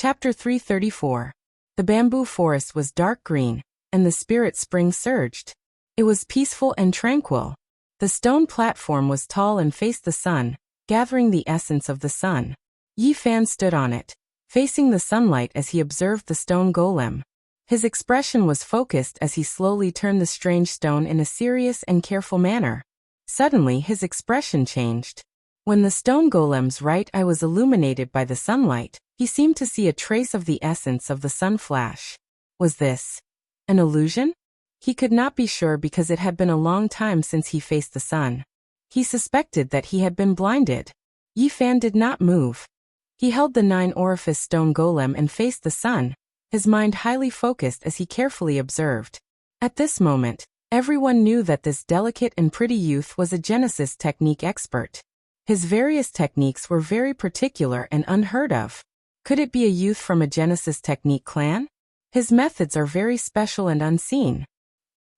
Chapter 334. The bamboo forest was dark green, and the spirit spring surged. It was peaceful and tranquil. The stone platform was tall and faced the sun, gathering the essence of the sun. Yi Fan stood on it, facing the sunlight as he observed the stone golem. His expression was focused as he slowly turned the strange stone in a serious and careful manner. Suddenly his expression changed. When the stone golem's right eye was illuminated by the sunlight, he seemed to see a trace of the essence of the sun flash. Was this an illusion? He could not be sure because it had been a long time since he faced the sun. He suspected that he had been blinded. Yi Fan did not move. He held the 9-orifice stone golem and faced the sun, his mind highly focused as he carefully observed. At this moment, everyone knew that this delicate and pretty youth was a Genesis technique expert. His various techniques were very particular and unheard of. Could it be a youth from a Genesis technique clan? His methods are very special and unseen.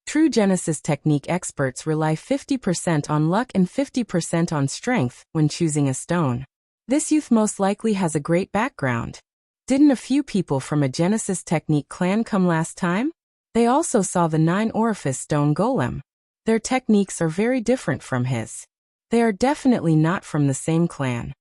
True Genesis technique experts rely 50% on luck and 50% on strength when choosing a stone. This youth most likely has a great background. Didn't a few people from a Genesis technique clan come last time? They also saw the 9-orifice stone golem. Their techniques are very different from his. They are definitely not from the same clan.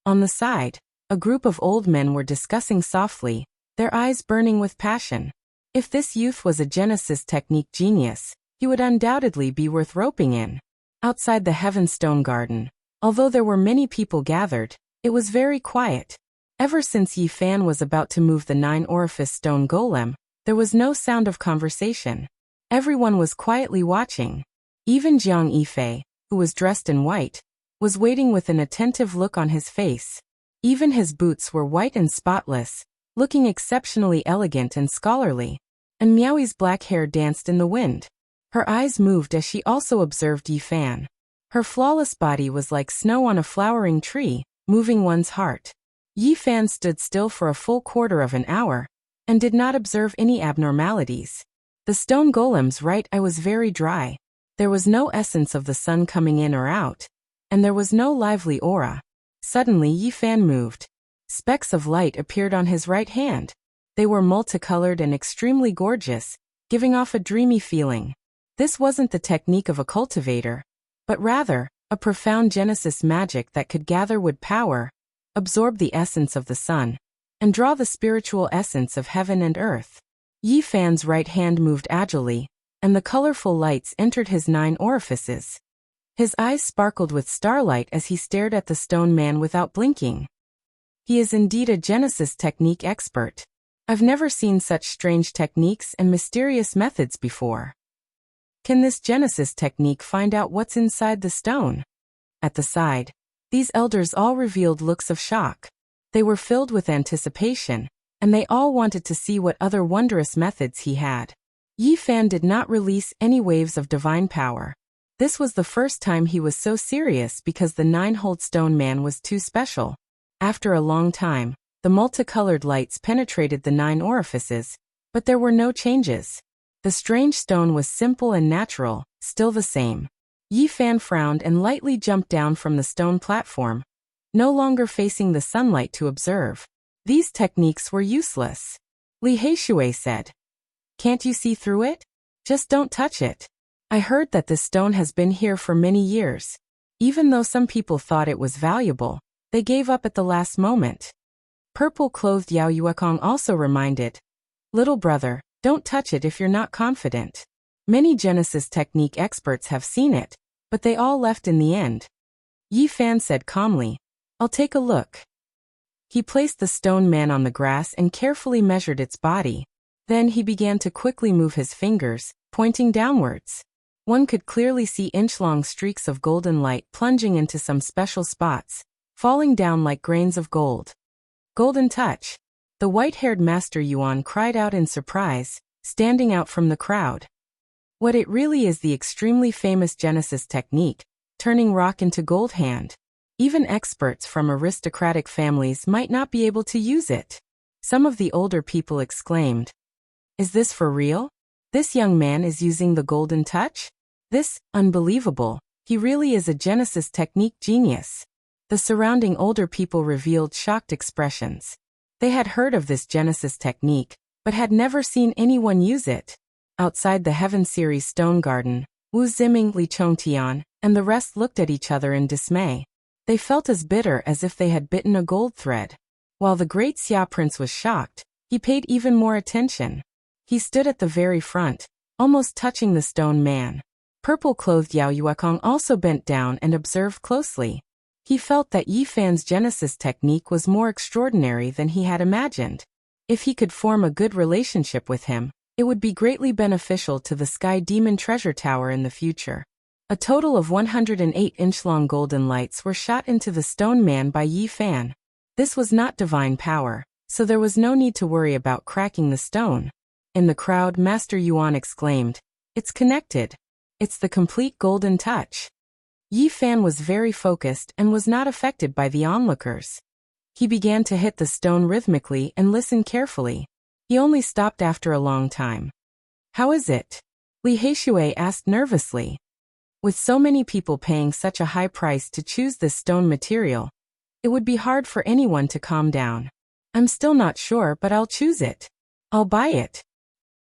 On the side, a group of old men were discussing softly, their eyes burning with passion. If this youth was a Genesis technique genius, he would undoubtedly be worth roping in. Outside the Heavenstone Garden, although there were many people gathered, it was very quiet. Ever since Yi Fan was about to move the 9-orifice stone golem, there was no sound of conversation. Everyone was quietly watching. Even Jiang Yifei, who was dressed in white, was waiting with an attentive look on his face. Even his boots were white and spotless, looking exceptionally elegant and scholarly. And Miaoi's black hair danced in the wind. Her eyes moved as she also observed Yi Fan. Her flawless body was like snow on a flowering tree, moving one's heart. Yi Fan stood still for a full quarter of an hour, and did not observe any abnormalities. The stone golem's right eye was very dry. There was no essence of the sun coming in or out, and there was no lively aura. Suddenly Yi Fan moved. Specks of light appeared on his right hand. They were multicolored and extremely gorgeous, giving off a dreamy feeling. This wasn't the technique of a cultivator, but rather, a profound Genesis magic that could gather wood power, absorb the essence of the sun, and draw the spiritual essence of heaven and earth. Yi Fan's right hand moved agilely, and the colorful lights entered his 9 orifices. His eyes sparkled with starlight as he stared at the stone man without blinking. He is indeed a Genesis technique expert. I've never seen such strange techniques and mysterious methods before. Can this Genesis technique find out what's inside the stone? At the side, these elders all revealed looks of shock. They were filled with anticipation, and they all wanted to see what other wondrous methods he had. Yi Fan did not release any waves of divine power. This was the first time he was so serious because the 9-hold stone man was too special. After a long time, the multicolored lights penetrated the 9 orifices, but there were no changes. The strange stone was simple and natural, still the same. Yi Fan frowned and lightly jumped down from the stone platform, no longer facing the sunlight to observe. These techniques were useless. Li Heishui said. Can't you see through it? Just don't touch it. I heard that this stone has been here for many years. Even though some people thought it was valuable, they gave up at the last moment. Purple-clothed Yao Yuekong also reminded, little brother, don't touch it if you're not confident. Many Genesis technique experts have seen it, but they all left in the end. Yi Fan said calmly, I'll take a look. He placed the stone man on the grass and carefully measured its body. Then he began to quickly move his fingers, pointing downwards. One could clearly see inch-long streaks of golden light plunging into some special spots, falling down like grains of gold. Golden touch. The white-haired Master Yuan cried out in surprise, standing out from the crowd. What it really is the extremely famous Genesis technique, turning rock into gold hand. Even experts from aristocratic families might not be able to use it. Some of the older people exclaimed, Is this for real? This young man is using the golden touch? This, unbelievable, he really is a Genesis technique genius. The surrounding older people revealed shocked expressions. They had heard of this Genesis technique, but had never seen anyone use it. Outside the Heaven Series stone garden, Wu Ziming, Li Chongtian, and the rest looked at each other in dismay. They felt as bitter as if they had bitten a gold thread. While the great Xia Prince was shocked, he paid even more attention. He stood at the very front, almost touching the stone man. Purple-clothed Yao Yuekong also bent down and observed closely. He felt that Yi Fan's Genesis technique was more extraordinary than he had imagined. If he could form a good relationship with him, it would be greatly beneficial to the Sky Demon Treasure Tower in the future. A total of 108-inch-long golden lights were shot into the stone man by Yi Fan. This was not divine power, so there was no need to worry about cracking the stone. In the crowd, Master Yuan exclaimed, "It's connected. It's the complete golden touch." Yi Fan was very focused and was not affected by the onlookers. He began to hit the stone rhythmically and listen carefully. He only stopped after a long time. "How is it?" Li Heishui asked nervously. With so many people paying such a high price to choose this stone material, it would be hard for anyone to calm down. "I'm still not sure, but I'll choose it. I'll buy it."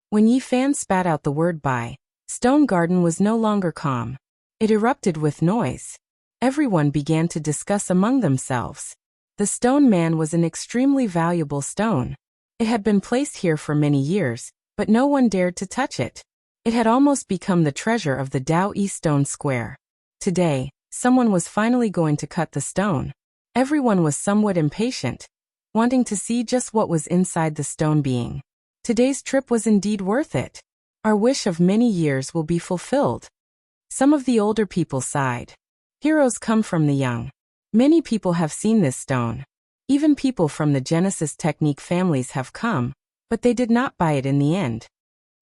When Yi Fan spat out the word buy, Stone Garden was no longer calm. It erupted with noise. Everyone began to discuss among themselves. The stone man was an extremely valuable stone. It had been placed here for many years, but no one dared to touch it. It had almost become the treasure of the Dao Yi Stone Square. Today, someone was finally going to cut the stone. Everyone was somewhat impatient, wanting to see just what was inside the stone being. Today's trip was indeed worth it. Our wish of many years will be fulfilled. Some of the older people sighed. Heroes come from the young. Many people have seen this stone. Even people from the Genesis technique families have come, but they did not buy it in the end.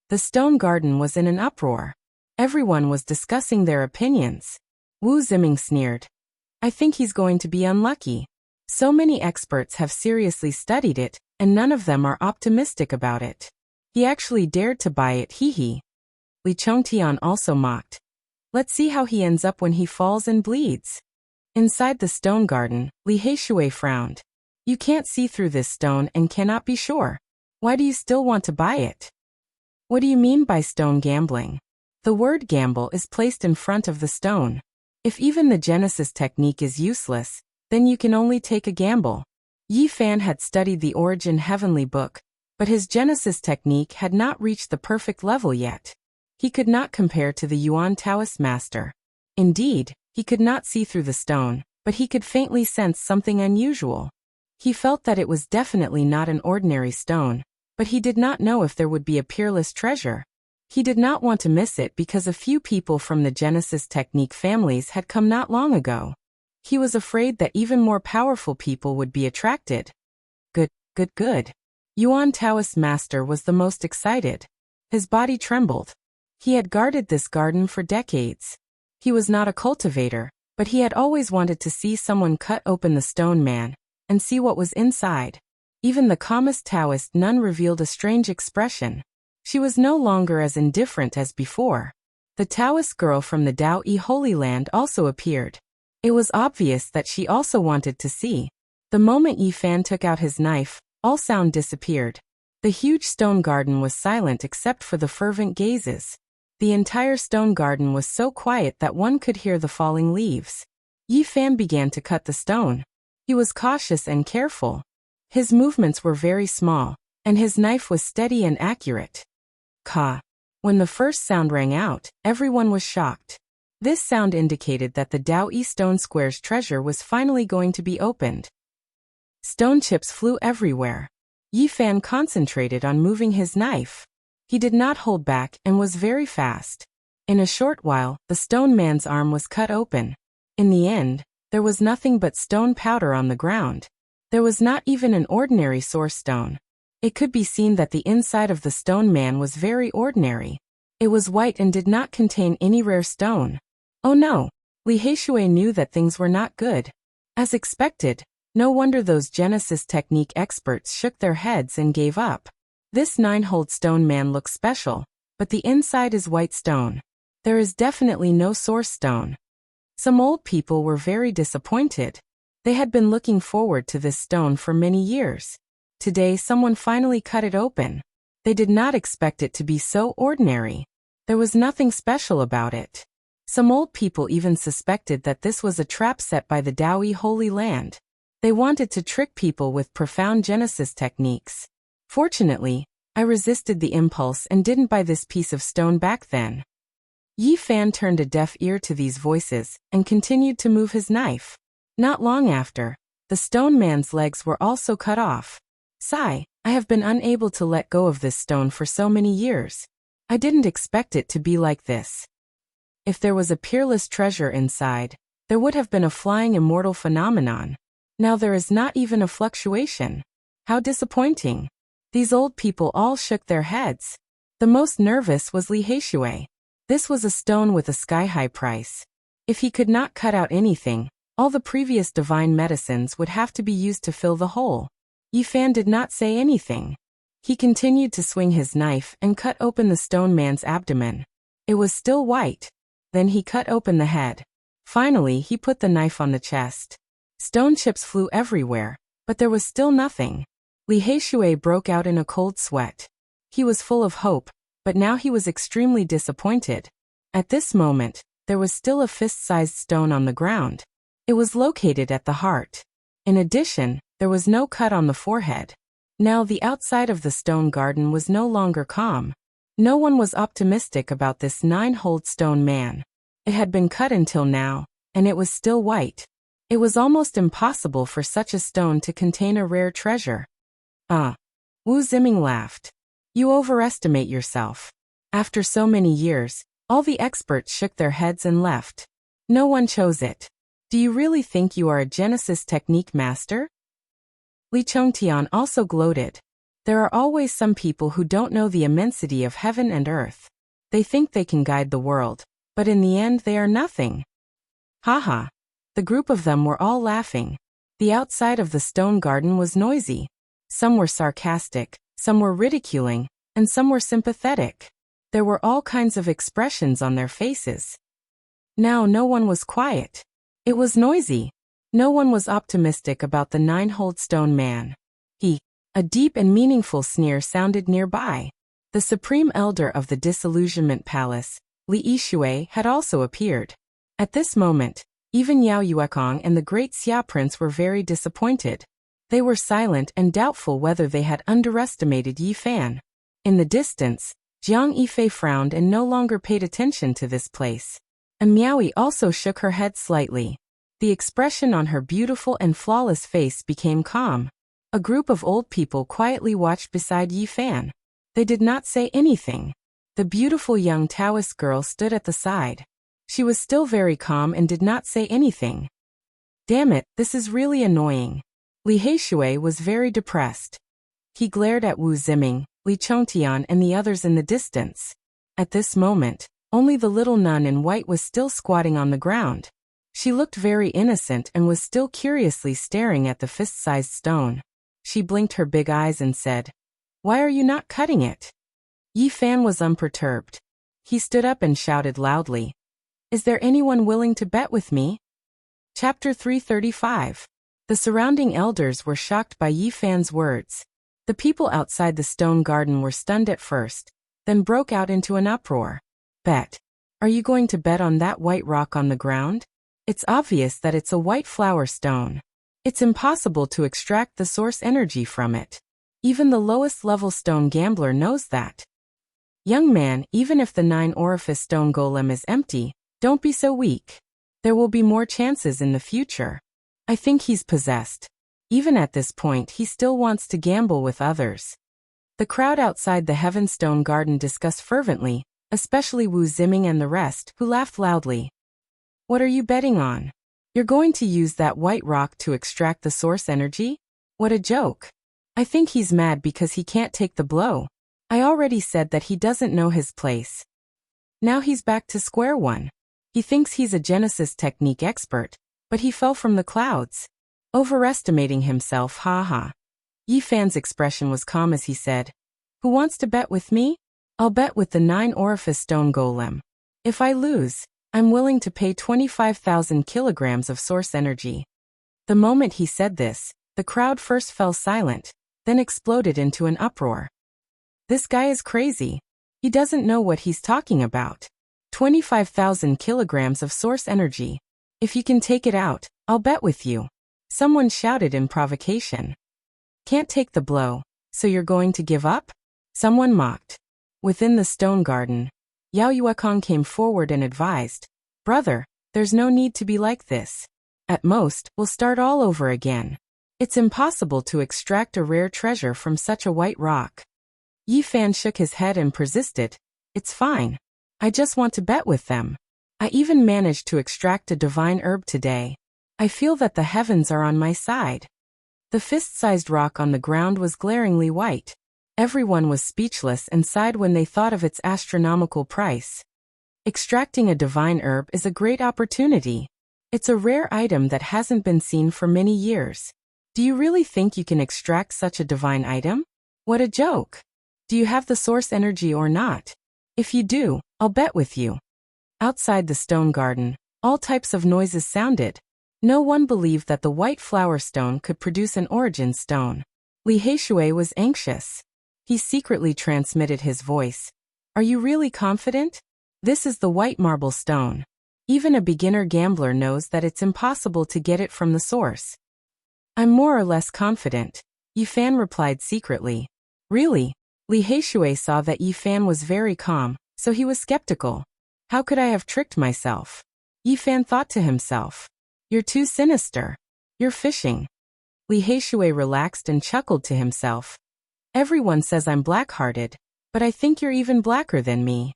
The stone garden was in an uproar. Everyone was discussing their opinions. Wu Ziming sneered. "I think he's going to be unlucky. So many experts have seriously studied it, and none of them are optimistic about it. He actually dared to buy it, hee. Li Chongtian also mocked. "Let's see how he ends up when he falls and bleeds." Inside the stone garden, Li Heishui frowned. "You can't see through this stone and cannot be sure. Why do you still want to buy it?" "What do you mean by stone gambling?" "The word gamble is placed in front of the stone. If even the Genesis technique is useless, then you can only take a gamble." Yi Fan had studied the Origin Heavenly Book, but his Genesis technique had not reached the perfect level yet. He could not compare to the Yuan Taoist master. Indeed, he could not see through the stone, but he could faintly sense something unusual. He felt that it was definitely not an ordinary stone, but he did not know if there would be a peerless treasure. He did not want to miss it because a few people from the Genesis technique families had come not long ago. He was afraid that even more powerful people would be attracted. Good. Yuan Taoist master was the most excited. His body trembled. He had guarded this garden for decades. He was not a cultivator, but he had always wanted to see someone cut open the stone man and see what was inside. Even the calmest Taoist nun revealed a strange expression. She was no longer as indifferent as before. The Taoist girl from the Dao Yi Holy Land also appeared. It was obvious that she also wanted to see. The moment Yi Fan took out his knife, all sound disappeared. The huge stone garden was silent except for the fervent gazes. The entire stone garden was so quiet that one could hear the falling leaves. Yi Fan began to cut the stone. He was cautious and careful. His movements were very small, and his knife was steady and accurate. Ka. When the first sound rang out, everyone was shocked. This sound indicated that the Dao Yi Stone Square's treasure was finally going to be opened. Stone chips flew everywhere. Yi Fan concentrated on moving his knife. He did not hold back and was very fast. In a short while, the stone man's arm was cut open. In the end, there was nothing but stone powder on the ground. There was not even an ordinary source stone. It could be seen that the inside of the stone man was very ordinary. It was white and did not contain any rare stone. Oh no! Li Heishui knew that things were not good. As expected, no wonder those Genesis technique experts shook their heads and gave up. This 9-holed stone man looks special, but the inside is white stone. There is definitely no source stone. Some old people were very disappointed. They had been looking forward to this stone for many years. Today someone finally cut it open. They did not expect it to be so ordinary. There was nothing special about it. Some old people even suspected that this was a trap set by the Daoi Holy Land. They wanted to trick people with profound Genesis techniques. Fortunately, I resisted the impulse and didn't buy this piece of stone back then. Yi Fan turned a deaf ear to these voices and continued to move his knife. Not long after, the stone man's legs were also cut off. Sigh, I have been unable to let go of this stone for so many years. I didn't expect it to be like this. If there was a peerless treasure inside, there would have been a flying immortal phenomenon. Now there is not even a fluctuation. How disappointing. These old people all shook their heads. The most nervous was Li Heishui. This was a stone with a sky-high price. If he could not cut out anything, all the previous divine medicines would have to be used to fill the hole. Yi Fan did not say anything. He continued to swing his knife and cut open the stone man's abdomen. It was still white. Then he cut open the head. Finally, he put the knife on the chest. Stone chips flew everywhere, but there was still nothing. Li Heishui broke out in a cold sweat. He was full of hope, but now he was extremely disappointed. At this moment, there was still a fist-sized stone on the ground. It was located at the heart. In addition, there was no cut on the forehead. Now the outside of the stone garden was no longer calm. No one was optimistic about this 9-holed stone man. It had been cut until now, and it was still white. It was almost impossible for such a stone to contain a rare treasure. Wu Ziming laughed. You overestimate yourself. After so many years, all the experts shook their heads and left. No one chose it. Do you really think you are a Genesis technique master? Li Chongtian also gloated. There are always some people who don't know the immensity of heaven and earth. They think they can guide the world, but in the end they are nothing. Haha. The group of them were all laughing. The outside of the stone garden was noisy. Some were sarcastic, some were ridiculing, and some were sympathetic. There were all kinds of expressions on their faces. Now no one was quiet. It was noisy. No one was optimistic about the 9-holed stone man. A deep and meaningful sneer sounded nearby. The supreme elder of the Disillusionment Palace, Li Yishui, had also appeared. At this moment, even Yao Yuekong and the great Xia Prince were very disappointed. They were silent and doubtful whether they had underestimated Yi Fan. In the distance, Jiang Yifei frowned and no longer paid attention to this place. And Miaoi also shook her head slightly. The expression on her beautiful and flawless face became calm. A group of old people quietly watched beside Yi Fan. They did not say anything. The beautiful young Taoist girl stood at the side. She was still very calm and did not say anything. Damn it, this is really annoying. Li Heishui was very depressed. He glared at Wu Ziming, Li Chongtian and the others in the distance. At this moment, only the little nun in white was still squatting on the ground. She looked very innocent and was still curiously staring at the fist-sized stone. She blinked her big eyes and said, "Why are you not cutting it?" Yi Fan was unperturbed. He stood up and shouted loudly, "Is there anyone willing to bet with me?" Chapter 335. The surrounding elders were shocked by Yi Fan's words. The people outside the stone garden were stunned at first, then broke out into an uproar. Bet. Are you going to bet on that white rock on the ground? It's obvious that it's a white flower stone. It's impossible to extract the source energy from it. Even the lowest level stone gambler knows that. Young man, even if the 9-orifice stone golem is empty, don't be so weak. There will be more chances in the future. I think he's possessed. Even at this point, he still wants to gamble with others. The crowd outside the Heavenstone Garden discussed fervently, especially Wu Ziming and the rest, who laughed loudly. What are you betting on? You're going to use that white rock to extract the source energy? What a joke. I think he's mad because he can't take the blow. I already said that he doesn't know his place. Now he's back to square one. He thinks he's a Genesis technique expert, but he fell from the clouds. Overestimating himself, ha. Yi Fan's expression was calm as he said, "Who wants to bet with me? I'll bet with the 9-orifice stone golem. If I lose, I'm willing to pay 25,000 kilograms of source energy." The moment he said this, the crowd first fell silent, then exploded into an uproar. This guy is crazy. He doesn't know what he's talking about. 25,000 kilograms of source energy. If you can take it out, I'll bet with you. Someone shouted in provocation. Can't take the blow, so you're going to give up? Someone mocked. Within the stone garden, Yao Yuekong came forward and advised, Brother, there's no need to be like this. At most, we'll start all over again. It's impossible to extract a rare treasure from such a white rock. Yi Fan shook his head and persisted, It's fine. I just want to bet with them. I even managed to extract a divine herb today. I feel that the heavens are on my side. The fist-sized rock on the ground was glaringly white. Everyone was speechless and sighed when they thought of its astronomical price. Extracting a divine herb is a great opportunity. It's a rare item that hasn't been seen for many years. Do you really think you can extract such a divine item? What a joke! Do you have the source energy or not? If you do, I'll bet with you. Outside the stone garden, all types of noises sounded. No one believed that the white flower stone could produce an origin stone. Li Heishui was anxious. He secretly transmitted his voice. Are you really confident? This is the white marble stone. Even a beginner gambler knows that it's impossible to get it from the source. I'm more or less confident, Yi Fan replied secretly. Really? Li Heishui saw that Yi Fan was very calm, so he was skeptical. How could I have tricked myself? Yi Fan thought to himself. You're too sinister. You're fishing. Li Heishui relaxed and chuckled to himself. Everyone says I'm black-hearted, but I think you're even blacker than me.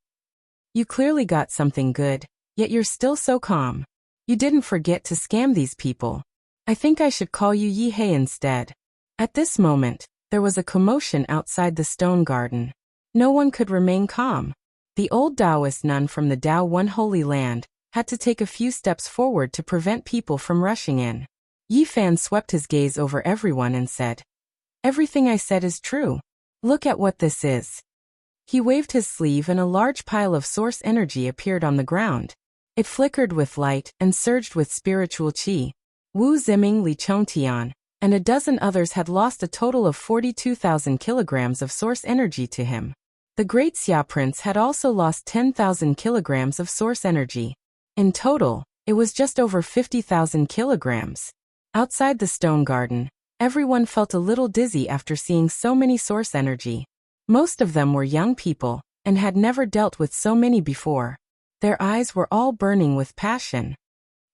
You clearly got something good, yet you're still so calm. You didn't forget to scam these people. I think I should call you Yi Hei instead. At this moment, there was a commotion outside the stone garden. No one could remain calm. The old Taoist nun from the Tao One Holy Land had to take a few steps forward to prevent people from rushing in. Yi Fan swept his gaze over everyone and said, Everything I said is true. Look at what this is. He waved his sleeve and a large pile of source energy appeared on the ground. It flickered with light and surged with spiritual qi. Wu Ziming, Li Chongtian, and a dozen others had lost a total of 42,000 kilograms of source energy to him. The great Xia Prince had also lost 10,000 kilograms of source energy. In total, it was just over 50,000 kilograms. Outside the stone garden, everyone felt a little dizzy after seeing so many source energy. Most of them were young people, and had never dealt with so many before. Their eyes were all burning with passion.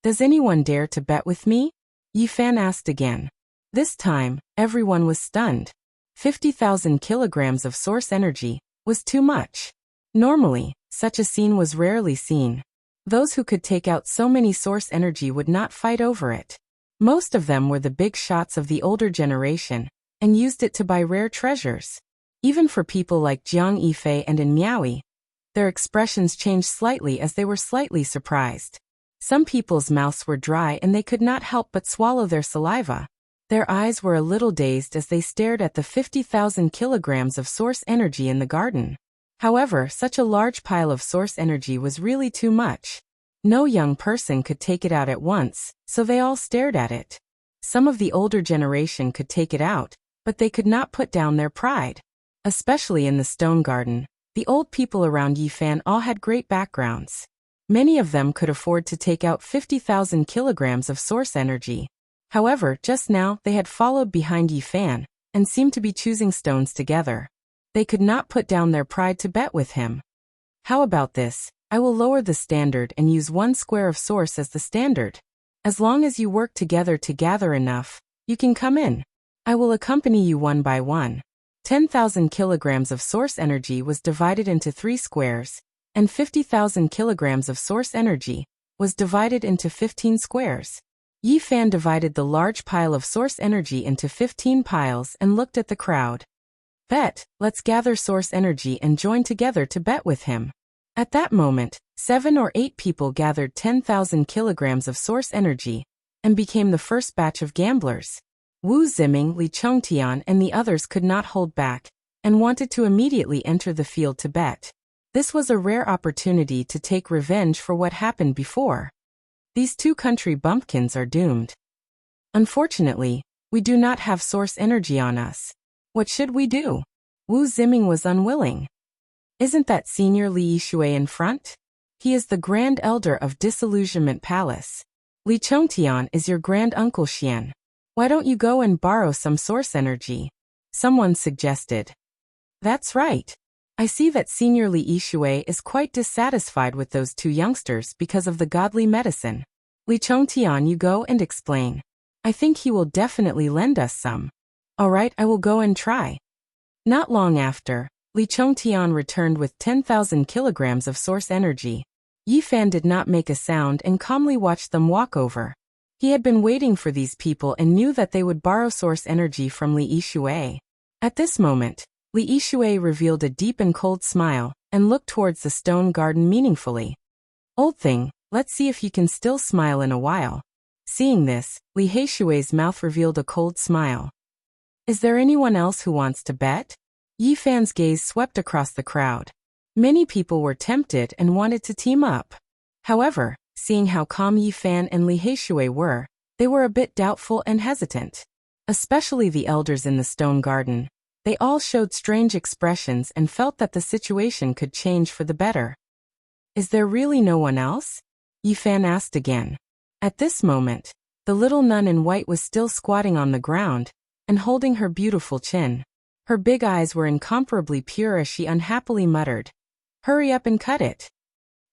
Does anyone dare to bet with me? Yi Fan asked again. This time, everyone was stunned. 50,000 kilograms of source energy was too much. Normally, such a scene was rarely seen. Those who could take out so many source energy would not fight over it. Most of them were the big shots of the older generation, and used it to buy rare treasures. Even for people like Jiang Yifei and In Miaoi, their expressions changed slightly as they were slightly surprised. Some people's mouths were dry and they could not help but swallow their saliva. Their eyes were a little dazed as they stared at the 50,000 kilograms of source energy in the garden. However, such a large pile of source energy was really too much. No young person could take it out at once, so they all stared at it. Some of the older generation could take it out, but they could not put down their pride. Especially in the stone garden, the old people around Yi Fan all had great backgrounds. Many of them could afford to take out 50,000 kilograms of source energy. However, just now they had followed behind Yi Fan, and seemed to be choosing stones together. They could not put down their pride to bet with him. How about this? I will lower the standard and use 1 square of source as the standard. As long as you work together to gather enough, you can come in. I will accompany you one by one. 10,000 kilograms of source energy was divided into 3 squares, and 50,000 kilograms of source energy was divided into 15 squares. Yi Fan divided the large pile of source energy into 15 piles and looked at the crowd. Bet, let's gather source energy and join together to bet with him. At that moment, 7 or 8 people gathered 10,000 kilograms of source energy and became the first batch of gamblers. Wu Ziming, Li Chongtian, and the others could not hold back and wanted to immediately enter the field to bet. This was a rare opportunity to take revenge for what happened before. These 2 country bumpkins are doomed. Unfortunately, we do not have source energy on us. What should we do? Wu Ziming was unwilling. Isn't that Senior Li Yishui in front? He is the Grand Elder of Disillusionment Palace. Li Chongtian is your Grand Uncle Xian. Why don't you go and borrow some source energy? Someone suggested. That's right. I see that Senior Li Yishui is quite dissatisfied with those two youngsters because of the godly medicine. Li Chongtian, you go and explain. I think he will definitely lend us some. All right, I will go and try. Not long after, Li Chongtian returned with 10,000 kilograms of source energy. Yi Fan did not make a sound and calmly watched them walk over. He had been waiting for these people and knew that they would borrow source energy from Li Yishui. At this moment, Li Yishui revealed a deep and cold smile and looked towards the stone garden meaningfully. Old thing, let's see if you can still smile in a while. Seeing this, Li Yishui's mouth revealed a cold smile. Is there anyone else who wants to bet? Yi Fan's gaze swept across the crowd. Many people were tempted and wanted to team up. However, seeing how calm Yi Fan and Li Yishui were, they were a bit doubtful and hesitant. Especially the elders in the stone garden. They all showed strange expressions and felt that the situation could change for the better. Is there really no one else? Yi Fan asked again. At this moment, the little nun in white was still squatting on the ground and holding her beautiful chin. Her big eyes were incomparably pure as she unhappily muttered, "Hurry up and cut it."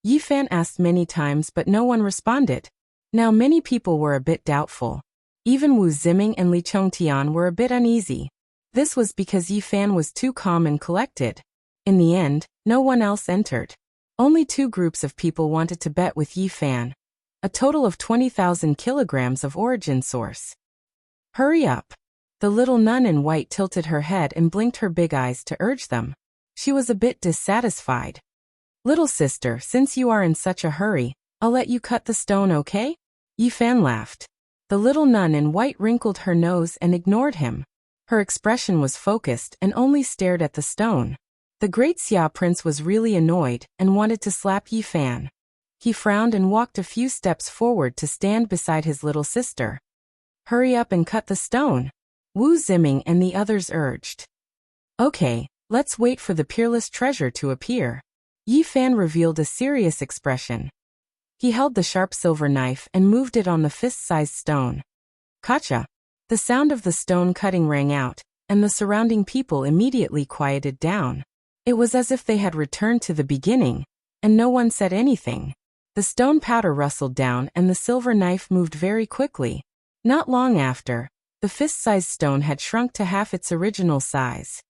Yi Fan asked many times but no one responded. Now many people were a bit doubtful. Even Wu Ziming and Li Chongtian were a bit uneasy. This was because Yi Fan was too calm and collected. In the end, no one else entered. Only two groups of people wanted to bet with Yi Fan. A total of 20,000 kilograms of origin source. Hurry up. The little nun in white tilted her head and blinked her big eyes to urge them. She was a bit dissatisfied. Little sister, since you are in such a hurry, I'll let you cut the stone, okay? Yi Fan laughed. The little nun in white wrinkled her nose and ignored him. Her expression was focused and only stared at the stone. The great Xia prince was really annoyed and wanted to slap Yi Fan. He frowned and walked a few steps forward to stand beside his little sister. Hurry up and cut the stone. Wu Ziming and the others urged. Okay, let's wait for the peerless treasure to appear. Yi Fan revealed a serious expression. He held the sharp silver knife and moved it on the fist-sized stone. Kacha! The sound of the stone cutting rang out, and the surrounding people immediately quieted down. It was as if they had returned to the beginning, and no one said anything. The stone powder rustled down and the silver knife moved very quickly. Not long after, the fist-sized stone had shrunk to half its original size.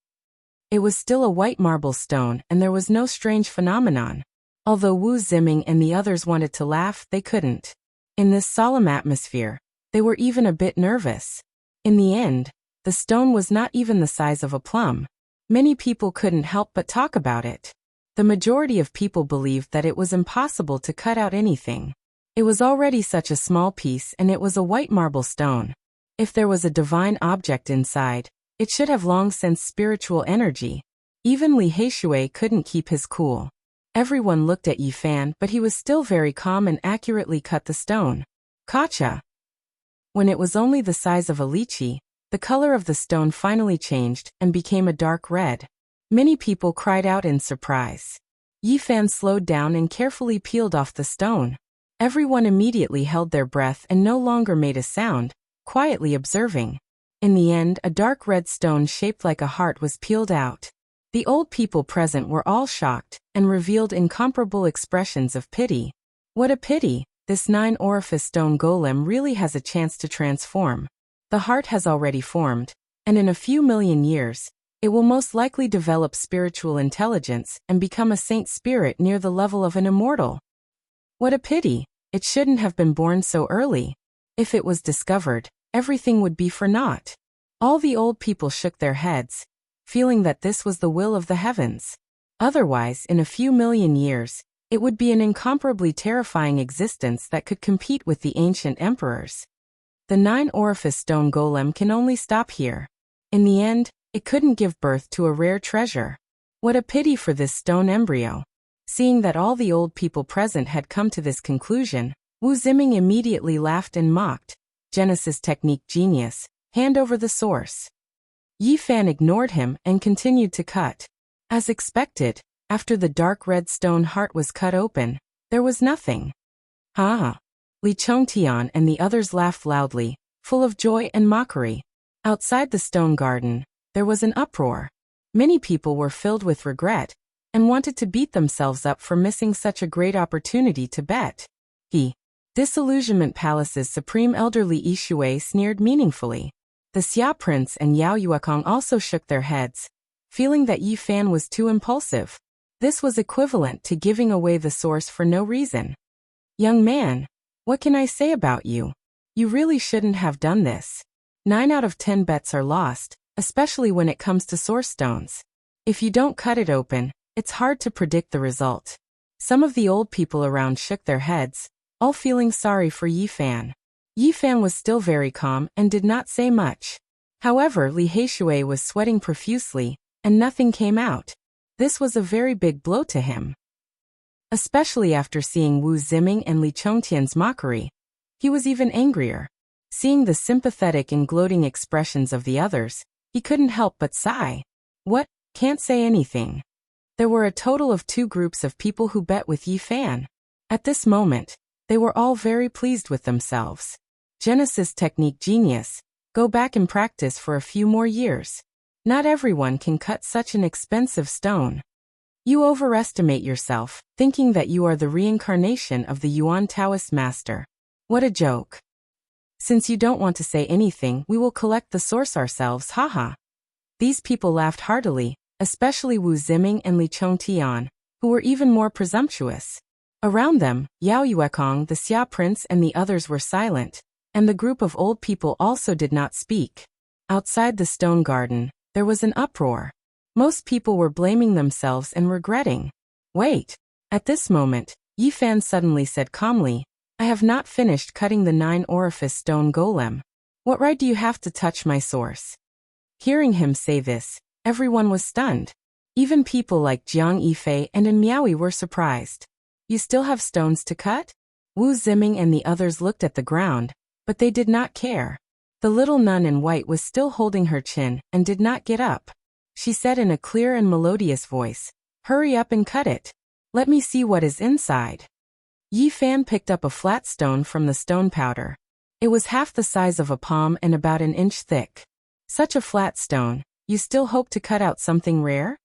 It was still a white marble stone and there was no strange phenomenon. Although Wu Ziming and the others wanted to laugh, they couldn't. In this solemn atmosphere, they were even a bit nervous. In the end, the stone was not even the size of a plum. Many people couldn't help but talk about it. The majority of people believed that it was impossible to cut out anything. It was already such a small piece and it was a white marble stone. If there was a divine object inside, it should have long sensed spiritual energy. Even Li Yishui couldn't keep his cool. Everyone looked at Yi Fan, but he was still very calm and accurately cut the stone. Kacha! When it was only the size of a lychee, the color of the stone finally changed and became a dark red. Many people cried out in surprise. Yi Fan slowed down and carefully peeled off the stone. Everyone immediately held their breath and no longer made a sound, quietly observing. In the end, a dark red stone shaped like a heart was peeled out. The old people present were all shocked and revealed incomparable expressions of pity. What a pity! This 9-orifice stone golem really has a chance to transform. The heart has already formed, and in a few million years, it will most likely develop spiritual intelligence and become a saint spirit near the level of an immortal. What a pity! It shouldn't have been born so early. If it was discovered, everything would be for naught. All the old people shook their heads, feeling that this was the will of the heavens. Otherwise, in a few million years, it would be an incomparably terrifying existence that could compete with the ancient emperors. The 9-orifice stone golem can only stop here. In the end, it couldn't give birth to a rare treasure. What a pity for this stone embryo. Seeing that all the old people present had come to this conclusion, Wu Ziming immediately laughed and mocked. Genesis technique genius, hand over the source. Yi Fan ignored him and continued to cut. As expected, after the dark red stone heart was cut open, there was nothing. Ha! Li Chongtian and the others laughed loudly, full of joy and mockery. Outside the stone garden, there was an uproar. Many people were filled with regret and wanted to beat themselves up for missing such a great opportunity to bet. Disillusionment Palace's supreme elderly Yi Shui sneered meaningfully. The Xia Prince and Yao Yuekong also shook their heads, feeling that Yi Fan was too impulsive. This was equivalent to giving away the source for no reason. Young man, what can I say about you? You really shouldn't have done this. 9 out of 10 bets are lost, especially when it comes to source stones. If you don't cut it open, it's hard to predict the result. Some of the old people around shook their heads, all feeling sorry for Yi Fan. Yi Fan was still very calm and did not say much. However, Li Heishui was sweating profusely, and nothing came out. This was a very big blow to him. Especially after seeing Wu Ziming and Li Chongtian's mockery. He was even angrier. Seeing the sympathetic and gloating expressions of the others, he couldn't help but sigh. What? Can't say anything. There were a total of 2 groups of people who bet with Yi Fan. At this moment, they were all very pleased with themselves. Genesis technique genius, go back and practice for a few more years. Not everyone can cut such an expensive stone. You overestimate yourself, thinking that you are the reincarnation of the Yuan Taoist master. What a joke. Since you don't want to say anything, we will collect the source ourselves, haha. These people laughed heartily, especially Wu Ziming and Li Chongtian, who were even more presumptuous. Around them, Yao Yuekong, the Xia Prince and the others were silent, and the group of old people also did not speak. Outside the stone garden, there was an uproar. Most people were blaming themselves and regretting. Wait. At this moment, Yi Fan suddenly said calmly, I have not finished cutting the 9-orifice stone golem. What right do you have to touch my source? Hearing him say this, everyone was stunned. Even people like Jiang Yifei and An Miaoyi were surprised. You still have stones to cut? Wu Ziming and the others looked at the ground, but they did not care. The little nun in white was still holding her chin and did not get up. She said in a clear and melodious voice, Hurry up and cut it. Let me see what is inside. Yi Fan picked up a flat stone from the stone powder. It was half the size of a palm and about an inch thick. Such a flat stone, you still hope to cut out something rare?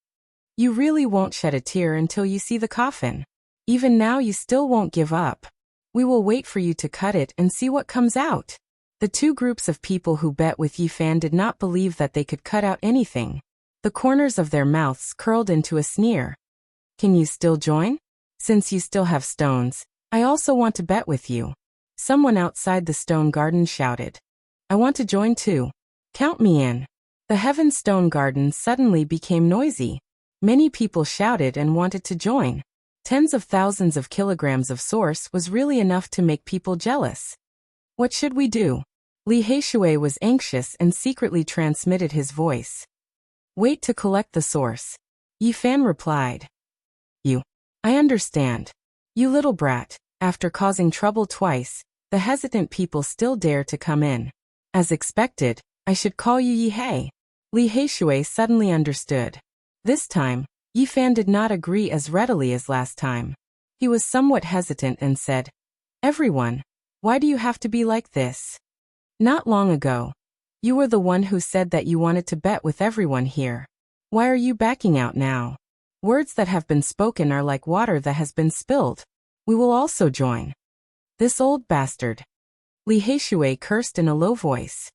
You really won't shed a tear until you see the coffin. Even now you still won't give up. We will wait for you to cut it and see what comes out. The 2 groups of people who bet with Yi Fan did not believe that they could cut out anything. The corners of their mouths curled into a sneer. Can you still join? Since you still have stones, I also want to bet with you. Someone outside the stone garden shouted. I want to join too. Count me in. The Heaven Stone Garden suddenly became noisy. Many people shouted and wanted to join. Tens of thousands of kilograms of source was really enough to make people jealous. What should we do? Li Heishui was anxious and secretly transmitted his voice. Wait to collect the source. Yi Fan replied. I understand. You little brat, after causing trouble twice, the hesitant people still dare to come in. As expected, I should call you Yi Hei. Li Heishui suddenly understood. This time, Yi Fan did not agree as readily as last time. He was somewhat hesitant and said, Everyone, why do you have to be like this? Not long ago, you were the one who said that you wanted to bet with everyone here. Why are you backing out now? Words that have been spoken are like water that has been spilled. We will also join. This old bastard. Li Heishui cursed in a low voice.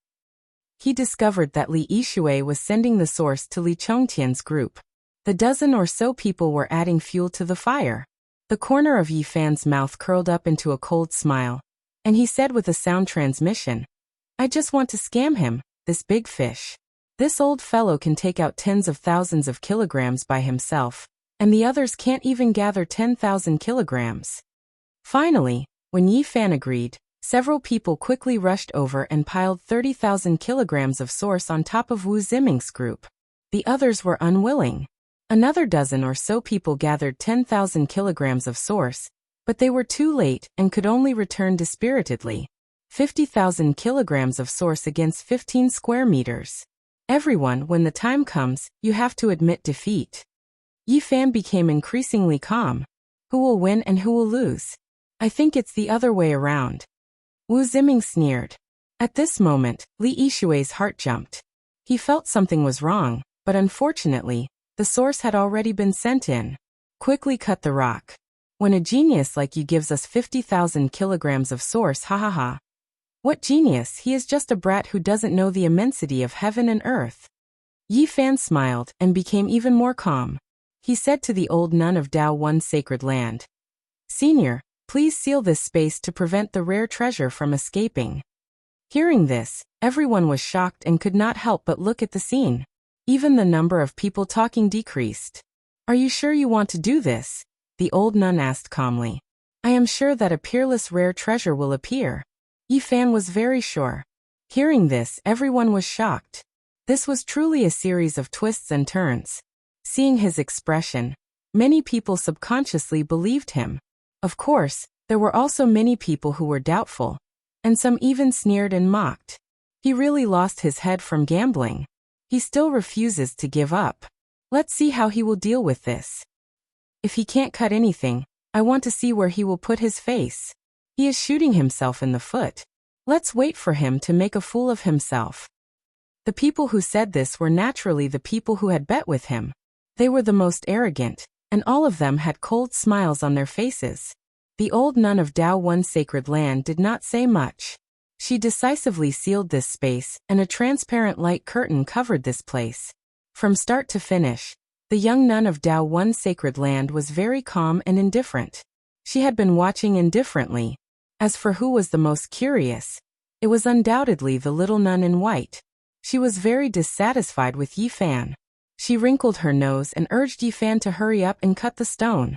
He discovered that Li Yishui was sending the source to Li Chongtian's group. The dozen or so people were adding fuel to the fire. The corner of Yi Fan's mouth curled up into a cold smile, and he said with a sound transmission, I just want to scam him, this big fish. This old fellow can take out tens of thousands of kilograms by himself, and the others can't even gather 10,000 kilograms. Finally, when Yi Fan agreed, several people quickly rushed over and piled 30,000 kilograms of source on top of Wu Ziming's group. The others were unwilling. Another dozen or so people gathered 10,000 kilograms of source, but they were too late and could only return dispiritedly. 50,000 kilograms of source against 15 square meters. Everyone, when the time comes, you have to admit defeat. Yi Fan became increasingly calm. Who will win and who will lose? I think it's the other way around. Wu Ziming sneered. At this moment, Li Yishui's heart jumped. He felt something was wrong, but unfortunately, the source had already been sent in. Quickly cut the rock. When a genius like you gives us 50,000 kilograms of source, ha ha ha. What genius? He is just a brat who doesn't know the immensity of heaven and earth. Yi Fan smiled and became even more calm. He said to the old nun of Dao One Sacred Land, Senior, please seal this space to prevent the rare treasure from escaping. Hearing this, everyone was shocked and could not help but look at the scene. Even the number of people talking decreased. Are you sure you want to do this? The old nun asked calmly. I am sure that a peerless rare treasure will appear. Yi Fan was very sure. Hearing this, everyone was shocked. This was truly a series of twists and turns. Seeing his expression, many people subconsciously believed him. Of course, there were also many people who were doubtful, and some even sneered and mocked. He really lost his head from gambling. He still refuses to give up. Let's see how he will deal with this. If he can't cut anything, I want to see where he will put his face. He is shooting himself in the foot. Let's wait for him to make a fool of himself. The people who said this were naturally the people who had bet with him. They were the most arrogant, and all of them had cold smiles on their faces. The old nun of Dao One Sacred Land did not say much. She decisively sealed this space, and a transparent light curtain covered this place. From start to finish, the young nun of Dao One Sacred Land was very calm and indifferent. She had been watching indifferently. As for who was the most curious, it was undoubtedly the little nun in white. She was very dissatisfied with Yi Fan. She wrinkled her nose and urged Yi Fan to hurry up and cut the stone.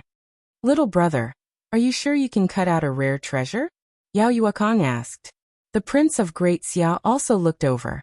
Little brother, are you sure you can cut out a rare treasure? Yao Yuekong asked. The Prince of Great Xia also looked over.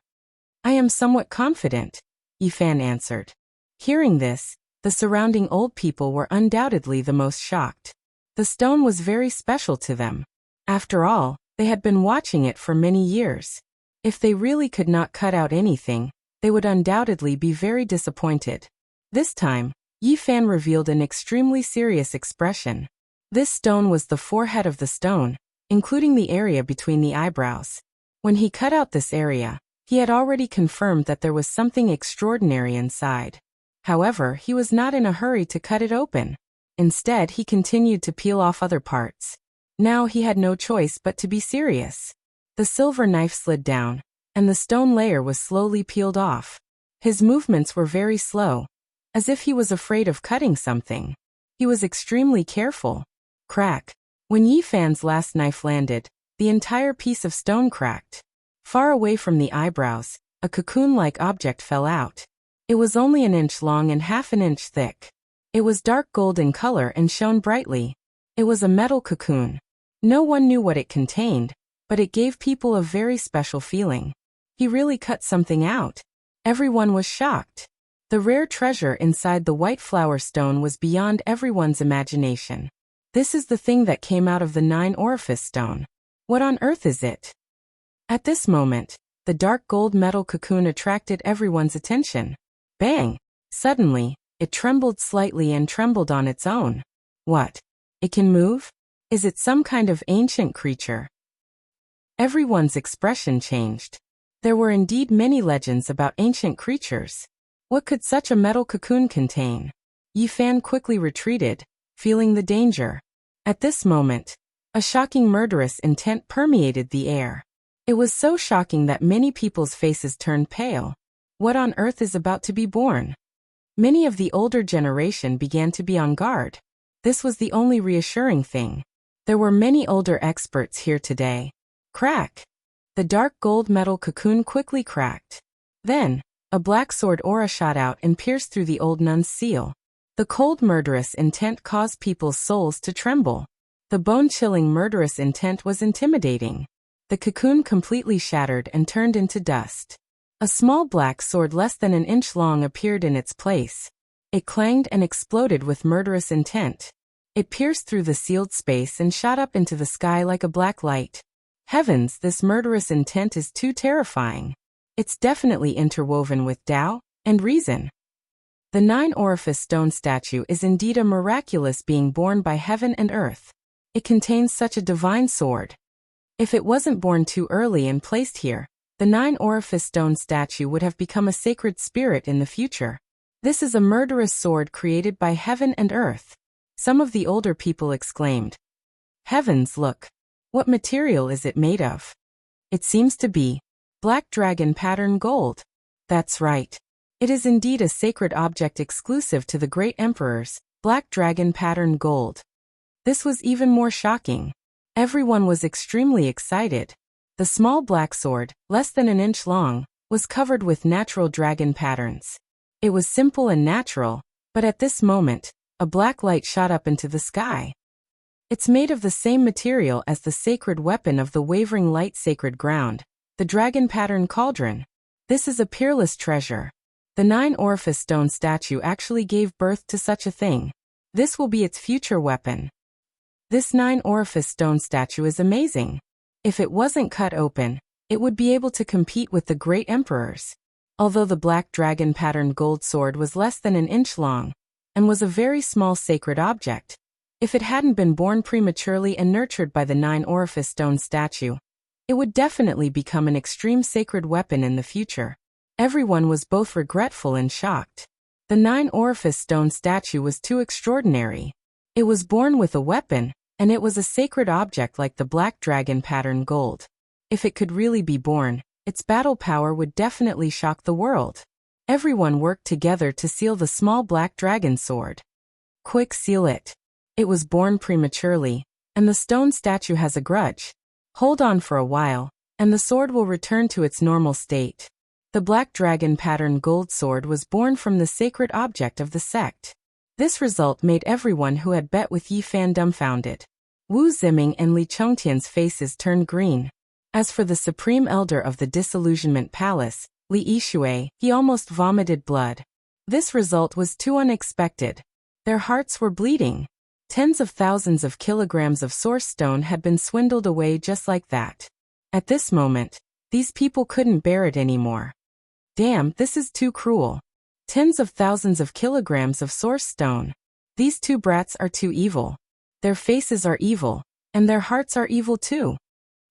I am somewhat confident, Yi Fan answered. Hearing this, the surrounding old people were undoubtedly the most shocked. The stone was very special to them. After all, they had been watching it for many years. If they really could not cut out anything, they would undoubtedly be very disappointed. This time, Yi Fan revealed an extremely serious expression. This stone was the forehead of the stone, including the area between the eyebrows. When he cut out this area, he had already confirmed that there was something extraordinary inside. However, he was not in a hurry to cut it open. Instead, he continued to peel off other parts. Now he had no choice but to be serious. The silver knife slid down, and the stone layer was slowly peeled off. His movements were very slow, as if he was afraid of cutting something. He was extremely careful. Crack. When Yi Fan's last knife landed, the entire piece of stone cracked. Far away from the eyebrows, a cocoon-like object fell out. It was only an inch long and half an inch thick. It was dark gold in color and shone brightly. It was a metal cocoon. No one knew what it contained, but it gave people a very special feeling. He really cut something out. Everyone was shocked. The rare treasure inside the white flower stone was beyond everyone's imagination. This is the thing that came out of the 9-orifice stone. What on earth is it? At this moment, the dark gold metal cocoon attracted everyone's attention. Bang! Suddenly, it trembled slightly and trembled on its own. What? It can move? Is it some kind of ancient creature? Everyone's expression changed. There were indeed many legends about ancient creatures. What could such a metal cocoon contain? Yi Fan quickly retreated, feeling the danger. At this moment, a shocking murderous intent permeated the air. It was so shocking that many people's faces turned pale. What on earth is about to be born? Many of the older generation began to be on guard. This was the only reassuring thing. There were many older experts here today. Crack! The dark gold metal cocoon quickly cracked. Then, a black sword aura shot out and pierced through the old nun's seal. The cold murderous intent caused people's souls to tremble. The bone-chilling murderous intent was intimidating. The cocoon completely shattered and turned into dust. A small black sword less than an inch long appeared in its place. It clanged and exploded with murderous intent. It pierced through the sealed space and shot up into the sky like a black light. Heavens, this murderous intent is too terrifying. It's definitely interwoven with Tao and reason. The nine-orifice stone statue is indeed a miraculous being born by heaven and earth. It contains such a divine sword. If it wasn't born too early and placed here, the nine-orifice stone statue would have become a sacred spirit in the future. This is a murderous sword created by heaven and earth. Some of the older people exclaimed. Heavens, look! What material is it made of? It seems to be black dragon pattern gold. That's right. It is indeed a sacred object exclusive to the great emperors, black dragon pattern gold. This was even more shocking. Everyone was extremely excited. The small black sword, less than an inch long, was covered with natural dragon patterns. It was simple and natural, but at this moment, a black light shot up into the sky. It's made of the same material as the sacred weapon of the wavering light sacred ground, the dragon pattern cauldron. This is a peerless treasure. The nine-orifice stone statue actually gave birth to such a thing. This will be its future weapon. This nine-orifice stone statue is amazing. If it wasn't cut open, it would be able to compete with the great emperors. Although the black dragon pattern gold sword was less than an inch long, and was a very small sacred object, if it hadn't been born prematurely and nurtured by the nine-orifice stone statue, it would definitely become an extreme sacred weapon in the future. Everyone was both regretful and shocked. The nine-orifice stone statue was too extraordinary. It was born with a weapon, and it was a sacred object like the black dragon pattern gold. If it could really be born, its battle power would definitely shock the world. Everyone worked together to seal the small black dragon sword. Quick, seal it. It was born prematurely, and the stone statue has a grudge. Hold on for a while, and the sword will return to its normal state. The black dragon pattern gold sword was born from the sacred object of the sect. This result made everyone who had bet with Yi Fan dumbfounded. Wu Ziming and Li Chongtian's faces turned green. As for the supreme elder of the Disillusionment Palace, Li Yishui, he almost vomited blood. This result was too unexpected. Their hearts were bleeding. Tens of thousands of kilograms of source stone had been swindled away just like that. At this moment, these people couldn't bear it anymore. Damn, this is too cruel. Tens of thousands of kilograms of source stone. These two brats are too evil. Their faces are evil, and their hearts are evil too.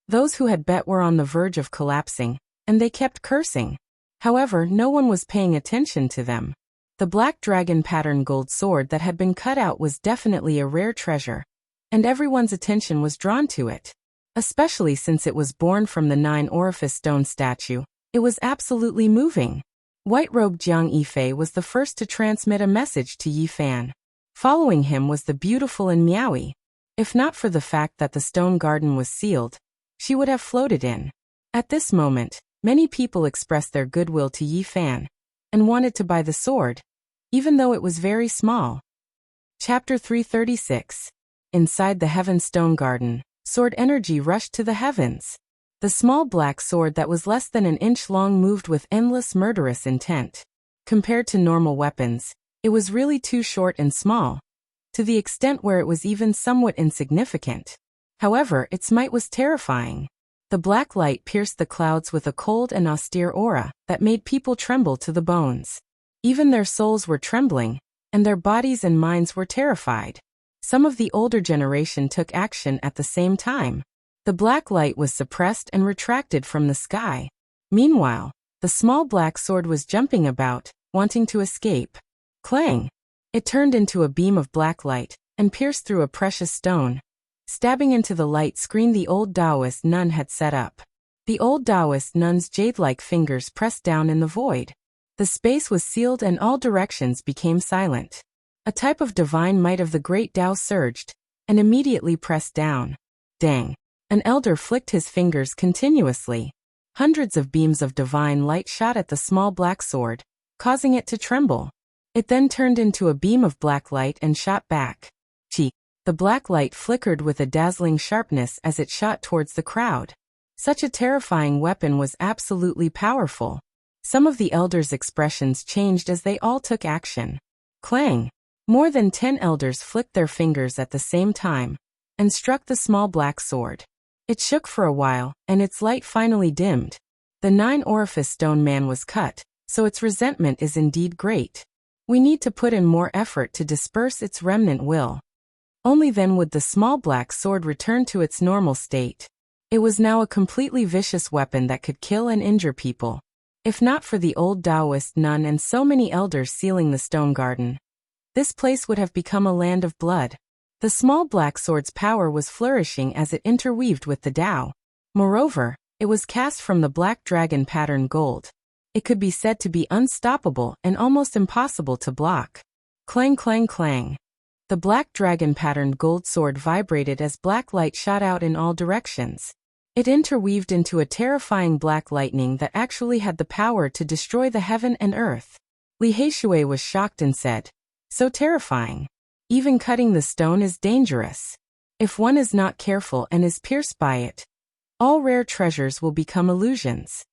Those who had bet were on the verge of collapsing, and they kept cursing. However, no one was paying attention to them. The black dragon pattern gold sword that had been cut out was definitely a rare treasure, and everyone's attention was drawn to it. Especially since it was born from the nine-orifice stone statue, it was absolutely moving. White-robed Jiang Yifei was the first to transmit a message to Yi Fan. Following him was the beautiful and Miaoyi. If not for the fact that the stone garden was sealed, she would have floated in. At this moment, many people expressed their goodwill to Yi Fan, and wanted to buy the sword, even though it was very small. Chapter 336. Inside the Heaven Stone Garden, sword energy rushed to the heavens. The small black sword that was less than an inch long moved with endless murderous intent. Compared to normal weapons, it was really too short and small, to the extent where it was even somewhat insignificant. However, its might was terrifying. The black light pierced the clouds with a cold and austere aura that made people tremble to the bones. Even their souls were trembling, and their bodies and minds were terrified. Some of the older generation took action at the same time. The black light was suppressed and retracted from the sky. Meanwhile, the small black sword was jumping about, wanting to escape. Clang! It turned into a beam of black light, and pierced through a precious stone, stabbing into the light screen the old Taoist nun had set up. The old Taoist nun's jade-like fingers pressed down in the void. The space was sealed and all directions became silent. A type of divine might of the great Tao surged, and immediately pressed down. Dang! An elder flicked his fingers continuously. Hundreds of beams of divine light shot at the small black sword, causing it to tremble. It then turned into a beam of black light and shot back. Chi! The black light flickered with a dazzling sharpness as it shot towards the crowd. Such a terrifying weapon was absolutely powerful. Some of the elders' expressions changed as they all took action. Clang! More than 10 elders flicked their fingers at the same time, and struck the small black sword. It shook for a while, and its light finally dimmed. The 9-orifice stone man was cut, so its resentment is indeed great. We need to put in more effort to disperse its remnant will. Only then would the small black sword return to its normal state. It was now a completely vicious weapon that could kill and injure people. If not for the old Taoist nun and so many elders sealing the stone garden, this place would have become a land of blood. The small black sword's power was flourishing as it interweaved with the Tao. Moreover, it was cast from the black dragon pattern gold. It could be said to be unstoppable and almost impossible to block. Clang clang clang. The black dragon patterned gold sword vibrated as black light shot out in all directions. It interweaved into a terrifying black lightning that actually had the power to destroy the heaven and earth. Li Heishui was shocked and said, "So terrifying. Even cutting the stone is dangerous. If one is not careful and is pierced by it, all rare treasures will become illusions."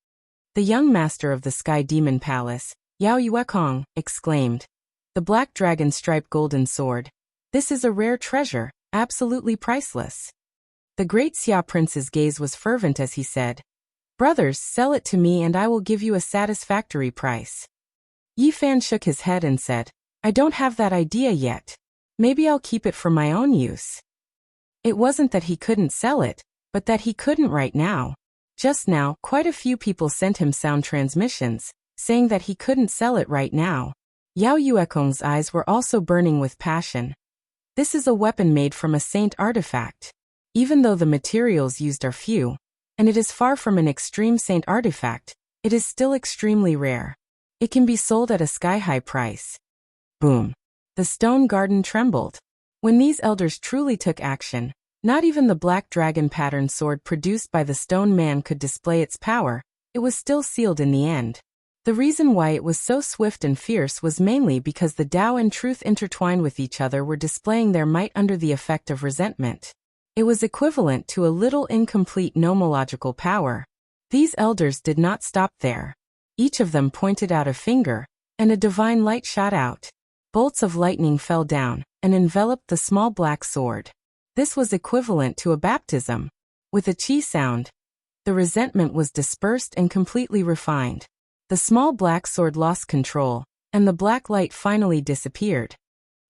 The young master of the Sky Demon Palace, Yao Yuekong, exclaimed, "The black dragon striped golden sword. This is a rare treasure, absolutely priceless." The great Xia prince's gaze was fervent as he said, "Brothers, sell it to me and I will give you a satisfactory price." Yi Fan shook his head and said, "I don't have that idea yet. Maybe I'll keep it for my own use." It wasn't that he couldn't sell it, but that he couldn't right now. Just now, quite a few people sent him sound transmissions, saying that he couldn't sell it right now. Yao Yuekong's eyes were also burning with passion. This is a weapon made from a saint artifact. Even though the materials used are few, and it is far from an extreme saint artifact, it is still extremely rare. It can be sold at a sky-high price. Boom. The stone garden trembled. When these elders truly took action, not even the black dragon pattern sword produced by the stone man could display its power. It was still sealed in the end. The reason why it was so swift and fierce was mainly because the Tao and truth intertwined with each other were displaying their might under the effect of resentment. It was equivalent to a little incomplete nomological power. These elders did not stop there. Each of them pointed out a finger, and a divine light shot out. Bolts of lightning fell down, and enveloped the small black sword. This was equivalent to a baptism. With a chi sound, the resentment was dispersed and completely refined. The small black sword lost control, and the black light finally disappeared.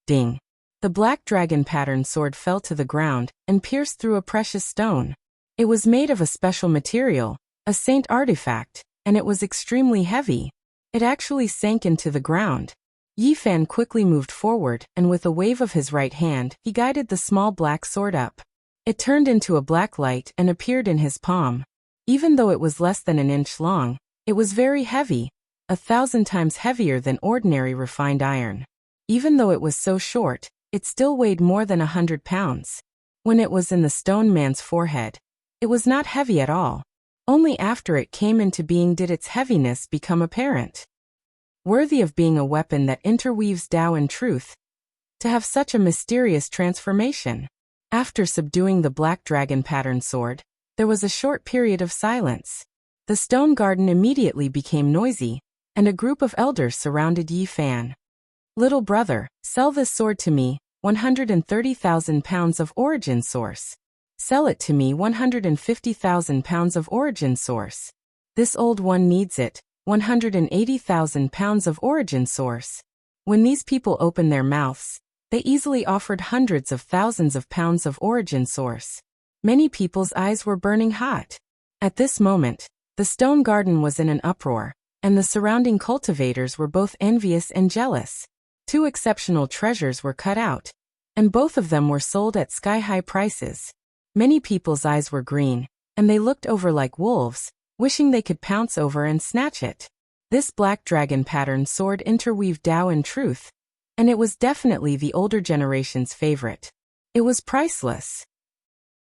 Ding! The black dragon pattern sword fell to the ground and pierced through a precious stone. It was made of a special material, a saint artifact, and it was extremely heavy. It actually sank into the ground. Yi Fan quickly moved forward, and with a wave of his right hand, he guided the small black sword up. It turned into a black light and appeared in his palm. Even though it was less than an inch long, it was very heavy, 1,000 times heavier than ordinary refined iron. Even though it was so short, it still weighed more than 100 pounds. When it was in the stone man's forehead, it was not heavy at all. Only after it came into being did its heaviness become apparent. Worthy of being a weapon that interweaves Tao and truth. To have such a mysterious transformation. After subduing the black dragon pattern sword, there was a short period of silence. The stone garden immediately became noisy, and a group of elders surrounded Yi Fan. "Little brother, sell this sword to me, 130,000 pounds of origin source. Sell it to me, 150,000 pounds of origin source. This old one needs it, 180,000 pounds of origin source." When these people opened their mouths, they easily offered hundreds of thousands of pounds of origin source. Many people's eyes were burning hot. At this moment, the stone garden was in an uproar, and the surrounding cultivators were both envious and jealous. 2 exceptional treasures were cut out, and both of them were sold at sky-high prices. Many people's eyes were green, and they looked over like wolves, wishing they could pounce over and snatch it. This black dragon pattern sword interweaved Tao and truth, and it was definitely the older generation's favorite. It was priceless.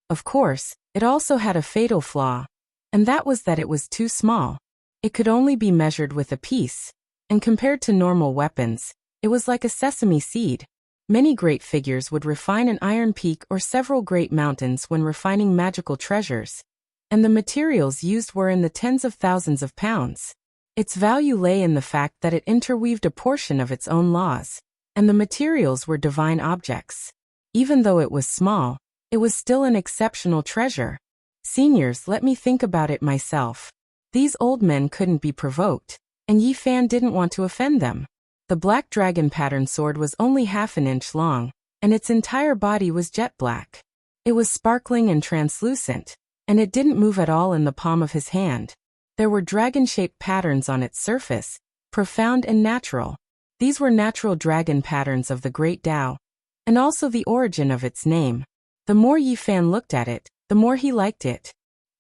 Of course, it also had a fatal flaw, and that was that it was too small. It could only be measured with a piece, and compared to normal weapons, it was like a sesame seed. Many great figures would refine an iron peak or several great mountains when refining magical treasures, and the materials used were in the tens of thousands of pounds. Its value lay in the fact that it interweaved a portion of its own laws, and the materials were divine objects. Even though it was small, it was still an exceptional treasure. Seniors, let me think about it myself. These old men couldn't be provoked, and Yi Fan didn't want to offend them. The black dragon pattern sword was only half an inch long, and its entire body was jet black. It was sparkling and translucent, and it didn't move at all in the palm of his hand. There were dragon-shaped patterns on its surface, profound and natural. These were natural dragon patterns of the Great Tao, and also the origin of its name. The more Yi Fan looked at it, the more he liked it.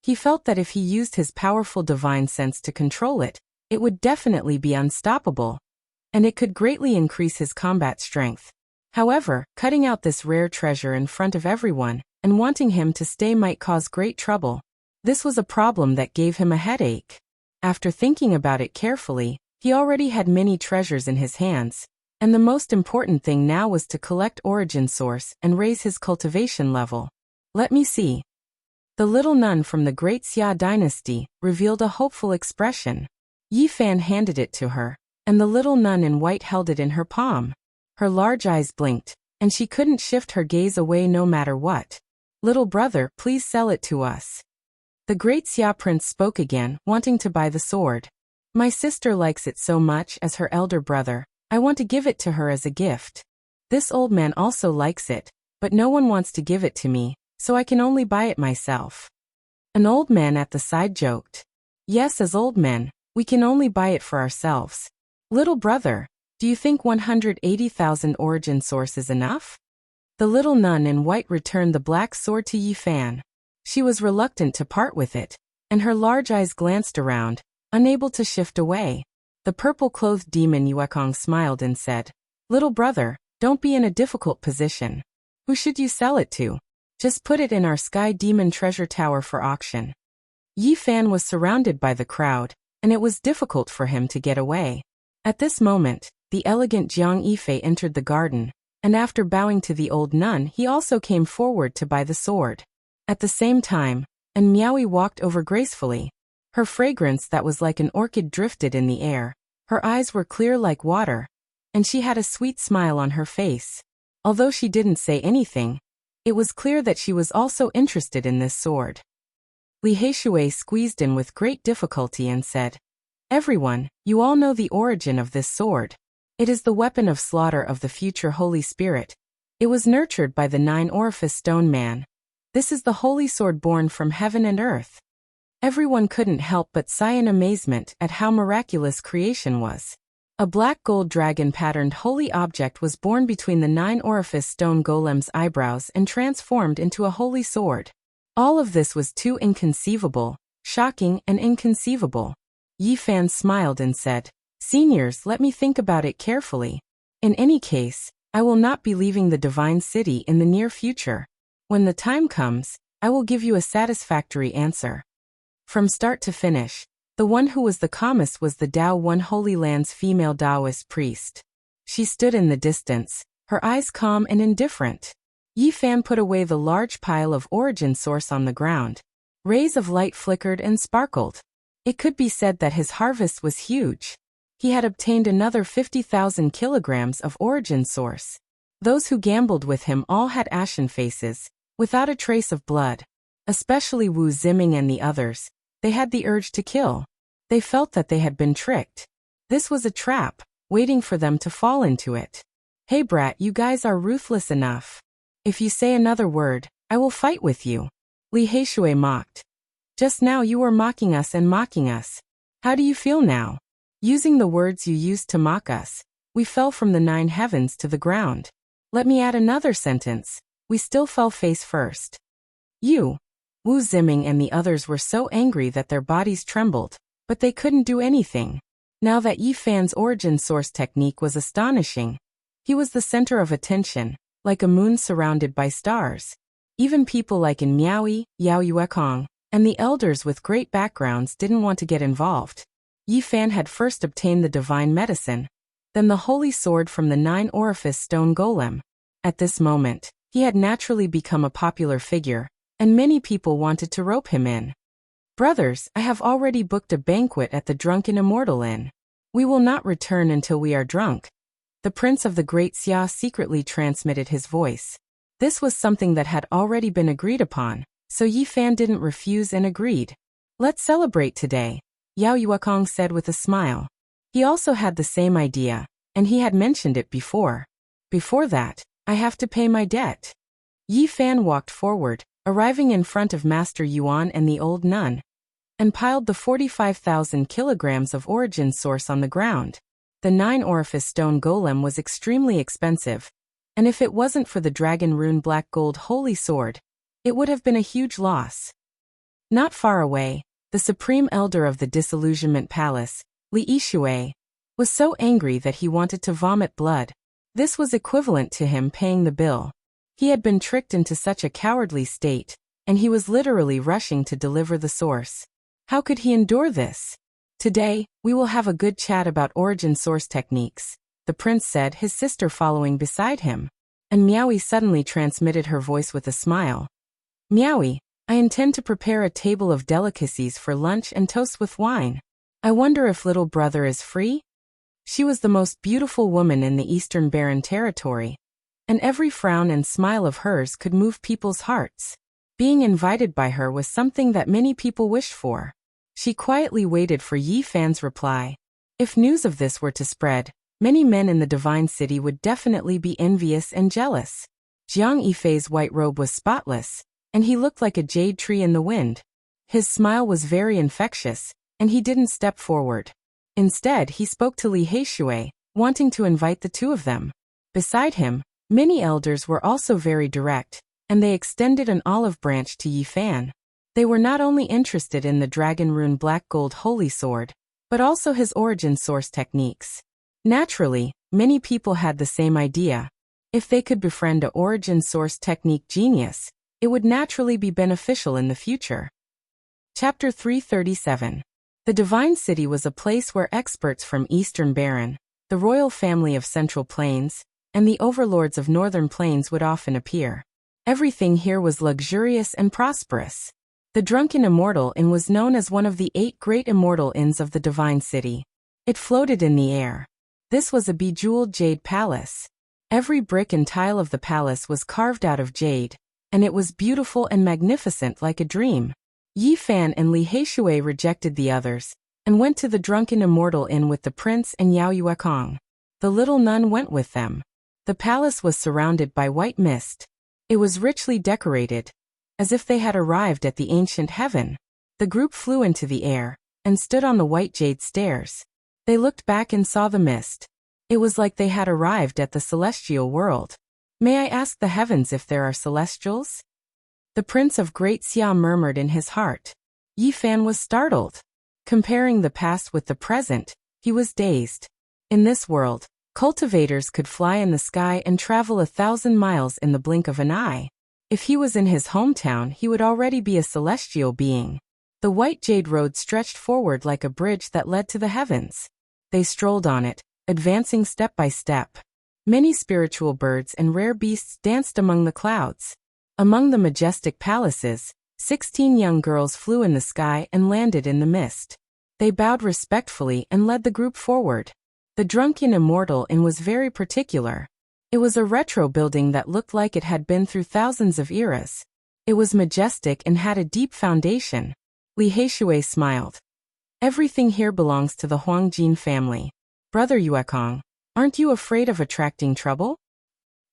He felt that if he used his powerful divine sense to control it, it would definitely be unstoppable, and it could greatly increase his combat strength. However, cutting out this rare treasure in front of everyone and wanting him to stay might cause great trouble. This was a problem that gave him a headache. After thinking about it carefully, he already had many treasures in his hands, and the most important thing now was to collect origin source and raise his cultivation level. Let me see. The little nun from the Great Xia dynasty revealed a hopeful expression. Yi Fan handed it to her, and the little nun in white held it in her palm. Her large eyes blinked, and she couldn't shift her gaze away no matter what. Little brother, please sell it to us. The Great Xia prince spoke again, wanting to buy the sword. My sister likes it so much as her elder brother. I want to give it to her as a gift. This old man also likes it, but no one wants to give it to me, so I can only buy it myself. An old man at the side joked. Yes, as old men, we can only buy it for ourselves. Little brother, do you think 180,000 origin source is enough? The little nun in white returned the black sword to Yi Fan. She was reluctant to part with it, and her large eyes glanced around, unable to shift away. The purple-clothed demon Yuekong smiled and said, Little brother, don't be in a difficult position. Who should you sell it to? Just put it in our Sky Demon treasure tower for auction. Yi Fan was surrounded by the crowd, and it was difficult for him to get away. At this moment, the elegant Jiang Yifei entered the garden, and after bowing to the old nun he also came forward to buy the sword. At the same time, and Miaoi walked over gracefully. Her fragrance that was like an orchid drifted in the air, her eyes were clear like water, and she had a sweet smile on her face. Although she didn't say anything, it was clear that she was also interested in this sword. Li Heishui squeezed in with great difficulty and said, Everyone, you all know the origin of this sword. It is the weapon of slaughter of the future Holy Spirit. It was nurtured by the 9-orifice stone man. This is the holy sword born from heaven and earth. Everyone couldn't help but sigh in amazement at how miraculous creation was. A black gold dragon patterned holy object was born between the 9-orifice stone golem's eyebrows and transformed into a holy sword. All of this was too inconceivable, shocking and inconceivable. Yi Fan smiled and said, Seniors, let me think about it carefully. In any case, I will not be leaving the Divine City in the near future. When the time comes, I will give you a satisfactory answer. From start to finish, the one who was the calmest was the Tao One Holy Land's female Taoist priest. She stood in the distance, her eyes calm and indifferent. Yi Fan put away the large pile of origin source on the ground. Rays of light flickered and sparkled. It could be said that his harvest was huge. He had obtained another 50,000 kilograms of origin source. Those who gambled with him all had ashen faces, without a trace of blood. Especially Wu Ziming and the others, they had the urge to kill. They felt that they had been tricked. This was a trap, waiting for them to fall into it. Hey brat, you guys are ruthless enough. If you say another word, I will fight with you. Li Heishui mocked. Just now you were mocking us and mocking us. How do you feel now? Using the words you used to mock us, we fell from the 9 heavens to the ground. Let me add another sentence. We still fell face first. You, Wu Ziming and the others were so angry that their bodies trembled, but they couldn't do anything. Now that Yi Fan's origin source technique was astonishing. He was the center of attention, like a moon surrounded by stars. Even people like in Miaoi, Yao Yuekong, and the elders with great backgrounds didn't want to get involved. Yi Fan had first obtained the divine medicine, then the holy sword from the 9-orifice stone golem. At this moment, he had naturally become a popular figure, and many people wanted to rope him in. Brothers, I have already booked a banquet at the Drunken Immortal Inn. We will not return until we are drunk. The prince of the Great Xia secretly transmitted his voice. This was something that had already been agreed upon, so Yi Fan didn't refuse and agreed. Let's celebrate today. Yao Yuekong said with a smile. He also had the same idea, and he had mentioned it before. Before that, I have to pay my debt. Yi Fan walked forward, arriving in front of Master Yuan and the old nun, and piled the 45,000 kilograms of origin source on the ground. The 9-orifice stone golem was extremely expensive, and if it wasn't for the dragon rune black gold holy sword, it would have been a huge loss. Not far away, the supreme elder of the disillusionment palace, Li Yishui, was so angry that he wanted to vomit blood. This was equivalent to him paying the bill. He had been tricked into such a cowardly state, and he was literally rushing to deliver the source. How could he endure this? Today, we will have a good chat about origin source techniques, the prince said, his sister following beside him. And Miaowie suddenly transmitted her voice with a smile. Miaowie, I intend to prepare a table of delicacies for lunch and toast with wine. I wonder if little brother is free? She was the most beautiful woman in the Eastern Barren territory, and every frown and smile of hers could move people's hearts. Being invited by her was something that many people wished for. She quietly waited for Yi Fan's reply. If news of this were to spread, many men in the Divine City would definitely be envious and jealous. Jiang Yifei's white robe was spotless, and he looked like a jade tree in the wind. His smile was very infectious, and he didn't step forward. Instead, he spoke to Li Heishui, wanting to invite the two of them. Beside him, many elders were also very direct, and they extended an olive branch to Yi Fan. They were not only interested in the dragon rune black gold holy sword, but also his origin source techniques. Naturally, many people had the same idea. If they could befriend a origin source technique genius, it would naturally be beneficial in the future. Chapter 337. The Divine City was a place where experts from Eastern Barren, the royal family of Central Plains, and the overlords of Northern Plains would often appear. Everything here was luxurious and prosperous. The Drunken Immortal Inn was known as one of the 8 great immortal inns of the Divine City. It floated in the air. This was a bejeweled jade palace. Every brick and tile of the palace was carved out of jade, and it was beautiful and magnificent like a dream. Yi Fan and Li Heishui rejected the others, and went to the Drunken Immortal Inn with the prince and Yao Yuekong. The little nun went with them. The palace was surrounded by white mist. It was richly decorated, as if they had arrived at the ancient heaven. The group flew into the air, and stood on the white jade stairs. They looked back and saw the mist. It was like they had arrived at the celestial world. May I ask the heavens if there are celestials? The Prince of Great Xia murmured in his heart. Yi Fan was startled. Comparing the past with the present, he was dazed. In this world, cultivators could fly in the sky and travel 1,000 miles in the blink of an eye. If he was in his hometown, he would already be a celestial being. The white jade road stretched forward like a bridge that led to the heavens. They strolled on it, advancing step by step. Many spiritual birds and rare beasts danced among the clouds. Among the majestic palaces, 16 young girls flew in the sky and landed in the mist. They bowed respectfully and led the group forward. The Drunken Immortal Inn was very particular. It was a retro building that looked like it had been through thousands of eras. It was majestic and had a deep foundation. Li Heishui smiled. Everything here belongs to the Huangjin family. Brother Yuekong, aren't you afraid of attracting trouble?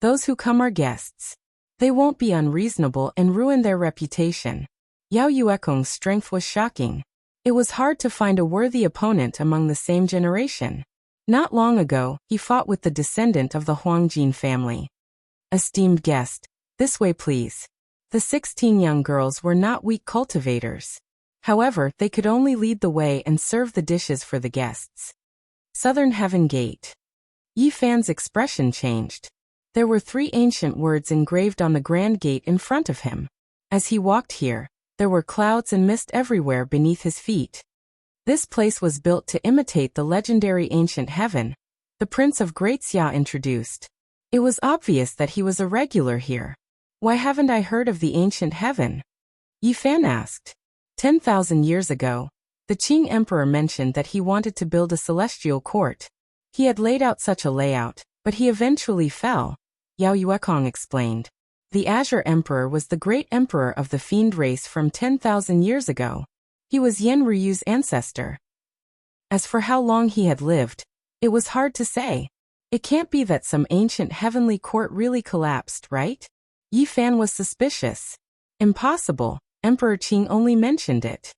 Those who come are guests. They won't be unreasonable and ruin their reputation. Yao Yuekong's strength was shocking. It was hard to find a worthy opponent among the same generation. Not long ago, he fought with the descendant of the Huangjin family. Esteemed guest, this way please. The 16 young girls were not weak cultivators. However, they could only lead the way and serve the dishes for the guests. Southern Heaven Gate. Yi Fan's expression changed. There were 3 ancient words engraved on the grand gate in front of him. As he walked here, there were clouds and mist everywhere beneath his feet. This place was built to imitate the legendary ancient heaven, the Prince of Great Xia introduced. It was obvious that he was a regular here. Why haven't I heard of the ancient heaven? Yi Fan asked. 10,000 years ago, the Qing Emperor mentioned that he wanted to build a celestial court. He had laid out such a layout, but he eventually fell, Yao Yuekong explained. The Azure Emperor was the great emperor of the fiend race from 10,000 years ago. He was Yen Ryu's ancestor. As for how long he had lived, it was hard to say. It can't be that some ancient heavenly court really collapsed, right? Yi Fan was suspicious. Impossible, Emperor Qing only mentioned it.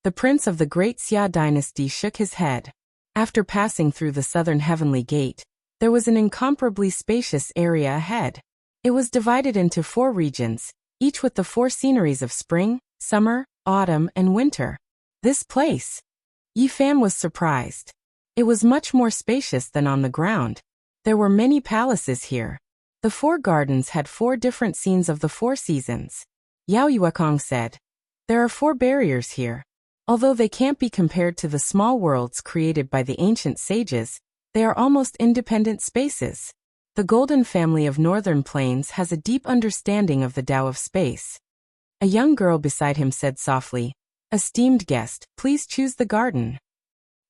The prince of the Great Xia dynasty shook his head. After passing through the southern heavenly gate, there was an incomparably spacious area ahead. It was divided into 4 regions, each with the 4 sceneries of spring, summer, autumn, and winter. This place? Yi Fan was surprised. It was much more spacious than on the ground. There were many palaces here. The 4 gardens had 4 different scenes of the 4 seasons. Yao Yuekong said, "There are 4 barriers here. Although they can't be compared to the small worlds created by the ancient sages, they are almost independent spaces. The Golden Family of Northern Plains has a deep understanding of the Tao of space." A young girl beside him said softly, "Esteemed guest, please choose the garden."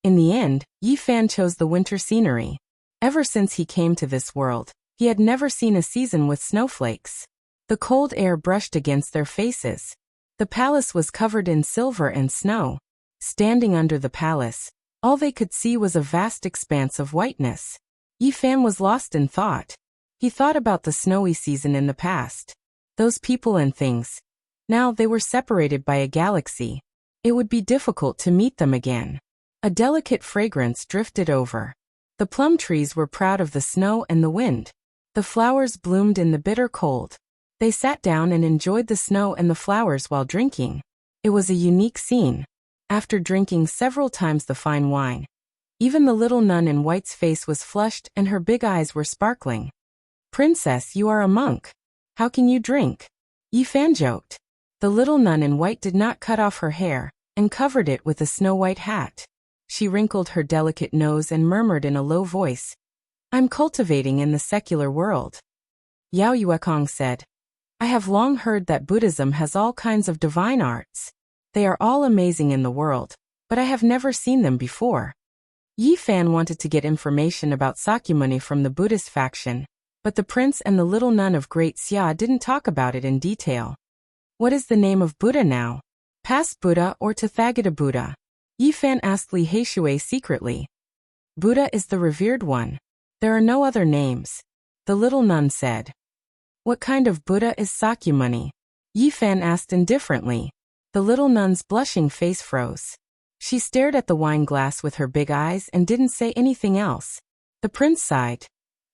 In the end, Yi Fan chose the winter scenery. Ever since he came to this world, he had never seen a season with snowflakes. The cold air brushed against their faces. The palace was covered in silver and snow. Standing under the palace, all they could see was a vast expanse of whiteness. Yi Fan was lost in thought. He thought about the snowy season in the past. Those people and things. Now they were separated by a galaxy. It would be difficult to meet them again. A delicate fragrance drifted over. The plum trees were proud of the snow and the wind. The flowers bloomed in the bitter cold. They sat down and enjoyed the snow and the flowers while drinking. It was a unique scene. After drinking several times the fine wine, even the little nun in white's face was flushed and her big eyes were sparkling. "Princess, you are a monk. How can you drink?" Yi Fan joked. The little nun in white did not cut off her hair and covered it with a snow-white hat. She wrinkled her delicate nose and murmured in a low voice, "I'm cultivating in the secular world." Yao Yuekong said, "I have long heard that Buddhism has all kinds of divine arts. They are all amazing in the world, but I have never seen them before." Yi Fan wanted to get information about Sakyamuni from the Buddhist faction, but the prince and the little nun of Great Xia didn't talk about it in detail. "What is the name of Buddha now? Past Buddha or Tathagata Buddha?" Yi Fan asked Li Heishui secretly. "Buddha is the revered one. There are no other names," the little nun said. "What kind of Buddha is Sakyamuni?" Yi Fan asked indifferently. The little nun's blushing face froze. She stared at the wine glass with her big eyes and didn't say anything else. The prince sighed.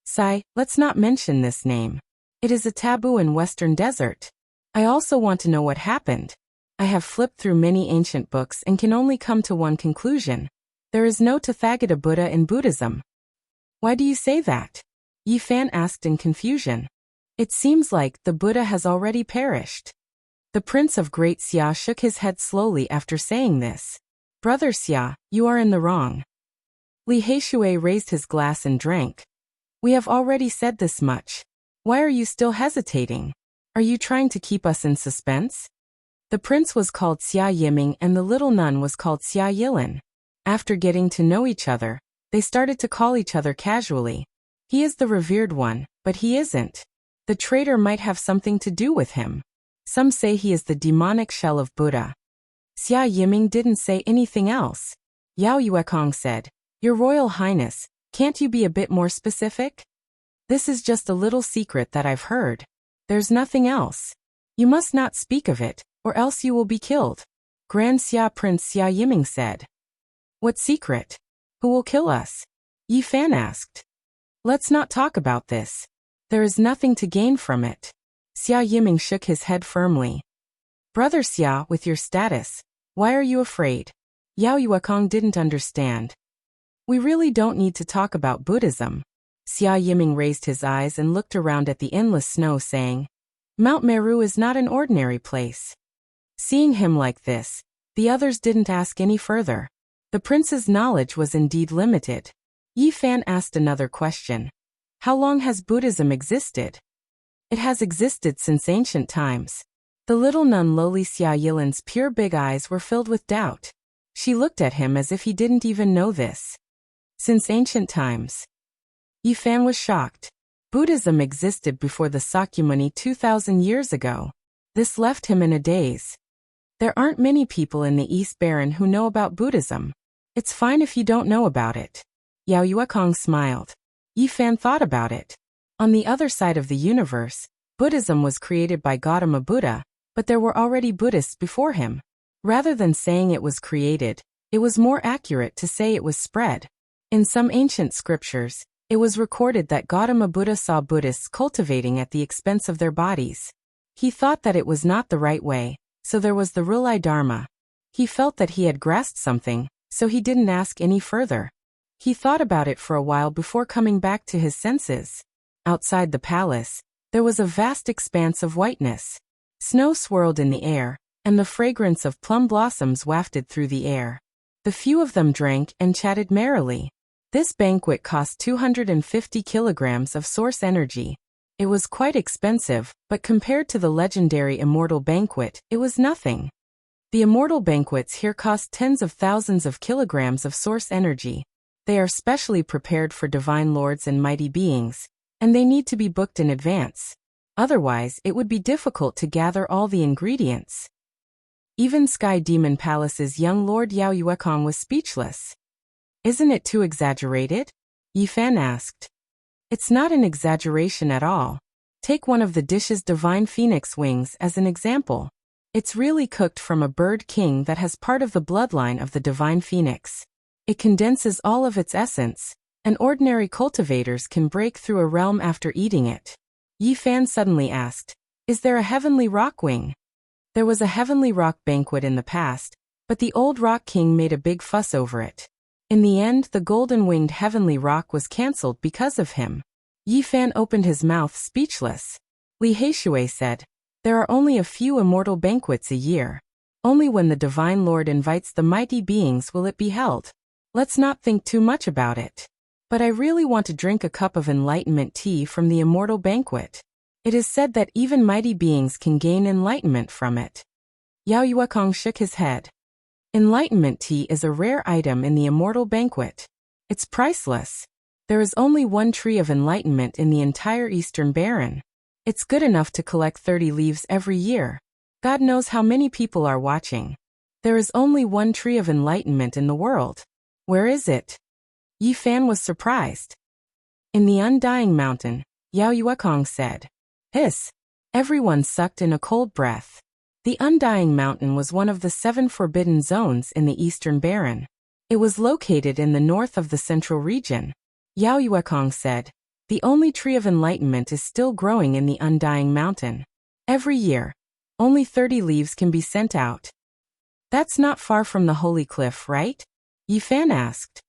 "Sigh, let's not mention this name. It is a taboo in Western Desert. I also want to know what happened. I have flipped through many ancient books and can only come to one conclusion. There is no Tathagata Buddha in Buddhism." "Why do you say that?" Yi Fan asked in confusion. "It seems like the Buddha has already perished." The prince of Great Xia shook his head slowly after saying this. "Brother Xia, you are in the wrong." Li Heishui raised his glass and drank. "We have already said this much. Why are you still hesitating? Are you trying to keep us in suspense?" The prince was called Xia Yiming and the little nun was called Xia Yilin. After getting to know each other, they started to call each other casually. "He is the revered one, but he isn't. The traitor might have something to do with him. Some say he is the demonic shell of Buddha." Xia Yiming didn't say anything else. Yao Yuekong said, "Your Royal Highness, can't you be a bit more specific? This is just a little secret that I've heard. There's nothing else. You must not speak of it, or else you will be killed." Grand Xia Prince Xia Yiming said. "What secret? Who will kill us?" Yi Fan asked. "Let's not talk about this. There is nothing to gain from it." Xia Yiming shook his head firmly. "Brother Xia, with your status, why are you afraid?" Yao Yuekong didn't understand. "We really don't need to talk about Buddhism." Xia Yiming raised his eyes and looked around at the endless snow, saying, "Mount Meru is not an ordinary place." Seeing him like this, the others didn't ask any further. The prince's knowledge was indeed limited. Yi Fan asked another question. "How long has Buddhism existed?" "It has existed since ancient times." The little nun Loli Xia Yilin's pure big eyes were filled with doubt. She looked at him as if he didn't even know this. "Since ancient times." Yi Fan was shocked. Buddhism existed before the Sakyamuni 2,000 years ago. This left him in a daze. There aren't many people in the East Baron who know about Buddhism. It's fine if you don't know about it. Yao Yuekong smiled. Yi Fan thought about it. On the other side of the universe, Buddhism was created by Gautama Buddha, but there were already Buddhists before him. Rather than saying it was created, it was more accurate to say it was spread. In some ancient scriptures, it was recorded that Gautama Buddha saw Buddhists cultivating at the expense of their bodies. He thought that it was not the right way, so there was the Rulai Dharma. He felt that he had grasped something, so he didn't ask any further. He thought about it for a while before coming back to his senses. Outside the palace, there was a vast expanse of whiteness. Snow swirled in the air, and the fragrance of plum blossoms wafted through the air. The few of them drank and chatted merrily. This banquet cost 250 kilograms of source energy. It was quite expensive, but compared to the legendary Immortal Banquet, it was nothing. The Immortal Banquets here cost tens of thousands of kilograms of source energy. They are specially prepared for divine lords and mighty beings, and they need to be booked in advance. Otherwise, it would be difficult to gather all the ingredients. Even Sky Demon Palace's young Lord Yao Yuekong was speechless. Isn't it too exaggerated? Yi Fan asked. It's not an exaggeration at all. Take one of the dishes divine phoenix wings as an example. It's really cooked from a bird king that has part of the bloodline of the divine phoenix. It condenses all of its essence, and ordinary cultivators can break through a realm after eating it. Yi Fan suddenly asked, is there a heavenly rock wing? There was a heavenly rock banquet in the past, but the old rock king made a big fuss over it. In the end, the golden-winged heavenly rock was cancelled because of him. Yi Fan opened his mouth speechless. Li Heishui said, there are only a few immortal banquets a year. Only when the Divine Lord invites the mighty beings will it be held. Let's not think too much about it. But I really want to drink a cup of enlightenment tea from the immortal banquet. It is said that even mighty beings can gain enlightenment from it. Yao Yuekong shook his head. Enlightenment tea is a rare item in the immortal banquet. It's priceless. There is only one tree of enlightenment in the entire Eastern Baron. It's good enough to collect 30 leaves every year. God knows how many people are watching. There is only one tree of enlightenment in the world. Where is it? Yi Fan was surprised. In the Undying Mountain, Yao Yuekong said. Hiss. Everyone sucked in a cold breath. The Undying Mountain was one of the 7 forbidden zones in the Eastern Baron. It was located in the north of the central region. Yao Yuekong said, the only tree of enlightenment is still growing in the Undying Mountain. Every year, only 30 leaves can be sent out. That's not far from the Holy Cliff, right? Yi Fan asked.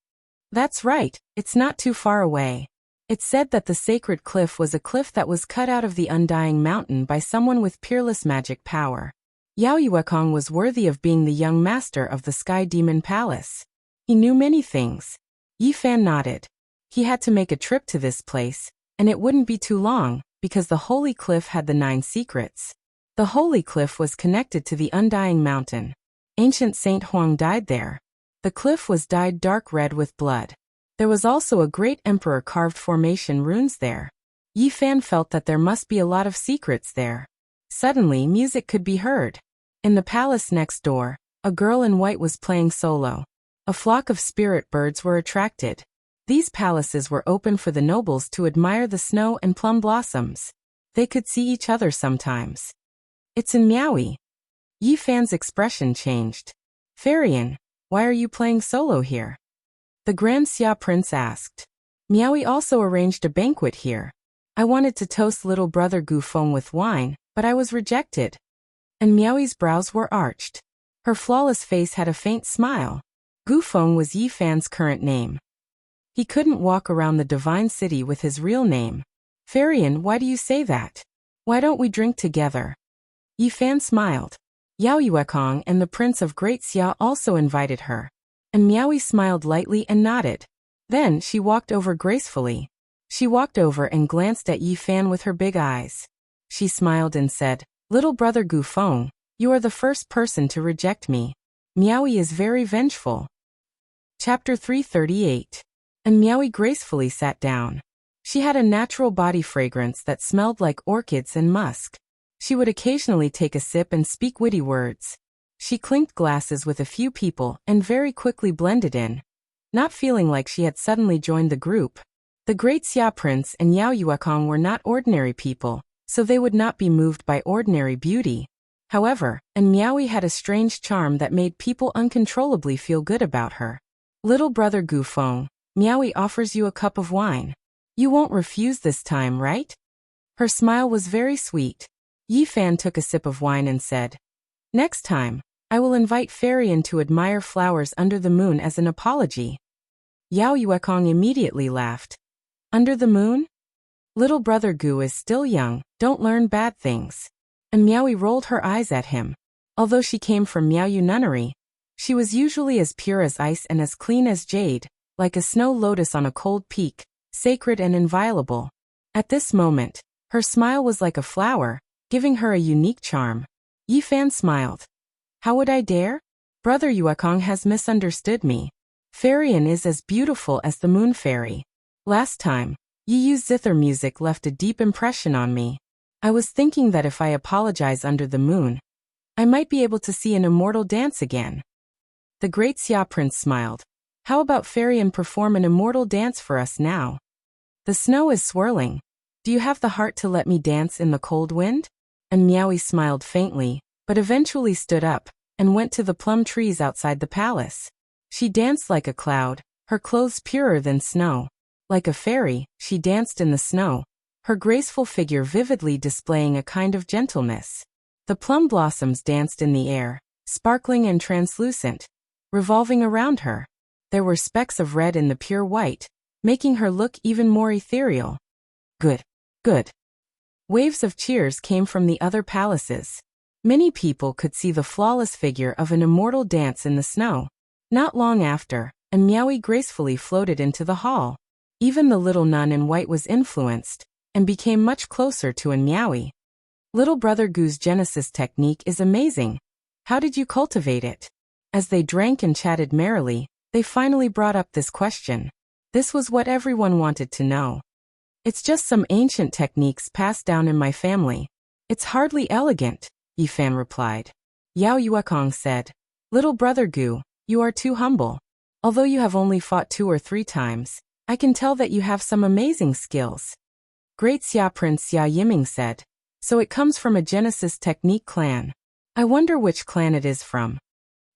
That's right, it's not too far away. It's said that the sacred cliff was a cliff that was cut out of the Undying Mountain by someone with peerless magic power. Yao Yuekong was worthy of being the young master of the Sky Demon Palace. He knew many things. Yi Fan nodded. He had to make a trip to this place, and it wouldn't be too long, because the Holy Cliff had the 9 secrets. The Holy Cliff was connected to the Undying Mountain. Ancient Saint Huang died there. The cliff was dyed dark red with blood. There was also a great emperor carved formation runes there. Yi Fan felt that there must be a lot of secrets there. Suddenly, music could be heard. In the palace next door, a girl in white was playing solo. A flock of spirit birds were attracted. These palaces were open for the nobles to admire the snow and plum blossoms. They could see each other sometimes. It's in Miaoyi. Yi Fan's expression changed. Farian, why are you playing solo here? The Grand Xia Prince asked. Miaoyi also arranged a banquet here. I wanted to toast little brother Gu Feng with wine, but I was rejected. And Miaoyi's brows were arched. Her flawless face had a faint smile. Gu Feng was Yi Fan's current name. He couldn't walk around the divine city with his real name. Farian, why do you say that? Why don't we drink together? Yi Fan smiled. Yao Yuekong and the Prince of Great Xia also invited her. And Miaoyi smiled lightly and nodded. Then she walked over gracefully. She walked over and glanced at Yi Fan with her big eyes. She smiled and said, Little brother Gu Feng, you are the first person to reject me. Miaoyi is very vengeful. Chapter 338. And Miaoyi gracefully sat down. She had a natural body fragrance that smelled like orchids and musk. She would occasionally take a sip and speak witty words. She clinked glasses with a few people and very quickly blended in, not feeling like she had suddenly joined the group. The great Xia Prince and Yao Yuekong were not ordinary people, so they would not be moved by ordinary beauty. However, and Miaoyi had a strange charm that made people uncontrollably feel good about her. Little brother Gu Feng, Miaoyi offers you a cup of wine. You won't refuse this time, right? Her smile was very sweet. Yi Fan took a sip of wine and said, next time, I will invite Farian to admire flowers under the moon as an apology. Yao Yuekong immediately laughed. Under the moon? Little brother Gu is still young, don't learn bad things. And Miaoyi rolled her eyes at him. Although she came from Miaoyu nunnery, she was usually as pure as ice and as clean as jade, like a snow lotus on a cold peak, sacred and inviolable. At this moment, her smile was like a flower, giving her a unique charm. Yi Fan smiled. How would I dare? Brother Yuekong has misunderstood me. Farian is as beautiful as the moon fairy. Last time, Yi Yu's zither music left a deep impression on me. I was thinking that if I apologize under the moon, I might be able to see an immortal dance again. The great Xia Prince smiled. How about Farian perform an immortal dance for us now? The snow is swirling. Do you have the heart to let me dance in the cold wind? And Miaoyi smiled faintly, but eventually stood up and went to the plum trees outside the palace. She danced like a cloud, her clothes purer than snow. Like a fairy, she danced in the snow, her graceful figure vividly displaying a kind of gentleness. The plum blossoms danced in the air, sparkling and translucent, revolving around her. There were specks of red in the pure white, making her look even more ethereal. Good. Good. Waves of cheers came from the other palaces. Many people could see the flawless figure of an immortal dance in the snow. Not long after, and Miaoyi gracefully floated into the hall. Even the little nun in white was influenced, and became much closer to an Miaoyi. Little brother Gu's Genesis technique is amazing. How did you cultivate it? As they drank and chatted merrily, they finally brought up this question. This was what everyone wanted to know. It's just some ancient techniques passed down in my family. It's hardly elegant, Yi Fan replied. Yao Yuekong said, Little brother Gu, you are too humble. Although you have only fought 2 or 3 times, I can tell that you have some amazing skills. Great Xia Prince Xia Yiming said, so it comes from a Genesis technique clan. I wonder which clan it is from.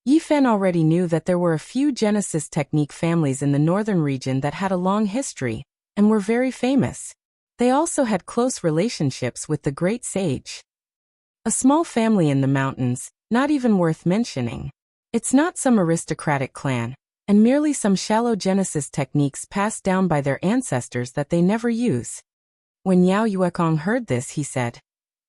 Yi Fan already knew that there were a few Genesis technique families in the northern region that had a long history, and were very famous. They also had close relationships with the great sage. A small family in the mountains, not even worth mentioning. It's not some aristocratic clan, and merely some shallow Genesis techniques passed down by their ancestors that they never use. When Yao Yuekong heard this, he said,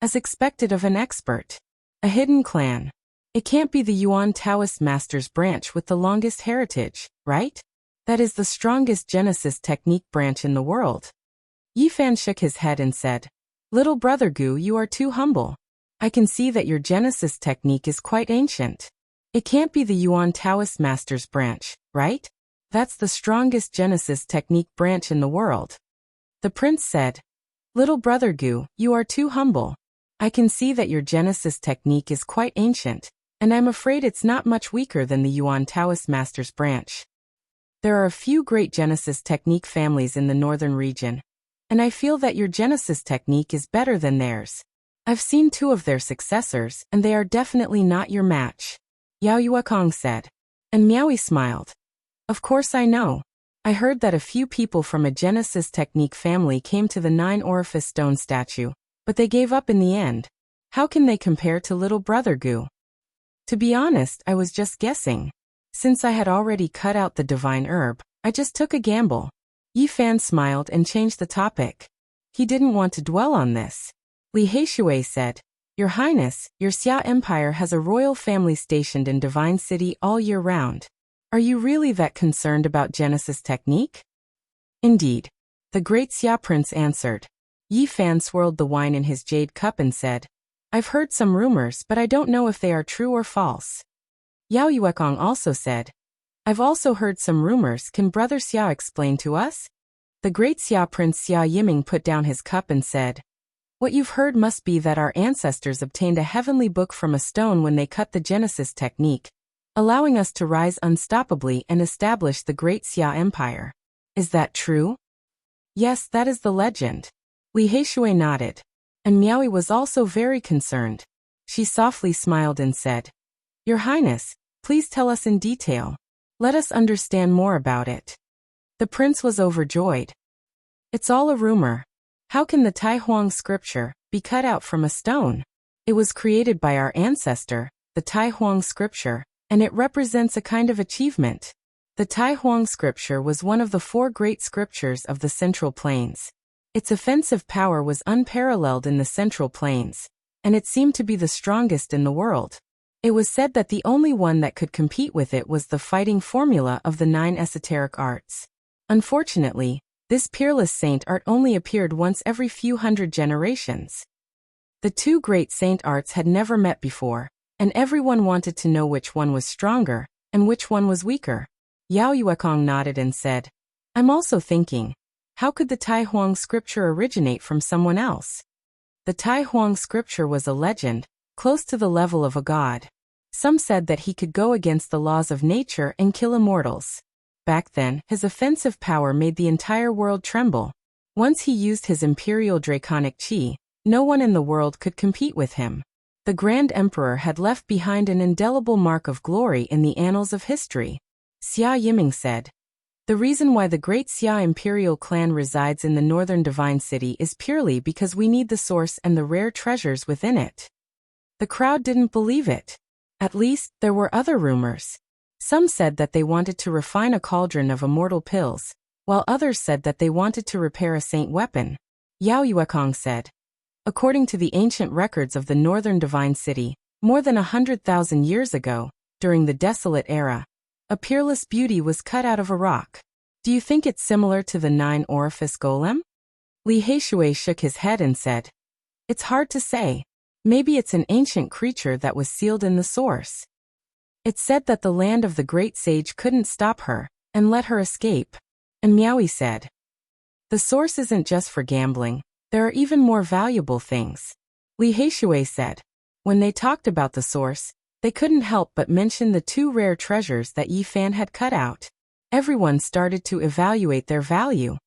as expected of an expert, a hidden clan. It can't be the Yuan Taoist Masters branch with the longest heritage, right? That is the strongest Genesis technique branch in the world. Yi Fan shook his head and said, Little brother Gu, you are too humble. I can see that your Genesis technique is quite ancient. It can't be the Yuan Taoist Masters branch, right? That's the strongest Genesis technique branch in the world. The prince said, Little brother Gu, you are too humble. I can see that your Genesis technique is quite ancient, and I'm afraid it's not much weaker than the Yuan Taoist Masters branch. There are a few great Genesis technique families in the northern region, and I feel that your Genesis technique is better than theirs. I've seen 2 of their successors, and they are definitely not your match. Yao Yuekong said. And Miaoyi smiled. Of course I know. I heard that a few people from a Genesis technique family came to the 9-orifice stone statue, but they gave up in the end. How can they compare to little brother Gu? To be honest, I was just guessing. Since I had already cut out the divine herb, I just took a gamble. Yi Fan smiled and changed the topic. He didn't want to dwell on this. Li Heishui said, Your Highness, your Xia Empire has a royal family stationed in Divine City all year round. Are you really that concerned about Genesis technique? Indeed. The great Xia Prince answered. Yi Fan swirled the wine in his jade cup and said, I've heard some rumors, but I don't know if they are true or false. Yao Yuekong also said, I've also heard some rumors, can Brother Xia explain to us? The great Xia Prince Xia Yiming put down his cup and said, What you've heard must be that our ancestors obtained a heavenly book from a stone when they cut the Genesis technique, allowing us to rise unstoppably and establish the Great Xia Empire. Is that true? Yes, that is the legend. Li Heishui nodded. And Miaoi was also very concerned. She softly smiled and said, Your Highness, please tell us in detail. Let us understand more about it. The prince was overjoyed. It's all a rumor. How can the Tai Huang scripture be cut out from a stone? It was created by our ancestor, the Tai Huang scripture, and it represents a kind of achievement. The Tai Huang scripture was one of the 4 great scriptures of the Central Plains. Its offensive power was unparalleled in the Central Plains, and it seemed to be the strongest in the world. It was said that the only one that could compete with it was the fighting formula of the 9 esoteric arts. Unfortunately, this peerless saint art only appeared once every few hundred generations. The 2 great saint arts had never met before, and everyone wanted to know which one was stronger, and which one was weaker. Yao Yuekong nodded and said, I'm also thinking, how could the Tai Huang scripture originate from someone else? The Tai Huang scripture was a legend, close to the level of a god. Some said that he could go against the laws of nature and kill immortals. Back then, his offensive power made the entire world tremble. Once he used his imperial draconic chi, no one in the world could compete with him. The Grand Emperor had left behind an indelible mark of glory in the annals of history. Xia Yiming said, The reason why the great Xia imperial clan resides in the northern divine city is purely because we need the source and the rare treasures within it. The crowd didn't believe it. At least, there were other rumors. Some said that they wanted to refine a cauldron of immortal pills, while others said that they wanted to repair a saint weapon. Yao Yuekong said, According to the ancient records of the northern divine city, more than 100,000 years ago, during the desolate era, a peerless beauty was cut out of a rock. Do you think it's similar to the 9-orifice golem? Li Heishui shook his head and said, It's hard to say. Maybe it's an ancient creature that was sealed in the source. It's said that the land of the great sage couldn't stop her, and let her escape. And Miaoi said, The source isn't just for gambling, there are even more valuable things. Li Heishui said, When they talked about the source, they couldn't help but mention the 2 rare treasures that Yi Fan had cut out. Everyone started to evaluate their value.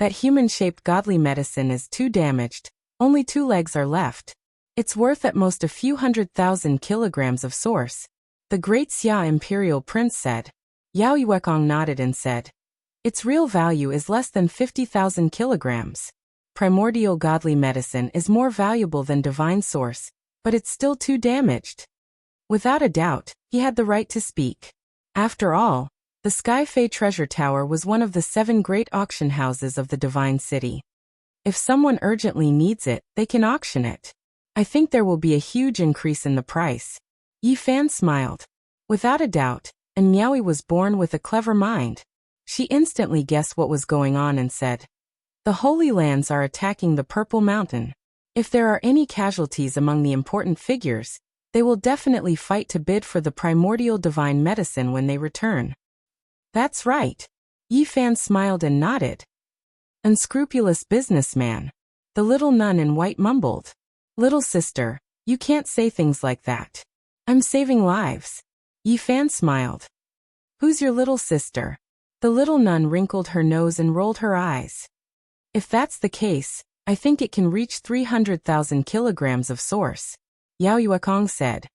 That human-shaped godly medicine is too damaged, only 2 legs are left. It's worth at most a few 100,000 kilograms of source. The great Xia imperial prince said. Yao Yuekong nodded and said, Its real value is less than 50,000 kilograms. Primordial godly medicine is more valuable than divine source, but it's still too damaged. Without a doubt, he had the right to speak. After all, the Sky Fei Treasure Tower was one of the 7 great auction houses of the divine city. If someone urgently needs it, they can auction it. I think there will be a huge increase in the price. Yi Fan smiled. Without a doubt, and Miaoi was born with a clever mind. She instantly guessed what was going on and said, The Holy Lands are attacking the Purple Mountain. If there are any casualties among the important figures, they will definitely fight to bid for the primordial divine medicine when they return. That's right. Yi Fan smiled and nodded. Unscrupulous businessman. The little nun in white mumbled. Little sister, you can't say things like that. I'm saving lives. Yi Fan smiled. Who's your little sister? The little nun wrinkled her nose and rolled her eyes. If that's the case, I think it can reach 300,000 kilograms of source. Yao Yuekong said.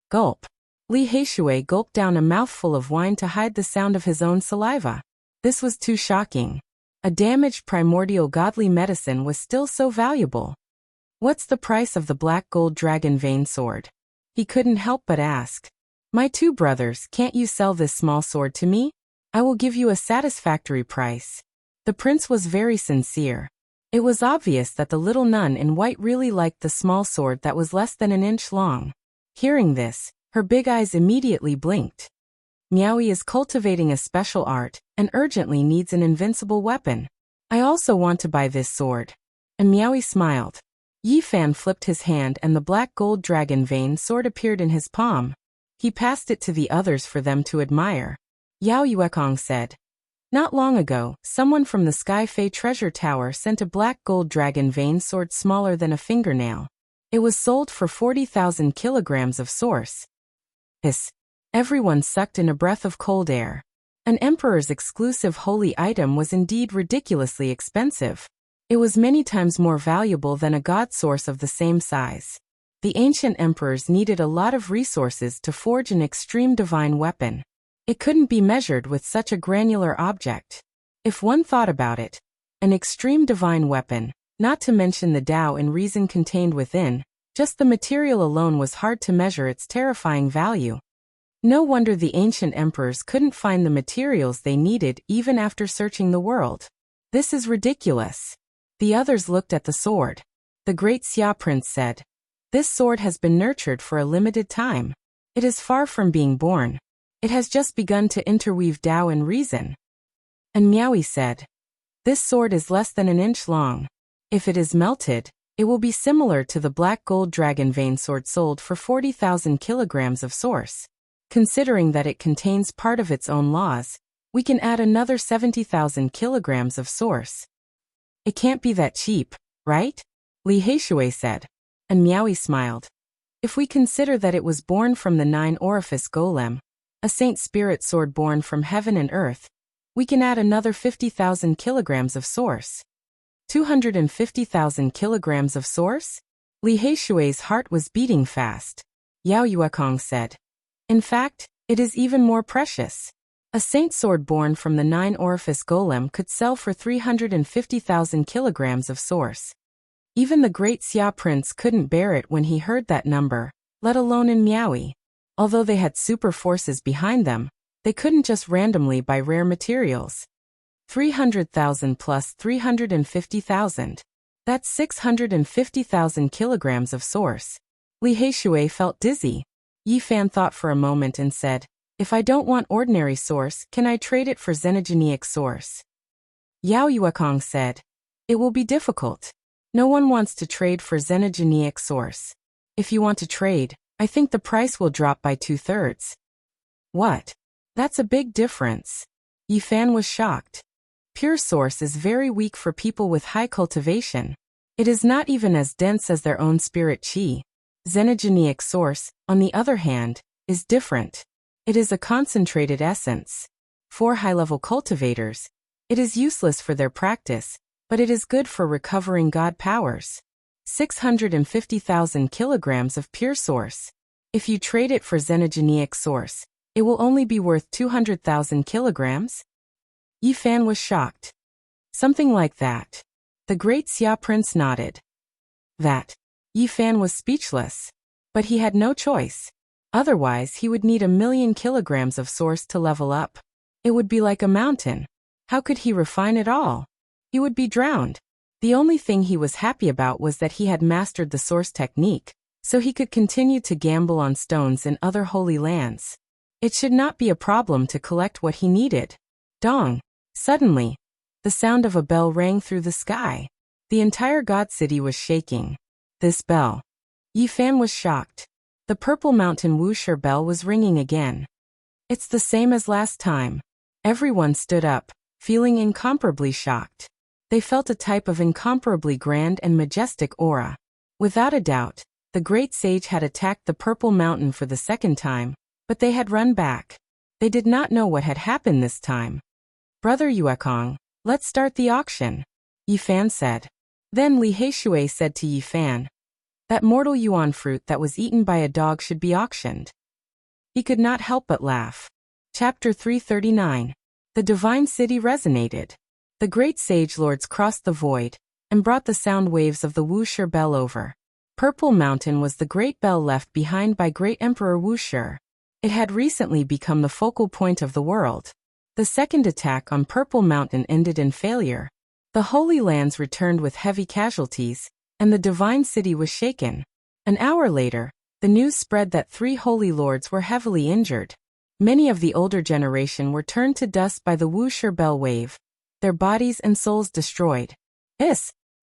Gulp. Li Heishui gulped down a mouthful of wine to hide the sound of his own saliva. This was too shocking. A damaged primordial godly medicine was still so valuable. What's the price of the black gold dragon vein sword? He couldn't help but ask. My 2 brothers, can't you sell this small sword to me? I will give you a satisfactory price. The prince was very sincere. It was obvious that the little nun in white really liked the small sword that was less than an inch long. Hearing this, her big eyes immediately blinked. Miaoi is cultivating a special art, and urgently needs an invincible weapon. I also want to buy this sword. And Miaoi smiled. Yi Fan flipped his hand and the black gold dragon vein sword appeared in his palm. He passed it to the others for them to admire. Yao Yuekong said, Not long ago, someone from the Sky Fae treasure tower sent a black gold dragon vein sword smaller than a fingernail. It was sold for 40,000 kilograms of source. Hiss. Everyone sucked in a breath of cold air. An emperor's exclusive holy item was indeed ridiculously expensive. It was many times more valuable than a god source of the same size. The ancient emperors needed a lot of resources to forge an extreme divine weapon. It couldn't be measured with such a granular object. If one thought about it, an extreme divine weapon, not to mention the Tao and reason contained within, just the material alone was hard to measure its terrifying value. No wonder the ancient emperors couldn't find the materials they needed even after searching the world. This is ridiculous. The others looked at the sword. The great Xia prince said, "This sword has been nurtured for a limited time. It is far from being born. It has just begun to interweave Tao and reason." And Miaoyi said, "This sword is less than an inch long. If it is melted, it will be similar to the black gold dragon vein sword sold for 40,000 kilograms of source. Considering that it contains part of its own laws, we can add another 70,000 kilograms of source. It can't be that cheap, right?" Li Heishui said. And Miaoyi smiled. "If we consider that it was born from the 9-orifice golem, a saint spirit sword born from heaven and earth, we can add another 50,000 kilograms of source." 250,000 kilograms of source? Li Heishui's heart was beating fast. Yao Yuekong said, "In fact, it is even more precious. A saint sword born from the 9-orifice golem could sell for 350,000 kilograms of source." Even the great Xia prince couldn't bear it when he heard that number, let alone in Miaoyi. Although they had super forces behind them, they couldn't just randomly buy rare materials. 300,000 plus 350,000. That's 650,000 kilograms of source. Li Heishui felt dizzy. Yi Fan thought for a moment and said, "If I don't want ordinary source, can I trade it for xenogeneic source?" Yao Yuekong said, "It will be difficult. No one wants to trade for xenogeneic source. If you want to trade, I think the price will drop by 2/3. What? That's a big difference." Yi Fan was shocked. Pure source is very weak for people with high cultivation. It is not even as dense as their own spirit qi. Xenogeneic source, on the other hand, is different. It is a concentrated essence. For high-level cultivators, it is useless for their practice, but it is good for recovering god powers. 650,000 kilograms of pure source. If you trade it for xenogeneic source, it will only be worth 200,000 kilograms? Yi Fan was shocked. Something like that. The great Xia prince nodded. That. Yi Fan was speechless. But he had no choice. Otherwise he would need 1,000,000 kilograms of source to level up. It would be like a mountain. How could he refine it all? He would be drowned. The only thing he was happy about was that he had mastered the source technique, so he could continue to gamble on stones in other holy lands. It should not be a problem to collect what he needed. Dong. Suddenly, the sound of a bell rang through the sky. The entire god city was shaking. This bell. Yi Fan was shocked. The Purple Mountain Wuxia bell was ringing again. It's the same as last time. Everyone stood up, feeling incomparably shocked. They felt a type of incomparably grand and majestic aura. Without a doubt, the great sage had attacked the Purple Mountain for the second time, but they had run back. They did not know what had happened this time. "Brother Yuekong, let's start the auction," Yi Fan said. Then Li Heishui said to Yi Fan, "That mortal yuan fruit that was eaten by a dog should be auctioned." He could not help but laugh. Chapter 339. The Divine City resonated. The great sage lords crossed the void and brought the sound waves of the Wuxia bell over. Purple Mountain was the great bell left behind by great Emperor Wuxia. It had recently become the focal point of the world. The second attack on Purple Mountain ended in failure. The Holy Lands returned with heavy casualties, and the Divine City was shaken. An hour later, the news spread that 3 holy lords were heavily injured. Many of the older generation were turned to dust by the Wuxia bell wave, their bodies and souls destroyed.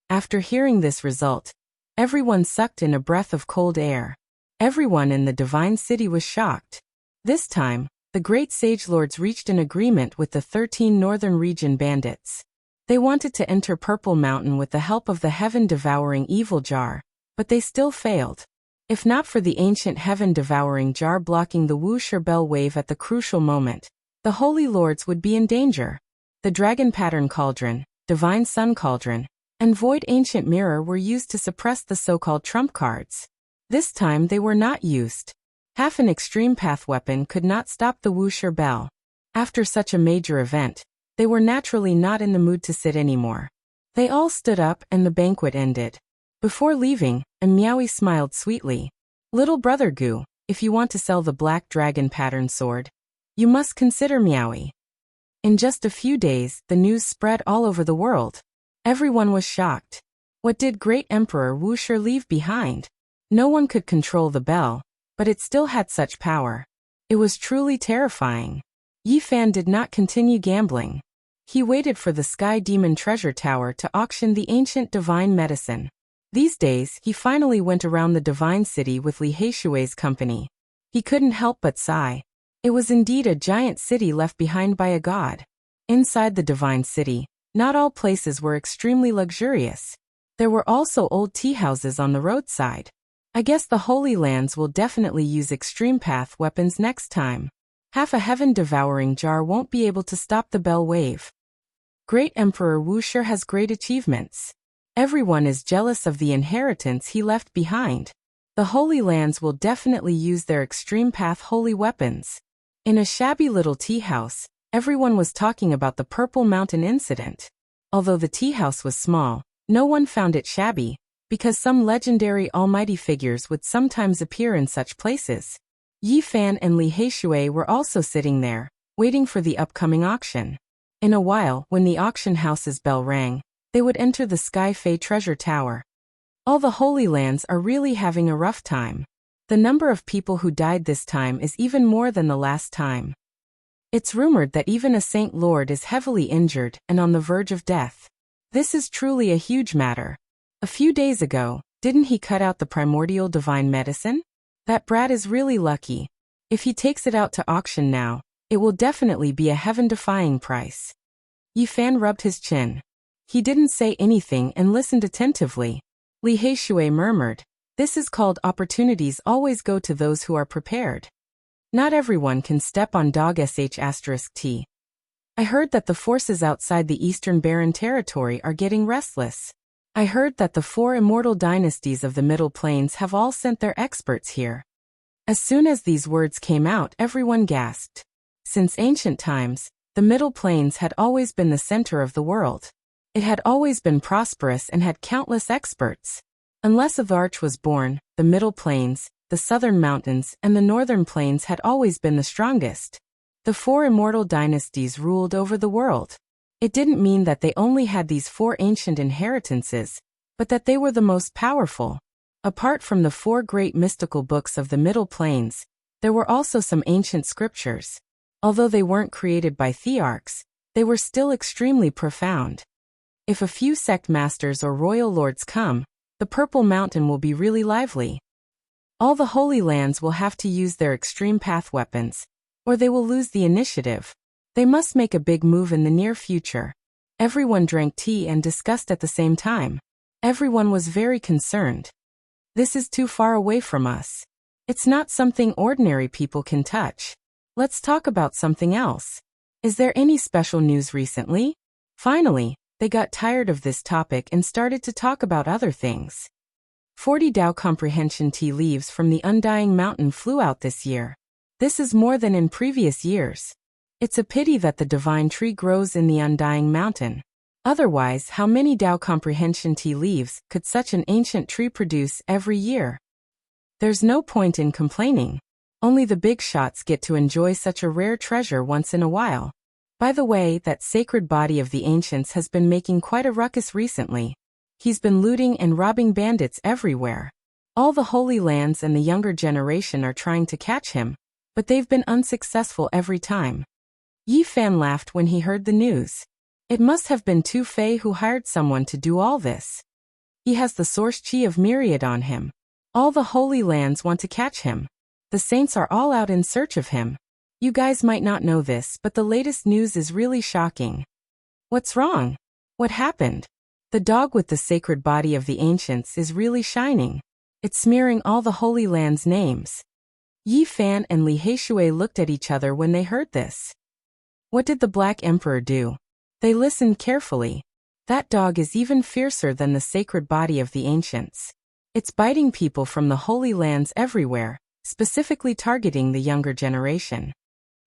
After hearing this result, everyone sucked in a breath of cold air. Everyone in the Divine City was shocked. This time, the great sage lords reached an agreement with the 13 northern region bandits. They wanted to enter Purple Mountain with the help of the heaven-devouring evil jar, but they still failed. If not for the ancient heaven-devouring jar blocking the Wuxia Bell wave at the crucial moment, the holy lords would be in danger. The dragon pattern cauldron, divine sun cauldron, and void ancient mirror were used to suppress the so-called trump cards. This time they were not used. Half an extreme path weapon could not stop the Wuxia Bell. After such a major event, they were naturally not in the mood to sit anymore. They all stood up and the banquet ended. Before leaving, Miaowie smiled sweetly. Little brother Gu, if you want to sell the black dragon pattern sword, you must consider Miaowie. In just a few days, the news spread all over the world. Everyone was shocked. What did great Emperor Wuxia leave behind? No one could control the bell, but it still had such power. It was truly terrifying. Yi Fan did not continue gambling. He waited for the Sky Demon Treasure Tower to auction the ancient divine medicine. These days, he finally went around the divine city with Li Heishui's company. He couldn't help but sigh. It was indeed a giant city left behind by a god. Inside the divine city, not all places were extremely luxurious. There were also old tea houses on the roadside. I guess the Holy Lands will definitely use extreme path weapons next time. Half a heaven-devouring jar won't be able to stop the bell wave. Great Emperor Wuxia has great achievements. Everyone is jealous of the inheritance he left behind. The Holy Lands will definitely use their extreme path holy weapons. In a shabby little tea house, everyone was talking about the Purple Mountain incident. Although the tea house was small, no one found it shabby, because some legendary almighty figures would sometimes appear in such places. Yi Fan and Li Heishui were also sitting there, waiting for the upcoming auction. In a while, when the auction house's bell rang, they would enter the Sky Fei Treasure Tower. All the Holy Lands are really having a rough time. The number of people who died this time is even more than the last time. It's rumored that even a Saint Lord is heavily injured and on the verge of death. This is truly a huge matter. A few days ago, didn't he cut out the primordial divine medicine? That brat is really lucky. If he takes it out to auction now, it will definitely be a heaven-defying price. Yi Fan rubbed his chin. He didn't say anything and listened attentively. Li Heishui murmured, "This is called opportunities always go to those who are prepared. Not everyone can step on dog sh*t. I heard that the forces outside the Eastern Barren Territory are getting restless. I heard that the 4 immortal dynasties of the Middle Plains have all sent their experts here." As soon as these words came out, everyone gasped. Since ancient times, the Middle Plains had always been the center of the world. It had always been prosperous and had countless experts. Unless a Varch was born, the Middle Plains, the Southern Mountains, and the Northern Plains had always been the strongest. The 4 immortal dynasties ruled over the world. It didn't mean that they only had these 4 ancient inheritances, but that they were the most powerful. Apart from the 4 great mystical books of the Middle Plains, there were also some ancient scriptures. Although they weren't created by thearchs, they were still extremely profound. If a few sect masters or royal lords come, the Purple Mountain will be really lively. All the Holy Lands will have to use their extreme path weapons, or they will lose the initiative. They must make a big move in the near future. Everyone drank tea and discussed at the same time. Everyone was very concerned. This is too far away from us. It's not something ordinary people can touch. Let's talk about something else. Is there any special news recently? Finally, they got tired of this topic and started to talk about other things. 40 Dao Comprehension tea leaves from the Undying Mountain flew out this year. This is more than in previous years. It's a pity that the divine tree grows in the Undying Mountain. Otherwise, how many Dao Comprehension tea leaves could such an ancient tree produce every year? There's no point in complaining. Only the big shots get to enjoy such a rare treasure once in a while. By the way, that sacred body of the ancients has been making quite a ruckus recently. He's been looting and robbing bandits everywhere. All the Holy Lands and the younger generation are trying to catch him, but they've been unsuccessful every time. Yi Fan laughed when he heard the news. It must have been Tu Fei who hired someone to do all this. He has the source chi of Myriad on him. All the Holy Lands want to catch him. The saints are all out in search of him. You guys might not know this, but the latest news is really shocking. What's wrong? What happened? The dog with the sacred body of the ancients is really shining. It's smearing all the Holy Land's names. Yi Fan and Li Heishui looked at each other when they heard this. What did the Black Emperor do? They listened carefully. That dog is even fiercer than the sacred body of the ancients. It's biting people from the Holy Lands everywhere, specifically targeting the younger generation.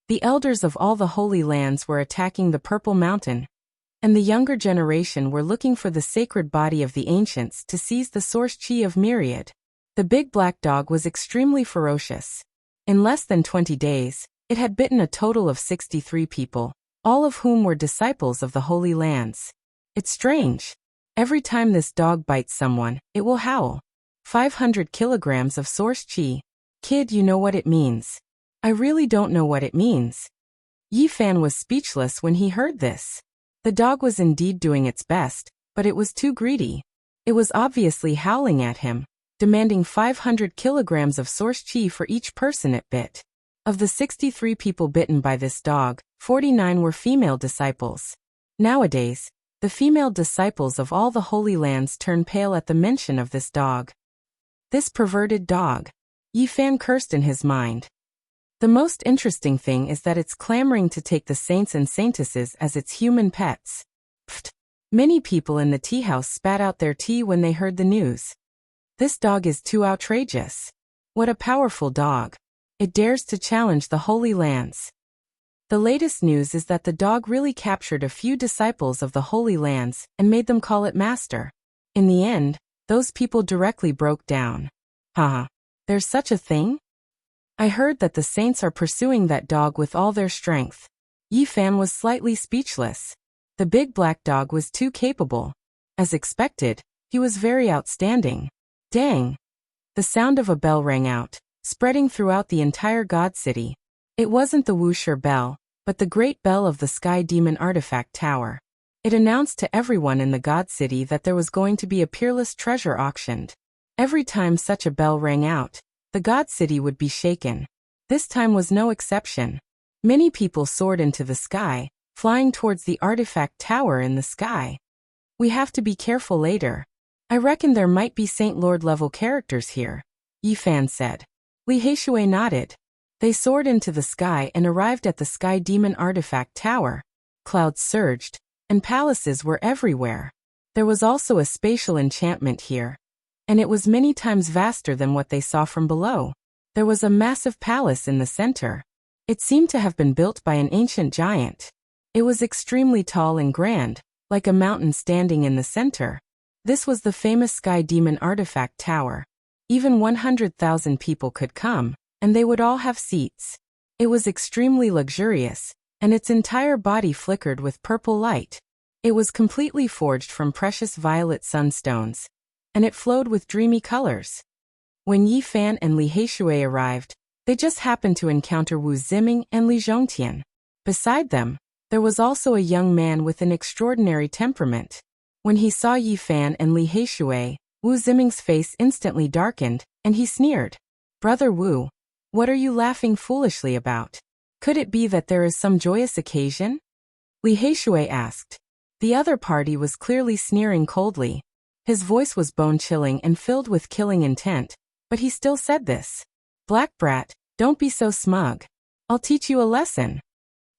The elders of all the Holy Lands were attacking the Purple Mountain, and the younger generation were looking for the sacred body of the ancients to seize the source chi of Myriad. The big black dog was extremely ferocious. In less than 20 days, it had bitten a total of 63 people, all of whom were disciples of the Holy Lands. It's strange. Every time this dog bites someone, it will howl. 500 kilograms of source chi. Kid, you know what it means. I really don't know what it means. Yi Fan was speechless when he heard this. The dog was indeed doing its best, but it was too greedy. It was obviously howling at him, demanding 500 kilograms of source chi for each person it bit. Of the 63 people bitten by this dog, 49 were female disciples. Nowadays, the female disciples of all the Holy Lands turn pale at the mention of this dog. This perverted dog. Yi Fan cursed in his mind. The most interesting thing is that it's clamoring to take the saints and saintesses as its human pets. Pfft. Many people in the tea house spat out their tea when they heard the news. This dog is too outrageous. What a powerful dog. It dares to challenge the Holy Lands. The latest news is that the dog really captured a few disciples of the Holy Lands and made them call it master. In the end, those people directly broke down. Haha. There's such a thing? I heard that the saints are pursuing that dog with all their strength. Yi Fan was slightly speechless. The big black dog was too capable. As expected, he was very outstanding. Dang! The sound of a bell rang out, spreading throughout the entire God City. It wasn't the Wuxia bell, but the great bell of the Sky Demon Artifact Tower. It announced to everyone in the God City that there was going to be a peerless treasure auctioned. Every time such a bell rang out, the God City would be shaken. This time was no exception. Many people soared into the sky, flying towards the artifact tower in the sky. We have to be careful later. I reckon there might be Saint Lord level characters here, Yi Fan said. Li Heishui nodded. They soared into the sky and arrived at the Sky Demon Artifact Tower. Clouds surged, and palaces were everywhere. There was also a spatial enchantment here, and it was many times vaster than what they saw from below. There was a massive palace in the center. It seemed to have been built by an ancient giant. It was extremely tall and grand, like a mountain standing in the center. This was the famous Sky Demon Artifact Tower. Even 100,000 people could come, and they would all have seats. It was extremely luxurious, and its entire body flickered with purple light. It was completely forged from precious violet sunstones, and it flowed with dreamy colors. When Yi Fan and Li Heishui arrived, they just happened to encounter Wu Ziming and Li Zhongtian. Beside them, there was also a young man with an extraordinary temperament. When he saw Yi Fan and Li Heishui, Wu Ziming's face instantly darkened, and he sneered. Brother Wu, what are you laughing foolishly about? Could it be that there is some joyous occasion? Li Heishui asked. The other party was clearly sneering coldly. His voice was bone-chilling and filled with killing intent, but he still said this. Black brat, don't be so smug. I'll teach you a lesson.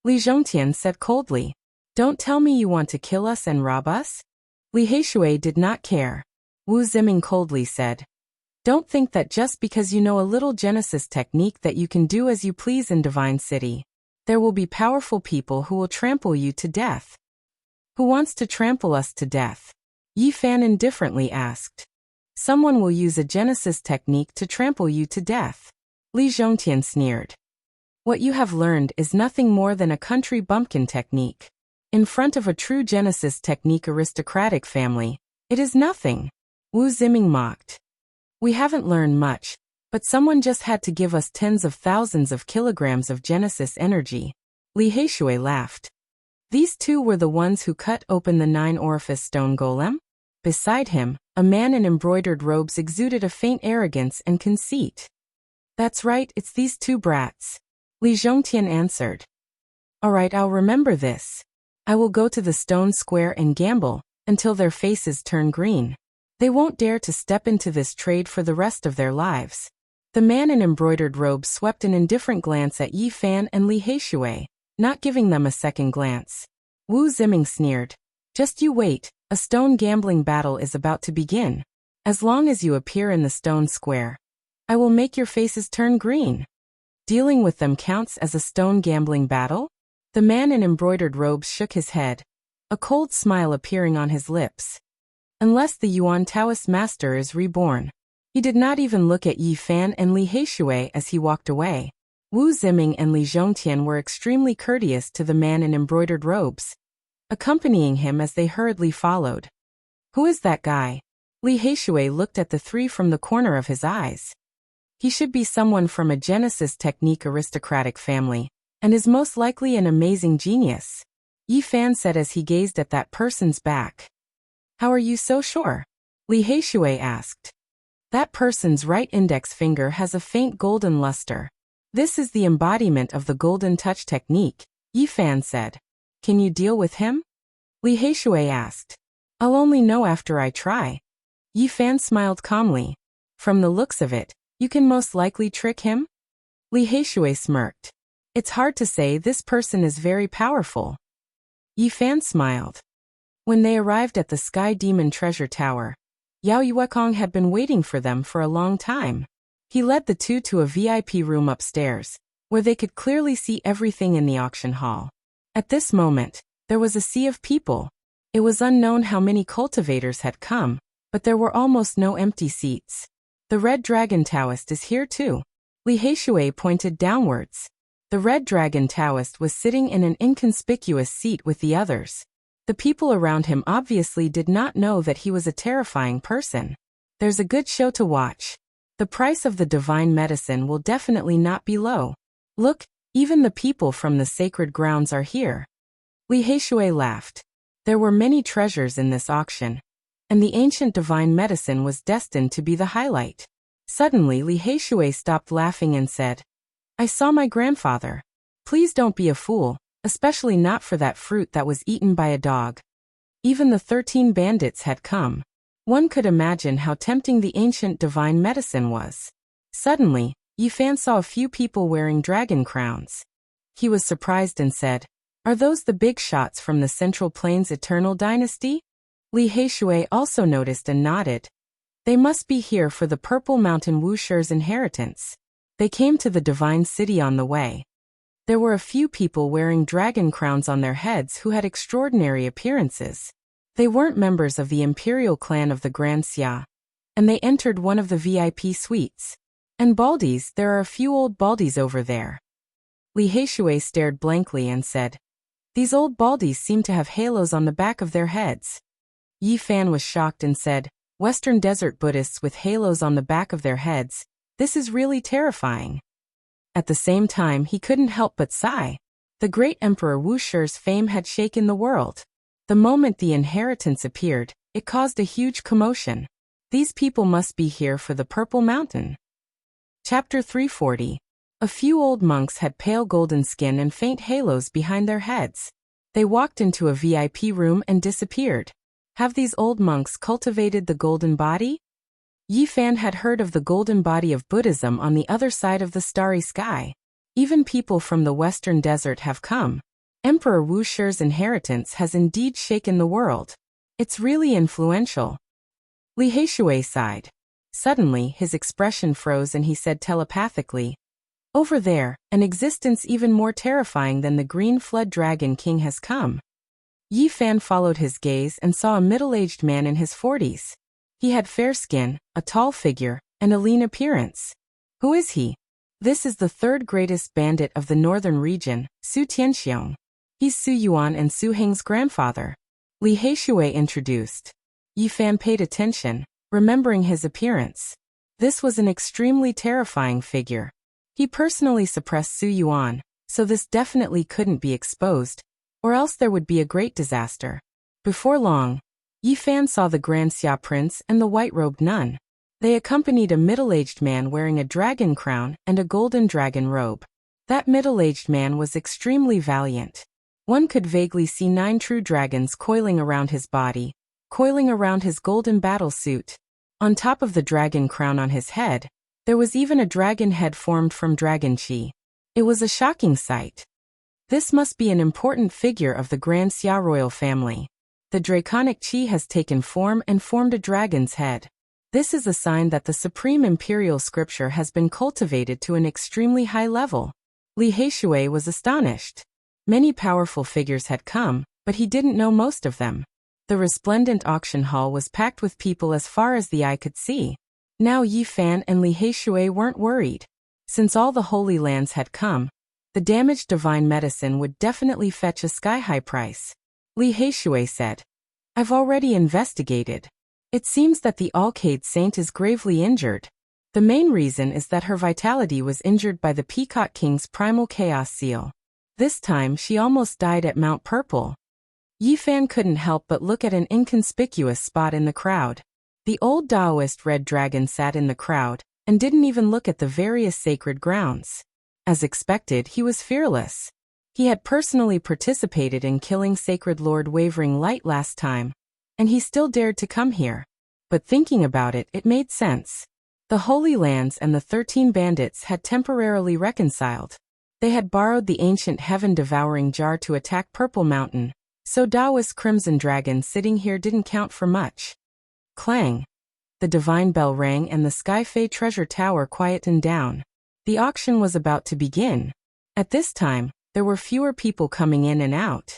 Li Zhongtian said coldly. Don't tell me you want to kill us and rob us? Li Heishui did not care. Wu Ziming coldly said. Don't think that just because you know a little Genesis technique that you can do as you please in Divine City. There will be powerful people who will trample you to death. Who wants to trample us to death? Yi Fan indifferently asked. Someone will use a Genesis technique to trample you to death. Li Zhongtian sneered. What you have learned is nothing more than a country bumpkin technique. In front of a true Genesis technique aristocratic family, it is nothing. Wu Ziming mocked. We haven't learned much, but someone just had to give us tens of thousands of kilograms of Genesis energy. Li Heishui laughed. These two were the ones who cut open the 9-orifice stone golem? Beside him, a man in embroidered robes exuded a faint arrogance and conceit. That's right, it's these two brats. Li Zhongtian answered. All right, I'll remember this. I will go to the stone square and gamble until their faces turn green. They won't dare to step into this trade for the rest of their lives. The man in embroidered robes swept an indifferent glance at Yi Fan and Li Heishui, not giving them a second glance. Wu Ziming sneered. Just you wait, a stone gambling battle is about to begin. As long as you appear in the stone square, I will make your faces turn green. Dealing with them counts as a stone gambling battle? The man in embroidered robes shook his head, a cold smile appearing on his lips. Unless the Yuan Taoist master is reborn. He did not even look at Yi Fan and Li Heishui as he walked away. Wu Ziming and Li Zhongtian were extremely courteous to the man in embroidered robes, accompanying him as they hurriedly followed. Who is that guy? Li Heishui looked at the three from the corner of his eyes. He should be someone from a Genesis technique aristocratic family, and is most likely an amazing genius, Yi Fan said as he gazed at that person's back. How are you so sure? Li Heishui asked. That person's right index finger has a faint golden luster. This is the embodiment of the golden touch technique, Yi Fan said. Can you deal with him? Li Heishui asked. I'll only know after I try. Yi Fan smiled calmly. From the looks of it, you can most likely trick him? Li Heishui smirked. It's hard to say, this person is very powerful. Yi Fan smiled. When they arrived at the Sky Demon Treasure Tower, Yao Yuekong had been waiting for them for a long time. He led the two to a VIP room upstairs, where they could clearly see everything in the auction hall. At this moment, there was a sea of people. It was unknown how many cultivators had come, but there were almost no empty seats. The Red Dragon Taoist is here too. Li Heishui pointed downwards. The Red Dragon Taoist was sitting in an inconspicuous seat with the others. The people around him obviously did not know that he was a terrifying person. There's a good show to watch. The price of the divine medicine will definitely not be low. Look, even the people from the sacred grounds are here. Li Heishui laughed. There were many treasures in this auction, and the ancient divine medicine was destined to be the highlight. Suddenly Li Heishui stopped laughing and said, I saw my grandfather. Please don't be a fool, especially not for that fruit that was eaten by a dog. Even the 13 bandits had come. One could imagine how tempting the ancient divine medicine was. Suddenly, Yi Fan saw a few people wearing dragon crowns. He was surprised and said, Are those the big shots from the Central Plains Eternal Dynasty? Li Heishui also noticed and nodded. They must be here for the Purple Mountain Wusher's inheritance. They came to the divine city on the way. There were a few people wearing dragon crowns on their heads who had extraordinary appearances. They weren't members of the imperial clan of the Grand Xia, and they entered one of the VIP suites. And baldies, there are a few old baldies over there. Li Heishui stared blankly and said, These old baldies seem to have halos on the back of their heads. Yi Fan was shocked and said, Western Desert Buddhists with halos on the back of their heads, this is really terrifying. At the same time, he couldn't help but sigh. The great Emperor Wusher's fame had shaken the world. The moment the inheritance appeared, it caused a huge commotion. These people must be here for the Purple Mountain. Chapter 340. A few old monks had pale golden skin and faint halos behind their heads. They walked into a VIP room and disappeared. Have these old monks cultivated the golden body? Yi Fan had heard of the golden body of Buddhism on the other side of the starry sky. Even people from the Western Desert have come. Emperor Wusher's inheritance has indeed shaken the world. It's really influential. Li Heishui sighed. Suddenly, his expression froze and he said telepathically, Over there, an existence even more terrifying than the Green Flood Dragon King has come. Yi Fan followed his gaze and saw a middle-aged man in his 40s. He had fair skin, a tall figure, and a lean appearance. Who is he? This is the third greatest bandit of the northern region, Su Tianxiong. He's Su Yuan and Su Heng's grandfather. Li Heishui introduced. Yi Fan paid attention, remembering his appearance. This was an extremely terrifying figure. He personally suppressed Su Yuan, so this definitely couldn't be exposed, or else there would be a great disaster. Before long, Yi Fan saw the Grand Xia Prince and the white-robed nun. They accompanied a middle-aged man wearing a dragon crown and a golden dragon robe. That middle-aged man was extremely valiant. One could vaguely see 9 true dragons coiling around his body, coiling around his golden battle suit. On top of the dragon crown on his head, there was even a dragon head formed from dragon chi. It was a shocking sight. This must be an important figure of the Grand Xia royal family. The draconic chi has taken form and formed a dragon's head. This is a sign that the supreme imperial scripture has been cultivated to an extremely high level. Li Heishui was astonished. Many powerful figures had come, but he didn't know most of them. The resplendent auction hall was packed with people as far as the eye could see. Now Yi Fan and Li Heishui weren't worried. Since all the holy lands had come, the damaged divine medicine would definitely fetch a sky-high price. Li Heishui said, "I've already investigated. It seems that the Alcade Saint is gravely injured. The main reason is that her vitality was injured by the Peacock King's primal chaos seal. This time she almost died at Mount Purple." Yi Fan couldn't help but look at an inconspicuous spot in the crowd. The old Taoist red dragon sat in the crowd, and didn't even look at the various sacred grounds. As expected, he was fearless. He had personally participated in killing Sacred Lord Wavering Light last time, and he still dared to come here. But thinking about it, it made sense. The Holy Lands and the 13 bandits had temporarily reconciled. They had borrowed the ancient heaven-devouring jar to attack Purple Mountain, so Taoist Crimson Dragon sitting here didn't count for much. Clang! The divine bell rang and the Sky-Fae treasure tower quietened down. The auction was about to begin. At this time, there were fewer people coming in and out.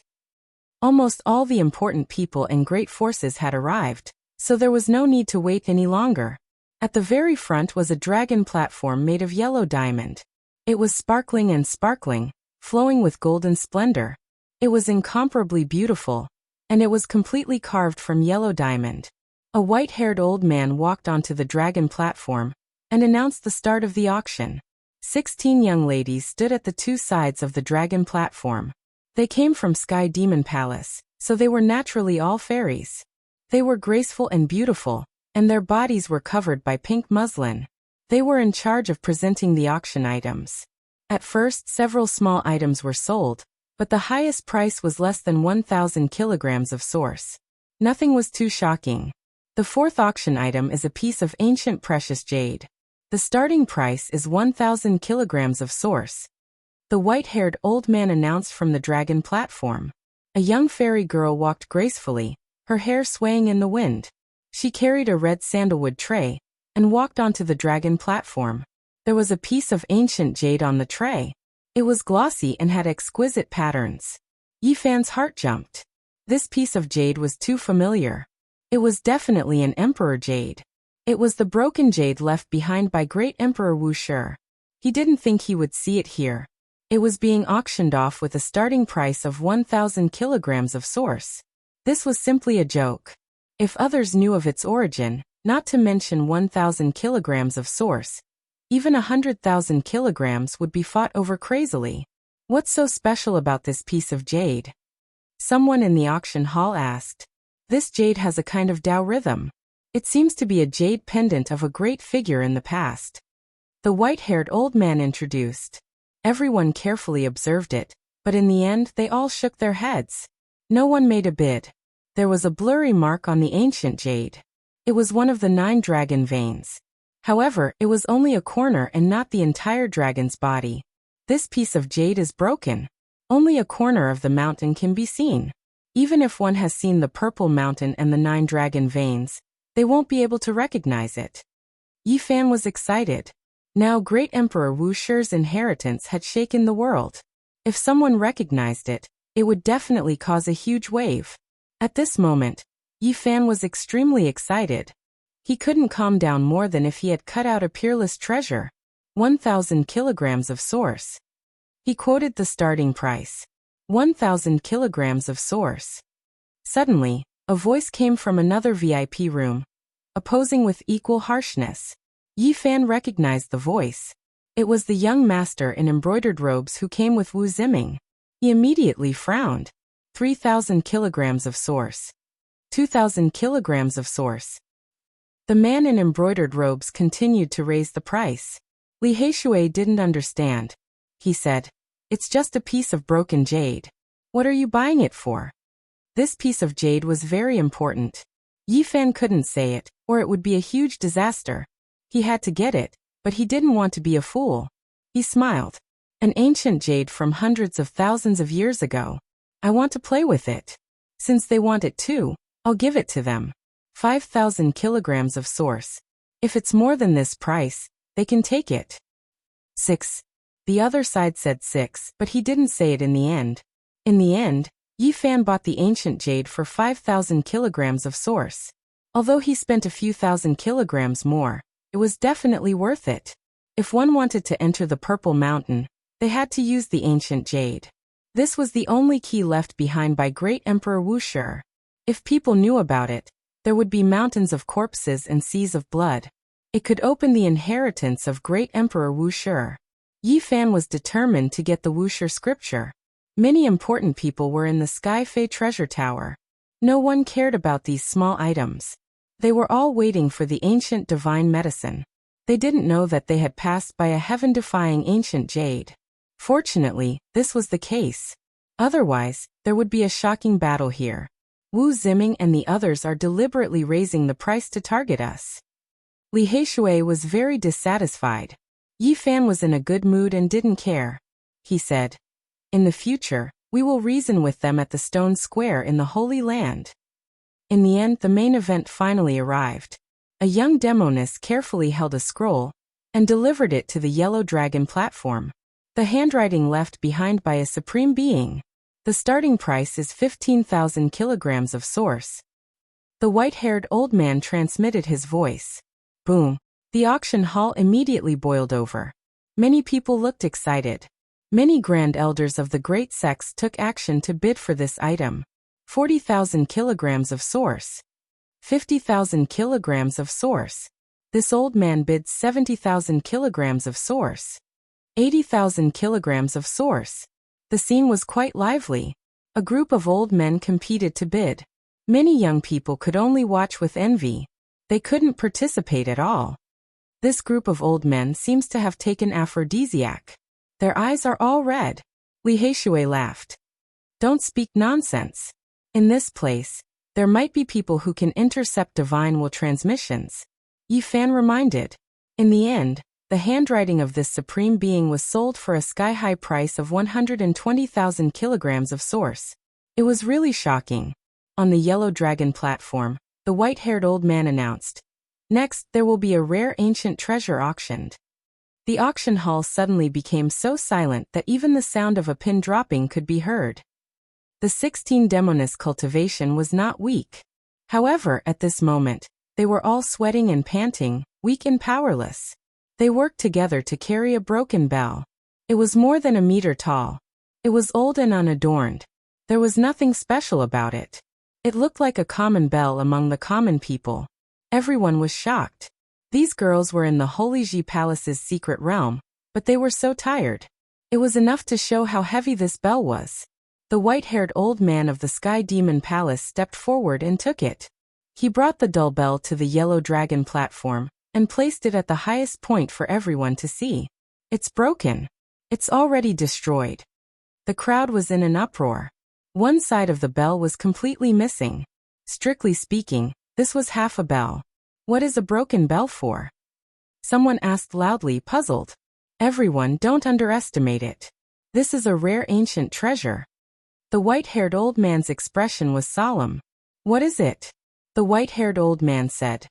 Almost all the important people and great forces had arrived, so there was no need to wait any longer. At the very front was a dragon platform made of yellow diamond. It was sparkling and sparkling, flowing with golden splendor. It was incomparably beautiful, and it was completely carved from yellow diamond. A white-haired old man walked onto the dragon platform and announced the start of the auction. 16 young ladies stood at the 2 sides of the dragon platform. They came from Sky Demon Palace, so they were naturally all fairies. They were graceful and beautiful, and their bodies were covered by pink muslin. They were in charge of presenting the auction items. At first, several small items were sold, but the highest price was less than 1,000 kilograms of source. Nothing was too shocking. The 4th auction item is a piece of ancient precious jade. The starting price is 1,000 kilograms of source. The white-haired old man announced from the dragon platform. A young fairy girl walked gracefully, her hair swaying in the wind. She carried a red sandalwood tray and walked onto the dragon platform. There was a piece of ancient jade on the tray. It was glossy and had exquisite patterns. Yi Fan's heart jumped. This piece of jade was too familiar. It was definitely an emperor jade. It was the broken jade left behind by great Emperor Wu Shi. He didn't think he would see it here. It was being auctioned off with a starting price of 1,000 kilograms of source. This was simply a joke. If others knew of its origin, not to mention 1,000 kilograms of source, even 100,000 kilograms would be fought over crazily. What's so special about this piece of jade? Someone in the auction hall asked. This jade has a kind of Tao rhythm. It seems to be a jade pendant of a great figure in the past. The white-haired old man introduced. Everyone carefully observed it, but in the end they all shook their heads. No one made a bid. There was a blurry mark on the ancient jade. It was one of the 9 dragon veins. However, it was only a corner and not the entire dragon's body. This piece of jade is broken. Only a corner of the mountain can be seen. Even if one has seen the Purple Mountain and the 9 dragon veins, they won't be able to recognize it. Yi Fan was excited. Now great Emperor Wu Shi's inheritance had shaken the world. If someone recognized it, it would definitely cause a huge wave. At this moment, Yi Fan was extremely excited. He couldn't calm down more than if he had cut out a peerless treasure. 1,000 kilograms of source. He quoted the starting price. 1,000 kilograms of source. Suddenly, a voice came from another VIP room, opposing with equal harshness. Yi Fan recognized the voice. It was the young master in embroidered robes who came with Wu Ziming. He immediately frowned. 3,000 kilograms of source. 2,000 kilograms of source. The man in embroidered robes continued to raise the price. Li Heishui didn't understand. he said. It's just a piece of broken jade. What are you buying it for? This piece of jade was very important. Yi Fan couldn't say it, or it would be a huge disaster. He had to get it, but he didn't want to be a fool. He smiled. An ancient jade from hundreds of thousands of years ago. I want to play with it. Since they want it too, I'll give it to them. 5,000 kilograms of source. If it's more than this price, they can take it. 6. The other side said 6, but he didn't say it in the end. In the end, Yi Fan bought the ancient jade for 5,000 kilograms of source. Although he spent a few thousand kilograms more, it was definitely worth it. If one wanted to enter the Purple Mountain, they had to use the ancient jade. This was the only key left behind by Great Emperor Wu Shi. If people knew about it, there would be mountains of corpses and seas of blood. It could open the inheritance of Great Emperor Wu Shi. Yi Fan was determined to get the Wu Shi scripture. Many important people were in the Sky Fei treasure tower. No one cared about these small items. They were all waiting for the ancient divine medicine. They didn't know that they had passed by a heaven-defying ancient jade. Fortunately, this was the case. Otherwise, there would be a shocking battle here. Wu Ziming and the others are deliberately raising the price to target us. Li Heishui was very dissatisfied. Yi Fan was in a good mood and didn't care. He said, "In the future, we will reason with them at the stone square in the Holy Land." In the end, the main event finally arrived. A young demoness carefully held a scroll and delivered it to the Yellow Dragon platform. The handwriting left behind by a supreme being. The starting price is 15,000 kilograms of source. The white-haired old man transmitted his voice. Boom. The auction hall immediately boiled over. Many people looked excited. Many grand elders of the great sects took action to bid for this item. 40,000 kilograms of source. 50,000 kilograms of source. This old man bid 70,000 kilograms of source. 80,000 kilograms of source. The scene was quite lively. A group of old men competed to bid. Many young people could only watch with envy. They couldn't participate at all. This group of old men seems to have taken aphrodisiac. Their eyes are all red. Li Heishui laughed. Don't speak nonsense. In this place, there might be people who can intercept divine will transmissions. Yi Fan reminded. In the end, the handwriting of this supreme being was sold for a sky-high price of 120,000 kilograms of source. It was really shocking. On the Yellow Dragon platform, the white-haired old man announced, "Next, there will be a rare ancient treasure auctioned." The auction hall suddenly became so silent that even the sound of a pin dropping could be heard. The 16 demoness cultivation was not weak. However, at this moment, they were all sweating and panting, weak and powerless. They worked together to carry a broken bell. It was more than a meter tall. It was old and unadorned. There was nothing special about it. It looked like a common bell among the common people. Everyone was shocked. These girls were in the Holy Ji Palace's secret realm, but they were so tired. It was enough to show how heavy this bell was. The white-haired old man of the Sky Demon Palace stepped forward and took it. He brought the dull bell to the Yellow Dragon platform and placed it at the highest point for everyone to see. It's broken. It's already destroyed. The crowd was in an uproar. One side of the bell was completely missing. Strictly speaking, this was half a bell. What is a broken bell for? Someone asked loudly, puzzled. Everyone, don't underestimate it. This is a rare ancient treasure. The white-haired old man's expression was solemn. What is it? The white-haired old man said.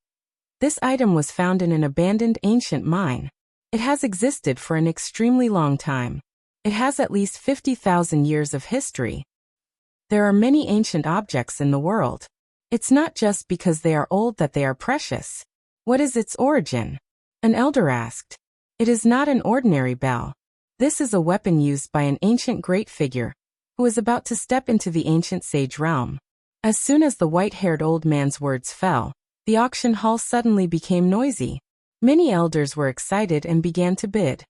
This item was found in an abandoned ancient mine. It has existed for an extremely long time. It has at least 50,000 years of history. There are many ancient objects in the world. It's not just because they are old that they are precious. What is its origin? An elder asked. It is not an ordinary bell. This is a weapon used by an ancient great figure who is about to step into the ancient sage realm. As soon as the white-haired old man's words fell, the auction hall suddenly became noisy. Many elders were excited and began to bid.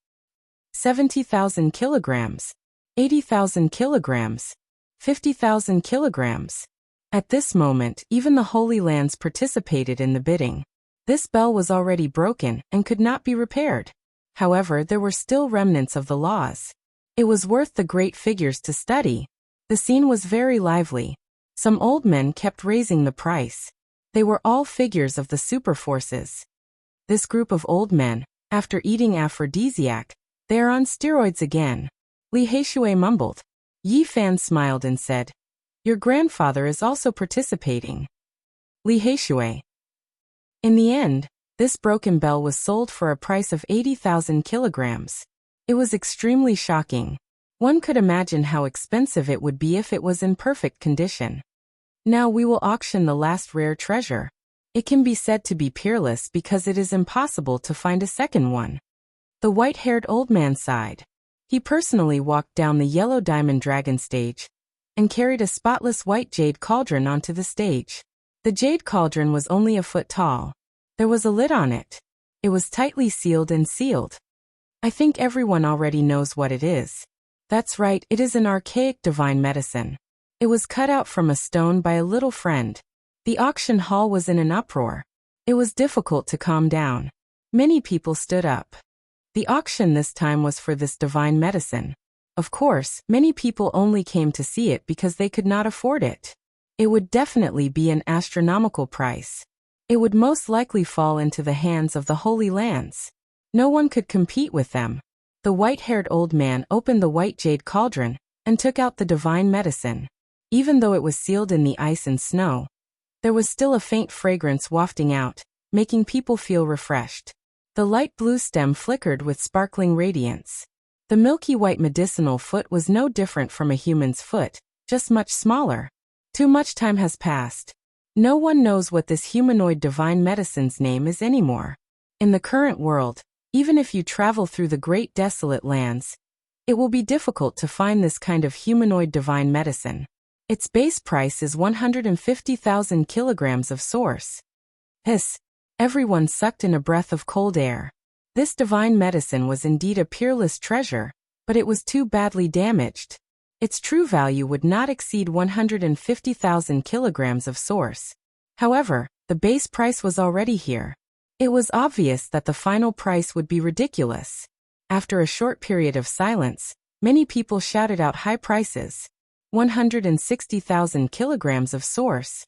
70,000 kilograms. 80,000 kilograms. 50,000 kilograms. At this moment, even the Holy Lands participated in the bidding. This bell was already broken and could not be repaired. However, there were still remnants of the laws. It was worth the great figures to study. The scene was very lively. Some old men kept raising the price. They were all figures of the superforces. This group of old men, after eating aphrodisiac, they are on steroids again. Li Haishui mumbled. Yi Fan smiled and said, "Your grandfather is also participating." Li Haishui. In the end, this broken bell was sold for a price of 80,000 kilograms. It was extremely shocking. One could imagine how expensive it would be if it was in perfect condition. Now we will auction the last rare treasure. It can be said to be peerless because it is impossible to find a second one. The white-haired old man sighed. He personally walked down the yellow diamond dragon stage and carried a spotless white jade cauldron onto the stage. The jade cauldron was only a foot tall. There was a lid on it. It was tightly sealed and sealed. I think everyone already knows what it is. That's right, it is an archaic divine medicine. It was cut out from a stone by a little friend. The auction hall was in an uproar. It was difficult to calm down. Many people stood up. The auction this time was for this divine medicine. Of course, many people only came to see it because they could not afford it. It would definitely be an astronomical price. It would most likely fall into the hands of the Holy Lands. No one could compete with them. The white-haired old man opened the white jade cauldron and took out the divine medicine. Even though it was sealed in the ice and snow, there was still a faint fragrance wafting out, making people feel refreshed. The light blue stem flickered with sparkling radiance. The milky white medicinal foot was no different from a human's foot, just much smaller. Too much time has passed. No one knows what this humanoid divine medicine's name is anymore. In the current world, even if you travel through the great desolate lands, it will be difficult to find this kind of humanoid divine medicine. Its base price is 150,000 kilograms of source. Hiss! Everyone sucked in a breath of cold air. This divine medicine was indeed a peerless treasure, but it was too badly damaged. Its true value would not exceed 150,000 kilograms of source. However, the base price was already here. It was obvious that the final price would be ridiculous. After a short period of silence, many people shouted out high prices. 160,000 kilograms of source.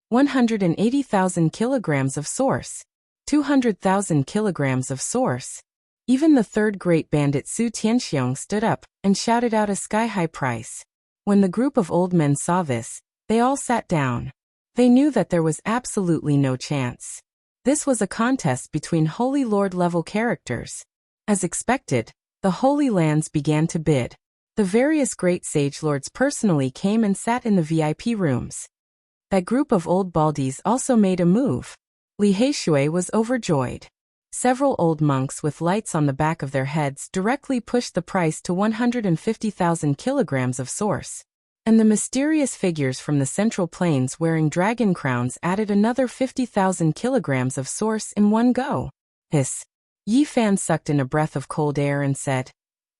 180,000 kilograms of source. 200,000 kilograms of source. Even the third great bandit Su Tianxiong stood up and shouted out a sky-high price. When the group of old men saw this, they all sat down. They knew that there was absolutely no chance. This was a contest between Holy Lord-level characters. As expected, the Holy Lands began to bid. The various great sage lords personally came and sat in the VIP rooms. That group of old baldies also made a move. Li Haishui was overjoyed. Several old monks with lights on the back of their heads directly pushed the price to 150,000 kilograms of source. And the mysterious figures from the Central Plains wearing dragon crowns added another 50,000 kilograms of source in one go. Hiss! Yi Fan sucked in a breath of cold air and said,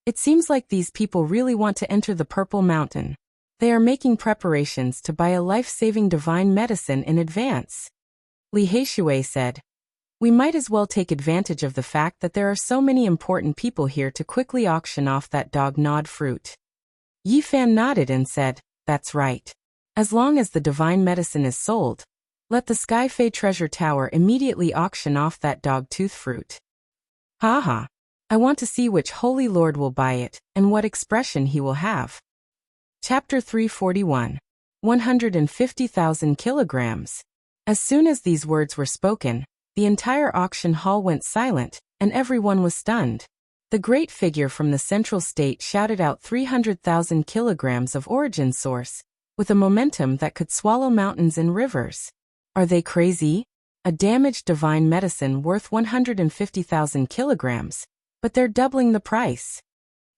"It seems like these people really want to enter the Purple Mountain. They are making preparations to buy a life-saving divine medicine in advance." Li Haishui said, "We might as well take advantage of the fact that there are so many important people here to quickly auction off that dog-gnawed fruit." Yi Fan nodded and said, "That's right. As long as the divine medicine is sold, let the Sky Fae Treasure Tower immediately auction off that dog-tooth fruit." Haha. I want to see which Holy Lord will buy it, and what expression he will have. Chapter 341. 150,000 kilograms. As soon as these words were spoken, the entire auction hall went silent, and everyone was stunned. The great figure from the central state shouted out 300,000 kilograms of origin source, with a momentum that could swallow mountains and rivers. Are they crazy? A damaged divine medicine worth 150,000 kilograms, but they're doubling the price.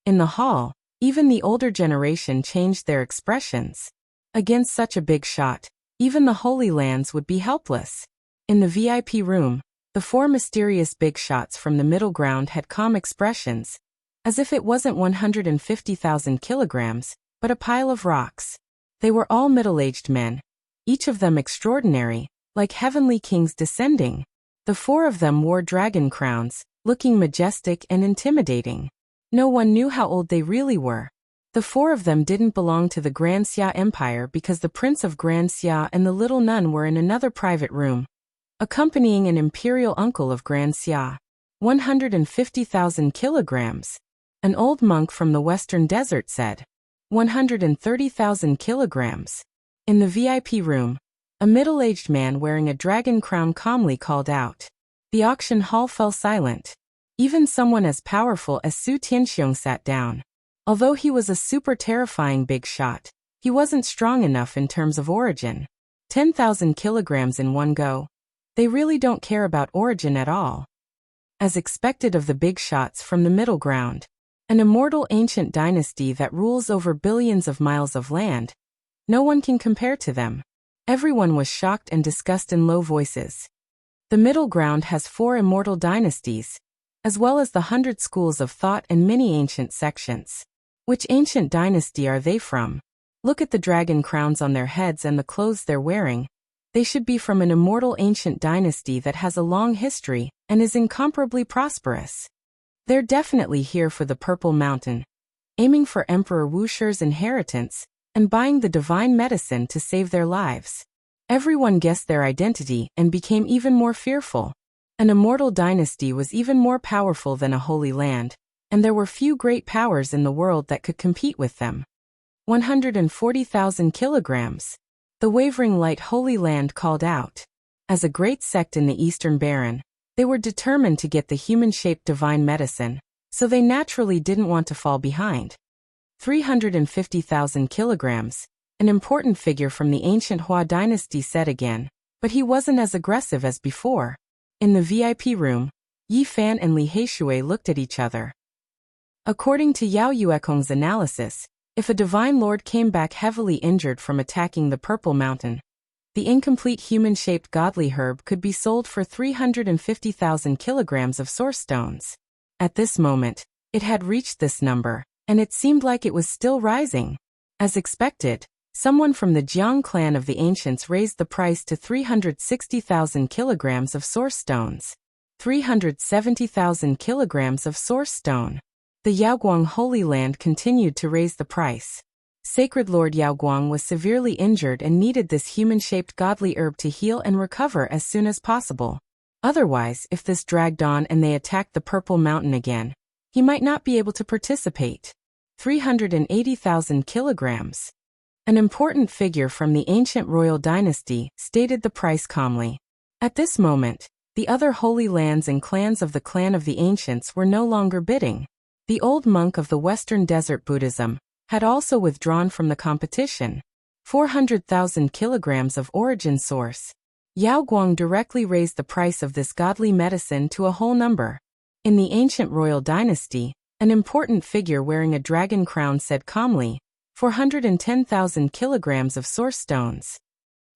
In the hall, even the older generation changed their expressions. Against such a big shot, even the Holy Lands would be helpless. In the VIP room, the four mysterious big shots from the middle ground had calm expressions, as if it wasn't 150,000 kilograms, but a pile of rocks. They were all middle-aged men, each of them extraordinary, like heavenly kings descending. The four of them wore dragon crowns, looking majestic and intimidating. No one knew how old they really were. The four of them didn't belong to the Grand Xia Empire because the Prince of Grand Xia and the little nun were in another private room, accompanying an imperial uncle of Grand Xia. 150,000 kilograms. An old monk from the western desert said. 130,000 kilograms. In the VIP room, a middle-aged man wearing a dragon crown calmly called out. The auction hall fell silent. Even someone as powerful as Su Tianxiong sat down. Although he was a super terrifying big shot, he wasn't strong enough in terms of origin. 10,000 kilograms in one go. They really don't care about origin at all. As expected of the big shots from the middle ground, an immortal ancient dynasty that rules over billions of miles of land, no one can compare to them. Everyone was shocked and discussed in low voices. The middle ground has 4 immortal dynasties, as well as the 100 schools of thought and many ancient sections. Which ancient dynasty are they from? Look at the dragon crowns on their heads and the clothes they're wearing. They should be from an immortal ancient dynasty that has a long history and is incomparably prosperous. They're definitely here for the Purple Mountain, aiming for Emperor Wusher's inheritance and buying the divine medicine to save their lives. Everyone guessed their identity and became even more fearful. An immortal dynasty was even more powerful than a holy land, and there were few great powers in the world that could compete with them. 140,000 kilograms. The wavering light Holy Land called out. As a great sect in the Eastern Baron, they were determined to get the human-shaped divine medicine, so they naturally didn't want to fall behind. 350,000 kilograms, an important figure from the ancient Hua dynasty said again, but he wasn't as aggressive as before. In the VIP room, Yi Fan and Li Heishui looked at each other. According to Yao Yuekong's analysis, if a divine lord came back heavily injured from attacking the Purple Mountain, the incomplete human-shaped godly herb could be sold for 350,000 kilograms of source stones. At this moment, it had reached this number, and it seemed like it was still rising. As expected, someone from the Jiang clan of the ancients raised the price to 360,000 kilograms of source stones. 370,000 kilograms of source stone. The Yaoguang Holy Land continued to raise the price. Sacred Lord Yaoguang was severely injured and needed this human-shaped godly herb to heal and recover as soon as possible. Otherwise, if this dragged on and they attacked the Purple Mountain again, he might not be able to participate. 380,000 kilograms. An important figure from the ancient royal dynasty stated the price calmly. At this moment, the other holy lands and clans of the clan of the ancients were no longer bidding. The old monk of the Western Desert Buddhism had also withdrawn from the competition. 400,000 kilograms of origin source. Yao Guang directly raised the price of this godly medicine to a whole number. In the ancient royal dynasty, an important figure wearing a dragon crown said calmly, 410,000 kilograms of source stones.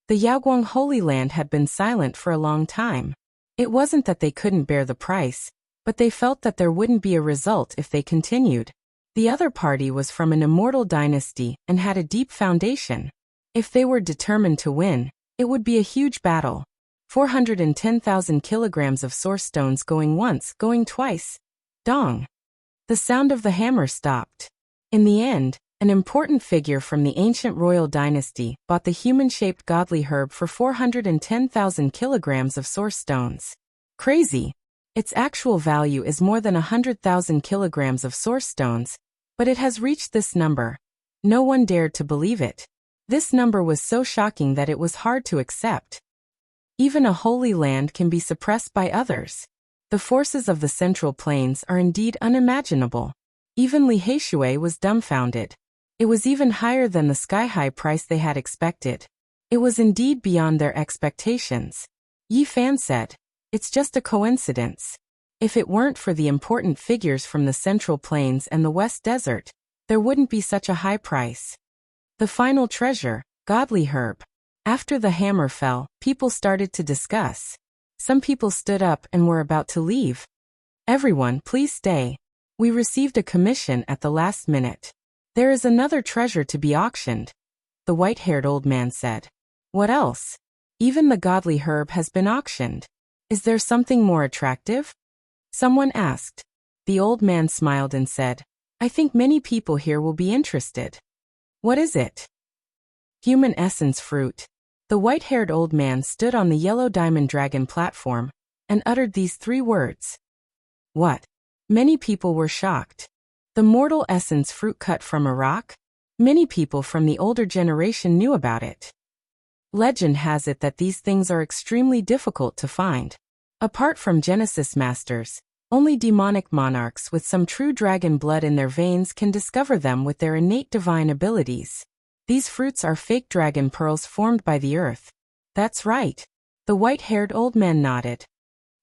The Yaoguang Holy Land had been silent for a long time. It wasn't that they couldn't bear the price, but they felt that there wouldn't be a result if they continued. The other party was from an immortal dynasty and had a deep foundation. If they were determined to win, it would be a huge battle. 410,000 kilograms of source stones going once, going twice. Dong. The sound of the hammer stopped. In the end, an important figure from the ancient royal dynasty bought the human-shaped godly herb for 410,000 kilograms of source stones. Crazy. Its actual value is more than 100,000 kilograms of source stones, but it has reached this number. No one dared to believe it. This number was so shocking that it was hard to accept. Even a holy land can be suppressed by others. The forces of the Central Plains are indeed unimaginable. Even Li Heishui was dumbfounded. It was even higher than the sky-high price they had expected. It was indeed beyond their expectations. Yi Fan said, "It's just a coincidence. If it weren't for the important figures from the Central Plains and the West Desert, there wouldn't be such a high price." The final treasure, godly herb. After the hammer fell, people started to discuss. Some people stood up and were about to leave. "Everyone, please stay. We received a commission at the last minute. There is another treasure to be auctioned," the white-haired old man said. "What else? Even the godly herb has been auctioned. Is there something more attractive?" Someone asked. The old man smiled and said, I think many people here will be interested. What is it? Human essence fruit. The white-haired old man stood on the yellow diamond dragon platform and uttered these 3 words. What? Many people were shocked. The mortal essence fruit cut from a rock? Many people from the older generation knew about it. Legend has it that these things are extremely difficult to find. Apart from Genesis masters, only demonic monarchs with some true dragon blood in their veins can discover them with their innate divine abilities. These fruits are fake dragon pearls formed by the earth. That's right. The white-haired old man nodded.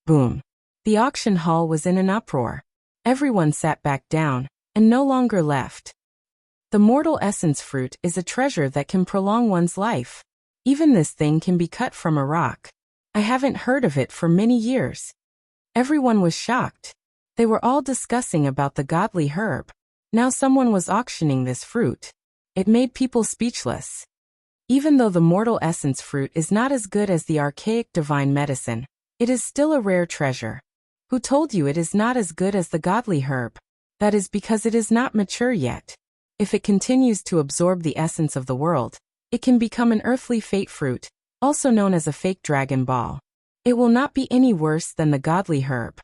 Boom. The auction hall was in an uproar. Everyone sat back down and no longer left. The mortal essence fruit is a treasure that can prolong one's life. Even this thing can be cut from a rock. I haven't heard of it for many years. Everyone was shocked. They were all discussing about the godly herb. Now someone was auctioning this fruit. It made people speechless. Even though the mortal essence fruit is not as good as the archaic divine medicine, it is still a rare treasure. Who told you it is not as good as the godly herb? That is because it is not mature yet. If it continues to absorb the essence of the world, it can become an earthly fate fruit, also known as a fake dragon ball. It will not be any worse than the godly herb.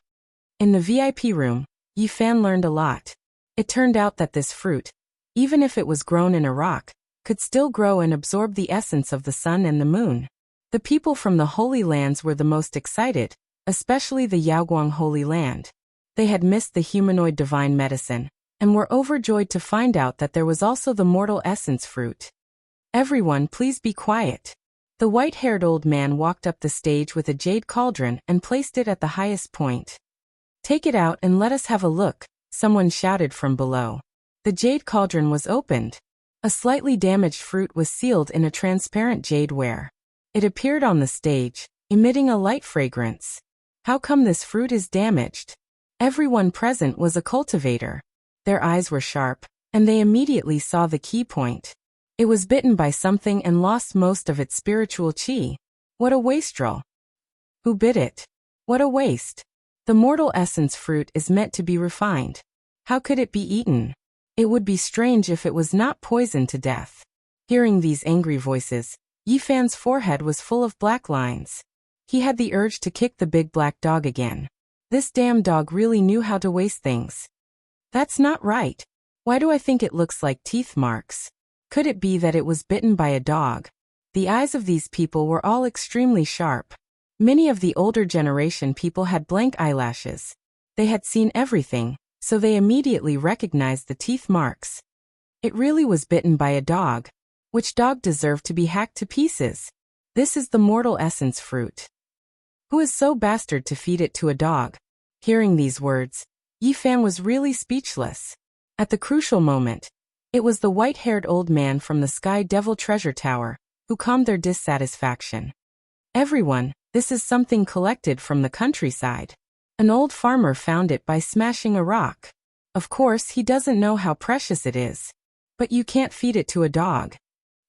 In the VIP room, Yi Fan learned a lot. It turned out that this fruit, even if it was grown in a rock, could still grow and absorb the essence of the sun and the moon. The people from the Holy Lands were the most excited, especially the Yaoguang Holy Land. They had missed the humanoid divine medicine, and were overjoyed to find out that there was also the mortal essence fruit. Everyone, please be quiet. The white-haired old man walked up the stage with a jade cauldron and placed it at the highest point. Take it out and let us have a look, someone shouted from below. The jade cauldron was opened. A slightly damaged fruit was sealed in a transparent jade ware. It appeared on the stage, emitting a light fragrance. How come this fruit is damaged? Everyone present was a cultivator. Their eyes were sharp, and they immediately saw the key point. It was bitten by something and lost most of its spiritual chi. What a wastrel! Who bit it? What a waste! The mortal essence fruit is meant to be refined. How could it be eaten? It would be strange if it was not poisoned to death. Hearing these angry voices, Yi Fan's forehead was full of black lines. He had the urge to kick the big black dog again. This damn dog really knew how to waste things. That's not right. Why do I think it looks like teeth marks? Could it be that it was bitten by a dog? The eyes of these people were all extremely sharp. Many of the older generation people had blank eyelashes. They had seen everything, so they immediately recognized the teeth marks. It really was bitten by a dog. Which dog deserved to be hacked to pieces? This is the mortal essence fruit. Who is so bastard to feed it to a dog? Hearing these words, Yi Fan was really speechless. At the crucial moment, it was the white-haired old man from the Sky Devil Treasure Tower who calmed their dissatisfaction. Everyone, this is something collected from the countryside. An old farmer found it by smashing a rock. Of course, he doesn't know how precious it is. But you can't feed it to a dog.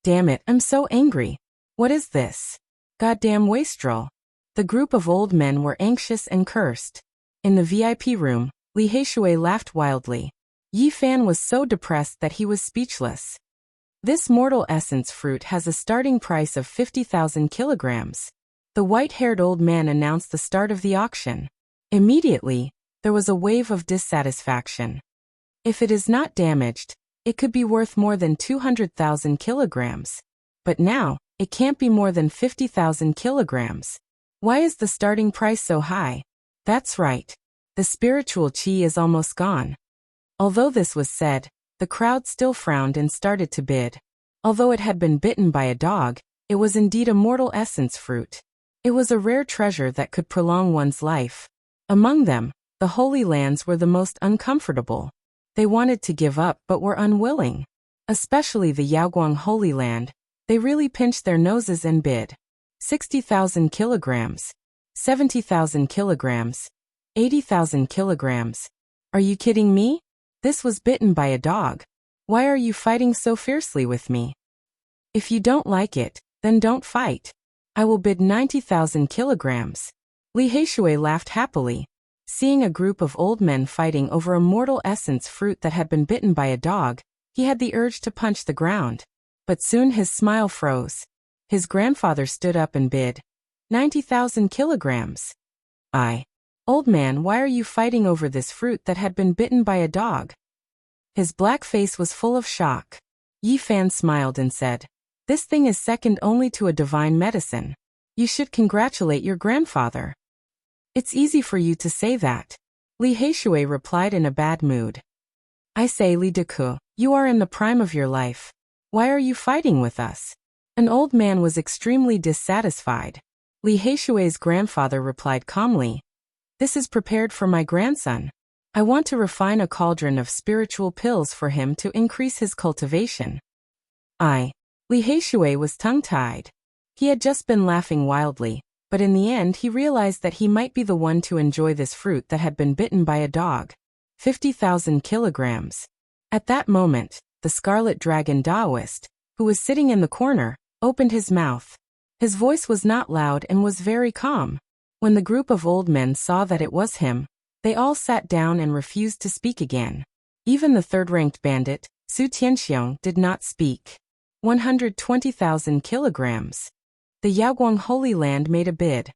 Damn it, I'm so angry. What is this? Goddamn wastrel. The group of old men were anxious and cursed. In the VIP room, Li Heishui laughed wildly. Yi Fan was so depressed that he was speechless. This mortal essence fruit has a starting price of 50,000 kilograms. The white-haired old man announced the start of the auction. Immediately, there was a wave of dissatisfaction. If it is not damaged, it could be worth more than 200,000 kilograms. But now, it can't be more than 50,000 kilograms. Why is the starting price so high? That's right. The spiritual chi is almost gone. Although this was said, the crowd still frowned and started to bid. Although it had been bitten by a dog, it was indeed a mortal essence fruit. It was a rare treasure that could prolong one's life. Among them, the Holy Lands were the most uncomfortable. They wanted to give up but were unwilling. Especially the Yaoguang Holy Land, they really pinched their noses and bid. 60,000 kilograms. 70,000 kilograms. 80,000 kilograms. Are you kidding me? This was bitten by a dog. Why are you fighting so fiercely with me? If you don't like it, then don't fight. I will bid 90,000 kilograms. Li Heishui laughed happily. Seeing a group of old men fighting over a mortal essence fruit that had been bitten by a dog, he had the urge to punch the ground. But soon his smile froze. His grandfather stood up and bid, 90,000 kilograms. Old man, why are you fighting over this fruit that had been bitten by a dog? His black face was full of shock. Yi Fan smiled and said, this thing is second only to a divine medicine. You should congratulate your grandfather. It's easy for you to say that. Li Heishui replied in a bad mood. I say, Li Deku, you are in the prime of your life. Why are you fighting with us? An old man was extremely dissatisfied. Li Heishui's grandfather replied calmly, this is prepared for my grandson. I want to refine a cauldron of spiritual pills for him to increase his cultivation. Li Heishui was tongue-tied. He had just been laughing wildly, but in the end he realized that he might be the one to enjoy this fruit that had been bitten by a dog. 50,000 kilograms. At that moment, the Scarlet Dragon Taoist, who was sitting in the corner, opened his mouth. His voice was not loud and was very calm. When the group of old men saw that it was him, they all sat down and refused to speak again. Even the third-ranked bandit, Su Tianxiong, did not speak. 120,000 kilograms. The Yaoguang Holy Land made a bid.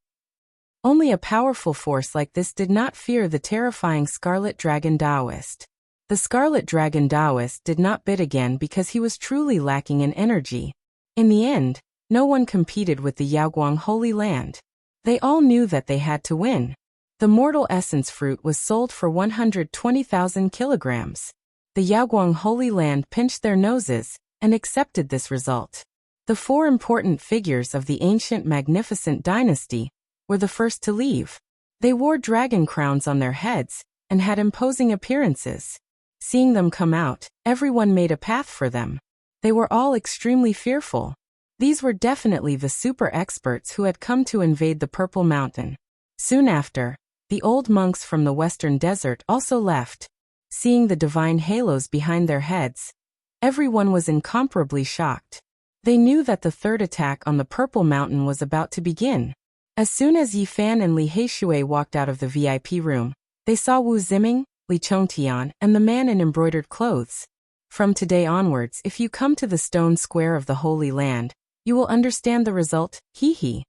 Only a powerful force like this did not fear the terrifying Scarlet Dragon Taoist. The Scarlet Dragon Taoist did not bid again because he was truly lacking in energy. In the end, no one competed with the Yaoguang Holy Land. They all knew that they had to win. The mortal essence fruit was sold for 120,000 kilograms. The Yaoguang Holy Land pinched their noses and accepted this result. The four important figures of the ancient magnificent dynasty were the first to leave. They wore dragon crowns on their heads and had imposing appearances. Seeing them come out, everyone made a path for them. They were all extremely fearful. These were definitely the super experts who had come to invade the Purple Mountain. Soon after, the old monks from the western desert also left. Seeing the divine halos behind their heads, everyone was incomparably shocked. They knew that the third attack on the Purple Mountain was about to begin. As soon as Yi Fan and Li Heishui walked out of the VIP room, they saw Wu Ziming, Li Chongtian, and the man in embroidered clothes. From today onwards, if you come to the stone square of the Holy Land, you will understand the result, hee.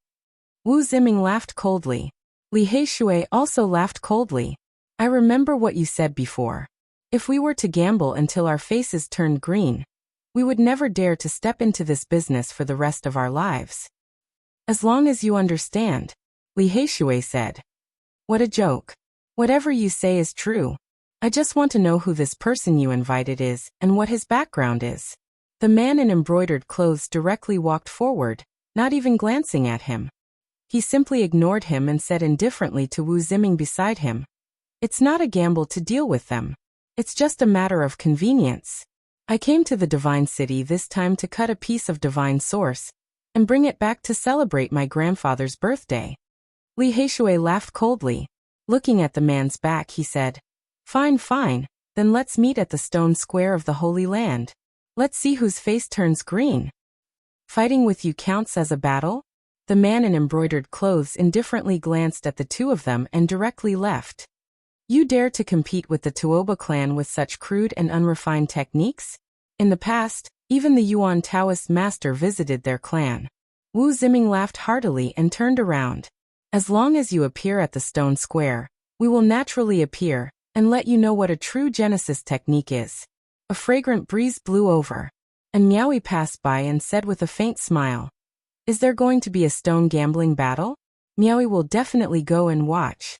Wu Ziming laughed coldly. Li Heishui also laughed coldly. I remember what you said before. If we were to gamble until our faces turned green, we would never dare to step into this business for the rest of our lives. As long as you understand, Li Heishui said. What a joke. Whatever you say is true. I just want to know who this person you invited is and what his background is. The man in embroidered clothes directly walked forward, not even glancing at him. He simply ignored him and said indifferently to Wu Ziming beside him, it's not a gamble to deal with them. It's just a matter of convenience. I came to the Divine City this time to cut a piece of divine source and bring it back to celebrate my grandfather's birthday. Li Heishui laughed coldly. Looking at the man's back, he said, Fine, then let's meet at the stone square of the Holy Land. Let's see whose face turns green. Fighting with you counts as a battle? The man in embroidered clothes indifferently glanced at the two of them and directly left. You dare to compete with the Tuoba clan with such crude and unrefined techniques? In the past, even the Yuan Taoist master visited their clan. Wu Ziming laughed heartily and turned around. As long as you appear at the stone square, we will naturally appear and let you know what a true Genesis technique is. A fragrant breeze blew over, and Miaoui passed by and said with a faint smile, Is there going to be a stone gambling battle? Miaoui will definitely go and watch.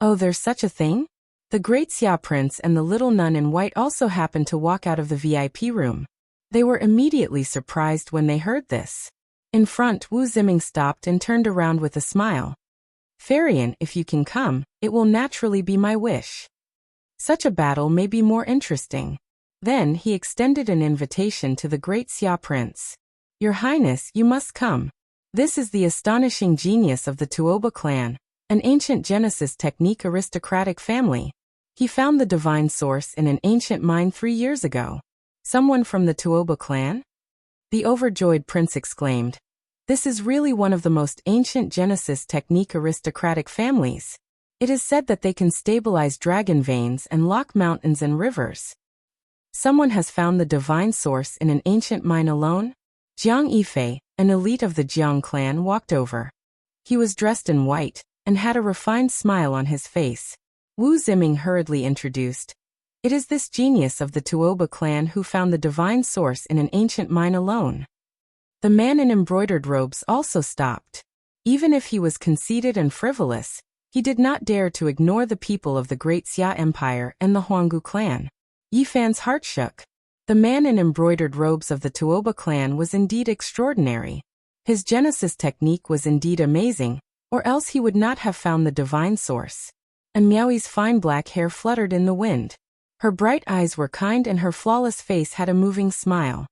Oh, there's such a thing? The great Xia prince and the little nun in white also happened to walk out of the VIP room. They were immediately surprised when they heard this. In front, Wu Ziming stopped and turned around with a smile. Farian, if you can come, it will naturally be my wish. Such a battle may be more interesting. Then he extended an invitation to the great Xia prince. Your Highness, you must come. This is the astonishing genius of the Tuoba clan, an ancient Genesis technique aristocratic family. He found the divine source in an ancient mine 3 years ago. Someone from the Tuoba clan? The overjoyed prince exclaimed. This is really one of the most ancient Genesis technique aristocratic families. It is said that they can stabilize dragon veins and lock mountains and rivers. Someone has found the divine source in an ancient mine alone? Jiang Yifei, an elite of the Jiang clan, walked over. He was dressed in white and had a refined smile on his face. Wu Ziming hurriedly introduced. It is this genius of the Tuoba clan who found the divine source in an ancient mine alone. The man in embroidered robes also stopped. Even if he was conceited and frivolous, he did not dare to ignore the people of the Great Xia Empire and the Huanggu clan. Yi Fan's heart shook. The man in embroidered robes of the Tuoba clan was indeed extraordinary. His Genesis technique was indeed amazing, or else he would not have found the divine source. And Miaoi's fine black hair fluttered in the wind. Her bright eyes were kind and her flawless face had a moving smile.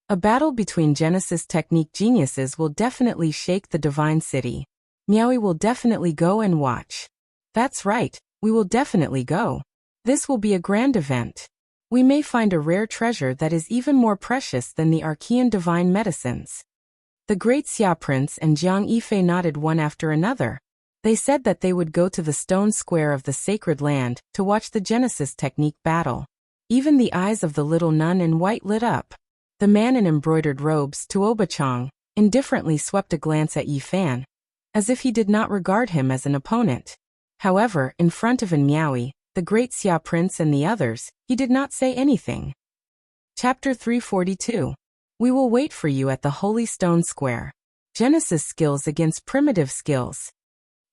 A battle between Genesis technique geniuses will definitely shake the divine city. Miaoi will definitely go and watch. That's right, we will definitely go. This will be a grand event. We may find a rare treasure that is even more precious than the Archean divine medicines. The great Xia prince and Jiang Yifei nodded one after another. They said that they would go to the stone square of the sacred land to watch the Genesis technique battle. Even the eyes of the little nun in white lit up. The man in embroidered robes, Tuoba Chang, indifferently swept a glance at Yi Fan, as if he did not regard him as an opponent. However, in front of Miaoi, the great Xia prince and the others, he did not say anything. Chapter 342. We will wait for you at the Holy Stone Square. Genesis skills against primitive skills.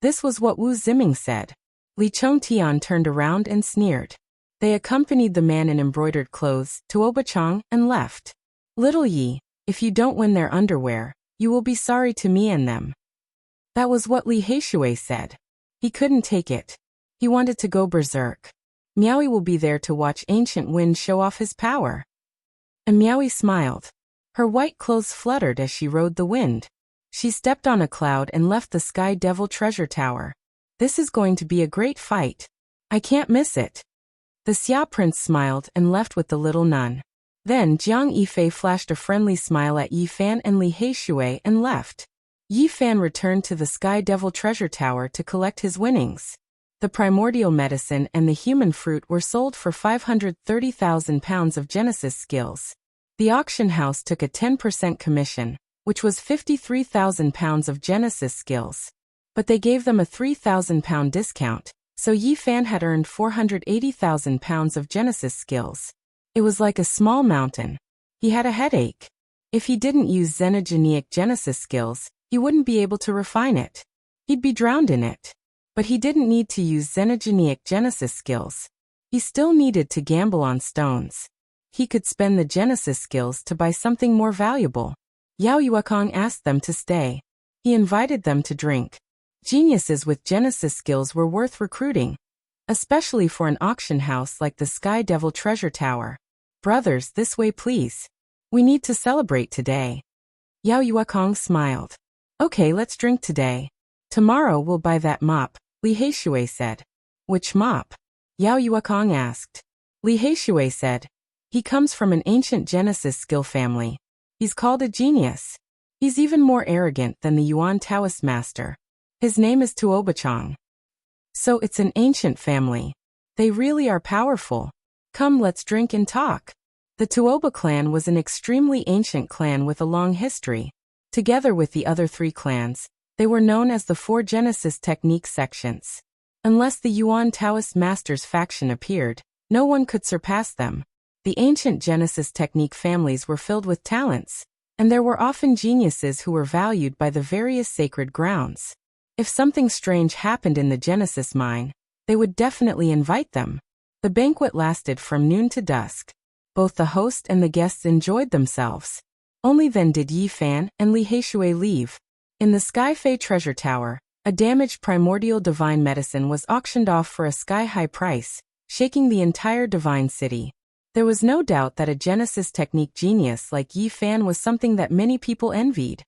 This was what Wu Ziming said. Li Chongtian turned around and sneered. They accompanied the man in embroidered clothes, Tuoba Chang, and left. Little Yi, if you don't win their underwear, you will be sorry to me and them. That was what Li Heishui said. He couldn't take it. He wanted to go berserk. Miaoi will be there to watch Ancient Wind show off his power. And Miaoi smiled. Her white clothes fluttered as she rode the wind. She stepped on a cloud and left the Sky Devil treasure tower. This is going to be a great fight. I can't miss it. The Xia prince smiled and left with the little nun. Then Jiang Yifei flashed a friendly smile at Yi Fan and Li Heishui and left. Yi Fan returned to the Sky Devil treasure tower to collect his winnings. The primordial medicine and the human fruit were sold for 530,000 pounds of Genesis skills. The auction house took a 10% commission, which was 53,000 pounds of Genesis skills. But they gave them a 3,000 pound discount, so Yi Fan had earned 480,000 pounds of Genesis skills. It was like a small mountain. He had a headache. If he didn't use xenogeneic Genesis skills, he wouldn't be able to refine it. He'd be drowned in it. But he didn't need to use xenogeneic Genesis skills. He still needed to gamble on stones. He could spend the Genesis skills to buy something more valuable. Yao Yuekong asked them to stay. He invited them to drink. Geniuses with Genesis skills were worth recruiting, especially for an auction house like the Sky Devil treasure tower. Brothers, this way please. We need to celebrate today. Yao Yuekong smiled. Okay, let's drink today. Tomorrow we'll buy that mop, Li Heishui said. Which mop? Yao Yuekong asked. Li Heishui said. He comes from an ancient Genesis skill family. He's called a genius. He's even more arrogant than the Yuan Taoist master. His name is Tuoba Chang. So it's an ancient family. They really are powerful. Come, let's drink and talk. The Tuoba clan was an extremely ancient clan with a long history. Together with the other three clans, they were known as the four Genesis technique sections. Unless the Yuan Taoist masters faction appeared, no one could surpass them. The ancient Genesis technique families were filled with talents, and there were often geniuses who were valued by the various sacred grounds. If something strange happened in the Genesis mine, they would definitely invite them. The banquet lasted from noon to dusk. Both the host and the guests enjoyed themselves. Only then did Yi Fan and Li Heishui leave. In the Sky Fei treasure tower, a damaged primordial divine medicine was auctioned off for a sky-high price, shaking the entire divine city. There was no doubt that a Genesis technique genius like Yi Fan was something that many people envied.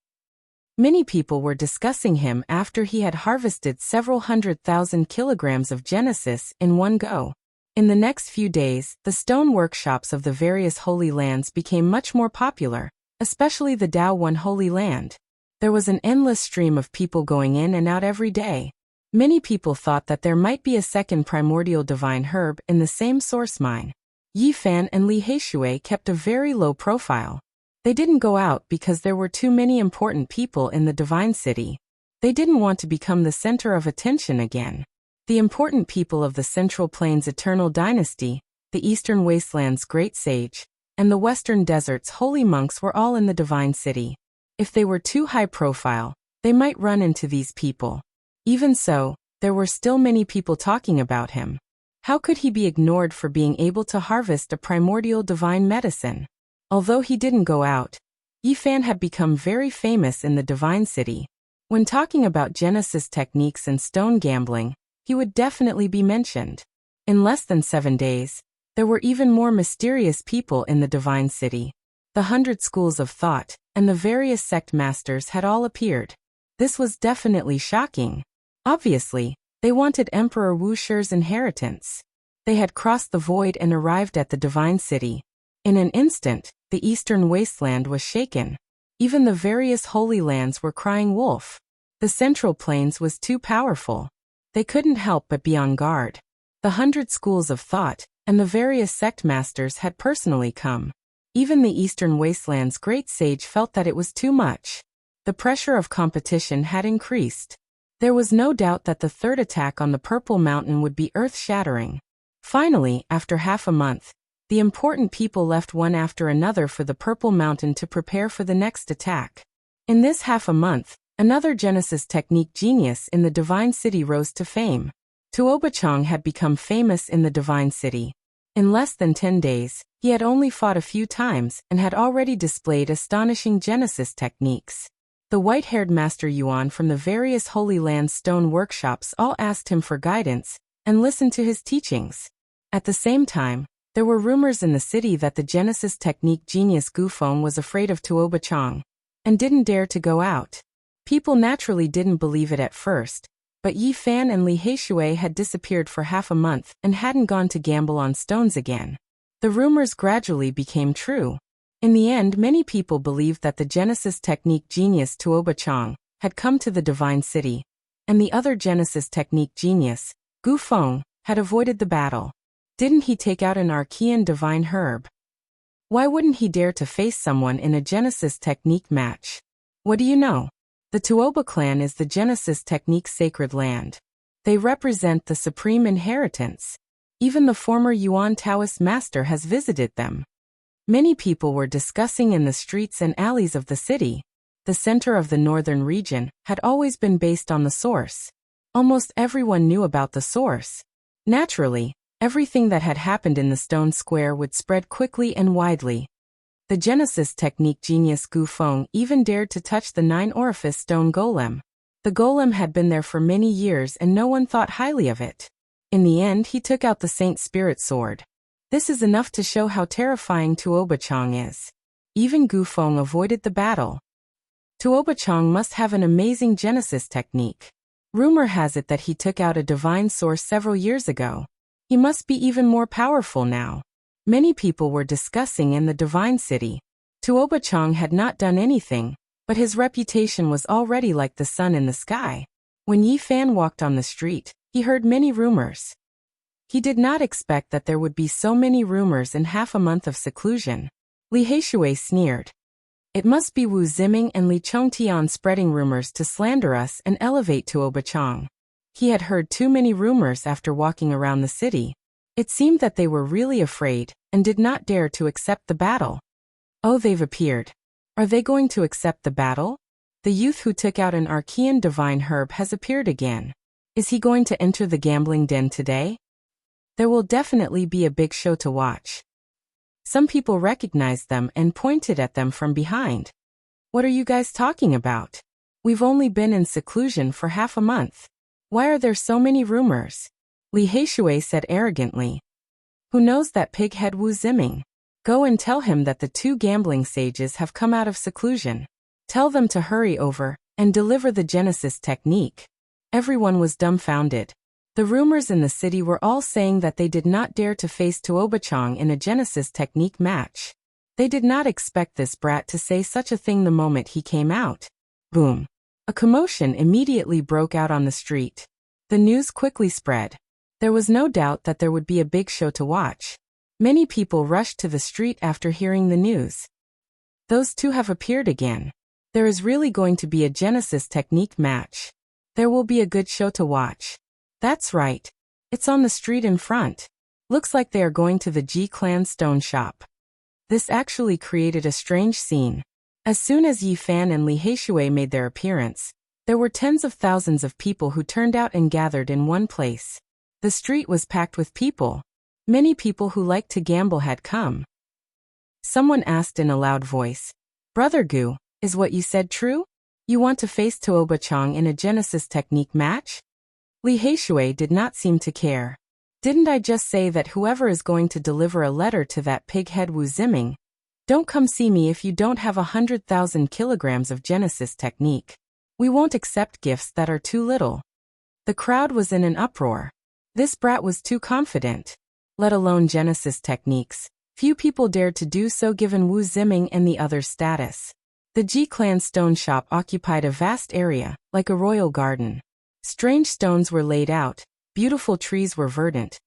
Many people were discussing him after he had harvested several 100,000 kilograms of Genesis in one go. In the next few days, the stone workshops of the various holy lands became much more popular, especially the Dao One Holy Land. There was an endless stream of people going in and out every day. Many people thought that there might be a second primordial divine herb in the same source mine. Yi Fan and Li Heishui kept a very low profile. They didn't go out because there were too many important people in the divine city. They didn't want to become the center of attention again. The important people of the Central Plains Eternal Dynasty, the Eastern Wastelands Great Sage, and the Western Desert's holy monks were all in the divine city. If they were too high profile, they might run into these people. Even so, there were still many people talking about him. How could he be ignored for being able to harvest a primordial divine medicine? Although he didn't go out, Yi Fan had become very famous in the divine city. When talking about Genesis techniques and stone gambling, he would definitely be mentioned. In less than 7 days, there were even more mysterious people in the divine city. The 100 schools of thought and the various sect masters had all appeared. This was definitely shocking. Obviously, they wanted Emperor Wu Shi's inheritance. They had crossed the void and arrived at the divine city. In an instant, the eastern wasteland was shaken. Even the various holy lands were crying wolf. The central plains was too powerful. They couldn't help but be on guard. The 100 schools of thought and the various sect masters had personally come. Even the eastern wasteland's great sage felt that it was too much. The pressure of competition had increased. There was no doubt that the third attack on the Purple Mountain would be earth-shattering. Finally, after half a month, the important people left one after another for the Purple Mountain to prepare for the next attack. In this half a month, another Genesis technique genius in the Divine City rose to fame. Tuobachang had become famous in the Divine City. In less than 10 days, he had only fought a few times and had already displayed astonishing Genesis techniques. The white-haired Master Yuan from the various Holy Land stone workshops all asked him for guidance and listened to his teachings. At the same time, there were rumors in the city that the Genesis technique genius Gufeng was afraid of Tuobachang and didn't dare to go out. People naturally didn't believe it at first, but Yi Fan and Li Heishui had disappeared for half a month and hadn't gone to gamble on stones again. The rumors gradually became true. In the end, many people believed that the Genesis technique genius Tuobachang had come to the divine city, and the other Genesis technique genius, Gufeng, had avoided the battle. Didn't he take out an Archean divine herb? Why wouldn't he dare to face someone in a Genesis technique match? What do you know? The Tuoba clan is the Genesis technique's sacred land. They represent the supreme inheritance. Even the former Yuan Taoist master has visited them. Many people were discussing in the streets and alleys of the city. The center of the northern region had always been based on the source. Almost everyone knew about the source. Naturally, everything that had happened in the stone square would spread quickly and widely. The Genesis technique genius Gufeng even dared to touch the 9-orifice stone golem. The golem had been there for many years and no one thought highly of it. In the end, he took out the Saint Spirit sword. This is enough to show how terrifying Tuobachang is. Even Gufeng avoided the battle. Tuobachang must have an amazing Genesis technique. Rumor has it that he took out a divine source several years ago. He must be even more powerful now. Many people were discussing in the divine city. Tuobachang had not done anything, but his reputation was already like the sun in the sky. When Yi Fan walked on the street, he heard many rumors. He did not expect that there would be so many rumors in half a month of seclusion. Li Heishui sneered. It must be Wu Ziming and Li Chongtian spreading rumors to slander us and elevate Tuobachang. He had heard too many rumors after walking around the city. It seemed that they were really afraid and did not dare to accept the battle. Oh, they've appeared. Are they going to accept the battle? The youth who took out an Archean divine herb has appeared again. Is he going to enter the gambling den today? There will definitely be a big show to watch. Some people recognized them and pointed at them from behind. What are you guys talking about? We've only been in seclusion for half a month. Why are there so many rumors? Li Heishui said arrogantly. Who knows that pighead Wu Ziming? Go and tell him that the 2 gambling sages have come out of seclusion. Tell them to hurry over and deliver the Genesis technique. Everyone was dumbfounded. The rumors in the city were all saying that they did not dare to face Tuobachang in a Genesis technique match. They did not expect this brat to say such a thing the moment he came out. Boom. A commotion immediately broke out on the street. The news quickly spread. There was no doubt that there would be a big show to watch. Many people rushed to the street after hearing the news. Those two have appeared again. There is really going to be a Genesis technique match. There will be a good show to watch. That's right. It's on the street in front. Looks like they are going to the G-Clan stone shop. This actually created a strange scene. As soon as Yi Fan and Li Heishui made their appearance, there were tens of thousands of people who turned out and gathered in one place. The street was packed with people. Many people who liked to gamble had come. Someone asked in a loud voice, "Brother Gu, is what you said true? You want to face Tuoba-chang in a Genesis technique match?" Li Heishui did not seem to care. "Didn't I just say that whoever is going to deliver a letter to that pighead Wu Ziming, don't come see me if you don't have 100,000 kilograms of Genesis technique. We won't accept gifts that are too little." The crowd was in an uproar. This brat was too confident. Let alone Genesis techniques. Few people dared to do so given Wu Ziming and the other's status. The G-Clan stone shop occupied a vast area, like a royal garden. Strange stones were laid out, beautiful trees were verdant,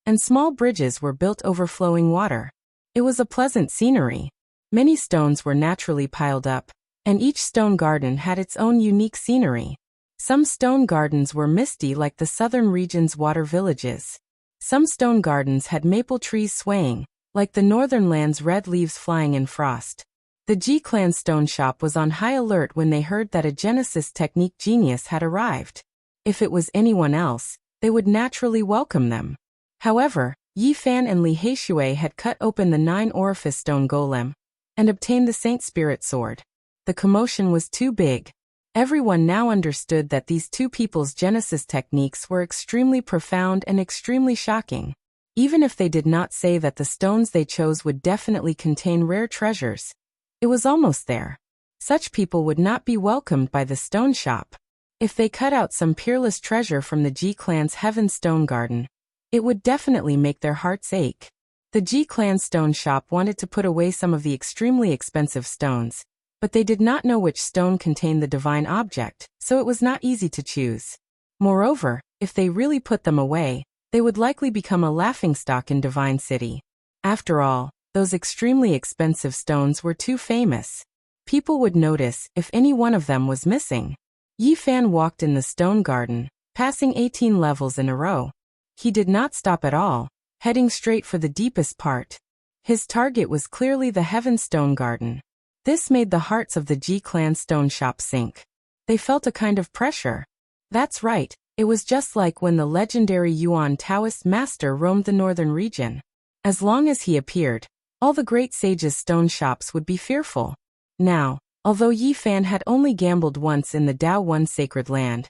and small bridges were built over flowing water. It was a pleasant scenery. Many stones were naturally piled up, and each stone garden had its own unique scenery. Some stone gardens were misty like the southern region's water villages. Some stone gardens had maple trees swaying, like the northern land's red leaves flying in frost. The G-Clan stone shop was on high alert when they heard that a Genesis technique genius had arrived. If it was anyone else, they would naturally welcome them. However, Yi Fan and Li Heishui had cut open the 9-orifice stone golem and obtained the Saint Spirit sword. The commotion was too big. Everyone now understood that these two people's Genesis techniques were extremely profound and extremely shocking. Even if they did not say that the stones they chose would definitely contain rare treasures, it was almost there. Such people would not be welcomed by the stone shop. If they cut out some peerless treasure from the G-Clan's Heaven Stone Garden, it would definitely make their hearts ache. The G-Clan stone shop wanted to put away some of the extremely expensive stones, but they did not know which stone contained the divine object, so it was not easy to choose. Moreover, if they really put them away, they would likely become a laughingstock in Divine City. After all, those extremely expensive stones were too famous. People would notice if any one of them was missing. Yi Fan walked in the stone garden, passing 18 levels in a row. He did not stop at all, heading straight for the deepest part. His target was clearly the Heaven Stone Garden. This made the hearts of the G-Clan stone shop sink. They felt a kind of pressure. That's right, it was just like when the legendary Yuan Taoist master roamed the northern region. As long as he appeared, all the great sages' stone shops would be fearful. Now, although Yi Fan had only gambled once in the Dao One sacred land,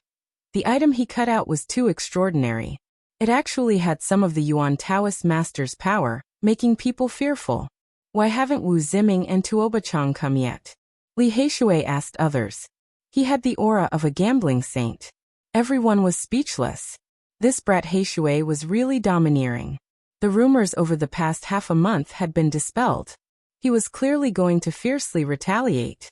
the item he cut out was too extraordinary. It actually had some of the Yuan Taoist master's power, making people fearful. Why haven't Wu Ziming and Tuoba-chang come yet? Li Heishui asked others. He had the aura of a gambling saint. Everyone was speechless. This brat Heishui was really domineering. The rumors over the past half a month had been dispelled. He was clearly going to fiercely retaliate.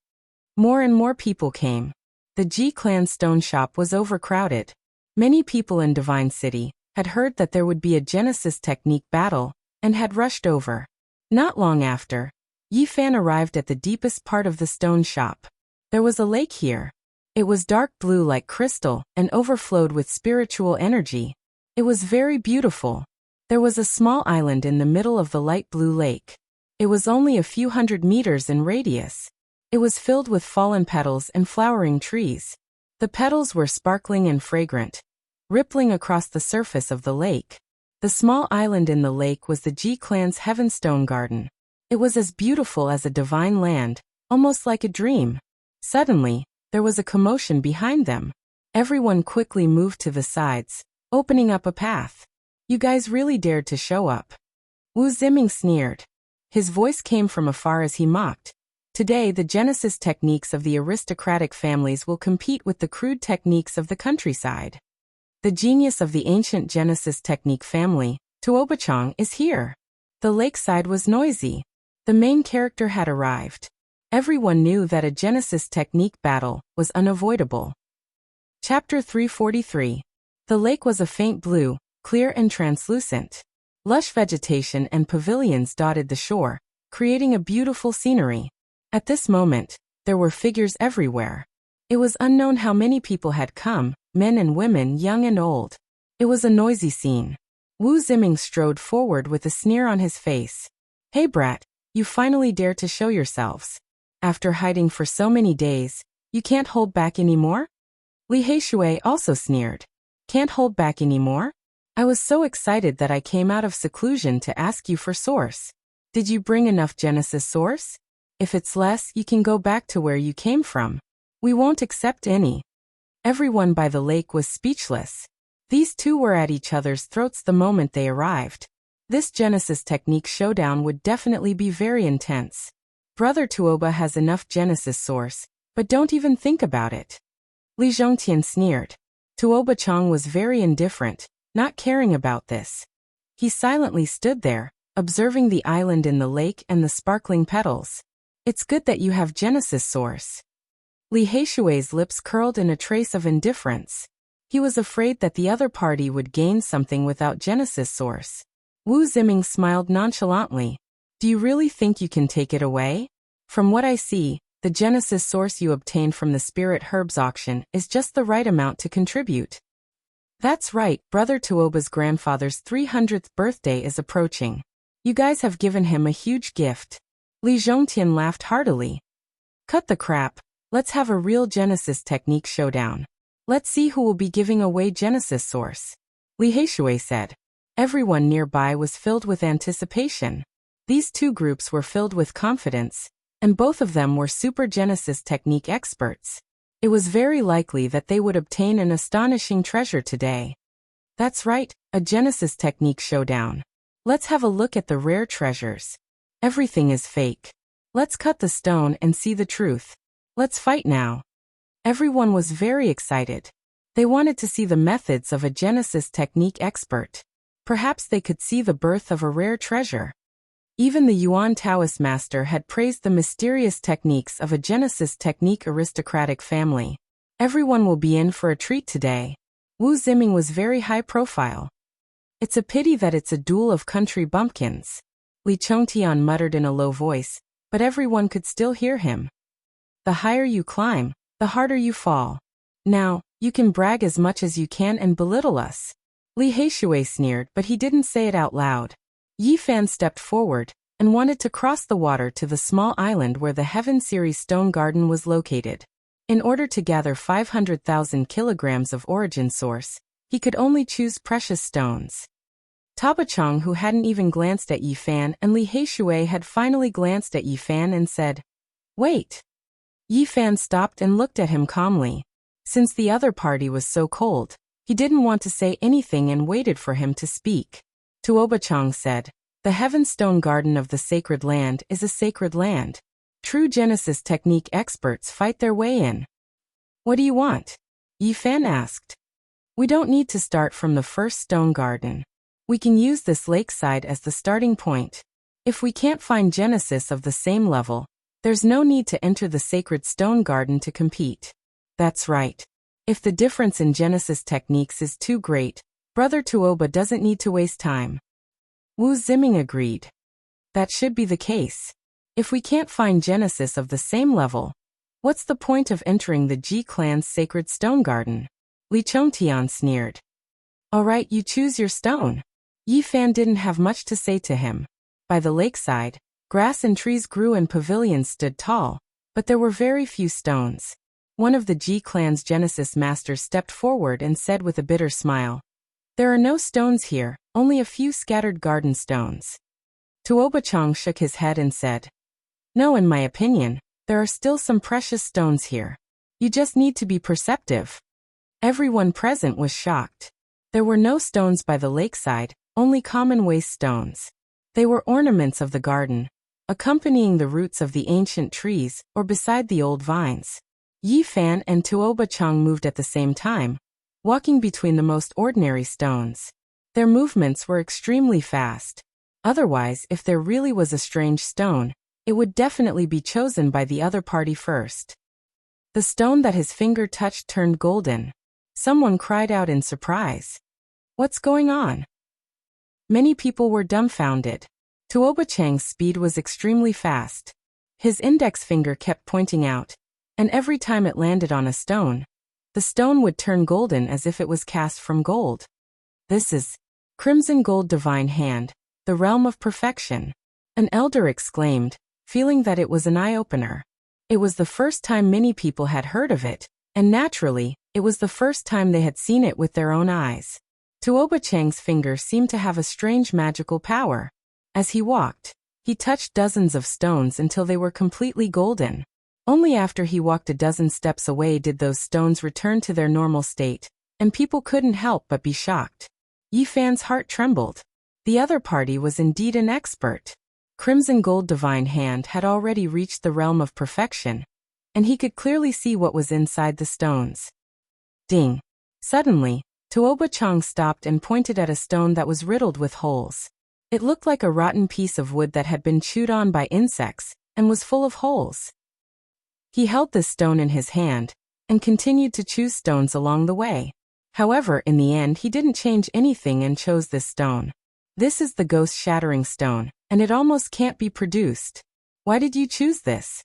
More and more people came. The G-Clan stone shop was overcrowded. Many people in Divine City had heard that there would be a Genesis technique battle and had rushed over. Not long after, Yi Fan arrived at the deepest part of the stone shop. There was a lake here. It was dark blue like crystal and overflowed with spiritual energy. It was very beautiful. There was a small island in the middle of the light blue lake. It was only a few hundred meters in radius. It was filled with fallen petals and flowering trees. The petals were sparkling and fragrant, rippling across the surface of the lake. The small island in the lake was the G-Clan's Heaven Stone Garden. It was as beautiful as a divine land, almost like a dream. Suddenly, there was a commotion behind them. Everyone quickly moved to the sides, opening up a path. You guys really dared to show up. Wu Ziming sneered. His voice came from afar as he mocked. Today the Genesis techniques of the aristocratic families will compete with the crude techniques of the countryside. The genius of the ancient Genesis technique family, Tuoba-chang, is here. The lakeside was noisy. The main character had arrived. Everyone knew that a Genesis technique battle was unavoidable. Chapter 343. The lake was a faint blue, clear and translucent. Lush vegetation and pavilions dotted the shore, creating a beautiful scenery. At this moment, there were figures everywhere. It was unknown how many people had come, men and women, young and old. It was a noisy scene. Wu Ziming strode forward with a sneer on his face. "Hey brat, you finally dared to show yourselves. After hiding for so many days, you can't hold back anymore?" Li Heishui also sneered. "Can't hold back anymore? I was so excited that I came out of seclusion to ask you for source. Did you bring enough Genesis source? If it's less, you can go back to where you came from. We won't accept any." Everyone by the lake was speechless. These two were at each other's throats the moment they arrived. This Genesis technique showdown would definitely be very intense. Brother Tuoba has enough Genesis source, but don't even think about it. Li Zhongtian sneered. Tuoba Chang was very indifferent, not caring about this. He silently stood there, observing the island in the lake and the sparkling petals. "It's good that you have Genesis source." Li Heishui's lips curled in a trace of indifference. He was afraid that the other party would gain something without Genesis source. Wu Ziming smiled nonchalantly. "Do you really think you can take it away? From what I see, the Genesis source you obtained from the Spirit Herbs auction is just the right amount to contribute." "That's right, Brother Tuoba's grandfather's 300th birthday is approaching. You guys have given him a huge gift." Li Zhongtian laughed heartily. "Cut the crap, let's have a real Genesis technique showdown. Let's see who will be giving away Genesis source," Li Heishui said. Everyone nearby was filled with anticipation. These two groups were filled with confidence, and both of them were super Genesis technique experts. It was very likely that they would obtain an astonishing treasure today. "That's right, a Genesis technique showdown. Let's have a look at the rare treasures. Everything is fake. Let's cut the stone and see the truth. Let's fight now." Everyone was very excited. They wanted to see the methods of a Genesis technique expert. Perhaps they could see the birth of a rare treasure. Even the Yuan Taoist master had praised the mysterious techniques of a Genesis technique aristocratic family. Everyone will be in for a treat today. Wu Ziming was very high profile. "It's a pity that it's a duel of country bumpkins," Li Chongtian muttered in a low voice, but everyone could still hear him. "The higher you climb, the harder you fall. Now, you can brag as much as you can and belittle us." Li Heishui sneered, but he didn't say it out loud. Yi Fan stepped forward and wanted to cross the water to the small island where the Heaven Series Stone Garden was located. In order to gather 500,000 kilograms of origin source, he could only choose precious stones. Tabachang, who hadn't even glanced at Yi Fan, and Li Heishui had finally glanced at Yi Fan and said, "Wait." Yi Fan stopped and looked at him calmly. Since the other party was so cold, he didn't want to say anything and waited for him to speak. Tuobachang said, "The Heaven Stone Garden of the Sacred Land is a sacred land. True Genesis technique experts fight their way in." "What do you want?" Yi Fan asked. "We don't need to start from the first stone garden. We can use this lakeside as the starting point. If we can't find Genesis of the same level, there's no need to enter the sacred stone garden to compete." "That's right. If the difference in Genesis techniques is too great, Brother Tuoba doesn't need to waste time." Wu Ziming agreed. "That should be the case. If we can't find Genesis of the same level, what's the point of entering the Ji clan's sacred stone garden?" Li Chongtian sneered. "All right, you choose your stone." Yi Fan didn't have much to say to him. By the lakeside, grass and trees grew and pavilions stood tall, but there were very few stones. One of the Ji clan's Genesis masters stepped forward and said with a bitter smile, "There are no stones here, only a few scattered garden stones." Tuobachang shook his head and said, "No, in my opinion, there are still some precious stones here. You just need to be perceptive." Everyone present was shocked. There were no stones by the lakeside, only common waste stones. They were ornaments of the garden, accompanying the roots of the ancient trees or beside the old vines. Yi Fan and Tuobachang moved at the same time, walking between the most ordinary stones. Their movements were extremely fast. Otherwise, if there really was a strange stone, it would definitely be chosen by the other party first. The stone that his finger touched turned golden. Someone cried out in surprise. What's going on? Many people were dumbfounded. Tuoba Chang's speed was extremely fast. His index finger kept pointing out, and every time it landed on a stone, the stone would turn golden as if it was cast from gold. This is Crimson Gold Divine Hand, the realm of perfection, an elder exclaimed, feeling that it was an eye-opener. It was the first time many people had heard of it, and naturally, it was the first time they had seen it with their own eyes. Tuoba Chang's finger seemed to have a strange magical power. As he walked, he touched dozens of stones until they were completely golden. Only after he walked a dozen steps away did those stones return to their normal state, and people couldn't help but be shocked. Yi Fan's heart trembled. The other party was indeed an expert. Crimson Gold Divine Hand had already reached the realm of perfection, and he could clearly see what was inside the stones. Ding! Suddenly, Tuoba Chang stopped and pointed at a stone that was riddled with holes. It looked like a rotten piece of wood that had been chewed on by insects, and was full of holes. He held this stone in his hand, and continued to choose stones along the way. However, in the end he didn't change anything and chose this stone. This is the ghost-shattering stone, and it almost can't be produced. Why did you choose this?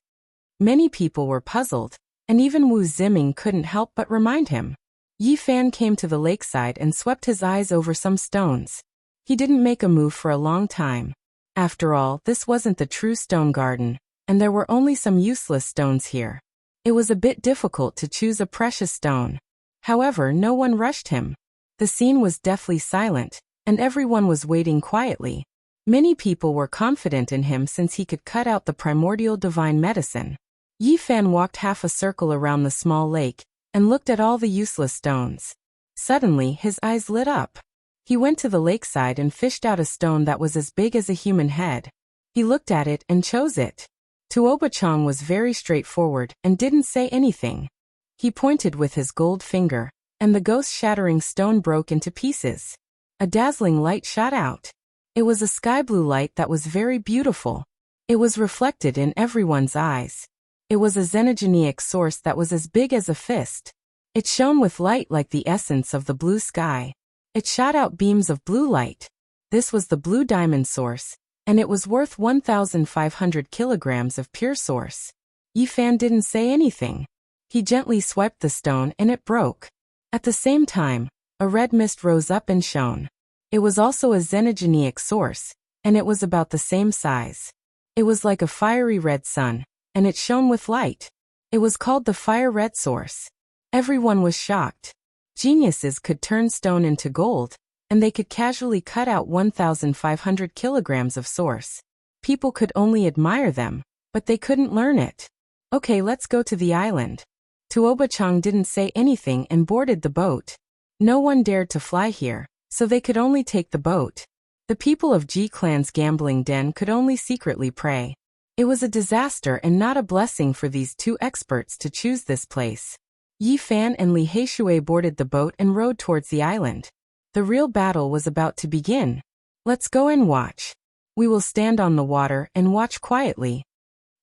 Many people were puzzled, and even Wu Ziming couldn't help but remind him. Yi Fan came to the lakeside and swept his eyes over some stones. He didn't make a move for a long time. After all, this wasn't the true stone garden, and there were only some useless stones here. It was a bit difficult to choose a precious stone. However, no one rushed him. The scene was deathly silent, and everyone was waiting quietly. Many people were confident in him since he could cut out the primordial divine medicine. Yi Fan walked half a circle around the small lake, and looked at all the useless stones. Suddenly, his eyes lit up. He went to the lakeside and fished out a stone that was as big as a human head. He looked at it and chose it. Tuoba Chang was very straightforward and didn't say anything. He pointed with his gold finger, and the ghost-shattering stone broke into pieces. A dazzling light shot out. It was a sky-blue light that was very beautiful. It was reflected in everyone's eyes. It was a xenogenic source that was as big as a fist. It shone with light like the essence of the blue sky. It shot out beams of blue light. This was the blue diamond source, and it was worth 1,500 kilograms of pure source. Yi Fan didn't say anything. He gently swiped the stone and it broke. At the same time, a red mist rose up and shone. It was also a xenogenic source, and it was about the same size. It was like a fiery red sun, and it shone with light. It was called the fire red source. Everyone was shocked. Geniuses could turn stone into gold, and they could casually cut out 1,500 kilograms of source. People could only admire them, but they couldn't learn it. Okay, let's go to the island. Tuoba Chang didn't say anything and boarded the boat. No one dared to fly here, so they could only take the boat. The people of Ji Clan's gambling den could only secretly pray. It was a disaster and not a blessing for these two experts to choose this place. Yi Fan and Li Heishui boarded the boat and rowed towards the island. The real battle was about to begin. Let's go and watch. We will stand on the water and watch quietly.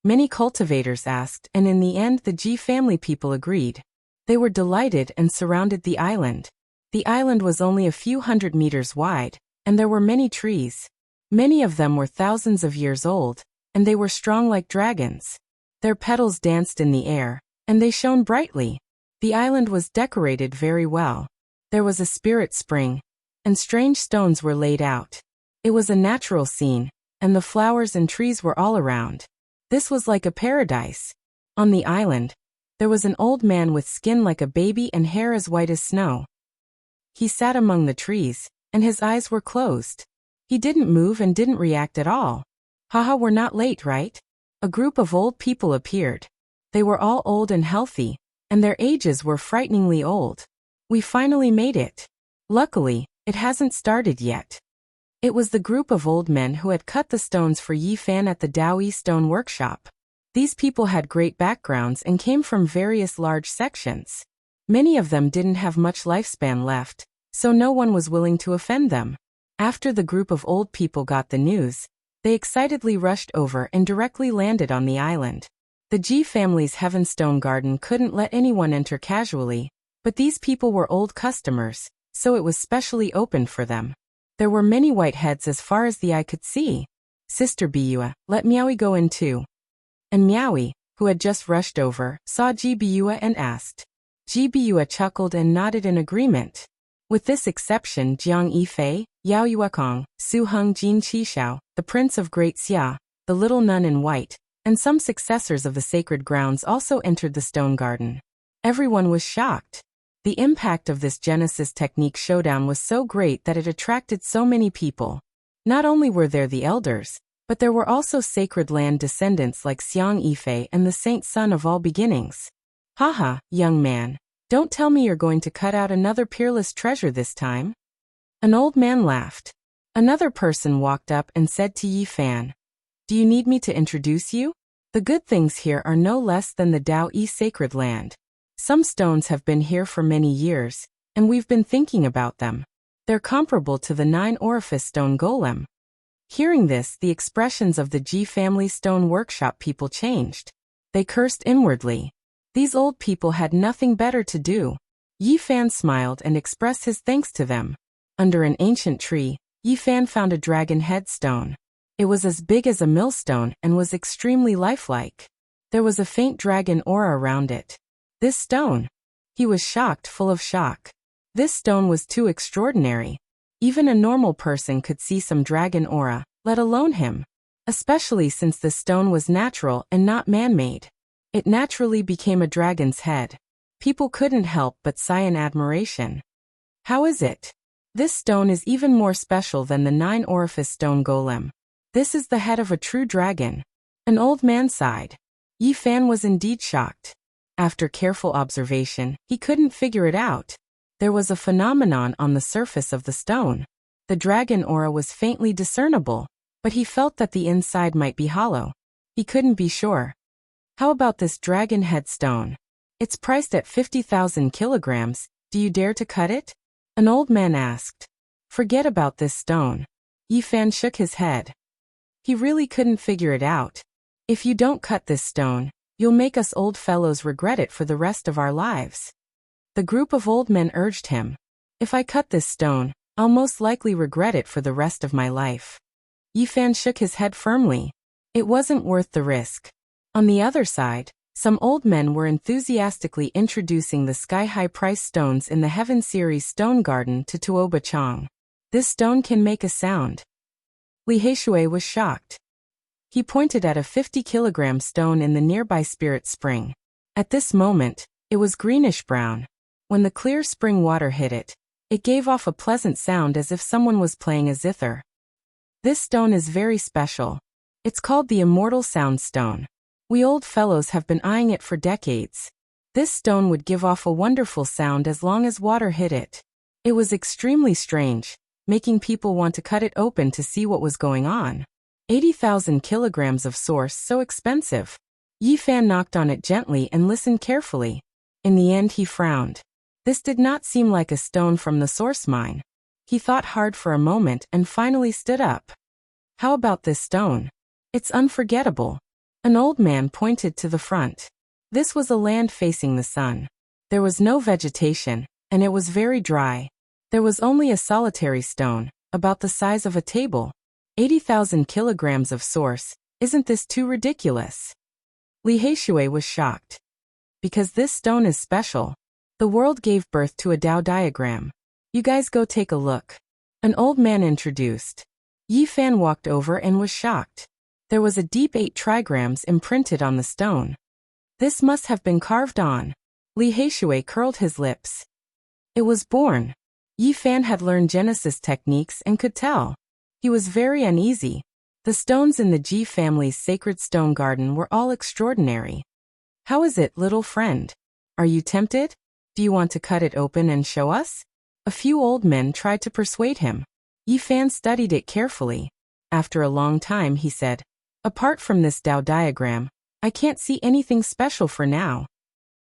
Many cultivators asked, and in the end the Ji family people agreed. They were delighted and surrounded the island. The island was only a few hundred meters wide, and there were many trees. Many of them were thousands of years old, and they were strong like dragons. Their petals danced in the air, and they shone brightly. The island was decorated very well. There was a spirit spring, and strange stones were laid out. It was a natural scene, and the flowers and trees were all around. This was like a paradise. On the island, there was an old man with skin like a baby and hair as white as snow. He sat among the trees, and his eyes were closed. He didn't move and didn't react at all. Haha, we're not late, right? A group of old people appeared. They were all old and healthy, and their ages were frighteningly old. We finally made it. Luckily, it hasn't started yet. It was the group of old men who had cut the stones for Yi Fan at the Daoi Stone Workshop. These people had great backgrounds and came from various large sections. Many of them didn't have much lifespan left, so no one was willing to offend them. After the group of old people got the news, they excitedly rushed over and directly landed on the island. The Ji family's Heavenstone Garden couldn't let anyone enter casually, But these people were old customers, so it was specially opened for them. There were many white heads as far as the eye could see. Sister Biua, let Miaoi go in too. And Miaoi, who had just rushed over, saw Ji Biua and asked. Ji Biua chuckled and nodded in agreement. With this exception, Jiang Yifei, Yao Yuekong, Su Heng Jin Qishao, the Prince of Great Xia, the little nun in white, and some successors of the sacred grounds also entered the stone garden. Everyone was shocked. The impact of this Genesis technique showdown was so great that it attracted so many people. Not only were there the elders, but there were also sacred land descendants like Xiang Yifei and the saint son of all beginnings. Haha, young man. Don't tell me you're going to cut out another peerless treasure this time. An old man laughed. Another person walked up and said to Yi Fan, do you need me to introduce you? The good things here are no less than the Dao Yi sacred land. Some stones have been here for many years, and we've been thinking about them. They're comparable to the 9-orifice stone golem. Hearing this, the expressions of the Ji family stone workshop people changed. They cursed inwardly. These old people had nothing better to do. Yi Fan smiled and expressed his thanks to them. Under an ancient tree, Yi Fan found a dragon head stone. It was as big as a millstone and was extremely lifelike. There was a faint dragon aura around it. This stone? He was shocked, full of shock. This stone was too extraordinary. Even a normal person could see some dragon aura, let alone him. Especially since the stone was natural and not man-made. It naturally became a dragon's head. People couldn't help but sigh in admiration. How is it? This stone is even more special than the 9-orifice stone golem. This is the head of a true dragon. An old man sighed. Yi Fan was indeed shocked. After careful observation, he couldn't figure it out. There was a phenomenon on the surface of the stone. The dragon aura was faintly discernible, but he felt that the inside might be hollow. He couldn't be sure. How about this dragon head stone? It's priced at 50,000 kilograms. Do you dare to cut it? An old man asked. Forget about this stone. Yi Fan shook his head. He really couldn't figure it out. If you don't cut this stone, you'll make us old fellows regret it for the rest of our lives. The group of old men urged him. If I cut this stone, I'll most likely regret it for the rest of my life. Yi Fan shook his head firmly. It wasn't worth the risk. On the other side, some old men were enthusiastically introducing the sky-high price stones in the Heaven Series stone garden to Tuoba Chang. This stone can make a sound. Li Heishui was shocked. He pointed at a 50-kilogram stone in the nearby spirit spring. At this moment, it was greenish-brown. When the clear spring water hit it, it gave off a pleasant sound as if someone was playing a zither. This stone is very special. It's called the Immortal Sound Stone. We old fellows have been eyeing it for decades. This stone would give off a wonderful sound as long as water hit it. It was extremely strange, making people want to cut it open to see what was going on. 80,000 kilograms of source, so expensive. Yi Fan knocked on it gently and listened carefully. In the end he frowned. This did not seem like a stone from the source mine. He thought hard for a moment and finally stood up. How about this stone? It's unforgettable. An old man pointed to the front. This was a land facing the sun. There was no vegetation, and it was very dry. There was only a solitary stone, about the size of a table. 80,000 kilograms of source, isn't this too ridiculous? Li Heishui was shocked. Because this stone is special. The world gave birth to a Dao diagram. You guys go take a look. An old man introduced. Yi Fan walked over and was shocked. There was a deep 8 trigrams imprinted on the stone. This must have been carved on. Li Heishui curled his lips. It was born. Yi Fan had learned Genesis techniques and could tell. He was very uneasy. The stones in the Ji family's sacred stone garden were all extraordinary. How is it, little friend? Are you tempted? Do you want to cut it open and show us? A few old men tried to persuade him. Yi Fan studied it carefully. After a long time he said, apart from this Dao diagram, I can't see anything special for now.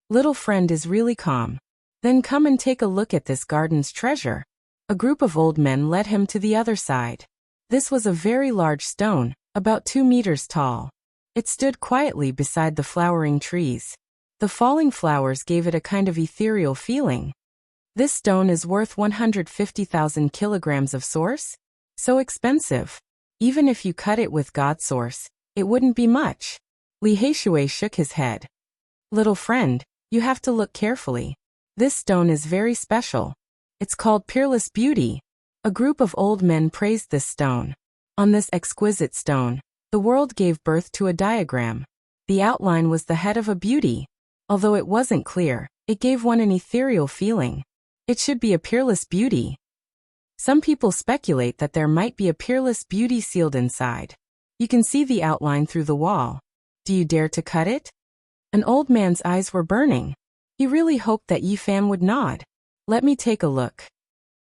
Little friend is really calm. Then come and take a look at this garden's treasure. A group of old men led him to the other side. This was a very large stone, about 2 meters tall. It stood quietly beside the flowering trees. The falling flowers gave it a kind of ethereal feeling. This stone is worth 150,000 kilograms of source? So expensive. Even if you cut it with God's source, it wouldn't be much. Li Haishui shook his head. Little friend, you have to look carefully. This stone is very special. It's called Peerless Beauty. A group of old men praised this stone. On this exquisite stone, the world gave birth to a diagram. The outline was the head of a beauty. Although it wasn't clear, it gave one an ethereal feeling. It should be a peerless beauty. Some people speculate that there might be a peerless beauty sealed inside. You can see the outline through the wall. Do you dare to cut it? An old man's eyes were burning. He really hoped that Yi Fan would nod. Let me take a look.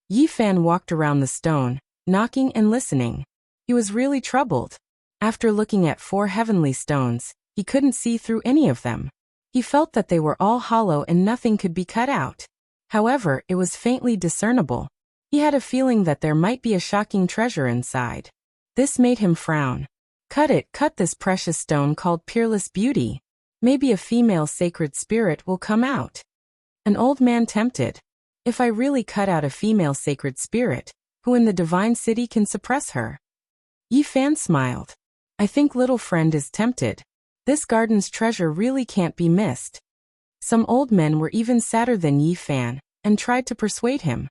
Yi Fan walked around the stone, knocking and listening. He was really troubled. After looking at 4 heavenly stones, he couldn't see through any of them. He felt that they were all hollow and nothing could be cut out. However, it was faintly discernible. He had a feeling that there might be a shocking treasure inside. This made him frown. Cut this precious stone called Peerless Beauty. Maybe a female sacred spirit will come out. An old man tempted. If I really cut out a female sacred spirit, who in the divine city can suppress her? Yi Fan smiled. I think little friend is tempted. This garden's treasure really can't be missed. Some old men were even sadder than Yi Fan, and tried to persuade him.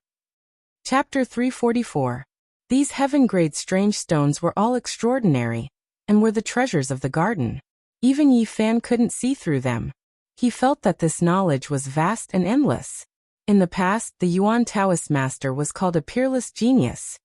Chapter 344. These heaven-grade strange stones were all extraordinary, and were the treasures of the garden. Even Yi Fan couldn't see through them. He felt that this knowledge was vast and endless. In the past, the Yuan Taoist master was called a peerless genius.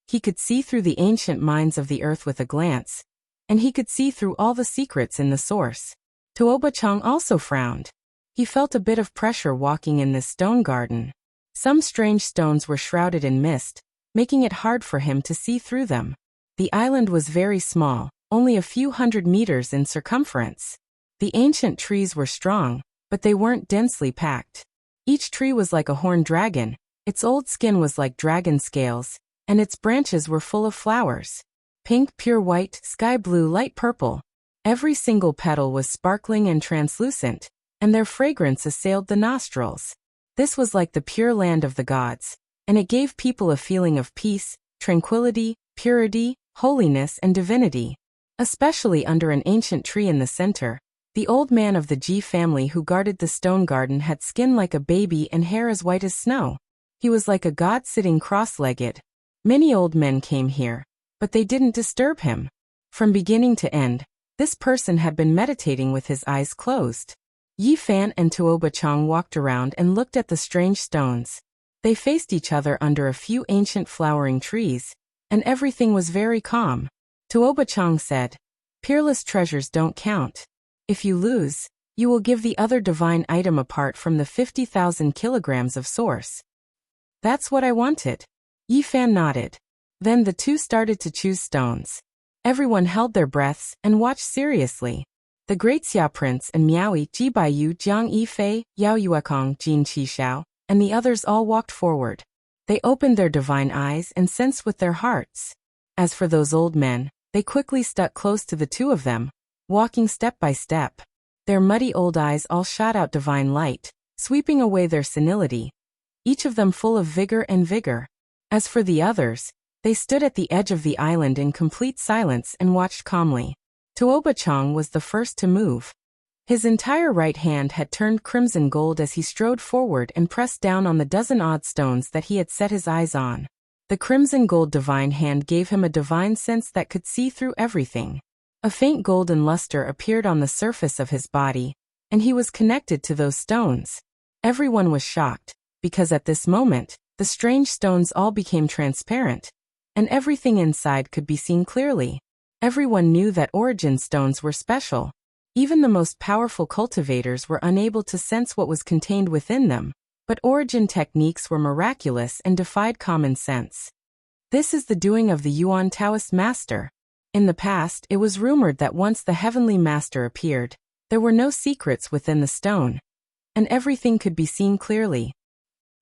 He could see through the ancient minds of the earth with a glance, and he could see through all the secrets in the source. Tuoba Chang also frowned. He felt a bit of pressure walking in this stone garden. Some strange stones were shrouded in mist, making it hard for him to see through them. The island was very small, only a few hundred meters in circumference. The ancient trees were strong, but they weren't densely packed. Each tree was like a horned dragon, its old skin was like dragon scales, and its branches were full of flowers. Pink, pure white, sky blue, light purple. Every single petal was sparkling and translucent, and their fragrance assailed the nostrils. This was like the pure land of the gods, and it gave people a feeling of peace, tranquility, purity, holiness, and divinity. Especially under an ancient tree in the center, the old man of the Ji family who guarded the stone garden had skin like a baby and hair as white as snow. He was like a god sitting cross-legged. Many old men came here, but they didn't disturb him. From beginning to end, this person had been meditating with his eyes closed. Yi Fan and Tuoba Chang walked around and looked at the strange stones. They faced each other under a few ancient flowering trees, and everything was very calm. Tuoba Chang said, Peerless treasures don't count. If you lose, you will give the other divine item apart from the 50,000 kilograms of source. That's what I wanted. Yi Fan nodded. Then the two started to choose stones. Everyone held their breaths and watched seriously. The great Xia Prince and Miaoi, Ji Baiyu, Jiang Yifei, Yao Yuekong, Jin Qishao, and the others all walked forward. They opened their divine eyes and sensed with their hearts. As for those old men, they quickly stuck close to the two of them, walking step by step. Their muddy old eyes all shot out divine light, sweeping away their senility, each of them full of vigor and vigor. As for the others, they stood at the edge of the island in complete silence and watched calmly. Tuoba Chang was the first to move. His entire right hand had turned crimson gold as he strode forward and pressed down on the dozen odd stones that he had set his eyes on. The crimson gold divine hand gave him a divine sense that could see through everything. A faint golden luster appeared on the surface of his body, and he was connected to those stones. Everyone was shocked, because at this moment, the strange stones all became transparent, and everything inside could be seen clearly. Everyone knew that origin stones were special. Even the most powerful cultivators were unable to sense what was contained within them, but origin techniques were miraculous and defied common sense. This is the doing of the Yuan Taoist master. In the past, it was rumored that once the heavenly master appeared, there were no secrets within the stone, and everything could be seen clearly.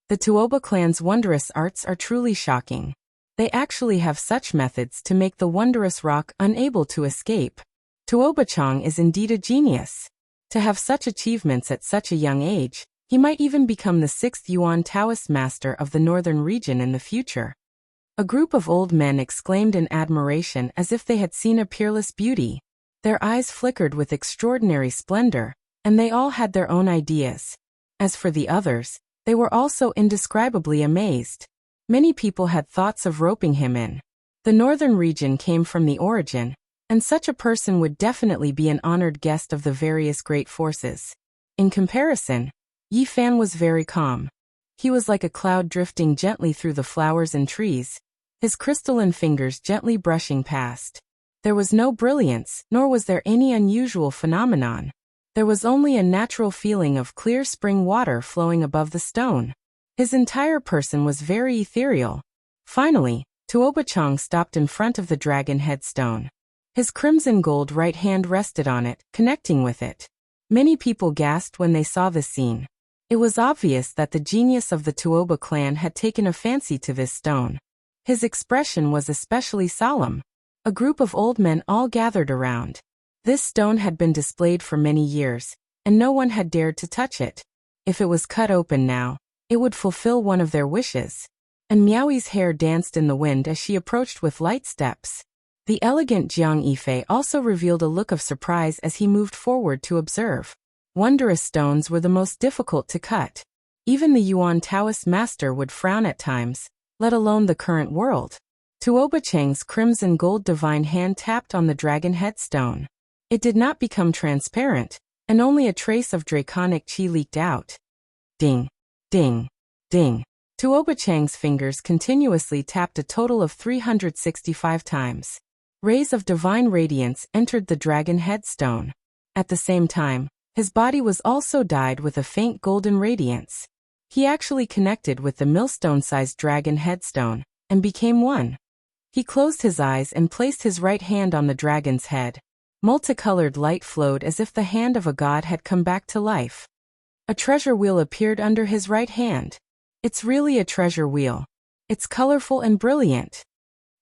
The Tuoba clan's wondrous arts are truly shocking. They actually have such methods to make the wondrous rock unable to escape. Tuoba Chang is indeed a genius. To have such achievements at such a young age, he might even become the 6th Yuan Taoist master of the northern region in the future. A group of old men exclaimed in admiration as if they had seen a peerless beauty. Their eyes flickered with extraordinary splendor, and they all had their own ideas. As for the others, they were also indescribably amazed. Many people had thoughts of roping him in. The northern region came from the origin, and such a person would definitely be an honored guest of the various great forces. In comparison, Yi Fan was very calm. He was like a cloud drifting gently through the flowers and trees, his crystalline fingers gently brushing past. There was no brilliance, nor was there any unusual phenomenon. There was only a natural feeling of clear spring water flowing above the stone. His entire person was very ethereal. Finally, Tuoba Chang stopped in front of the dragon headstone. His crimson gold right hand rested on it, connecting with it. Many people gasped when they saw this scene. It was obvious that the genius of the Tuoba clan had taken a fancy to this stone. His expression was especially solemn. A group of old men all gathered around. This stone had been displayed for many years, and no one had dared to touch it. If it was cut open now, it would fulfill one of their wishes. And Miaoi's hair danced in the wind as she approached with light steps. The elegant Jiang Yifei also revealed a look of surprise as he moved forward to observe. Wondrous stones were the most difficult to cut. Even the Yuan Taoist master would frown at times, let alone the current world. Tuoba Chang's crimson gold divine hand tapped on the dragon headstone. It did not become transparent, and only a trace of draconic qi leaked out. Ding, ding, ding. Tuoba Chang's fingers continuously tapped a total of 365 times. Rays of divine radiance entered the dragon headstone. At the same time, his body was also dyed with a faint golden radiance. He actually connected with the millstone-sized dragon headstone, and became one. He closed his eyes and placed his right hand on the dragon's head. Multicolored light flowed as if the hand of a god had come back to life. A treasure wheel appeared under his right hand. It's really a treasure wheel. It's colorful and brilliant.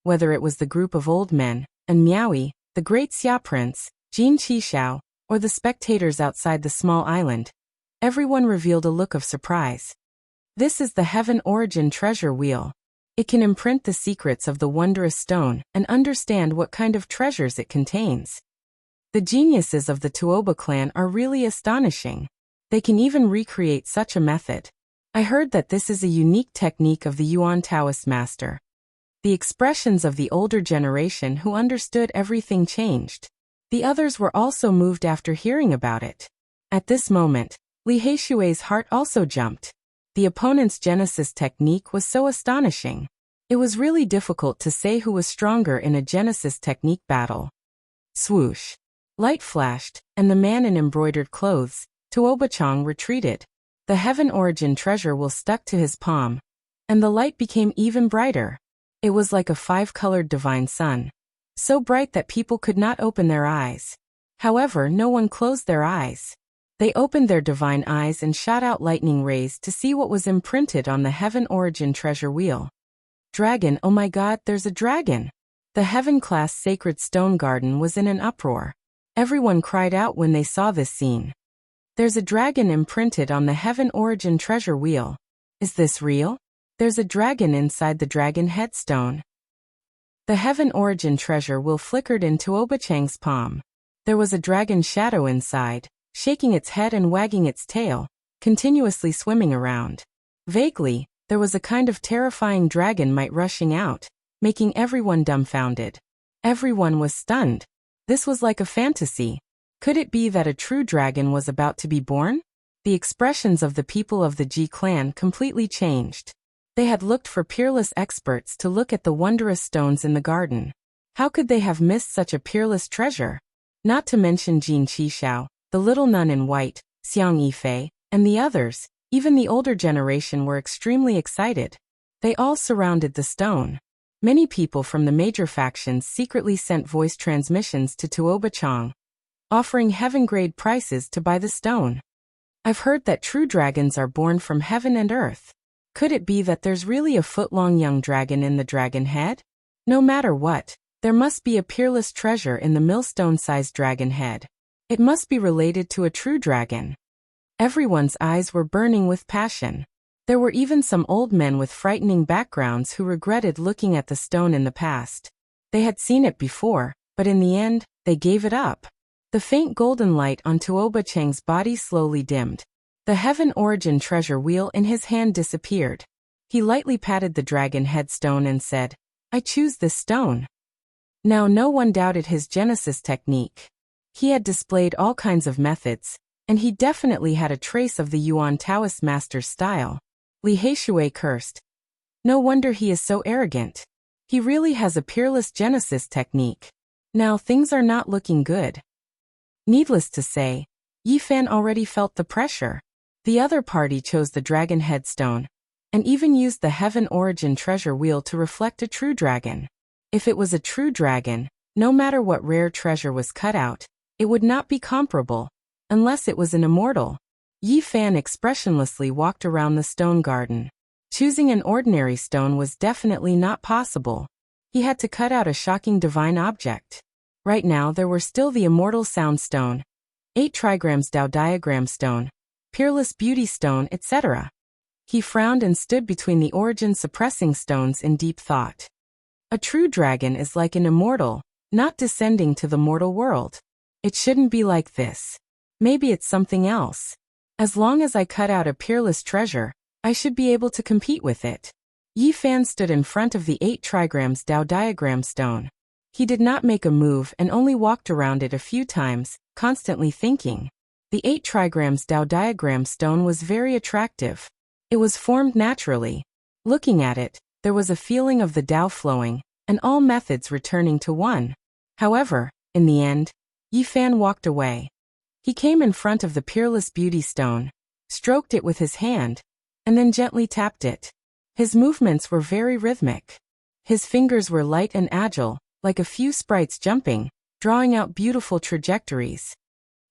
Whether it was the group of old men, and Miaoi, the great Xia prince, Jin Qishao, or the spectators outside the small island, everyone revealed a look of surprise. This is the Heaven Origin treasure wheel. It can imprint the secrets of the wondrous stone and understand what kind of treasures it contains. The geniuses of the Tuoba clan are really astonishing. They can even recreate such a method. I heard that this is a unique technique of the Yuan Taoist master. The expressions of the older generation who understood everything changed. The others were also moved after hearing about it. At this moment, Li Heishui's heart also jumped. The opponent's Genesis technique was so astonishing. It was really difficult to say who was stronger in a Genesis technique battle. Swoosh. Light flashed, and the man in embroidered clothes, Tuoba Chang, retreated. The Heaven Origin treasure wheel stuck to his palm, and the light became even brighter. It was like a 5-colored divine sun, so bright that people could not open their eyes. However, no one closed their eyes. They opened their divine eyes and shot out lightning rays to see what was imprinted on the Heaven Origin treasure wheel. Dragon, oh my god, there's a dragon! The Heaven-class sacred stone garden was in an uproar. Everyone cried out when they saw this scene. There's a dragon imprinted on the Heaven Origin treasure wheel. Is this real? There's a dragon inside the dragon headstone. The Heaven Origin treasure wheel flickered in Tuoba Chang's palm. There was a dragon shadow inside, shaking its head and wagging its tail, continuously swimming around. Vaguely, there was a kind of terrifying dragon might rushing out, making everyone dumbfounded. Everyone was stunned. This was like a fantasy. Could it be that a true dragon was about to be born? The expressions of the people of the Ji clan completely changed. They had looked for peerless experts to look at the wondrous stones in the garden. How could they have missed such a peerless treasure? Not to mention Jin Qishao, the little nun in white, Xiang Yifei, and the others. Even the older generation were extremely excited. They all surrounded the stone. Many people from the major factions secretly sent voice transmissions to Tuoba Chang, offering heaven-grade prices to buy the stone. I've heard that true dragons are born from heaven and earth. Could it be that there's really a foot-long young dragon in the dragon head? No matter what, there must be a peerless treasure in the millstone-sized dragon head. It must be related to a true dragon. Everyone's eyes were burning with passion. There were even some old men with frightening backgrounds who regretted looking at the stone in the past. They had seen it before, but in the end, they gave it up. The faint golden light on Tuoba Chang's body slowly dimmed. The Heaven Origin treasure wheel in his hand disappeared. He lightly patted the dragon headstone and said, "I choose this stone." Now no one doubted his Genesis technique. He had displayed all kinds of methods, and he definitely had a trace of the Yuan Taoist master's style. Li Heishui cursed. No wonder he is so arrogant. He really has a peerless Genesis technique. Now things are not looking good. Needless to say, Yi Fan already felt the pressure. The other party chose the dragon headstone, and even used the Heaven Origin treasure wheel to reflect a true dragon. If it was a true dragon, no matter what rare treasure was cut out, it would not be comparable, unless it was an immortal. Yi Fan expressionlessly walked around the stone garden. Choosing an ordinary stone was definitely not possible. He had to cut out a shocking divine object. Right now there were still the immortal sound stone, 8 trigrams Tao diagram stone, peerless beauty stone, etc. He frowned and stood between the origin suppressing stones in deep thought. A true dragon is like an immortal, not descending to the mortal world. It shouldn't be like this. Maybe it's something else. As long as I cut out a peerless treasure, I should be able to compete with it. Yi Fan stood in front of the 8 trigrams Tao diagram stone. He did not make a move and only walked around it a few times, constantly thinking. The 8 trigrams Tao diagram stone was very attractive. It was formed naturally. Looking at it, there was a feeling of the Tao flowing, and all methods returning to one. However, in the end, Yi Fan walked away. He came in front of the peerless beauty stone, stroked it with his hand, and then gently tapped it. His movements were very rhythmic. His fingers were light and agile, like a few sprites jumping, drawing out beautiful trajectories.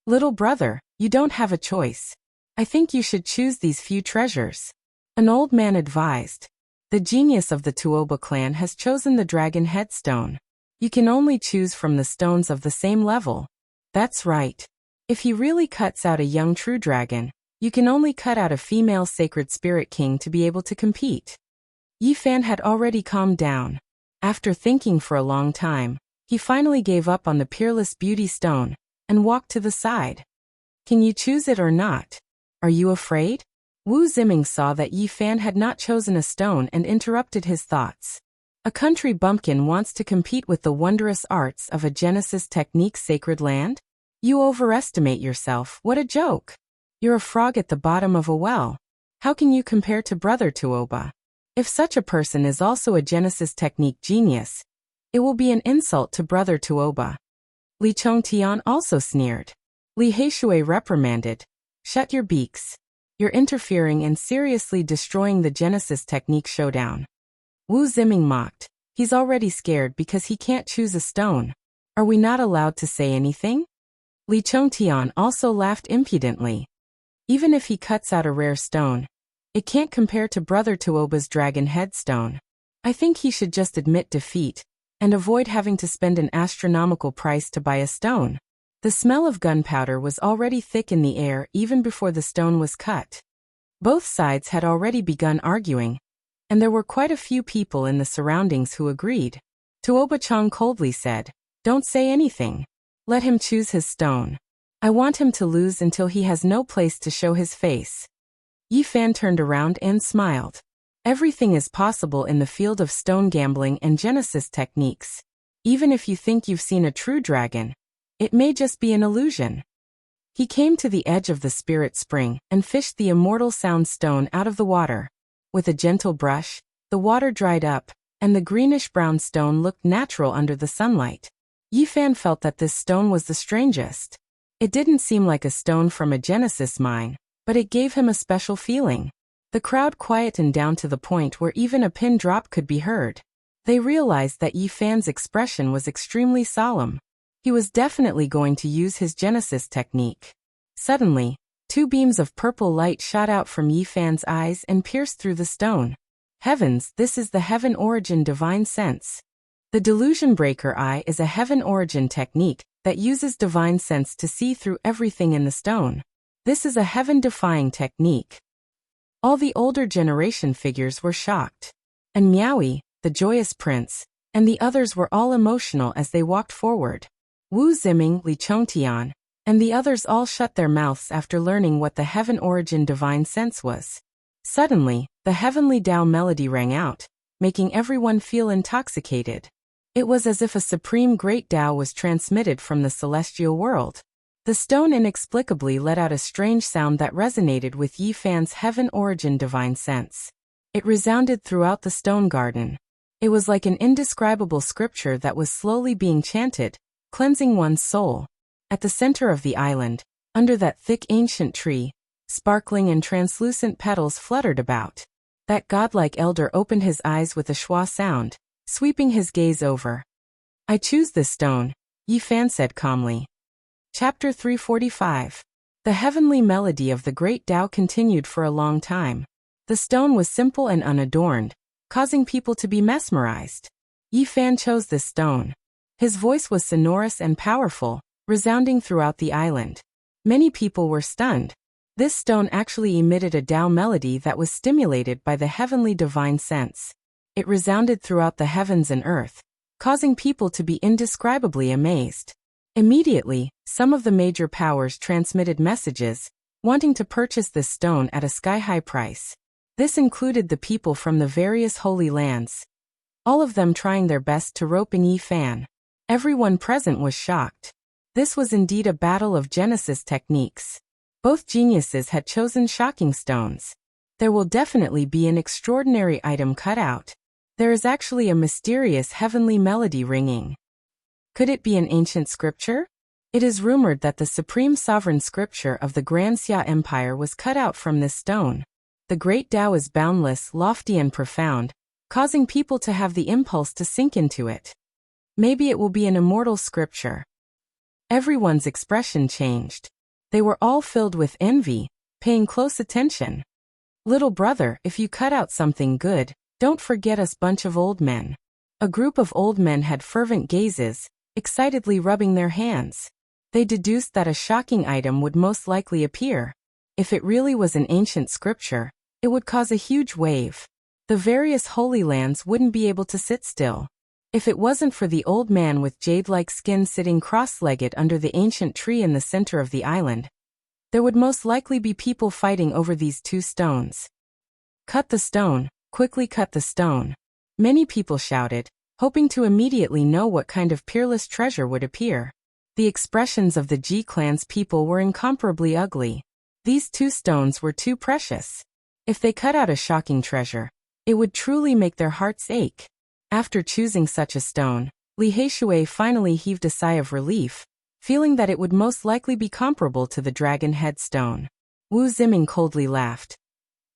"Little brother, you don't have a choice. I think you should choose these few treasures," an old man advised. "The genius of the Tuoba clan has chosen the dragon headstone. You can only choose from the stones of the same level." That's right. If he really cuts out a young true dragon, you can only cut out a female sacred spirit king to be able to compete. Yi Fan had already calmed down. After thinking for a long time, he finally gave up on the peerless beauty stone and walked to the side. "Can you choose it or not? Are you afraid?" Wu Ziming saw that Yi Fan had not chosen a stone and interrupted his thoughts. "A country bumpkin wants to compete with the wondrous arts of a Genesis technique sacred land? You overestimate yourself, what a joke! You're a frog at the bottom of a well. How can you compare to Brother Tuoba? If such a person is also a Genesis technique genius, it will be an insult to Brother Tuoba." Li Chongtian also sneered. Li Heishui reprimanded. "Shut your beaks. You're interfering and seriously destroying the Genesis technique showdown." Wu Ziming mocked. "He's already scared because he can't choose a stone. Are we not allowed to say anything?" Li Chongtian also laughed impudently. "Even if he cuts out a rare stone, it can't compare to Brother Tuoba's dragon headstone. I think he should just admit defeat and avoid having to spend an astronomical price to buy a stone." The smell of gunpowder was already thick in the air even before the stone was cut. Both sides had already begun arguing, and there were quite a few people in the surroundings who agreed. Tuoba Chang coldly said, "Don't say anything. Let him choose his stone. I want him to lose until he has no place to show his face." Yi Fan turned around and smiled. Everything is possible in the field of stone gambling and Genesis techniques. Even if you think you've seen a true dragon, it may just be an illusion. He came to the edge of the spirit spring and fished the immortal sound stone out of the water. With a gentle brush, the water dried up, and the greenish-brown stone looked natural under the sunlight. Yi Fan felt that this stone was the strangest. It didn't seem like a stone from a Genesis mine, but it gave him a special feeling. The crowd quietened down to the point where even a pin drop could be heard. They realized that Yi Fan's expression was extremely solemn. He was definitely going to use his Genesis technique. Suddenly, 2 beams of purple light shot out from Yi Fan's eyes and pierced through the stone. Heavens, this is the Heaven Origin divine sense. The Delusion Breaker Eye is a Heaven Origin technique that uses divine sense to see through everything in the stone. This is a heaven-defying technique. All the older generation figures were shocked. And Miaoi, the joyous prince, and the others were all emotional as they walked forward. Wu Ziming, Li Chongtian, and the others all shut their mouths after learning what the heaven origin divine sense was. Suddenly, the heavenly Tao melody rang out, making everyone feel intoxicated. It was as if a supreme great Tao was transmitted from the celestial world. The stone inexplicably let out a strange sound that resonated with Yi Fan's heaven origin divine sense. It resounded throughout the stone garden. It was like an indescribable scripture that was slowly being chanted, cleansing one's soul. At the center of the island, under that thick ancient tree, sparkling and translucent petals fluttered about. That godlike elder opened his eyes with a schwa sound, sweeping his gaze over. "I choose this stone," Yi Fan said calmly. Chapter 345. The heavenly melody of the great Tao continued for a long time. The stone was simple and unadorned, causing people to be mesmerized. Yi Fan chose this stone. His voice was sonorous and powerful, resounding throughout the island. Many people were stunned. This stone actually emitted a Tao melody that was stimulated by the heavenly divine sense. It resounded throughout the heavens and earth, causing people to be indescribably amazed. Immediately, some of the major powers transmitted messages, wanting to purchase this stone at a sky-high price. This included the people from the various holy lands, all of them trying their best to rope in Yi Fan. Everyone present was shocked. This was indeed a battle of Genesis techniques. Both geniuses had chosen shocking stones. There will definitely be an extraordinary item cut out. There is actually a mysterious heavenly melody ringing. Could it be an ancient scripture? It is rumored that the supreme sovereign scripture of the Grand Xia Empire was cut out from this stone. The great Tao is boundless, lofty and profound, causing people to have the impulse to sink into it. Maybe it will be an immortal scripture. Everyone's expression changed. They were all filled with envy, paying close attention. "Little brother, if you cut out something good, don't forget us bunch of old men." A group of old men had fervent gazes, excitedly rubbing their hands. They deduced that a shocking item would most likely appear. If it really was an ancient scripture, it would cause a huge wave. The various holy lands wouldn't be able to sit still. If it wasn't for the old man with jade-like skin sitting cross-legged under the ancient tree in the center of the island, there would most likely be people fighting over these two stones. "Cut the stone, quickly cut the stone." Many people shouted, hoping to immediately know what kind of peerless treasure would appear. The expressions of the Ji clan's people were incomparably ugly. These two stones were too precious. If they cut out a shocking treasure, it would truly make their hearts ache. After choosing such a stone, Li Heishui finally heaved a sigh of relief, feeling that it would most likely be comparable to the dragon head stone. Wu Ziming coldly laughed.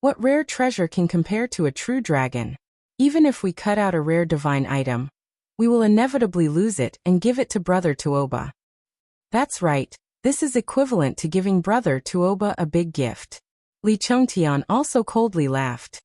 "What rare treasure can compare to a true dragon? Even if we cut out a rare divine item, we will inevitably lose it and give it to Brother Tuoba." "That's right, this is equivalent to giving Brother Tuoba a big gift." Li Chongtian also coldly laughed.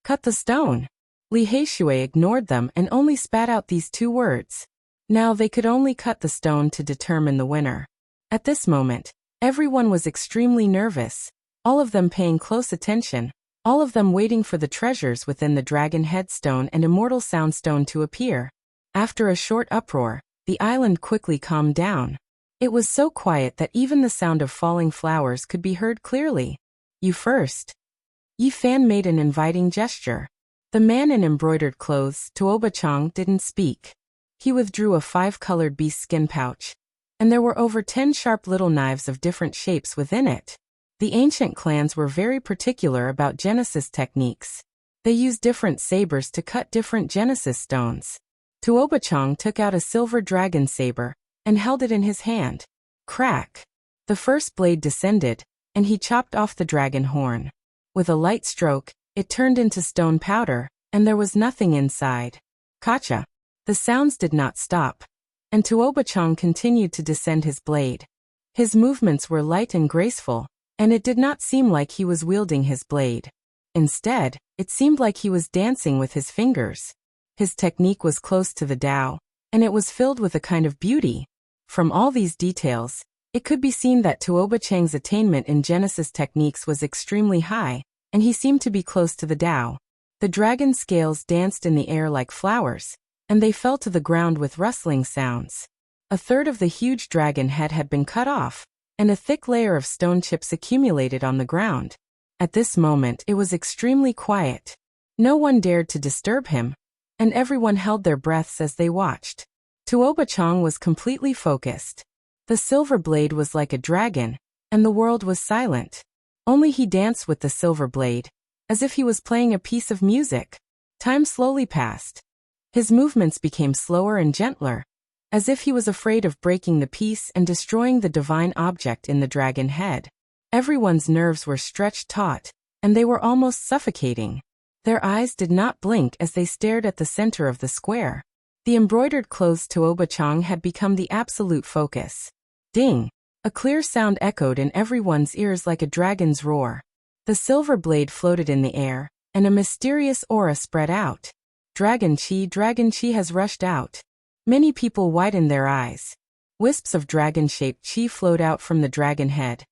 "Cut the stone." Li Heishui ignored them and only spat out these two words. Now they could only cut the stone to determine the winner. At this moment, everyone was extremely nervous, all of them paying close attention, all of them waiting for the treasures within the dragon headstone and immortal soundstone to appear. After a short uproar, the island quickly calmed down. It was so quiet that even the sound of falling flowers could be heard clearly. "You first." Yi Fan made an inviting gesture. The man in embroidered clothes, Tuoba Chang, didn't speak. He withdrew a 5-colored beast skin pouch, and there were over 10 sharp little knives of different shapes within it. The ancient clans were very particular about Genesis techniques. They used different sabers to cut different Genesis stones. Tuoba Chang took out a silver dragon saber and held it in his hand. Crack! The first blade descended, and he chopped off the dragon horn. With a light stroke, it turned into stone powder, and there was nothing inside. Kacha! The sounds did not stop, and Tuoba Chang continued to descend his blade. His movements were light and graceful, and it did not seem like he was wielding his blade. Instead, it seemed like he was dancing with his fingers. His technique was close to the Tao, and it was filled with a kind of beauty. From all these details, it could be seen that Tuoba Chang's attainment in Genesis techniques was extremely high, and he seemed to be close to the Tao. The dragon's scales danced in the air like flowers, and they fell to the ground with rustling sounds. A third of the huge dragon head had been cut off, and a thick layer of stone chips accumulated on the ground. At this moment it was extremely quiet. No one dared to disturb him, and everyone held their breaths as they watched. Tuoba Chang was completely focused. The silver blade was like a dragon, and the world was silent. Only he danced with the silver blade, as if he was playing a piece of music. Time slowly passed. His movements became slower and gentler, as if he was afraid of breaking the piece and destroying the divine object in the dragon head. Everyone's nerves were stretched taut, and they were almost suffocating. Their eyes did not blink as they stared at the center of the square. The embroidered clothes Tuoba Chang had become the absolute focus. Ding! A clear sound echoed in everyone's ears like a dragon's roar. The silver blade floated in the air, and a mysterious aura spread out. Dragon chi has rushed out. Many people widened their eyes. Wisps of dragon-shaped chi flowed out from the dragon head.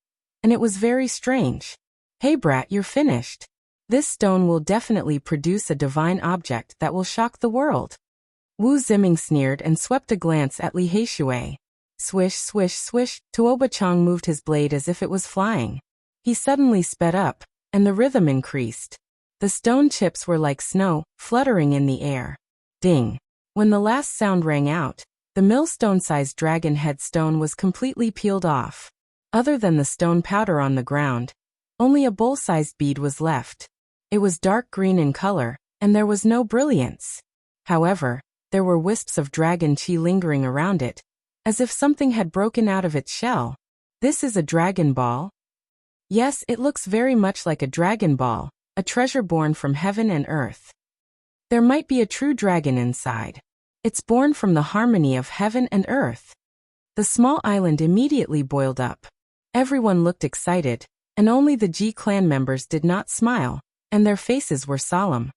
And it was very strange. Hey brat, you're finished. This stone will definitely produce a divine object that will shock the world. Wu Ziming sneered and swept a glance at Li Heishui. Swish, swish, swish, Tuoba Chang moved his blade as if it was flying. He suddenly sped up, and the rhythm increased. The stone chips were like snow, fluttering in the air. Ding! When the last sound rang out, the millstone-sized dragon head stone was completely peeled off. Other than the stone powder on the ground, only a bowl-sized bead was left. It was dark green in color, and there was no brilliance. However, there were wisps of dragon chi lingering around it, as if something had broken out of its shell. This is a dragon ball? Yes, it looks very much like a dragon ball, a treasure born from heaven and earth. There might be a true dragon inside. It's born from the harmony of heaven and earth. The small island immediately boiled up. Everyone looked excited, and only the Ji clan members did not smile, and their faces were solemn.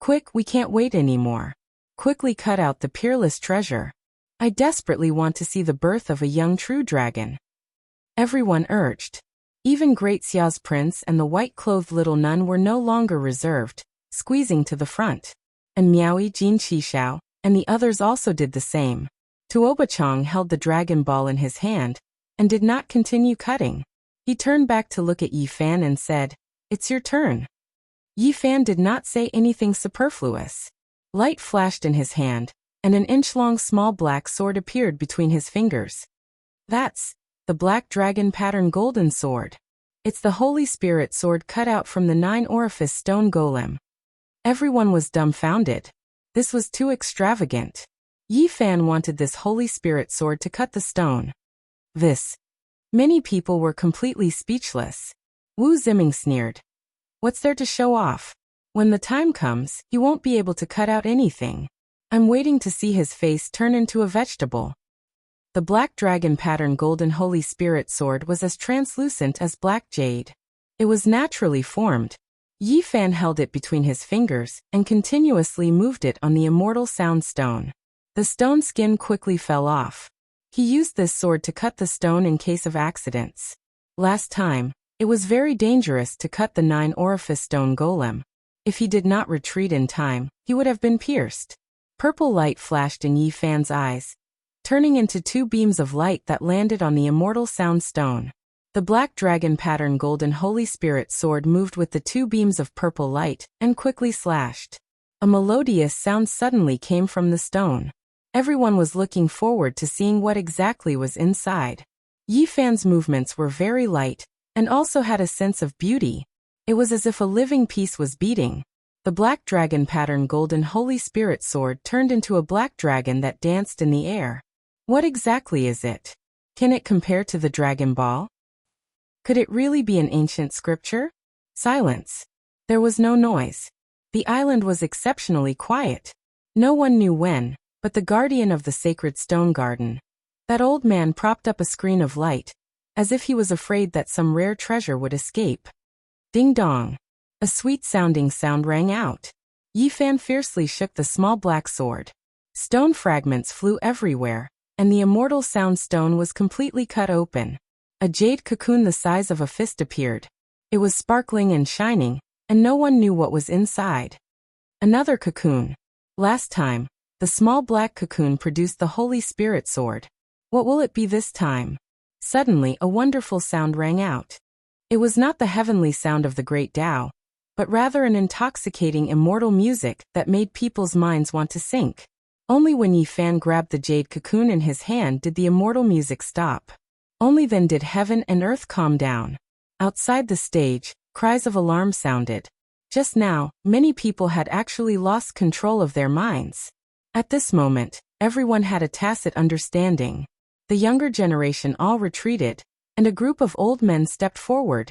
Quick, we can't wait anymore. Quickly cut out the peerless treasure. I desperately want to see the birth of a young true dragon. Everyone urged. Even Great Xiao's prince and the white-clothed little nun were no longer reserved, squeezing to the front. And Miaoi Jin Qishao, and the others also did the same. Tuoba Chang held the dragon ball in his hand, and did not continue cutting. He turned back to look at Yi Fan and said, "It's your turn." Yi Fan did not say anything superfluous. Light flashed in his hand, and an inch-long small black sword appeared between his fingers. That's the Black Dragon Pattern Golden Sword. It's the Holy Spirit sword cut out from the 9-orifice stone golem. Everyone was dumbfounded. This was too extravagant. Yi Fan wanted this Holy Spirit sword to cut the stone. Many people were completely speechless. Wu Ziming sneered. What's there to show off? When the time comes, he won't be able to cut out anything. I'm waiting to see his face turn into a vegetable. The Black Dragon Pattern Golden Holy Spirit Sword was as translucent as black jade. It was naturally formed. Yi Fan held it between his fingers and continuously moved it on the immortal sound stone. The stone skin quickly fell off. He used this sword to cut the stone in case of accidents. Last time, it was very dangerous to cut the 9-orifice stone golem. If he did not retreat in time, he would have been pierced. Purple light flashed in Yi Fan's eyes, turning into 2 beams of light that landed on the immortal sound stone. The Black Dragon Pattern Golden Holy Spirit Sword moved with the 2 beams of purple light and quickly slashed. A melodious sound suddenly came from the stone. Everyone was looking forward to seeing what exactly was inside. Yi Fan's movements were very light, and also had a sense of beauty. It was as if a living piece was beating. The Black Dragon Pattern Golden Holy Spirit Sword turned into a black dragon that danced in the air. What exactly is it? Can it compare to the Dragon Ball? Could it really be an ancient scripture? Silence. There was no noise. The island was exceptionally quiet. No one knew when, but the guardian of the sacred stone garden. That old man propped up a screen of light, as if he was afraid that some rare treasure would escape. Ding dong. A sweet-sounding sound rang out. Yi Fan fiercely shook the small black sword. Stone fragments flew everywhere, and the immortal sound stone was completely cut open. A jade cocoon the size of a fist appeared. It was sparkling and shining, and no one knew what was inside. Another cocoon. Last time, the small black cocoon produced the Holy Spirit sword. What will it be this time? Suddenly, a wonderful sound rang out. It was not the heavenly sound of the great Tao, but rather an intoxicating immortal music that made people's minds want to sink. Only when Yi Fan grabbed the jade cocoon in his hand did the immortal music stop. Only then did heaven and earth calm down. Outside the stage, cries of alarm sounded. Just now, many people had actually lost control of their minds. At this moment, everyone had a tacit understanding. The younger generation all retreated, and a group of old men stepped forward,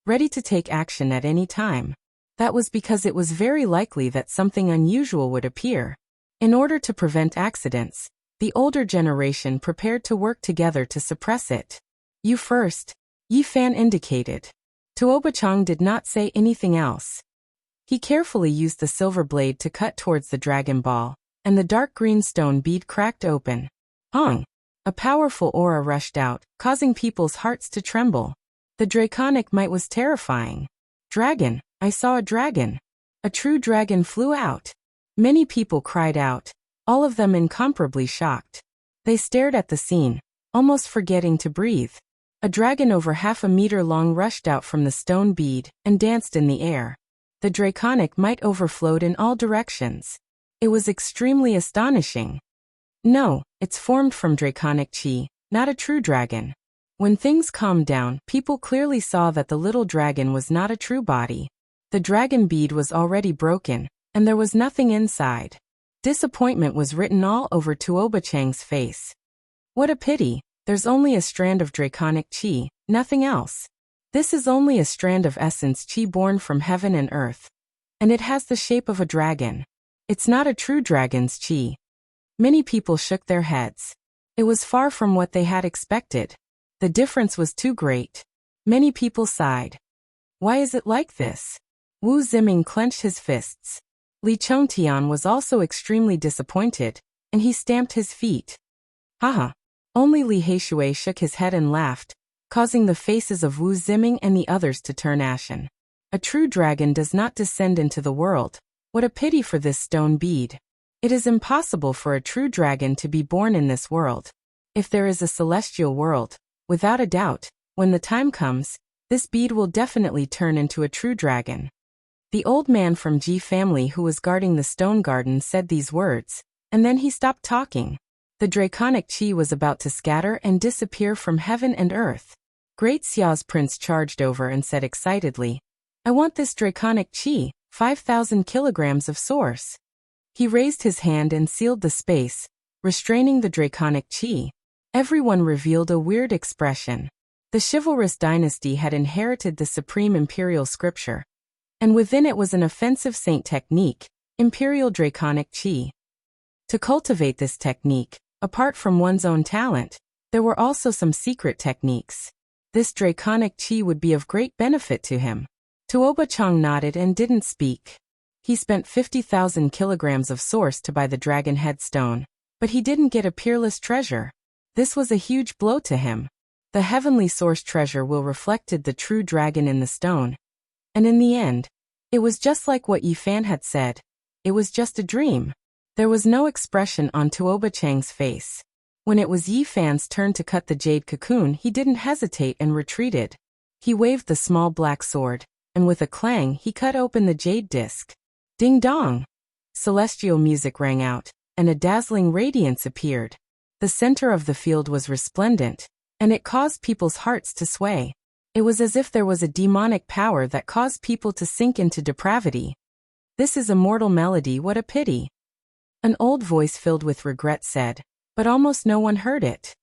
ready to take action at any time. That was because it was very likely that something unusual would appear. In order to prevent accidents, the older generation prepared to work together to suppress it. You first, Yi Fan indicated. Tuoba-chang did not say anything else. He carefully used the silver blade to cut towards the dragon ball, and the dark green stone bead cracked open. Hong! A powerful aura rushed out, causing people's hearts to tremble. The draconic might was terrifying. Dragon! I saw a dragon. A true dragon flew out. Many people cried out, all of them incomparably shocked. They stared at the scene, almost forgetting to breathe. A dragon over 1/2 meter long rushed out from the stone bead and danced in the air. The draconic might overflowed in all directions. It was extremely astonishing. No, it's formed from draconic chi, not a true dragon. When things calmed down, people clearly saw that the little dragon was not a true body. The dragon bead was already broken, and there was nothing inside. Disappointment was written all over Tuoba-chang's face. What a pity, there's only a strand of draconic chi, nothing else. This is only a strand of essence chi born from heaven and earth. And it has the shape of a dragon. It's not a true dragon's chi. Many people shook their heads. It was far from what they had expected. The difference was too great. Many people sighed. Why is it like this? Wu Ziming clenched his fists. Li Chongtian was also extremely disappointed, and he stamped his feet. Haha. Only Li Heishui shook his head and laughed, causing the faces of Wu Ziming and the others to turn ashen. A true dragon does not descend into the world. What a pity for this stone bead. It is impossible for a true dragon to be born in this world. If there is a celestial world, without a doubt, when the time comes, this bead will definitely turn into a true dragon. The old man from Ji family who was guarding the stone garden said these words, and then he stopped talking. The draconic chi was about to scatter and disappear from heaven and earth. Great Xiao's prince charged over and said excitedly, I want this draconic chi, 5,000 kilograms of source. He raised his hand and sealed the space, restraining the draconic chi. Everyone revealed a weird expression. The chivalrous dynasty had inherited the supreme imperial scripture, and within it was an offensive saint technique, imperial draconic chi. To cultivate this technique, apart from one's own talent, there were also some secret techniques. This draconic chi would be of great benefit to him. Tuoba-chang nodded and didn't speak. He spent 50,000 kilograms of source to buy the dragon head stone, but he didn't get a peerless treasure. This was a huge blow to him. The heavenly source treasure will reflected the true dragon in the stone. And in the end, it was just like what Yi Fan had said. It was just a dream. There was no expression on Tuoba-chang's face. When it was Yi Fan's turn to cut the jade cocoon, he didn't hesitate and retreated. He waved the small black sword, and with a clang he cut open the jade disc. Ding dong! Celestial music rang out, and a dazzling radiance appeared. The center of the field was resplendent, and it caused people's hearts to sway. It was as if there was a demonic power that caused people to sink into depravity. This is a mortal melody, what a pity. An old voice filled with regret said, but almost no one heard it.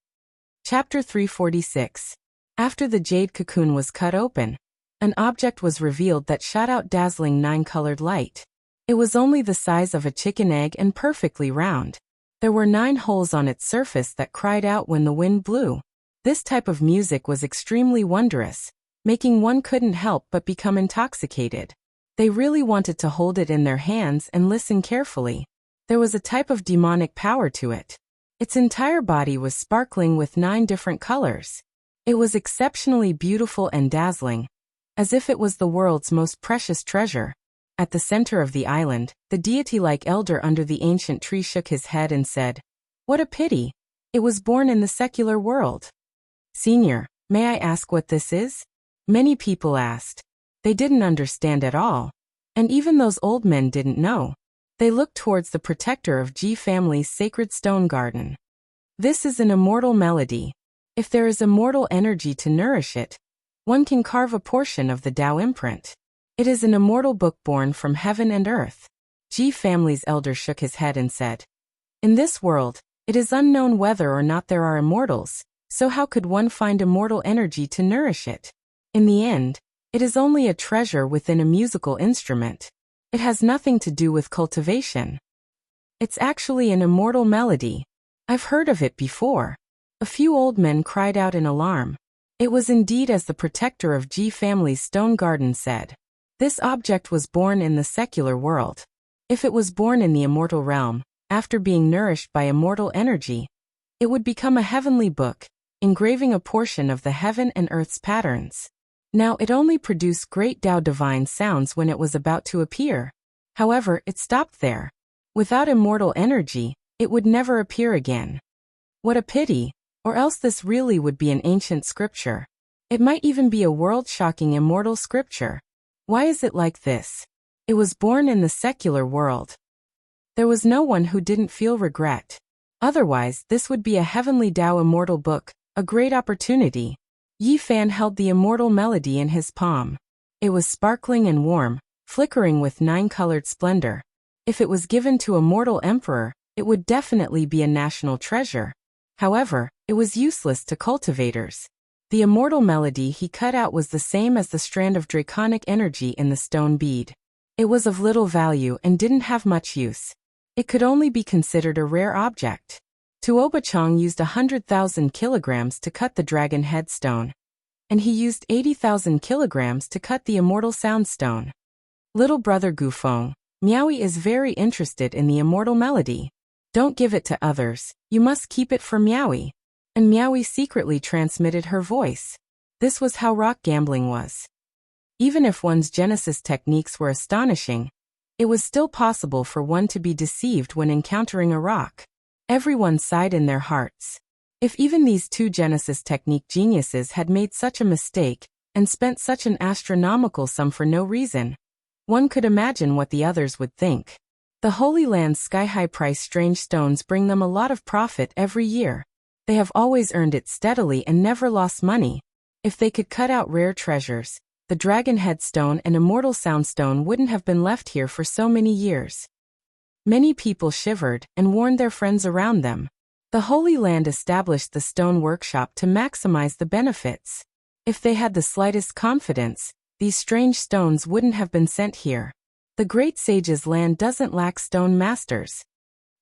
Chapter 346. After the jade cocoon was cut open, an object was revealed that shot out dazzling 9-colored light. It was only the size of a chicken egg and perfectly round. There were 9 holes on its surface that cried out when the wind blew. This type of music was extremely wondrous, making one couldn't help but become intoxicated. They really wanted to hold it in their hands and listen carefully. There was a type of demonic power to it. Its entire body was sparkling with 9 different colors. It was exceptionally beautiful and dazzling, as if it was the world's most precious treasure. At the center of the island, the deity-like elder under the ancient tree shook his head and said, "What a pity! It was born in the secular world." "Senior, may I ask what this is?" Many people asked. They didn't understand at all. And even those old men didn't know. They looked towards the protector of Ji family's sacred stone garden. "This is an immortal melody. If there is immortal energy to nourish it, one can carve a portion of the Tao imprint. It is an immortal book born from heaven and earth." Ji family's elder shook his head and said, "In this world, it is unknown whether or not there are immortals, so how could one find immortal energy to nourish it? In the end, it is only a treasure within a musical instrument. It has nothing to do with cultivation. It's actually an immortal melody. I've heard of it before." A few old men cried out in alarm. It was indeed as the protector of Ji family's stone garden said. This object was born in the secular world. If it was born in the immortal realm, after being nourished by immortal energy, it would become a heavenly book, engraving a portion of the heaven and earth's patterns. Now it only produced great Tao divine sounds when it was about to appear. However, it stopped there. Without immortal energy, it would never appear again. What a pity, or else this really would be an ancient scripture. It might even be a world-shocking immortal scripture. Why is it like this? It was born in the secular world. There was no one who didn't feel regret. Otherwise, this would be a heavenly Tao immortal book, a great opportunity. Yi Fan held the immortal melody in his palm. It was sparkling and warm, flickering with 9-colored splendor. If it was given to a mortal emperor, it would definitely be a national treasure. However, it was useless to cultivators. The immortal melody he cut out was the same as the strand of draconic energy in the stone bead. It was of little value and didn't have much use. It could only be considered a rare object. Tuoba Chang used 100,000 kilograms to cut the dragon head stone. And he used 80,000 kilograms to cut the immortal sound stone. Little brother Gufeng, Miaoi is very interested in the immortal melody. Don't give it to others, you must keep it for Miaoi. And Miaoi secretly transmitted her voice. This was how rock gambling was. Even if one's Genesis techniques were astonishing, it was still possible for one to be deceived when encountering a rock. Everyone sighed in their hearts. If even these 2 Genesis technique geniuses had made such a mistake, and spent such an astronomical sum for no reason, one could imagine what the others would think. The Holy Land's sky-high price strange stones bring them a lot of profit every year. They have always earned it steadily and never lost money. If they could cut out rare treasures, the Dragon Head Stone and Immortal Sound Stone wouldn't have been left here for so many years. Many people shivered and warned their friends around them. The Holy Land established the stone workshop to maximize the benefits. If they had the slightest confidence, these strange stones wouldn't have been sent here. The great sage's land doesn't lack stone masters.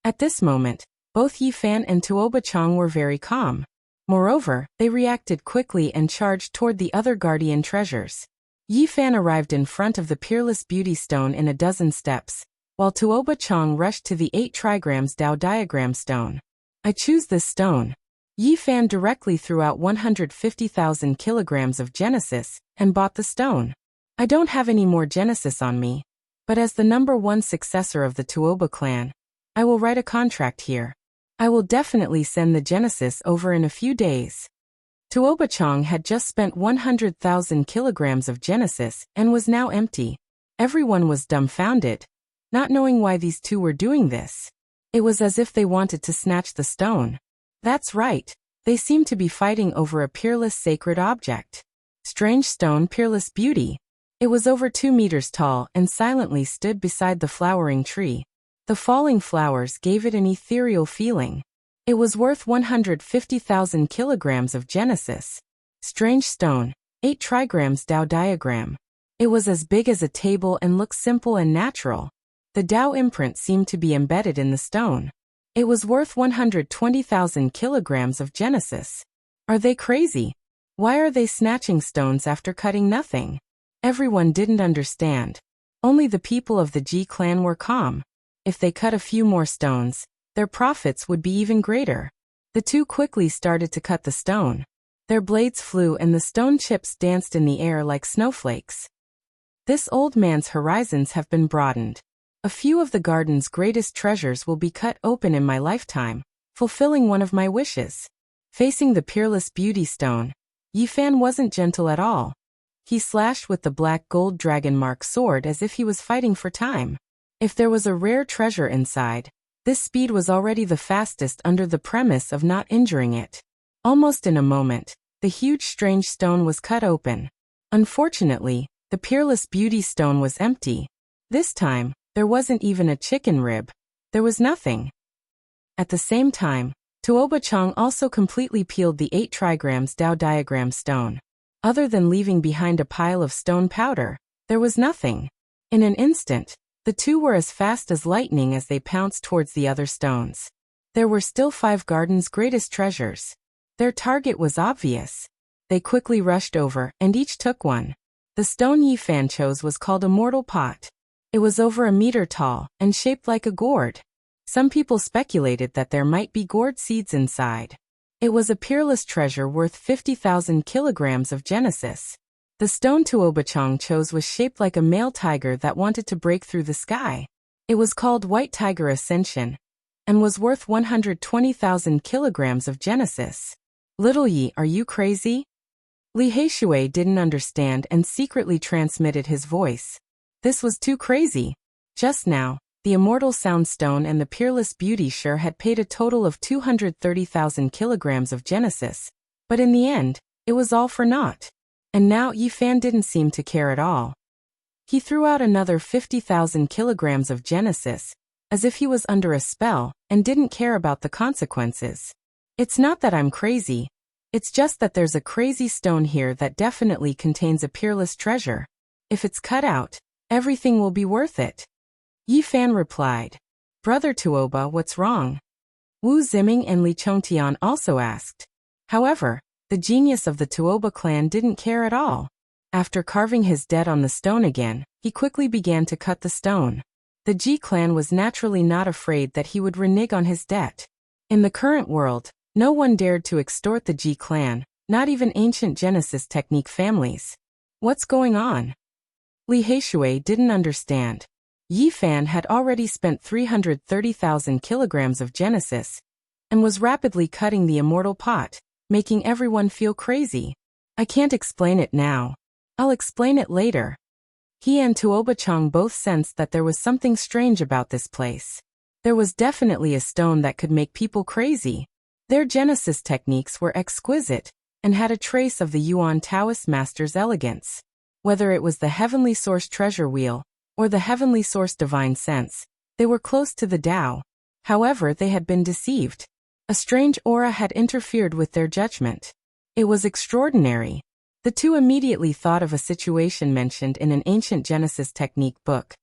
At this moment, both Yi Fan and Tuoba Chang were very calm. Moreover, they reacted quickly and charged toward the other guardian treasures. Yi Fan arrived in front of the Peerless Beauty Stone in a dozen steps, while Tuoba Chang rushed to the 8 trigrams Tao Diagram Stone. "I choose this stone." Yi Fan directly threw out 150,000 kilograms of Genesis and bought the stone. "I don't have any more Genesis on me, but as the number 1 successor of the Tuoba clan, I will write a contract here. I will definitely send the Genesis over in a few days." Tuoba Chang had just spent 100,000 kilograms of Genesis and was now empty. Everyone was dumbfounded, not knowing why these 2 were doing this. It was as if they wanted to snatch the stone. That's right, they seemed to be fighting over a peerless sacred object. Strange stone Peerless Beauty. It was over 2 meters tall and silently stood beside the flowering tree. The falling flowers gave it an ethereal feeling. It was worth 150,000 kilograms of Genesis. Strange stone, 8 trigrams Tao diagram. It was as big as a table and looked simple and natural. The Tao imprint seemed to be embedded in the stone. It was worth 120,000 kilograms of Genesis. Are they crazy? Why are they snatching stones after cutting nothing? Everyone didn't understand. Only the people of the Ji clan were calm. If they cut a few more stones, their profits would be even greater. The two quickly started to cut the stone. Their blades flew and the stone chips danced in the air like snowflakes. This old man's horizons have been broadened. A few of the garden's greatest treasures will be cut open in my lifetime, fulfilling one of my wishes. Facing the peerless beauty stone, Yi Fan wasn't gentle at all. He slashed with the black gold dragon mark sword as if he was fighting for time. If there was a rare treasure inside, this speed was already the fastest under the premise of not injuring it. Almost in a moment, the huge strange stone was cut open. Unfortunately, the peerless beauty stone was empty. This time, there wasn't even a chicken rib. There was nothing. At the same time, Tuoba Chang also completely peeled the 8 trigrams Dao diagram stone. Other than leaving behind a pile of stone powder, there was nothing. In an instant, the two were as fast as lightning as they pounced towards the other stones. There were still 5 gardens' greatest treasures. Their target was obvious. They quickly rushed over, and each took one. The stone Yi Fan chose was called a mortal pot. It was over a meter tall, and shaped like a gourd. Some people speculated that there might be gourd seeds inside. It was a peerless treasure worth 50,000 kilograms of genesis. The stone Tuoba Chang chose was shaped like a male tiger that wanted to break through the sky. It was called White Tiger Ascension, and was worth 120,000 kilograms of genesis. Little Yi, are you crazy? Li Heishui didn't understand and secretly transmitted his voice. This was too crazy. Just now, the immortal soundstone and the peerless beauty sure had paid a total of 230,000 kilograms of genesis, but in the end, it was all for naught. And now Yi Fan didn't seem to care at all. He threw out another 50,000 kilograms of genesis, as if he was under a spell, and didn't care about the consequences. It's not that I'm crazy. It's just that there's a crazy stone here that definitely contains a peerless treasure. If it's cut out, everything will be worth it. Yi Fan replied. Brother Tuoba, what's wrong? Wu Ziming and Li Chongtian also asked. However, the genius of the Tuoba clan didn't care at all. After carving his debt on the stone again, he quickly began to cut the stone. The Ji clan was naturally not afraid that he would renege on his debt. In the current world, no one dared to extort the Ji clan, not even ancient Genesis technique families. What's going on? Li Heishui didn't understand. Yi Fan had already spent 330,000 kilograms of genesis, and was rapidly cutting the immortal pot, making everyone feel crazy. I can't explain it now. I'll explain it later. He and Tuoba Chang both sensed that there was something strange about this place. There was definitely a stone that could make people crazy. Their genesis techniques were exquisite, and had a trace of the Yuan Taoist master's elegance. Whether it was the heavenly source treasure wheel, or the heavenly source divine sense, they were close to the Tao. However, they had been deceived. A strange aura had interfered with their judgment. It was extraordinary. The two immediately thought of a situation mentioned in an ancient Genesis technique book.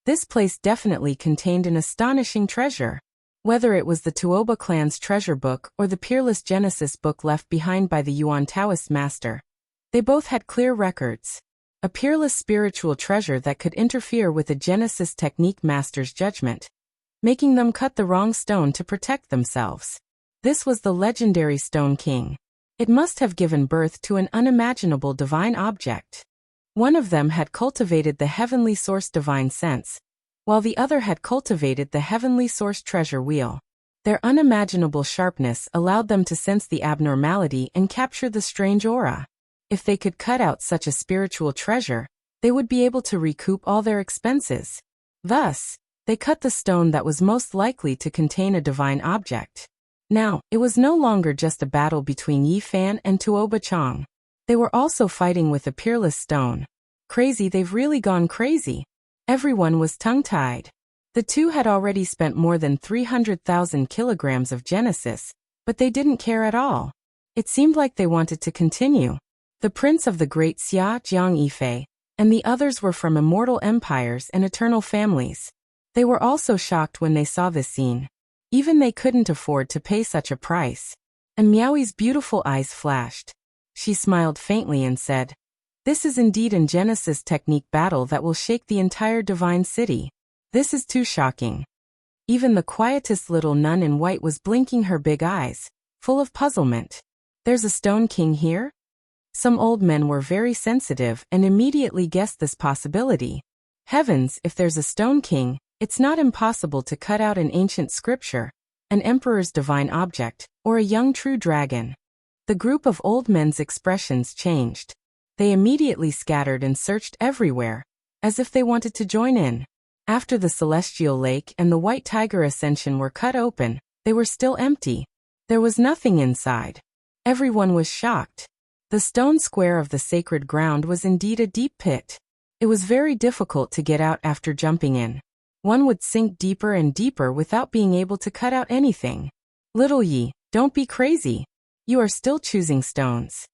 This place definitely contained an astonishing treasure. Whether it was the Tuoba clan's treasure book or the peerless Genesis book left behind by the Yuan Taoist master, they both had clear records. A peerless spiritual treasure that could interfere with a Genesis technique master's judgment, making them cut the wrong stone to protect themselves. This was the legendary Stone King. It must have given birth to an unimaginable divine object. One of them had cultivated the heavenly source divine sense, while the other had cultivated the heavenly source treasure wheel. Their unimaginable sharpness allowed them to sense the abnormality and capture the strange aura. If they could cut out such a spiritual treasure, they would be able to recoup all their expenses. Thus, they cut the stone that was most likely to contain a divine object. Now, it was no longer just a battle between Yi Fan and Tuoba Chang. They were also fighting with a peerless stone. Crazy, they've really gone crazy. Everyone was tongue-tied. The two had already spent more than 300,000 kilograms of genesis, but they didn't care at all. It seemed like they wanted to continue. The prince of the great Xia Jiang Yifei, and the others were from immortal empires and eternal families. They were also shocked when they saw this scene. Even they couldn't afford to pay such a price. And Miaoi's beautiful eyes flashed. She smiled faintly and said, "This is indeed a Genesis technique battle that will shake the entire divine city. This is too shocking." Even the quietest little nun in white was blinking her big eyes, full of puzzlement. There's a stone king here? Some old men were very sensitive and immediately guessed this possibility. Heavens, if there's a stone king, it's not impossible to cut out an ancient scripture, an emperor's divine object, or a young true dragon. The group of old men's expressions changed. They immediately scattered and searched everywhere, as if they wanted to join in. After the celestial lake and the white tiger ascension were cut open, they were still empty. There was nothing inside. Everyone was shocked. The stone square of the sacred ground was indeed a deep pit. It was very difficult to get out after jumping in. One would sink deeper and deeper without being able to cut out anything. Little Yi, don't be crazy. You are still choosing stones.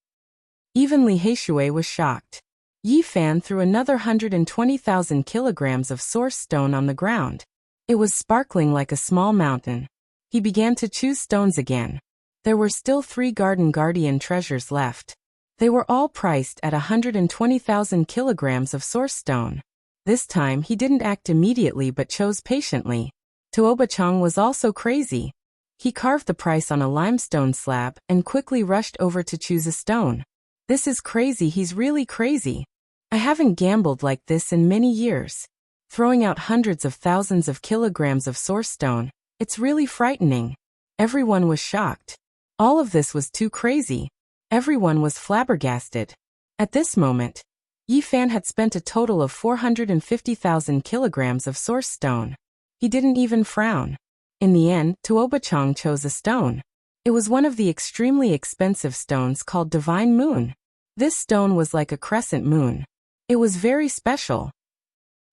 Even Li Heishui was shocked. Yi Fan threw another 120,000 kilograms of source stone on the ground. It was sparkling like a small mountain. He began to choose stones again. There were still 3 garden guardian treasures left. They were all priced at 120,000 kilograms of source stone. This time he didn't act immediately but chose patiently. Tuoba-chang was also crazy. He carved the price on a limestone slab and quickly rushed over to choose a stone. This is crazy, he's really crazy. I haven't gambled like this in many years. Throwing out hundreds of thousands of kilograms of source stone, it's really frightening. Everyone was shocked. All of this was too crazy. Everyone was flabbergasted. At this moment, Yi Fan had spent a total of 450,000 kilograms of source stone. He didn't even frown. In the end, Tuoba-chang chose a stone. It was one of the extremely expensive stones called Divine Moon. This stone was like a crescent moon. It was very special.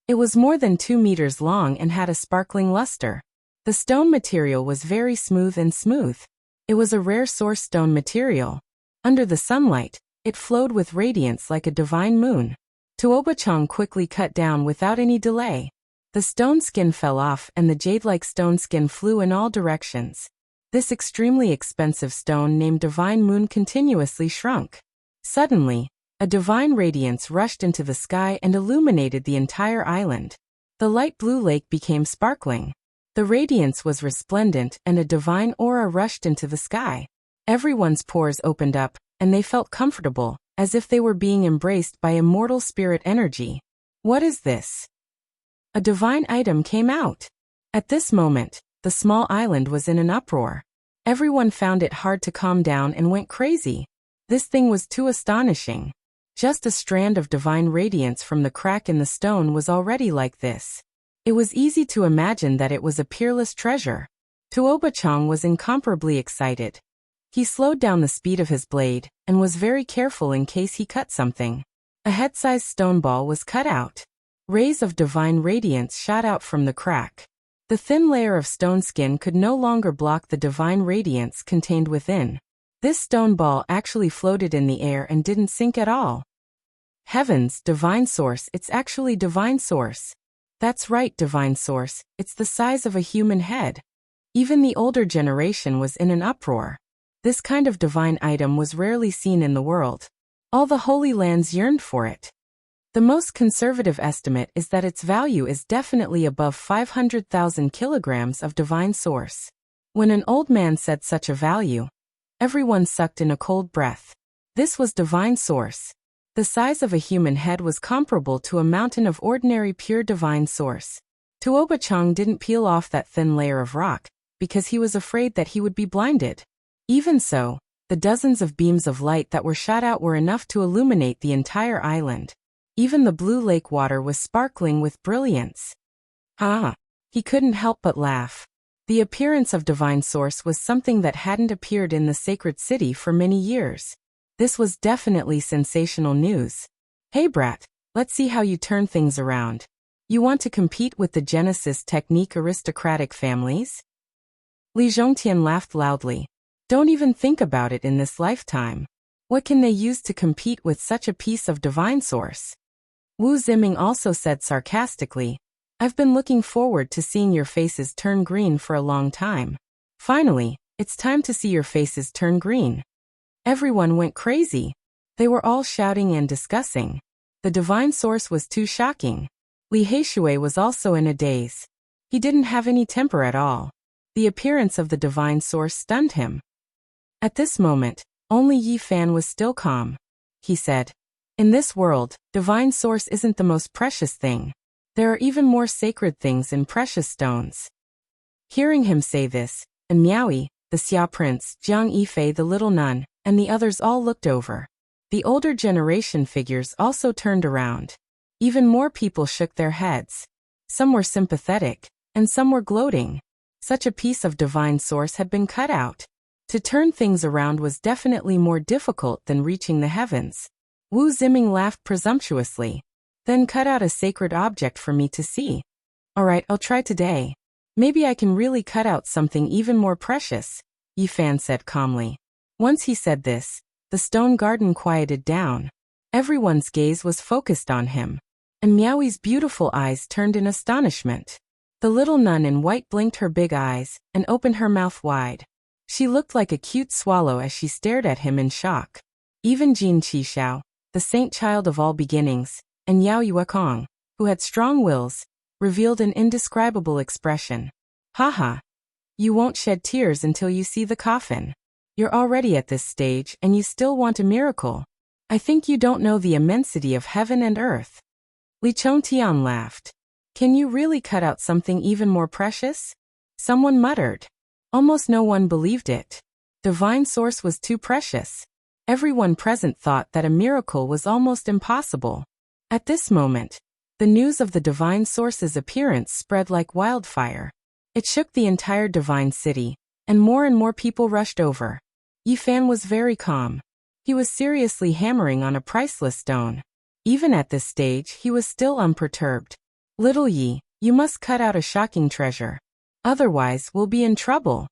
It was more than 2 meters long and had a sparkling luster. The stone material was very smooth and smooth. It was a rare source stone material. Under the sunlight, it flowed with radiance like a divine moon. Tuoba-chang quickly cut down without any delay. The stone skin fell off and the jade-like stone skin flew in all directions. This extremely expensive stone named Divine Moon continuously shrunk. Suddenly, a divine radiance rushed into the sky and illuminated the entire island. The light blue lake became sparkling. The radiance was resplendent and a divine aura rushed into the sky. Everyone's pores opened up, and they felt comfortable, as if they were being embraced by immortal spirit energy. What is this? A divine item came out. At this moment, the small island was in an uproar. Everyone found it hard to calm down and went crazy. This thing was too astonishing. Just a strand of divine radiance from the crack in the stone was already like this. It was easy to imagine that it was a peerless treasure. Tuoba-chang was incomparably excited. He slowed down the speed of his blade, and was very careful in case he cut something. A head-sized stone ball was cut out. Rays of divine radiance shot out from the crack. The thin layer of stone skin could no longer block the divine radiance contained within. This stone ball actually floated in the air and didn't sink at all. Heavens, divine source, it's actually divine source. That's right, divine source, it's the size of a human head. Even the older generation was in an uproar. This kind of divine item was rarely seen in the world. All the Holy Lands yearned for it. The most conservative estimate is that its value is definitely above 500,000 kilograms of divine source. When an old man said such a value, everyone sucked in a cold breath. This was divine source. The size of a human head was comparable to a mountain of ordinary pure divine source. Tuoba-chang didn't peel off that thin layer of rock, because he was afraid that he would be blinded. Even so, the dozens of beams of light that were shot out were enough to illuminate the entire island. Even the blue lake water was sparkling with brilliance. He couldn't help but laugh. The appearance of divine source was something that hadn't appeared in the sacred city for many years. This was definitely sensational news. Hey brat, let's see how you turn things around. You want to compete with the Genesis technique aristocratic families? Li Zhongtian laughed loudly. Don't even think about it in this lifetime. What can they use to compete with such a piece of divine source? Wu Ziming also said sarcastically, I've been looking forward to seeing your faces turn green for a long time. Finally, it's time to see your faces turn green. Everyone went crazy. They were all shouting and discussing. The divine source was too shocking. Li Heishui was also in a daze. He didn't have any temper at all. The appearance of the divine source stunned him. At this moment, only Yi Fan was still calm. He said, "In this world, divine source isn't the most precious thing. There are even more sacred things in precious stones." Hearing him say this, and Miaoyi, the Xia prince, Jiang Yifei the little nun, and the others all looked over. The older generation figures also turned around. Even more people shook their heads. Some were sympathetic, and some were gloating. Such a piece of divine source had been cut out. To turn things around was definitely more difficult than reaching the heavens. Wu Ziming laughed presumptuously. "Then cut out a sacred object for me to see." "All right, I'll try today. Maybe I can really cut out something even more precious," Yi Fan said calmly. Once he said this, the stone garden quieted down. Everyone's gaze was focused on him, and Miaoyi's beautiful eyes turned in astonishment. The little nun in white blinked her big eyes and opened her mouth wide. She looked like a cute swallow as she stared at him in shock. Even Jin Qishao, the saint child of all beginnings, and Yao Yuekong, who had strong wills, revealed an indescribable expression. "Haha. You won't shed tears until you see the coffin. You're already at this stage and you still want a miracle. I think you don't know the immensity of heaven and earth." Li Chongtian laughed. "Can you really cut out something even more precious?" Someone muttered. Almost no one believed it. Divine source was too precious. Everyone present thought that a miracle was almost impossible. At this moment, the news of the divine source's appearance spread like wildfire. It shook the entire divine city, and more people rushed over. Yi Fan was very calm. He was seriously hammering on a priceless stone. Even at this stage, he was still unperturbed. "Little Yi, you must cut out a shocking treasure. Otherwise, we'll be in trouble."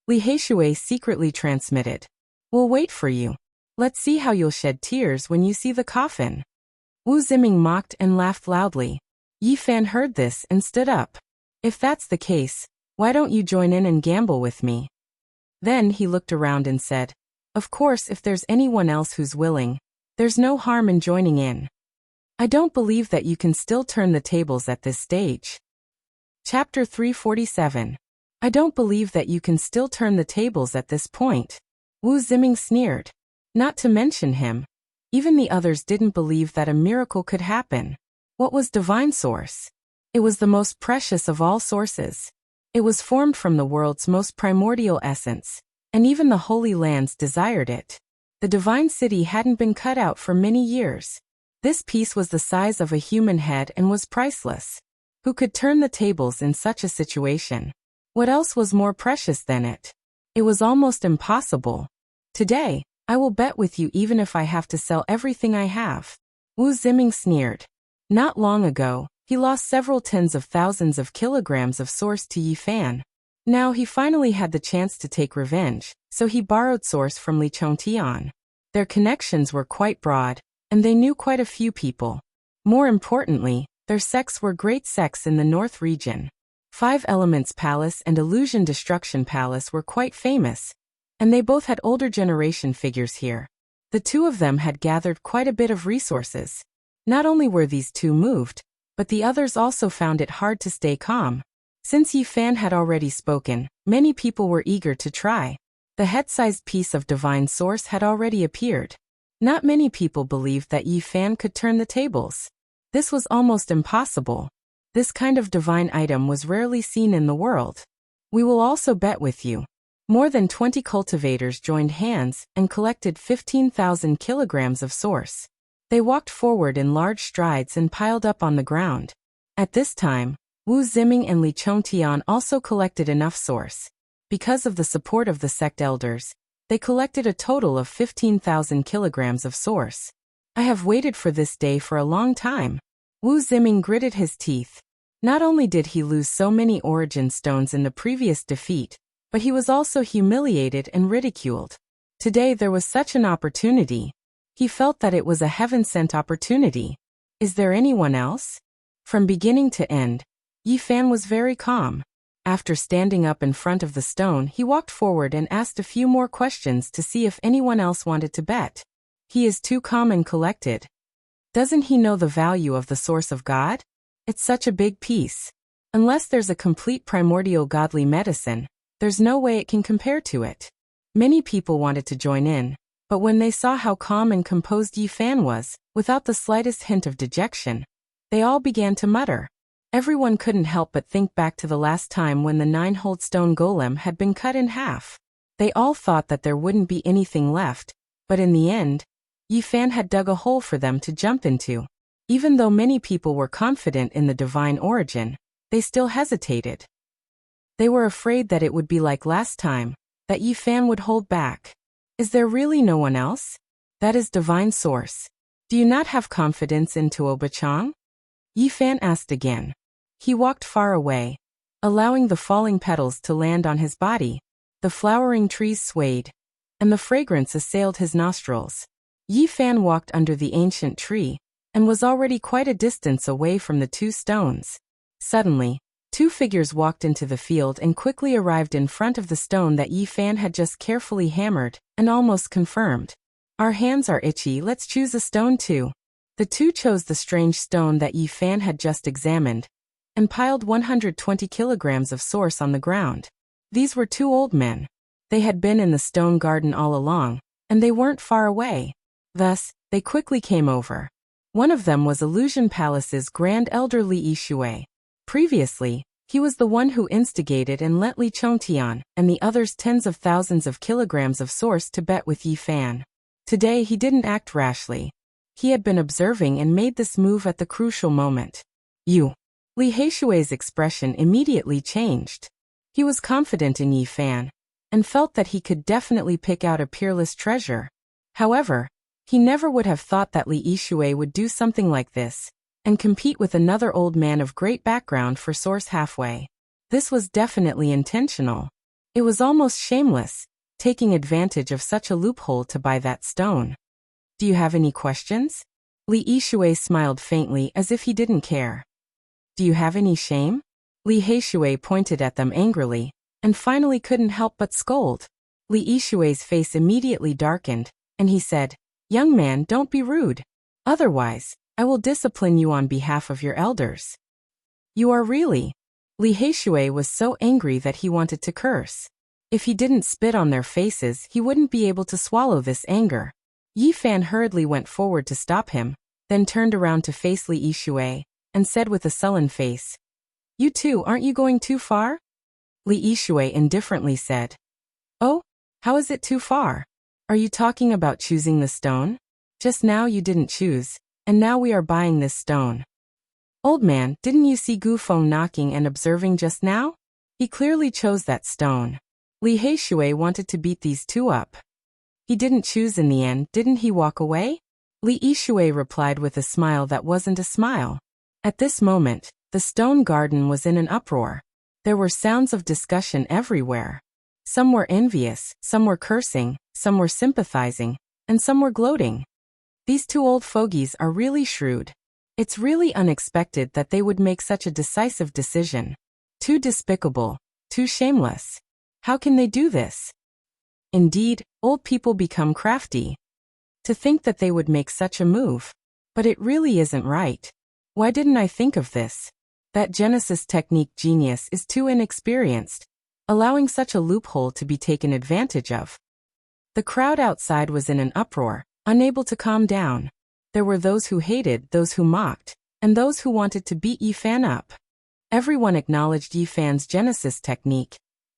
Li Heishui secretly transmitted. "We'll wait for you. Let's see how you'll shed tears when you see the coffin." Wu Ziming mocked and laughed loudly. Yi Fan heard this and stood up. "If that's the case, why don't you join in and gamble with me?" Then he looked around and said, "Of course, if there's anyone else who's willing, there's no harm in joining in. I don't believe that you can still turn the tables at this stage." Chapter 347. I don't believe that you can still turn the tables at this point. Wu Ziming sneered. Not to mention him. Even the others didn't believe that a miracle could happen. What was divine source? It was the most precious of all sources. It was formed from the world's most primordial essence, and even the Holy Lands desired it. The divine city hadn't been cut out for many years. This piece was the size of a human head and was priceless. Who could turn the tables in such a situation? What else was more precious than it? It was almost impossible. Today, I will bet with you even if I have to sell everything I have. Wu Ziming sneered. Not long ago, he lost several tens of thousands of kilograms of source to Yi Fan. Now he finally had the chance to take revenge, so he borrowed source from Li Chongtian. Their connections were quite broad, and they knew quite a few people. More importantly, their sects were great sects in the North region. Five Elements Palace and Illusion Destruction Palace were quite famous, and they both had older generation figures here. The two of them had gathered quite a bit of resources. Not only were these two moved, but the others also found it hard to stay calm. Since Yi Fan had already spoken, many people were eager to try. The head-sized piece of divine source had already appeared. Not many people believed that Yi Fan could turn the tables. This was almost impossible. This kind of divine item was rarely seen in the world. We will also bet with you. More than 20 cultivators joined hands and collected 15,000 kilograms of source. They walked forward in large strides and piled up on the ground. At this time, Wu Ziming and Li Chongtian also collected enough source. Because of the support of the sect elders, they collected a total of 15,000 kilograms of source. I have waited for this day for a long time. Wu Ziming gritted his teeth. Not only did he lose so many origin stones in the previous defeat, but he was also humiliated and ridiculed. Today there was such an opportunity. He felt that it was a heaven-sent opportunity. Is there anyone else? From beginning to end, Yi Fan was very calm. After standing up in front of the stone, he walked forward and asked a few more questions to see if anyone else wanted to bet. He is too calm and collected. Doesn't he know the value of the source of God? It's such a big piece. Unless there's a complete primordial godly medicine, there's no way it can compare to it. Many people wanted to join in, but when they saw how calm and composed Yi Fan was, without the slightest hint of dejection, they all began to mutter. Everyone couldn't help but think back to the last time when the 9-holed stone golem had been cut in half. They all thought that there wouldn't be anything left, but in the end, Yi Fan had dug a hole for them to jump into. Even though many people were confident in the divine origin, they still hesitated. They were afraid that it would be like last time, that Yi Fan would hold back. Is there really no one else? That is divine source. Do you not have confidence in Tuo Bachang? Yi Fan asked again. He walked far away, allowing the falling petals to land on his body. The flowering trees swayed, and the fragrance assailed his nostrils. Yi Fan walked under the ancient tree, and was already quite a distance away from the 2 stones. Suddenly, 2 figures walked into the field and quickly arrived in front of the stone that Yi Fan had just carefully hammered, and almost confirmed. Our hands are itchy, let's choose a stone too. The 2 chose the strange stone that Yi Fan had just examined, and piled 120 kilograms of source on the ground. These were 2 old men. They had been in the stone garden all along, and they weren't far away. Thus, they quickly came over. One of them was Illusion Palace's Grand Elder Li Yishui. Previously, he was the one who instigated and lent Li Chongtian and the others tens of thousands of kilograms of source to bet with Yi Fan. Today he didn't act rashly. He had been observing and made this move at the crucial moment. Li Heishui's expression immediately changed. He was confident in Yi Fan, and felt that he could definitely pick out a peerless treasure. However, he never would have thought that Li Yishui would do something like this, and compete with another old man of great background for source halfway. This was definitely intentional. It was almost shameless, taking advantage of such a loophole to buy that stone. Do you have any questions? Li Yishui smiled faintly as if he didn't care. Do you have any shame? Li Heishui pointed at them angrily, and finally couldn't help but scold. Li Yishui's face immediately darkened, and he said, Young man, don't be rude. Otherwise, I will discipline you on behalf of your elders. You are really? Li Heishui was so angry that he wanted to curse. If he didn't spit on their faces, he wouldn't be able to swallow this anger. Yi Fan hurriedly went forward to stop him, then turned around to face Li Yishui, and said with a sullen face, You too, aren't you going too far? Li Yishui indifferently said, Oh, how is it too far? Are you talking about choosing the stone? Just now you didn't choose, and now we are buying this stone. Old man, didn't you see Gu Feng knocking and observing just now? He clearly chose that stone. Li Heishui wanted to beat these 2 up. He didn't choose in the end, didn't he walk away? Li Yishui replied with a smile that wasn't a smile. At this moment, the stone garden was in an uproar. There were sounds of discussion everywhere. Some were envious, some were cursing, some were sympathizing, and some were gloating. These 2 old fogies are really shrewd. It's really unexpected that they would make such a decisive decision. Too despicable, too shameless. How can they do this? Indeed, old people become crafty. To think that they would make such a move. But it really isn't right. Why didn't I think of this? That Genesis technique genius is too inexperienced, allowing such a loophole to be taken advantage of. The crowd outside was in an uproar, unable to calm down. There were those who hated, those who mocked, and those who wanted to beat Yi Fan up. Everyone acknowledged Yi Fan's Genesis technique,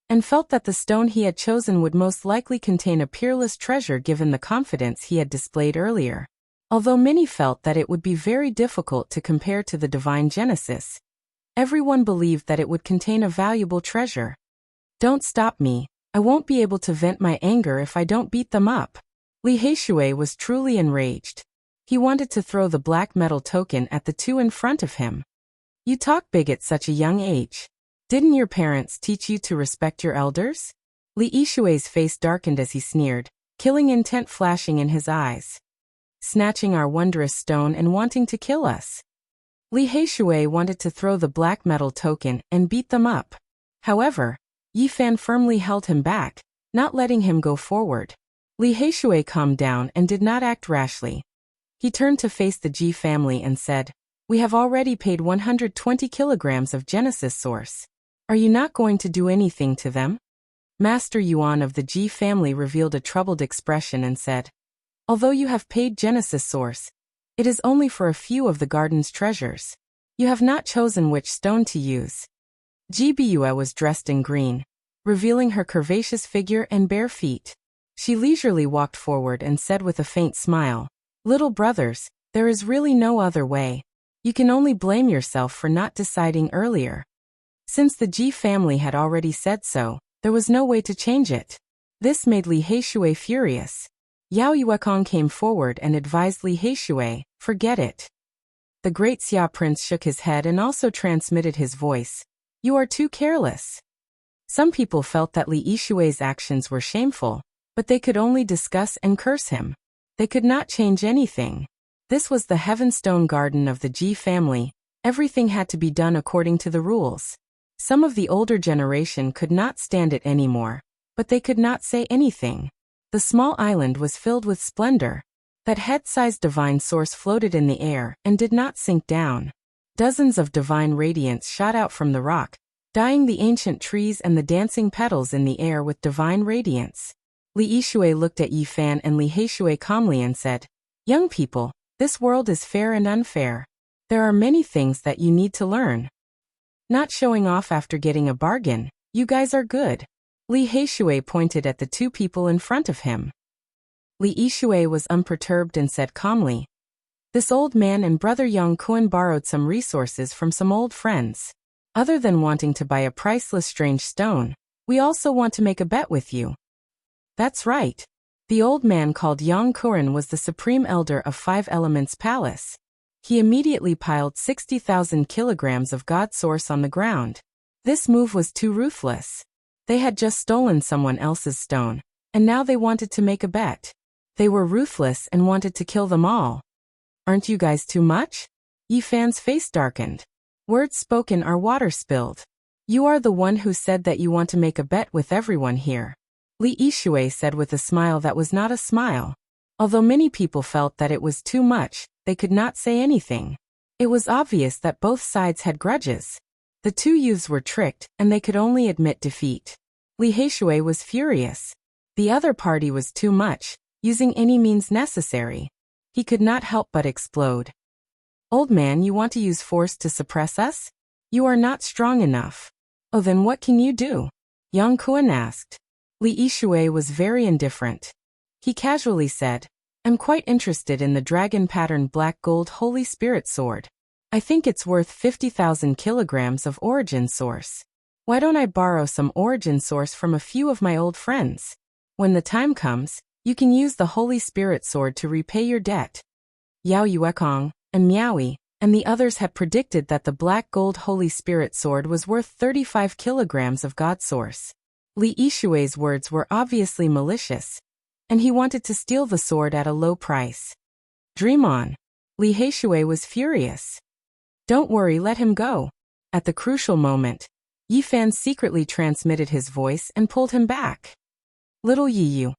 and felt that the stone he had chosen would most likely contain a peerless treasure given the confidence he had displayed earlier. Although many felt that it would be very difficult to compare to the divine Genesis, everyone believed that it would contain a valuable treasure. Don't stop me, I won't be able to vent my anger if I don't beat them up. Li Heishui was truly enraged. He wanted to throw the black metal token at the 2 in front of him. You talk big at such a young age. Didn't your parents teach you to respect your elders? Li Yishui's face darkened as he sneered, killing intent flashing in his eyes. Snatching our wondrous stone and wanting to kill us. Li Heishui wanted to throw the black metal token and beat them up. However, Yi Fan firmly held him back, not letting him go forward. Li Heishui calmed down and did not act rashly. He turned to face the Ji family and said, We have already paid 120 kilograms of Genesis source. Are you not going to do anything to them? Master Yuan of the Ji family revealed a troubled expression and said, although you have paid Genesis source, it is only for a few of the garden's treasures. You have not chosen which stone to use. Ji Biyue was dressed in green, revealing her curvaceous figure and bare feet. She leisurely walked forward and said with a faint smile, little brothers, there is really no other way. You can only blame yourself for not deciding earlier. Since the Ji family had already said so, there was no way to change it. This made Li Heishui furious. Yao Yuekong came forward and advised Li Heishui, forget it. The great Xia prince shook his head and also transmitted his voice. You are too careless. Some people felt that Li Yishui's actions were shameful, but they could only discuss and curse him. They could not change anything. This was the Heavenstone Garden of the Ji family. Everything had to be done according to the rules. Some of the older generation could not stand it anymore, but they could not say anything. The small island was filled with splendor. That head-sized divine source floated in the air and did not sink down. Dozens of divine radiance shot out from the rock, dyeing the ancient trees and the dancing petals in the air with divine radiance. Li Yishui looked at Yi Fan and Li Heishui calmly and said, young people, this world is fair and unfair. There are many things that you need to learn. Not showing off after getting a bargain, you guys are good. Li Heishui pointed at the two people in front of him. Li Yishui was unperturbed and said calmly, this old man and brother Yang Kuan borrowed some resources from some old friends. Other than wanting to buy a priceless strange stone, we also want to make a bet with you. That's right. The old man called Yang Kuan was the supreme elder of Five Elements Palace. He immediately piled 60,000 kilograms of God source on the ground. This move was too ruthless. They had just stolen someone else's stone, and now they wanted to make a bet. They were ruthless and wanted to kill them all. Aren't you guys too much? Yi Fan's face darkened. Words spoken are water spilled. You are the one who said that you want to make a bet with everyone here. Li Yishui said with a smile that was not a smile. Although many people felt that it was too much, they could not say anything. It was obvious that both sides had grudges. The two youths were tricked, and they could only admit defeat. Li Heishui was furious. The other party was too much, using any means necessary. He could not help but explode. Old man, you want to use force to suppress us? You are not strong enough. Oh, then what can you do? Yang Kuan asked. Li Yishui was very indifferent. He casually said, I'm quite interested in the dragon-patterned black gold Holy Spirit sword. I think it's worth 50,000 kilograms of origin source. Why don't I borrow some origin source from a few of my old friends? When the time comes, you can use the Holy Spirit sword to repay your debt. Yao Yuekong and Miaoyi and the others had predicted that the black gold Holy Spirit sword was worth 35 kilograms of God source. Li Yishui's words were obviously malicious, and he wanted to steal the sword at a low price. Dream on. Li Heishui was furious. Don't worry, let him go. At the crucial moment, Yi Fan secretly transmitted his voice and pulled him back. Little Yi Yu.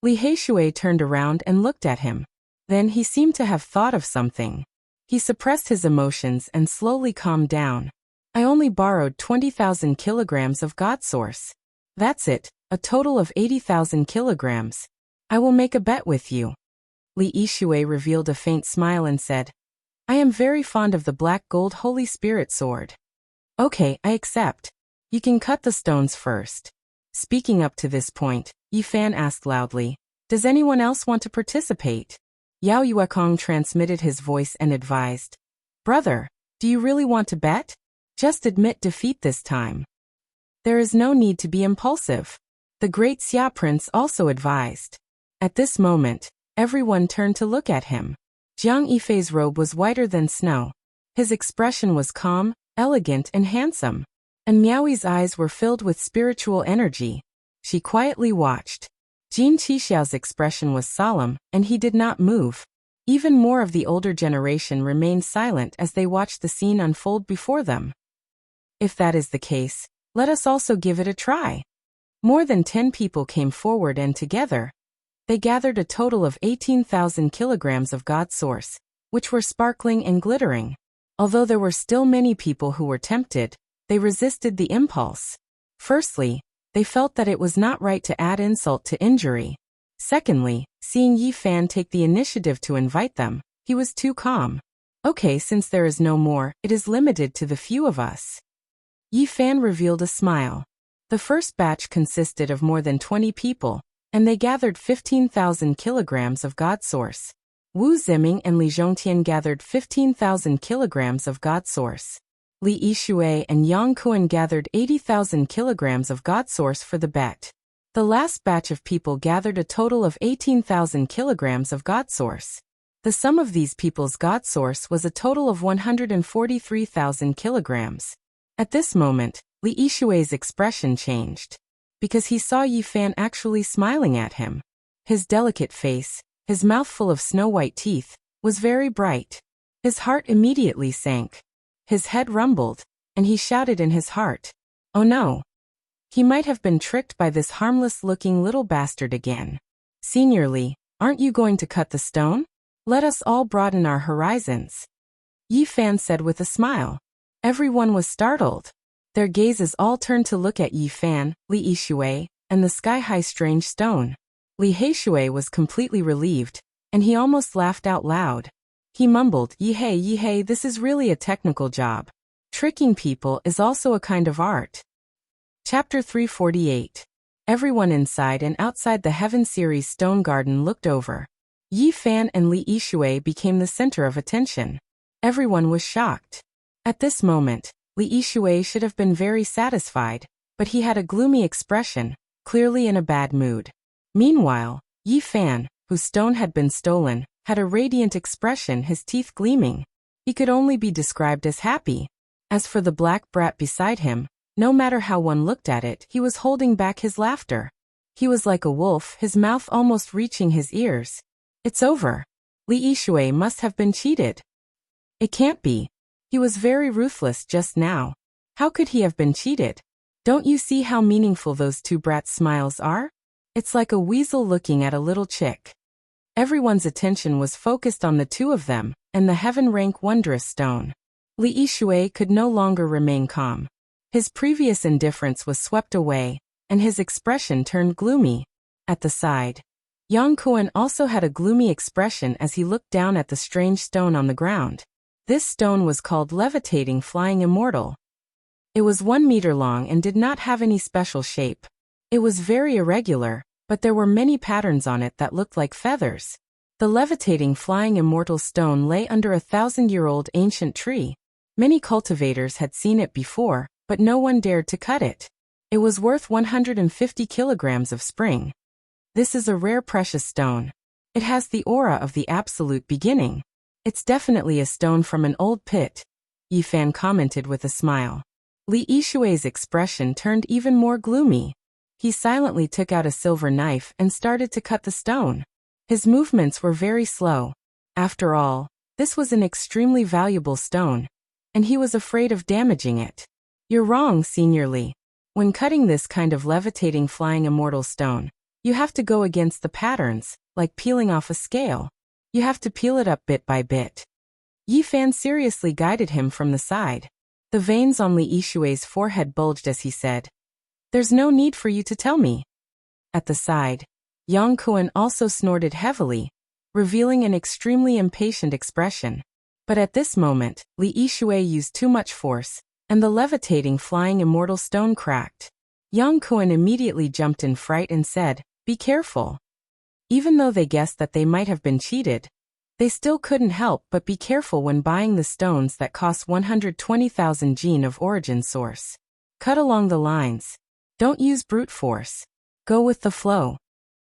Li Heishui turned around and looked at him. Then he seemed to have thought of something. He suppressed his emotions and slowly calmed down. I only borrowed 20,000 kilograms of God source. That's it, a total of 80,000 kilograms. I will make a bet with you. Li Yishui revealed a faint smile and said, I am very fond of the black gold Holy Spirit sword. Okay, I accept. You can cut the stones first. Speaking up to this point, Yi Fan asked loudly, does anyone else want to participate? Yao Yuekong transmitted his voice and advised, brother, do you really want to bet? Just admit defeat this time. There is no need to be impulsive. The great Xia prince also advised. At this moment, everyone turned to look at him. Jiang Yifei's robe was whiter than snow. His expression was calm, elegant and handsome. And Miaoyi's eyes were filled with spiritual energy. She quietly watched. Jin Qixiao's expression was solemn, and he did not move. Even more of the older generation remained silent as they watched the scene unfold before them. If that is the case, let us also give it a try. More than 10 people came forward and together, they gathered a total of 18,000 kilograms of God source, which were sparkling and glittering. Although there were still many people who were tempted, they resisted the impulse. Firstly, they felt that it was not right to add insult to injury. Secondly, seeing Yi Fan take the initiative to invite them, he was too calm. Okay, since there is no more, it is limited to the few of us. Yi Fan revealed a smile. The first batch consisted of more than 20 people, and they gathered 15,000 kilograms of God Source. Wu Ziming and Li Zhongtian gathered 15,000 kilograms of God Source. Li Yishui and Yang Kuan gathered 80,000 kilograms of God Source for the bet. The last batch of people gathered a total of 18,000 kilograms of God Source. The sum of these people's God Source was a total of 143,000 kilograms. At this moment, Li Yishui's expression changed, because he saw Yi Fan actually smiling at him. His delicate face, his mouth full of snow-white teeth, was very bright. His heart immediately sank. His head rumbled, and he shouted in his heart, "Oh no! He might have been tricked by this harmless-looking little bastard again. Senior Li, aren't you going to cut the stone? Let us all broaden our horizons." Yi Fan said with a smile. Everyone was startled. Their gazes all turned to look at Yi Fan, Li Yishui, and the sky-high strange stone. Li Heishui was completely relieved, and he almost laughed out loud. He mumbled, Yi Hei, this is really a technical job. Tricking people is also a kind of art." Chapter 348. Everyone inside and outside the Heaven Series Stone Garden looked over. Yi Fan and Li Yishui became the center of attention. Everyone was shocked. At this moment, Li Yishui should have been very satisfied, but he had a gloomy expression, clearly in a bad mood. Meanwhile, Yi Fan, whose stone had been stolen, had a radiant expression, his teeth gleaming. He could only be described as happy. As for the black brat beside him, no matter how one looked at it, he was holding back his laughter. He was like a wolf, his mouth almost reaching his ears. It's over. Li Yishui must have been cheated. It can't be. He was very ruthless just now. How could he have been cheated? Don't you see how meaningful those two brats' smiles are? It's like a weasel looking at a little chick. Everyone's attention was focused on the two of them, and the heaven-rank wondrous stone. Li Yishui could no longer remain calm. His previous indifference was swept away, and his expression turned gloomy. At the side, Yang Kuan also had a gloomy expression as he looked down at the strange stone on the ground. This stone was called Levitating Flying Immortal. It was 1 meter long and did not have any special shape. It was very irregular, but there were many patterns on it that looked like feathers. The Levitating Flying Immortal stone lay under a 1,000-year-old ancient tree. Many cultivators had seen it before, but no one dared to cut it. It was worth 150 kilograms of spring. This is a rare precious stone. It has the aura of the absolute beginning. It's definitely a stone from an old pit, Yi Fan commented with a smile. Li Yishui's expression turned even more gloomy. He silently took out a silver knife and started to cut the stone. His movements were very slow. After all, this was an extremely valuable stone, and he was afraid of damaging it. You're wrong, Senior Li. When cutting this kind of levitating flying immortal stone, you have to go against the patterns, like peeling off a scale. You have to peel it up bit by bit. Yi Fan seriously guided him from the side. The veins on Li Yishui's forehead bulged as he said, "There's no need for you to tell me." At the side, Yang Kuan also snorted heavily, revealing an extremely impatient expression. But at this moment, Li Yishui used too much force, and the levitating flying immortal stone cracked. Yang Kuan immediately jumped in fright and said, "Be careful." Even though they guessed that they might have been cheated, they still couldn't help but be careful when buying the stones that cost 120,000 gene of origin source. Cut along the lines. Don't use brute force. Go with the flow.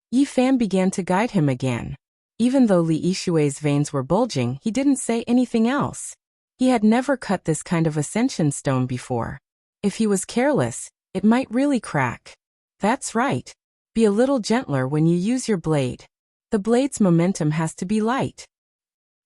Yi Fan began to guide him again. Even though Li Yishui's veins were bulging, he didn't say anything else. He had never cut this kind of ascension stone before. If he was careless, it might really crack. That's right. Be a little gentler when you use your blade. The blade's momentum has to be light.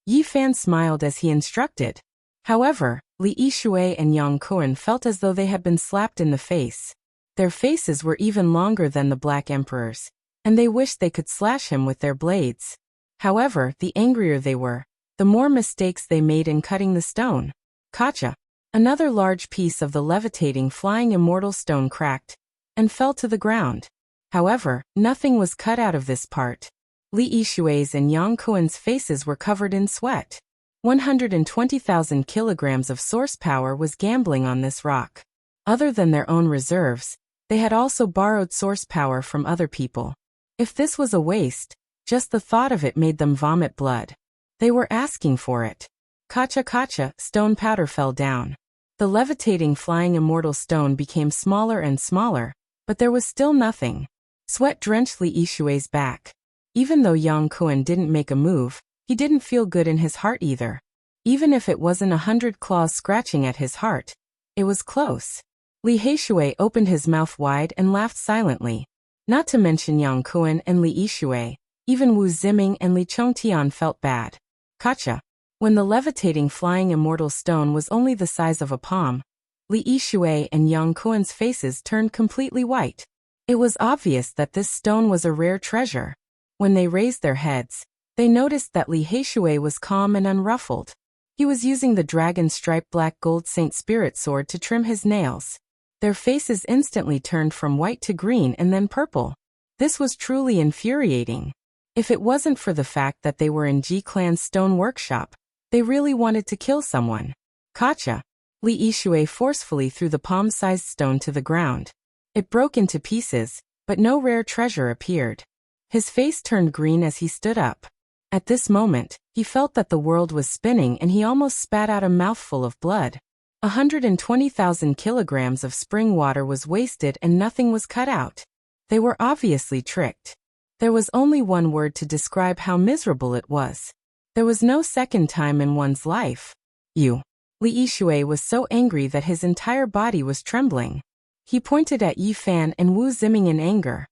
Yi Fan smiled as he instructed. However, Li Yishui and Yang Kuan felt as though they had been slapped in the face. Their faces were even longer than the Black Emperor's, and they wished they could slash him with their blades. However, the angrier they were, the more mistakes they made in cutting the stone. Kacha. Another large piece of the levitating flying immortal stone cracked and fell to the ground. However, nothing was cut out of this part. Li Yishui's and Yang Kuan's faces were covered in sweat. 120,000 kilograms of source power was gambling on this rock. Other than their own reserves, they had also borrowed source power from other people. If this was a waste, just the thought of it made them vomit blood. They were asking for it. Kacha, stone powder fell down. The levitating flying immortal stone became smaller and smaller, but there was still nothing. Sweat drenched Li Yishui's back. Even though Yang Kuan didn't make a move, he didn't feel good in his heart either. Even if it wasn't 100 claws scratching at his heart, it was close. Li Yishui opened his mouth wide and laughed silently. Not to mention Yang Kuan and Li Yishui, even Wu Ziming and Li Chongtian felt bad. Kacha. When the levitating flying immortal stone was only the size of a palm, Li Yishui and Yang Kuan's faces turned completely white. It was obvious that this stone was a rare treasure. When they raised their heads, they noticed that Li Yishui was calm and unruffled. He was using the dragon-striped black gold Saint Spirit sword to trim his nails. Their faces instantly turned from white to green and then purple. This was truly infuriating. If it wasn't for the fact that they were in Ji Clan's stone workshop, they really wanted to kill someone. Kacha. Li Yishui forcefully threw the palm-sized stone to the ground. It broke into pieces, but no rare treasure appeared. His face turned green as he stood up. At this moment, he felt that the world was spinning and he almost spat out a mouthful of blood. 120,000 kilograms of spring water was wasted and nothing was cut out. They were obviously tricked. There was only one word to describe how miserable it was. There was no second time in one's life. You. Li Yishui was so angry that his entire body was trembling. He pointed at Yi Fan and Wu Ziming in anger.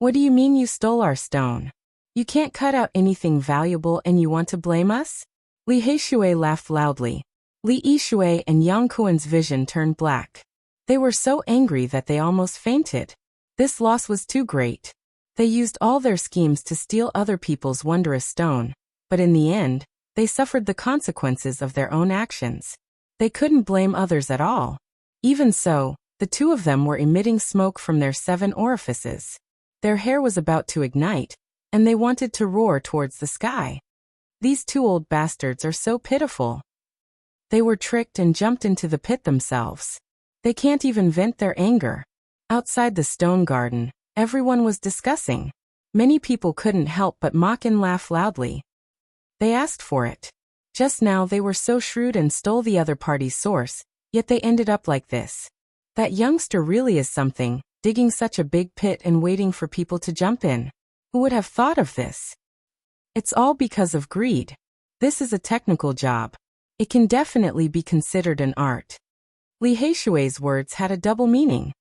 What do you mean you stole our stone? You can't cut out anything valuable and you want to blame us? Li Yishui laughed loudly. Li Yishui and Yang Kuan's vision turned black. They were so angry that they almost fainted. This loss was too great. They used all their schemes to steal other people's wondrous stone, but in the end, they suffered the consequences of their own actions. They couldn't blame others at all. Even so, the two of them were emitting smoke from their 7 orifices. Their hair was about to ignite, and they wanted to roar towards the sky. These 2 old bastards are so pitiful. They were tricked and jumped into the pit themselves. They can't even vent their anger. Outside the stone garden, everyone was discussing. Many people couldn't help but mock and laugh loudly. They asked for it. Just now they were so shrewd and stole the other party's source, yet they ended up like this. That youngster really is something, digging such a big pit and waiting for people to jump in. Who would have thought of this? It's all because of greed. This is a technical job. It can definitely be considered an art. Li Yishui's words had a double meaning.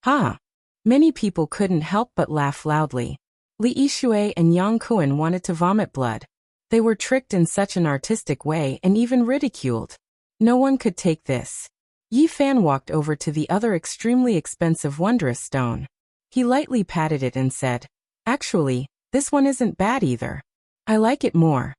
Ha! Many people couldn't help but laugh loudly. Li Yishui and Yang Kuan wanted to vomit blood. They were tricked in such an artistic way and even ridiculed. No one could take this. Yi Fan walked over to the other extremely expensive wondrous stone. He lightly patted it and said, "Actually, this one isn't bad either. I like it more."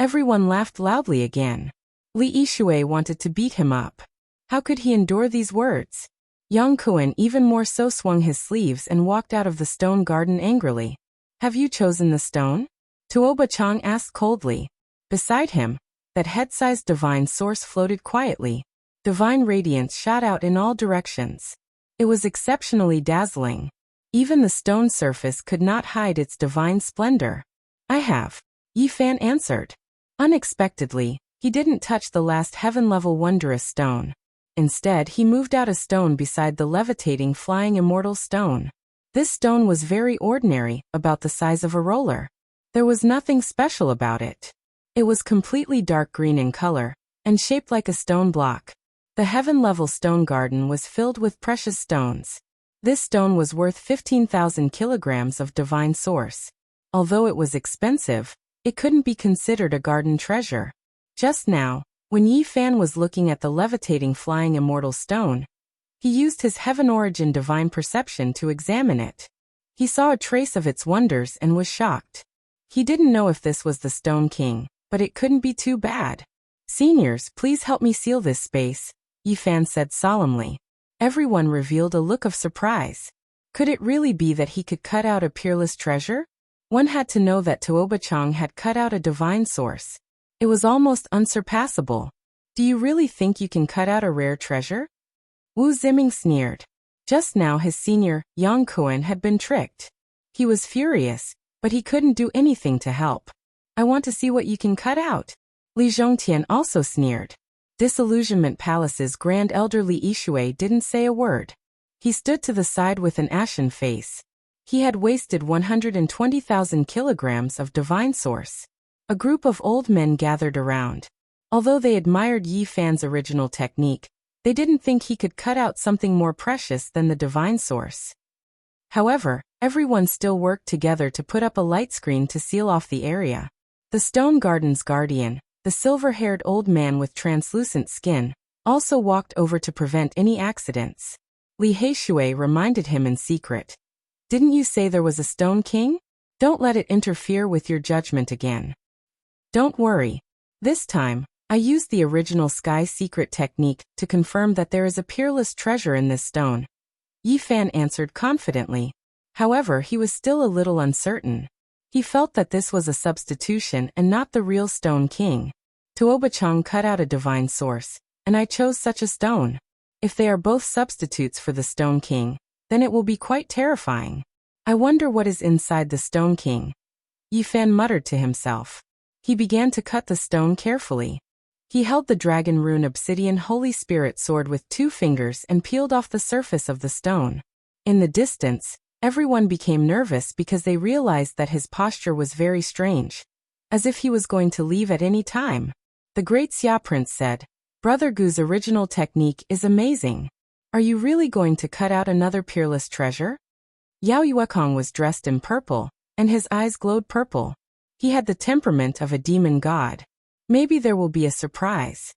Everyone laughed loudly again. Li Yishui wanted to beat him up. How could he endure these words? Yang Kuan even more so swung his sleeves and walked out of the stone garden angrily. "Have you chosen the stone?" Tuoba Chang asked coldly. Beside him, that head-sized divine source floated quietly. Divine radiance shot out in all directions. It was exceptionally dazzling. Even the stone surface could not hide its divine splendor. "I have," Yi Fan answered. Unexpectedly, he didn't touch the last heaven-level wondrous stone. Instead, he moved out a stone beside the levitating flying immortal stone. This stone was very ordinary, about the size of a roller. There was nothing special about it. It was completely dark green in color, and shaped like a stone block. The heaven-level stone garden was filled with precious stones. This stone was worth 15,000 kilograms of divine source. Although it was expensive, it couldn't be considered a garden treasure. Just now, when Yi Fan was looking at the levitating flying immortal stone, he used his heaven-origin divine perception to examine it. He saw a trace of its wonders and was shocked. He didn't know if this was the Stone King, but it couldn't be too bad. Seniors, please help me seal this space, Yi Fan said solemnly. Everyone revealed a look of surprise. Could it really be that he could cut out a peerless treasure? One had to know that Tuoba-chang had cut out a divine source. It was almost unsurpassable. Do you really think you can cut out a rare treasure? Wu Ziming sneered. Just now his senior, Yang Kuan, had been tricked. He was furious, but he couldn't do anything to help. I want to see what you can cut out. Li Zhongtian also sneered. Disillusionment Palace's grand elder Li Yishui didn't say a word. He stood to the side with an ashen face. He had wasted 120,000 kilograms of divine source. A group of old men gathered around. Although they admired Yi Fan's original technique, they didn't think he could cut out something more precious than the divine source. However, everyone still worked together to put up a light screen to seal off the area. The stone garden's guardian, the silver-haired old man with translucent skin, also walked over to prevent any accidents. Li Heishui reminded him in secret. Didn't you say there was a stone king? Don't let it interfere with your judgment again. Don't worry. This time, I used the original sky secret technique to confirm that there is a peerless treasure in this stone. Yi Fan answered confidently. However, he was still a little uncertain. He felt that this was a substitution and not the real Stone King. Tuoba-chang cut out a divine source, and I chose such a stone. If they are both substitutes for the Stone King, then it will be quite terrifying. I wonder what is inside the Stone King. Yi Fan muttered to himself. He began to cut the stone carefully. He held the dragon rune obsidian Holy Spirit sword with 2 fingers and peeled off the surface of the stone. In the distance, everyone became nervous because they realized that his posture was very strange, as if he was going to leave at any time. The great Xia Prince said, Brother Gu's original technique is amazing. Are you really going to cut out another peerless treasure? Yao Yuekong was dressed in purple, and his eyes glowed purple. He had the temperament of a demon god. Maybe there will be a surprise.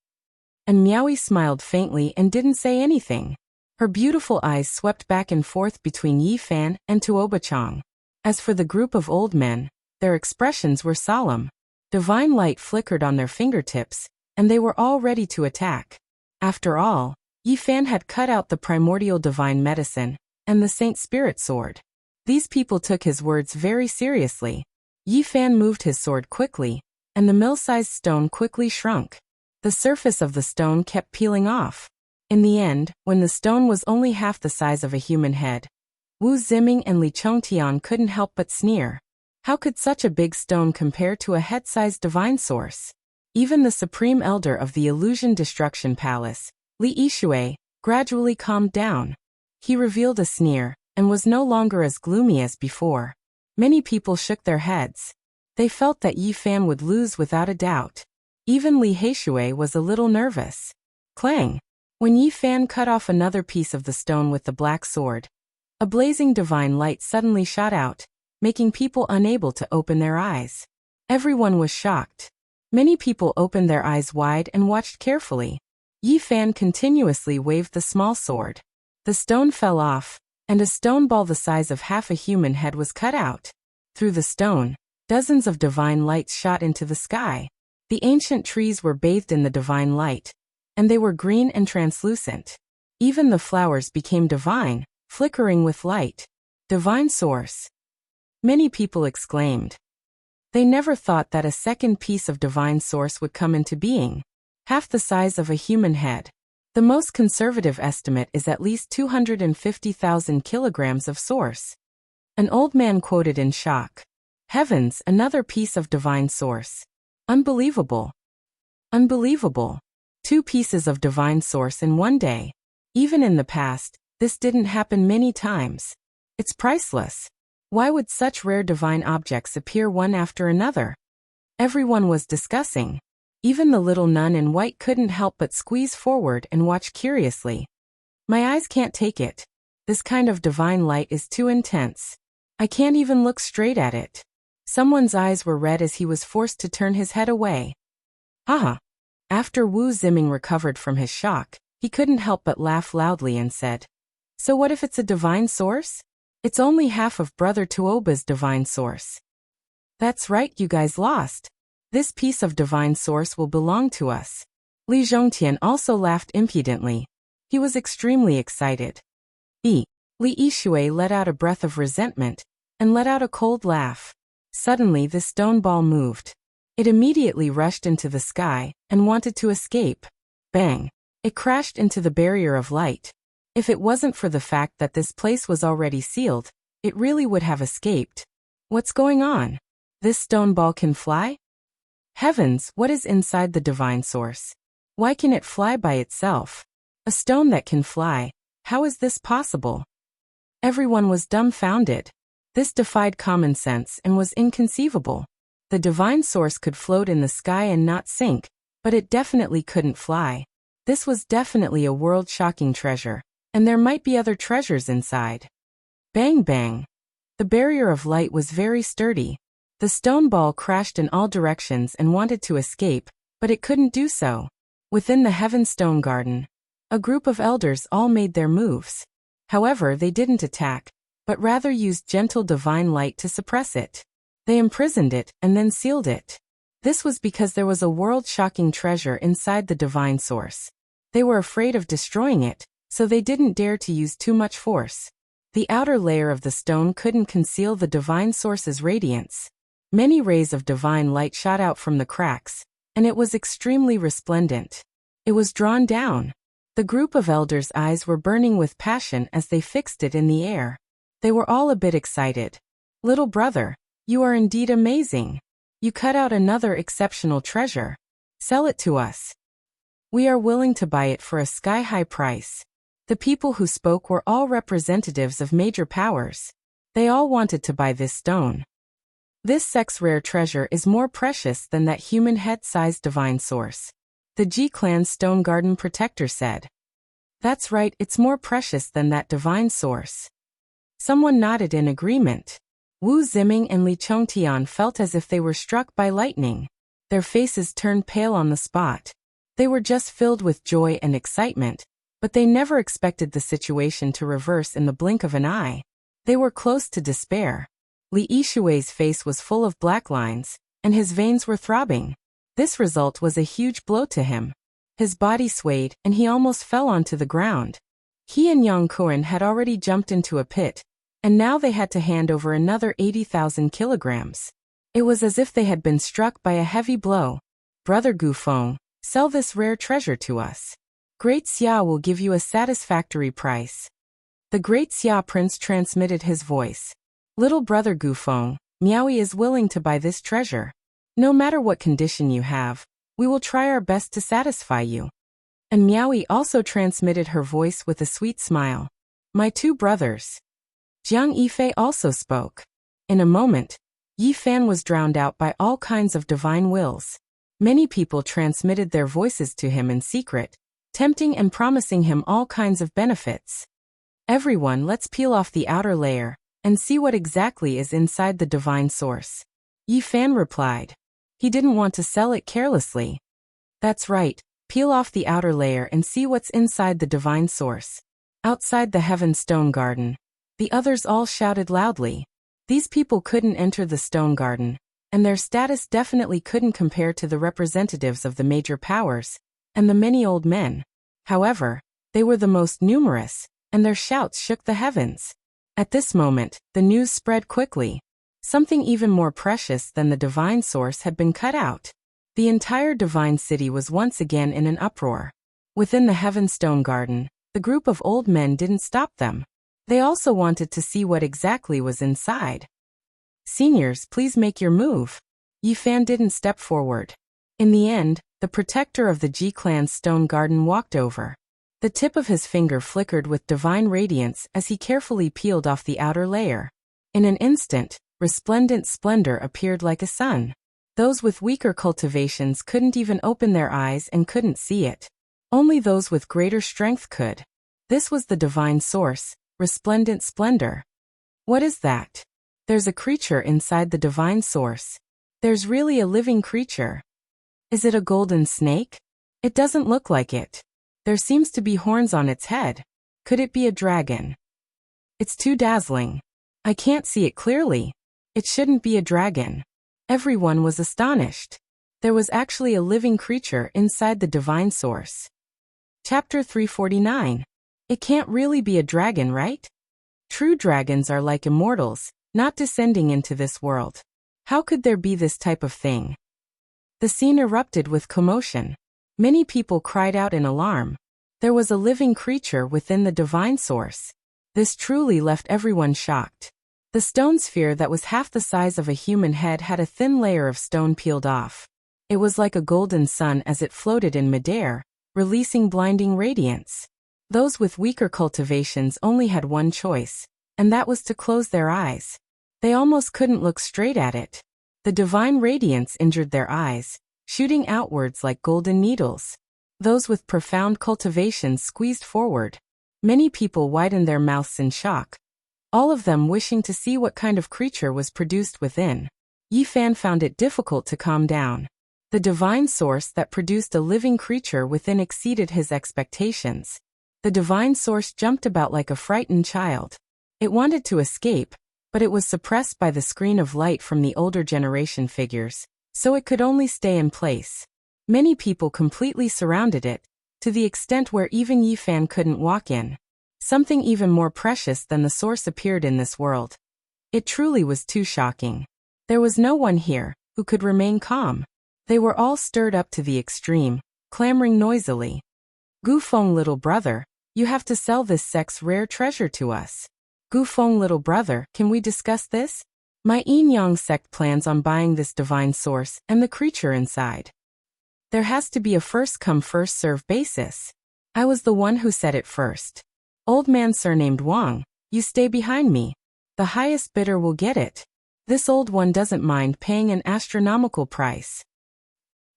And Miaoi smiled faintly and didn't say anything. Her beautiful eyes swept back and forth between Yi Fan and Tuoba-chang. As for the group of old men, their expressions were solemn. Divine light flickered on their fingertips, and they were all ready to attack. After all, Yi Fan had cut out the primordial divine medicine and the Saint Spirit sword. These people took his words very seriously. Yi Fan moved his sword quickly, and the mill-sized stone quickly shrunk. The surface of the stone kept peeling off. In the end, when the stone was only half the size of a human head, Wu Ziming and Li Chongtian couldn't help but sneer. How could such a big stone compare to a head-sized divine source? Even the supreme elder of the Illusion Destruction Palace, Li Yishui, gradually calmed down. He revealed a sneer, and was no longer as gloomy as before. Many people shook their heads. They felt that Yi Fan would lose without a doubt. Even Li Heishui was a little nervous. Clang! When Yi Fan cut off another piece of the stone with the black sword, a blazing divine light suddenly shot out, making people unable to open their eyes. Everyone was shocked. Many people opened their eyes wide and watched carefully. Yi Fan continuously waved the small sword. The stone fell off, and a stone ball the size of half a human head was cut out. Through the stone, dozens of divine lights shot into the sky. The ancient trees were bathed in the divine light, and they were green and translucent. Even the flowers became divine, flickering with light. Divine source. Many people exclaimed. They never thought that a second piece of divine source would come into being. Half the size of a human head. The most conservative estimate is at least 250,000 kilograms of source. An old man quoted in shock. Heavens, another piece of divine source. Unbelievable. Unbelievable. 2 pieces of divine source in one day. Even in the past, this didn't happen many times. It's priceless. Why would such rare divine objects appear one after another? Everyone was discussing. Even the little nun in white couldn't help but squeeze forward and watch curiously. My eyes can't take it. This kind of divine light is too intense. I can't even look straight at it. Someone's eyes were red as he was forced to turn his head away. Haha. After Wu Ziming recovered from his shock, he couldn't help but laugh loudly and said, So what if it's a divine source? It's only half of Brother Tuoba's divine source. That's right, you guys lost. This piece of divine source will belong to us. Li Zhongtian also laughed impudently. He was extremely excited. Li Yishui let out a breath of resentment, and let out a cold laugh. Suddenly the stone ball moved. It immediately rushed into the sky, and wanted to escape. Bang! It crashed into the barrier of light. If it wasn't for the fact that this place was already sealed, it really would have escaped. What's going on? This stone ball can fly? Heavens, what is inside the divine source? Why can it fly by itself? A stone that can fly, how is this possible? Everyone was dumbfounded. This defied common sense and was inconceivable. The divine source could float in the sky and not sink, but it definitely couldn't fly. This was definitely a world-shocking treasure, and there might be other treasures inside. Bang bang! The barrier of light was very sturdy. The stone ball crashed in all directions and wanted to escape, but it couldn't do so. Within the Heaven Stone Garden, a group of elders all made their moves. However, they didn't attack, but rather used gentle divine light to suppress it. They imprisoned it and then sealed it. This was because there was a world-shocking treasure inside the divine source. They were afraid of destroying it, so they didn't dare to use too much force. The outer layer of the stone couldn't conceal the divine source's radiance. Many rays of divine light shot out from the cracks, and it was extremely resplendent. It was drawn down. The group of elders' eyes were burning with passion as they fixed it in the air. They were all a bit excited. Little brother, you are indeed amazing. You cut out another exceptional treasure. Sell it to us. We are willing to buy it for a sky-high price. The people who spoke were all representatives of major powers. They all wanted to buy this stone. This sex-rare treasure is more precious than that human head-sized divine source. The Ji Clan's Stone Garden Protector said. That's right, it's more precious than that divine source. Someone nodded in agreement. Wu Ziming and Li Chongtian felt as if they were struck by lightning. Their faces turned pale on the spot. They were just filled with joy and excitement, but they never expected the situation to reverse in the blink of an eye. They were close to despair. Li Yishui's face was full of black lines, and his veins were throbbing. This result was a huge blow to him. His body swayed, and he almost fell onto the ground. He and Yang Kuan had already jumped into a pit, and now they had to hand over another 80,000 kilograms. It was as if they had been struck by a heavy blow. Brother Gufeng, sell this rare treasure to us. Great Xia will give you a satisfactory price. The Great Xia Prince transmitted his voice. Little brother Gufeng, Miaoyi is willing to buy this treasure. No matter what condition you have, we will try our best to satisfy you. And Miaoyi also transmitted her voice with a sweet smile. My two brothers. Jiang Yifei also spoke. In a moment, Yi Fan was drowned out by all kinds of divine wills. Many people transmitted their voices to him in secret, tempting and promising him all kinds of benefits. Everyone, let's peel off the outer layer and see what exactly is inside the divine source. Yi Fan replied. He didn't want to sell it carelessly. That's right, peel off the outer layer and see what's inside the divine source. Outside the Heaven Stone Garden, the others all shouted loudly. These people couldn't enter the stone garden, and their status definitely couldn't compare to the representatives of the major powers and the many old men. However, they were the most numerous, and their shouts shook the heavens. At this moment, the news spread quickly. Something even more precious than the divine source had been cut out. The entire divine city was once again in an uproar. Within the Heaven Stone Garden, the group of old men didn't stop them. They also wanted to see what exactly was inside. Seniors, please make your move. Yi Fan didn't step forward. In the end, the protector of the Ji Clan's Stone Garden walked over. The tip of his finger flickered with divine radiance as he carefully peeled off the outer layer. In an instant, resplendent splendor appeared like a sun. Those with weaker cultivations couldn't even open their eyes and couldn't see it. Only those with greater strength could. This was the divine source, resplendent splendor. What is that? There's a creature inside the divine source. There's really a living creature. Is it a golden snake? It doesn't look like it. There seems to be horns on its head. Could it be a dragon? It's too dazzling. I can't see it clearly. It shouldn't be a dragon. Everyone was astonished. There was actually a living creature inside the divine source. Chapter 349. It can't really be a dragon, right? True dragons are like immortals, not descending into this world. How could there be this type of thing? The scene erupted with commotion. Many people cried out in alarm. There was a living creature within the divine source. This truly left everyone shocked. The stone sphere that was half the size of a human head had a thin layer of stone peeled off. It was like a golden sun as it floated in midair, releasing blinding radiance. Those with weaker cultivations only had one choice, and that was to close their eyes. They almost couldn't look straight at it. The divine radiance injured their eyes, shooting outwards like golden needles. Those with profound cultivations squeezed forward. Many people widened their mouths in shock, all of them wishing to see what kind of creature was produced within. Yi Fan found it difficult to calm down. The divine source that produced a living creature within exceeded his expectations. The divine source jumped about like a frightened child. It wanted to escape, but it was suppressed by the screen of light from the older generation figures, so it could only stay in place. Many people completely surrounded it, to the extent where even Yi Fan couldn't walk in. Something even more precious than the source appeared in this world. It truly was too shocking. There was no one here who could remain calm. They were all stirred up to the extreme, clamoring noisily. Gu Feng, little brother, you have to sell this sect's rare treasure to us. Gu Feng, little brother, can we discuss this? My Yin Yang sect plans on buying this divine source and the creature inside. There has to be a first-come, first-served basis. I was the one who said it first. Old man surnamed Wang, you stay behind me. The highest bidder will get it. This old one doesn't mind paying an astronomical price.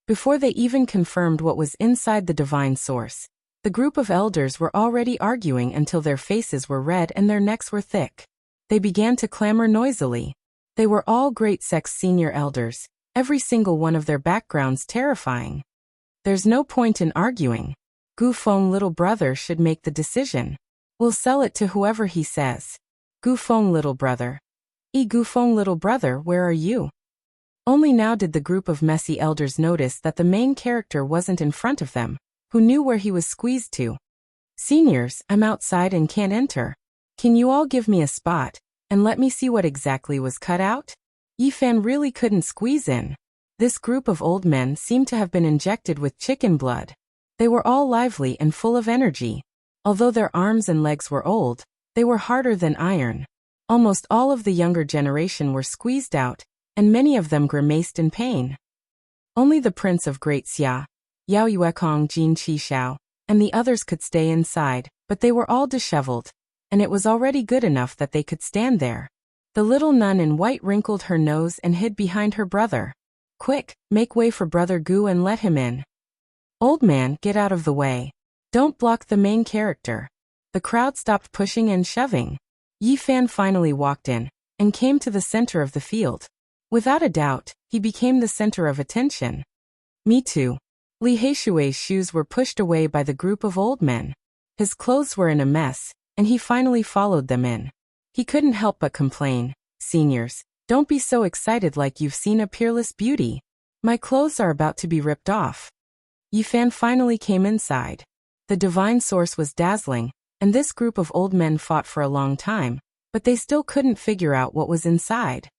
Before they even confirmed what was inside the divine source, the group of elders were already arguing until their faces were red and their necks were thick. They began to clamor noisily. They were all great sect's senior elders, every single one of their backgrounds terrifying. There's no point in arguing. Gu Feng, little brother, should make the decision. We'll sell it to whoever he says. Gu Feng, little brother. Gu Feng, little brother, where are you? Only now did the group of messy elders notice that the main character wasn't in front of them, who knew where he was squeezed to. Seniors, I'm outside and can't enter. Can you all give me a spot, and let me see what exactly was cut out? Yi Fan really couldn't squeeze in. This group of old men seemed to have been injected with chicken blood. They were all lively and full of energy. Although their arms and legs were old, they were harder than iron. Almost all of the younger generation were squeezed out, and many of them grimaced in pain. Only the Prince of Great Xia, Yao Yuekong, Jin Qi Shao, and the others could stay inside, but they were all disheveled, and it was already good enough that they could stand there. The little nun in white wrinkled her nose and hid behind her brother. Quick, make way for Brother Gu and let him in. Old man, get out of the way. Don't block the main character. The crowd stopped pushing and shoving. Yi Fan finally walked in, and came to the center of the field. Without a doubt, he became the center of attention. Me too. Li Heishui's shoes were pushed away by the group of old men. His clothes were in a mess, and he finally followed them in. He couldn't help but complain, "Seniors, don't be so excited like you've seen a peerless beauty. My clothes are about to be ripped off." Yi Fan finally came inside. The divine source was dazzling, and this group of old men fought for a long time, but they still couldn't figure out what was inside.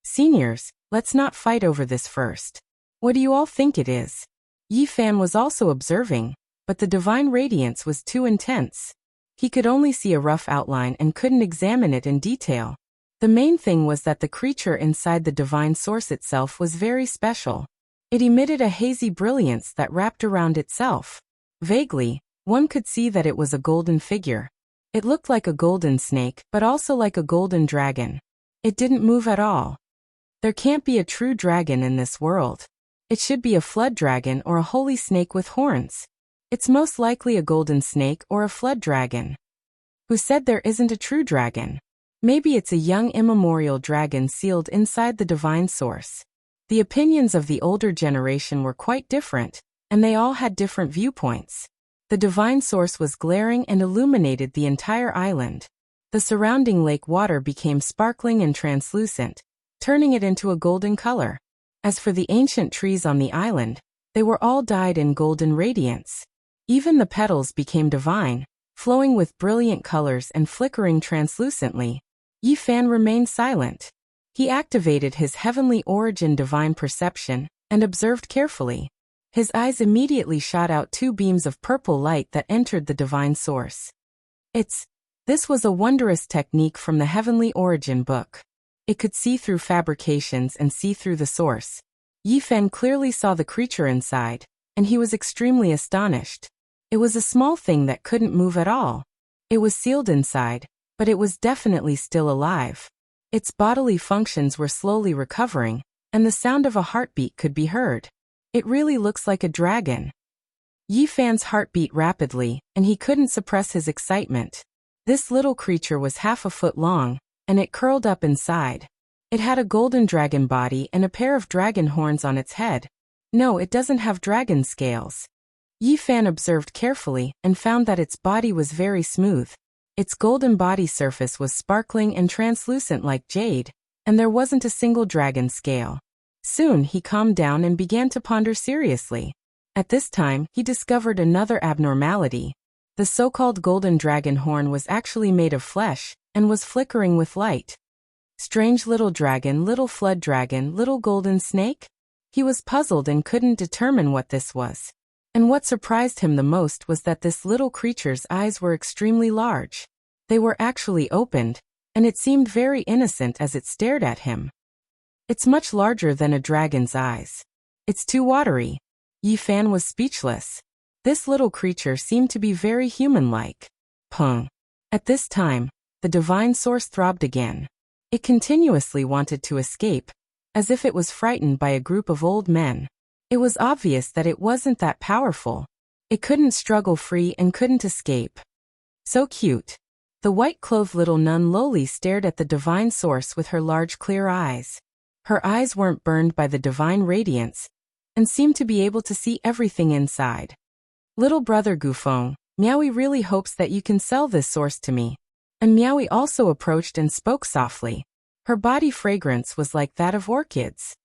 "Seniors, let's not fight over this first. What do you all think it is?" Yi Fan was also observing, but the divine radiance was too intense. He could only see a rough outline and couldn't examine it in detail. The main thing was that the creature inside the divine source itself was very special. It emitted a hazy brilliance that wrapped around itself. Vaguely, one could see that it was a golden figure. It looked like a golden snake, but also like a golden dragon. It didn't move at all. There can't be a true dragon in this world. It should be a flood dragon or a holy snake with horns. It's most likely a golden snake or a flood dragon. Who said there isn't a true dragon? Maybe it's a young immemorial dragon sealed inside the divine source. The opinions of the older generation were quite different, and they all had different viewpoints. The divine source was glaring and illuminated the entire island. The surrounding lake water became sparkling and translucent, turning it into a golden color. As for the ancient trees on the island, they were all dyed in golden radiance. Even the petals became divine, flowing with brilliant colors and flickering translucently. Yi Fan remained silent. He activated his heavenly origin divine perception and observed carefully. His eyes immediately shot out two beams of purple light that entered the divine source. This was a wondrous technique from the Heavenly Origin book. It could see through fabrications and see through the source. Yi Fan clearly saw the creature inside, and he was extremely astonished. It was a small thing that couldn't move at all. It was sealed inside, but it was definitely still alive. Its bodily functions were slowly recovering, and the sound of a heartbeat could be heard. It really looks like a dragon. Yi Fan's heart beat rapidly, and he couldn't suppress his excitement. This little creature was half a foot long, and it curled up inside. It had a golden dragon body and a pair of dragon horns on its head. No, it doesn't have dragon scales. Yi Fan observed carefully and found that its body was very smooth. Its golden body surface was sparkling and translucent like jade, and there wasn't a single dragon scale. Soon he calmed down and began to ponder seriously. At this time, he discovered another abnormality. The so-called golden dragon horn was actually made of flesh and was flickering with light. Strange little dragon, little flood dragon, little golden snake? He was puzzled and couldn't determine what this was. And what surprised him the most was that this little creature's eyes were extremely large. They were actually opened, and it seemed very innocent as it stared at him. It's much larger than a dragon's eyes. It's too watery. Yi Fan was speechless. This little creature seemed to be very human-like. Pung. At this time, the divine source throbbed again. It continuously wanted to escape, as if it was frightened by a group of old men. It was obvious that it wasn't that powerful. It couldn't struggle free and couldn't escape. So cute. The white-clothed little nun lowly stared at the divine source with her large clear eyes. Her eyes weren't burned by the divine radiance, and seemed to be able to see everything inside. Little brother Gufeng, Miaowie really hopes that you can sell this source to me. And Miaowie also approached and spoke softly. Her body fragrance was like that of orchids.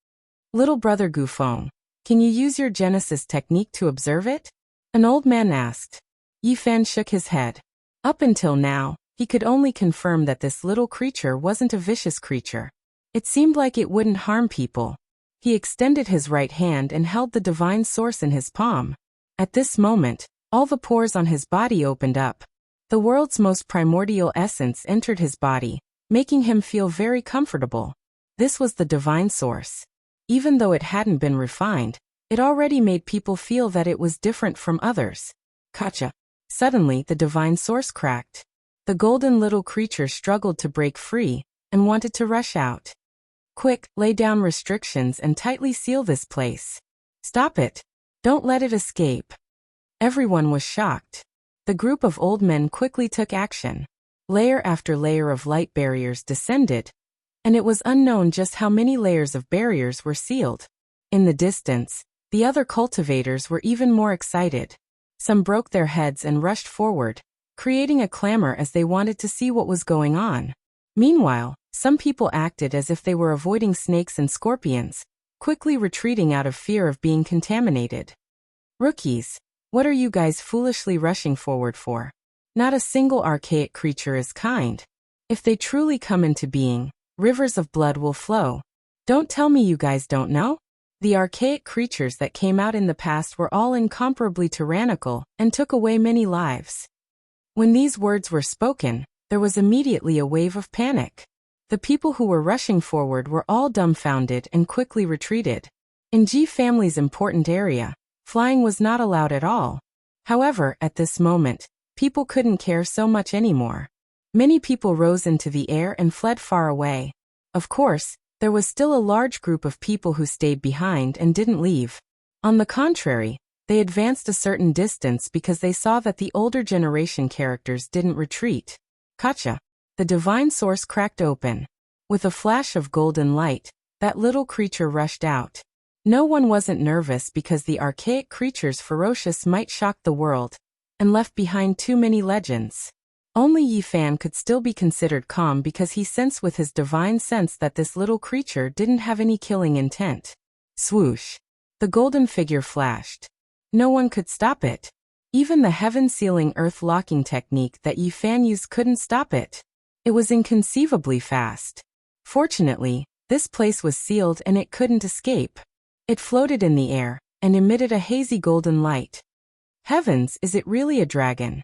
Little brother Gufeng, can you use your Genesis technique to observe it? An old man asked. Yi Fan shook his head. Up until now, he could only confirm that this little creature wasn't a vicious creature. It seemed like it wouldn't harm people. He extended his right hand and held the divine source in his palm. At this moment, all the pores on his body opened up. The world's most primordial essence entered his body, making him feel very comfortable. This was the divine source. Even though it hadn't been refined, it already made people feel that it was different from others. Gotcha. Suddenly, the divine source cracked. The golden little creature struggled to break free and wanted to rush out. Quick, lay down restrictions and tightly seal this place. Stop it. Don't let it escape. Everyone was shocked. The group of old men quickly took action. Layer after layer of light barriers descended, and it was unknown just how many layers of barriers were sealed. In the distance, the other cultivators were even more excited. Some broke their heads and rushed forward, creating a clamor as they wanted to see what was going on. Meanwhile, some people acted as if they were avoiding snakes and scorpions, quickly retreating out of fear of being contaminated. Rookies, what are you guys foolishly rushing forward for? Not a single archaic creature is kind. If they truly come into being, rivers of blood will flow. Don't tell me you guys don't know? The archaic creatures that came out in the past were all incomparably tyrannical and took away many lives. When these words were spoken, there was immediately a wave of panic. The people who were rushing forward were all dumbfounded and quickly retreated. In Ji family's important area, flying was not allowed at all. However, at this moment, people couldn't care so much anymore. Many people rose into the air and fled far away. Of course, there was still a large group of people who stayed behind and didn't leave. On the contrary, they advanced a certain distance because they saw that the older generation characters didn't retreat. Gotcha. The divine source cracked open. With a flash of golden light, that little creature rushed out. No one wasn't nervous because the archaic creature's ferocious might shocked the world and left behind too many legends. Only Yi Fan could still be considered calm because he sensed with his divine sense that this little creature didn't have any killing intent. Swoosh. The golden figure flashed. No one could stop it. Even the heaven-sealing earth-locking technique that Yi Fan used couldn't stop it. It was inconceivably fast. Fortunately, this place was sealed and it couldn't escape. It floated in the air and emitted a hazy golden light. Heavens, is it really a dragon?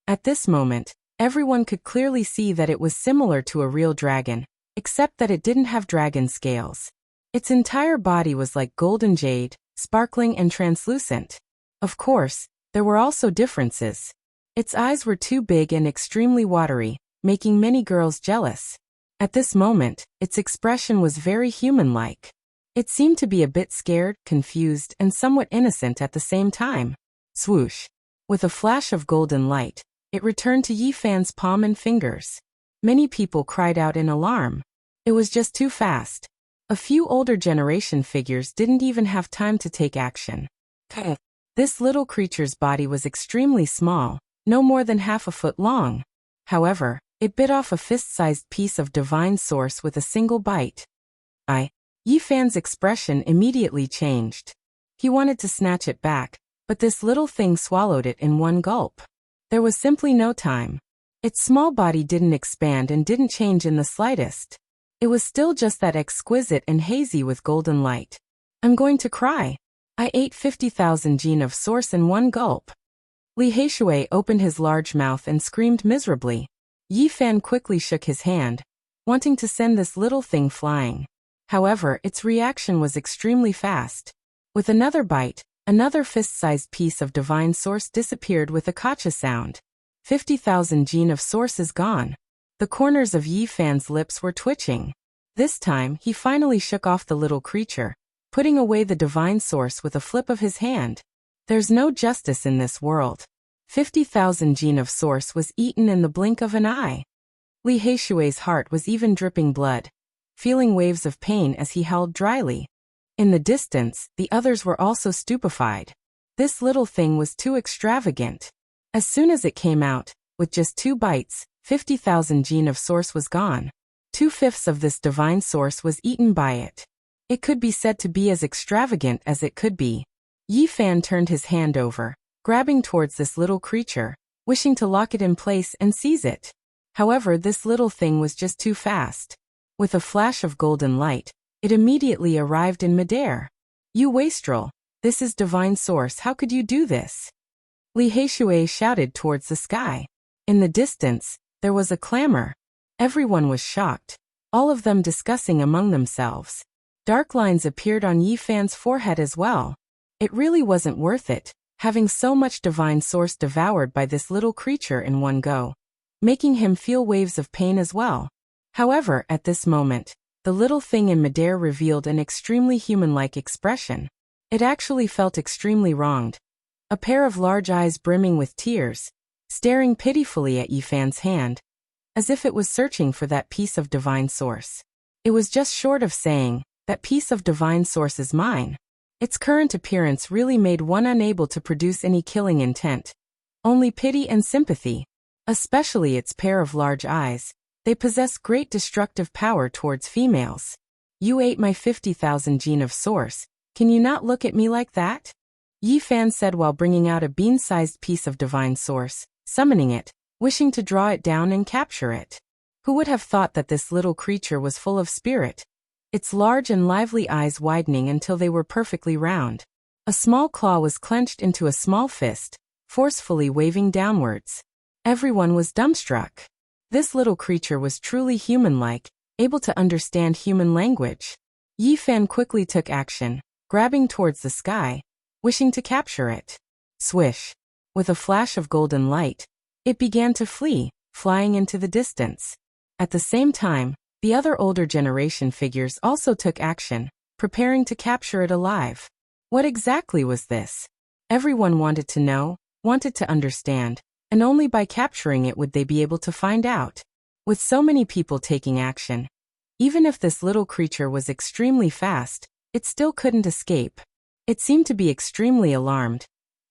At this moment, everyone could clearly see that it was similar to a real dragon, except that it didn't have dragon scales. Its entire body was like golden jade, sparkling and translucent. Of course, there were also differences. Its eyes were too big and extremely watery, making many girls jealous. At this moment, its expression was very human-like. It seemed to be a bit scared, confused, and somewhat innocent at the same time. Swoosh. With a flash of golden light, it returned to Yi Fan's palm and fingers. Many people cried out in alarm. It was just too fast. A few older generation figures didn't even have time to take action. This little creature's body was extremely small, no more than half a foot long. However, it bit off a fist-sized piece of divine source with a single bite. Yi Fan's expression immediately changed. He wanted to snatch it back, but this little thing swallowed it in one gulp. There was simply no time. Its small body didn't expand and didn't change in the slightest. It was still just that exquisite and hazy with golden light. I'm going to cry. I ate 50,000 jin of source in one gulp. Li Haishui opened his large mouth and screamed miserably. Yi Fan quickly shook his hand, wanting to send this little thing flying. However, its reaction was extremely fast. With another bite, another fist-sized piece of divine source disappeared with a kacha sound. 50,000 jin of source is gone. The corners of Yi Fan's lips were twitching. This time, he finally shook off the little creature, putting away the divine source with a flip of his hand. There's no justice in this world. 50,000 jin of source was eaten in the blink of an eye. Li Haishui's heart was even dripping blood, feeling waves of pain as he howled dryly. In the distance, the others were also stupefied. This little thing was too extravagant. As soon as it came out, with just 2 bites, 50,000 jin of source was gone. 2/5 of this divine source was eaten by it. It could be said to be as extravagant as it could be. Yi Fan turned his hand over, grabbing towards this little creature, wishing to lock it in place and seize it. However, this little thing was just too fast. With a flash of golden light, it immediately arrived in midair. You wastrel! This is divine source, how could you do this? Li Haishui shouted towards the sky. In the distance, there was a clamor. Everyone was shocked, all of them discussing among themselves. Dark lines appeared on Yi Fan's forehead as well. It really wasn't worth it, having so much divine source devoured by this little creature in one go, making him feel waves of pain as well. However, at this moment, the little thing in midair revealed an extremely human-like expression. It actually felt extremely wronged. A pair of large eyes brimming with tears, staring pitifully at Yi Fan's hand, as if it was searching for that piece of divine source. It was just short of saying, that piece of divine source is mine. Its current appearance really made one unable to produce any killing intent. Only pity and sympathy. Especially its pair of large eyes. They possess great destructive power towards females. You ate my 50,000 jin of source. Can you not look at me like that? Yi Fan said while bringing out a bean-sized piece of divine source, summoning it, wishing to draw it down and capture it. Who would have thought that this little creature was full of spirit? Its large and lively eyes widening until they were perfectly round. A small claw was clenched into a small fist, forcefully waving downwards. Everyone was dumbstruck. This little creature was truly human-like, able to understand human language. Yi Fan quickly took action, grabbing towards the sky, wishing to capture it. Swish! With a flash of golden light, it began to flee, flying into the distance. At the same time, the other older generation figures also took action, preparing to capture it alive. What exactly was this? Everyone wanted to know, wanted to understand, and only by capturing it would they be able to find out. With so many people taking action, even if this little creature was extremely fast, it still couldn't escape. It seemed to be extremely alarmed.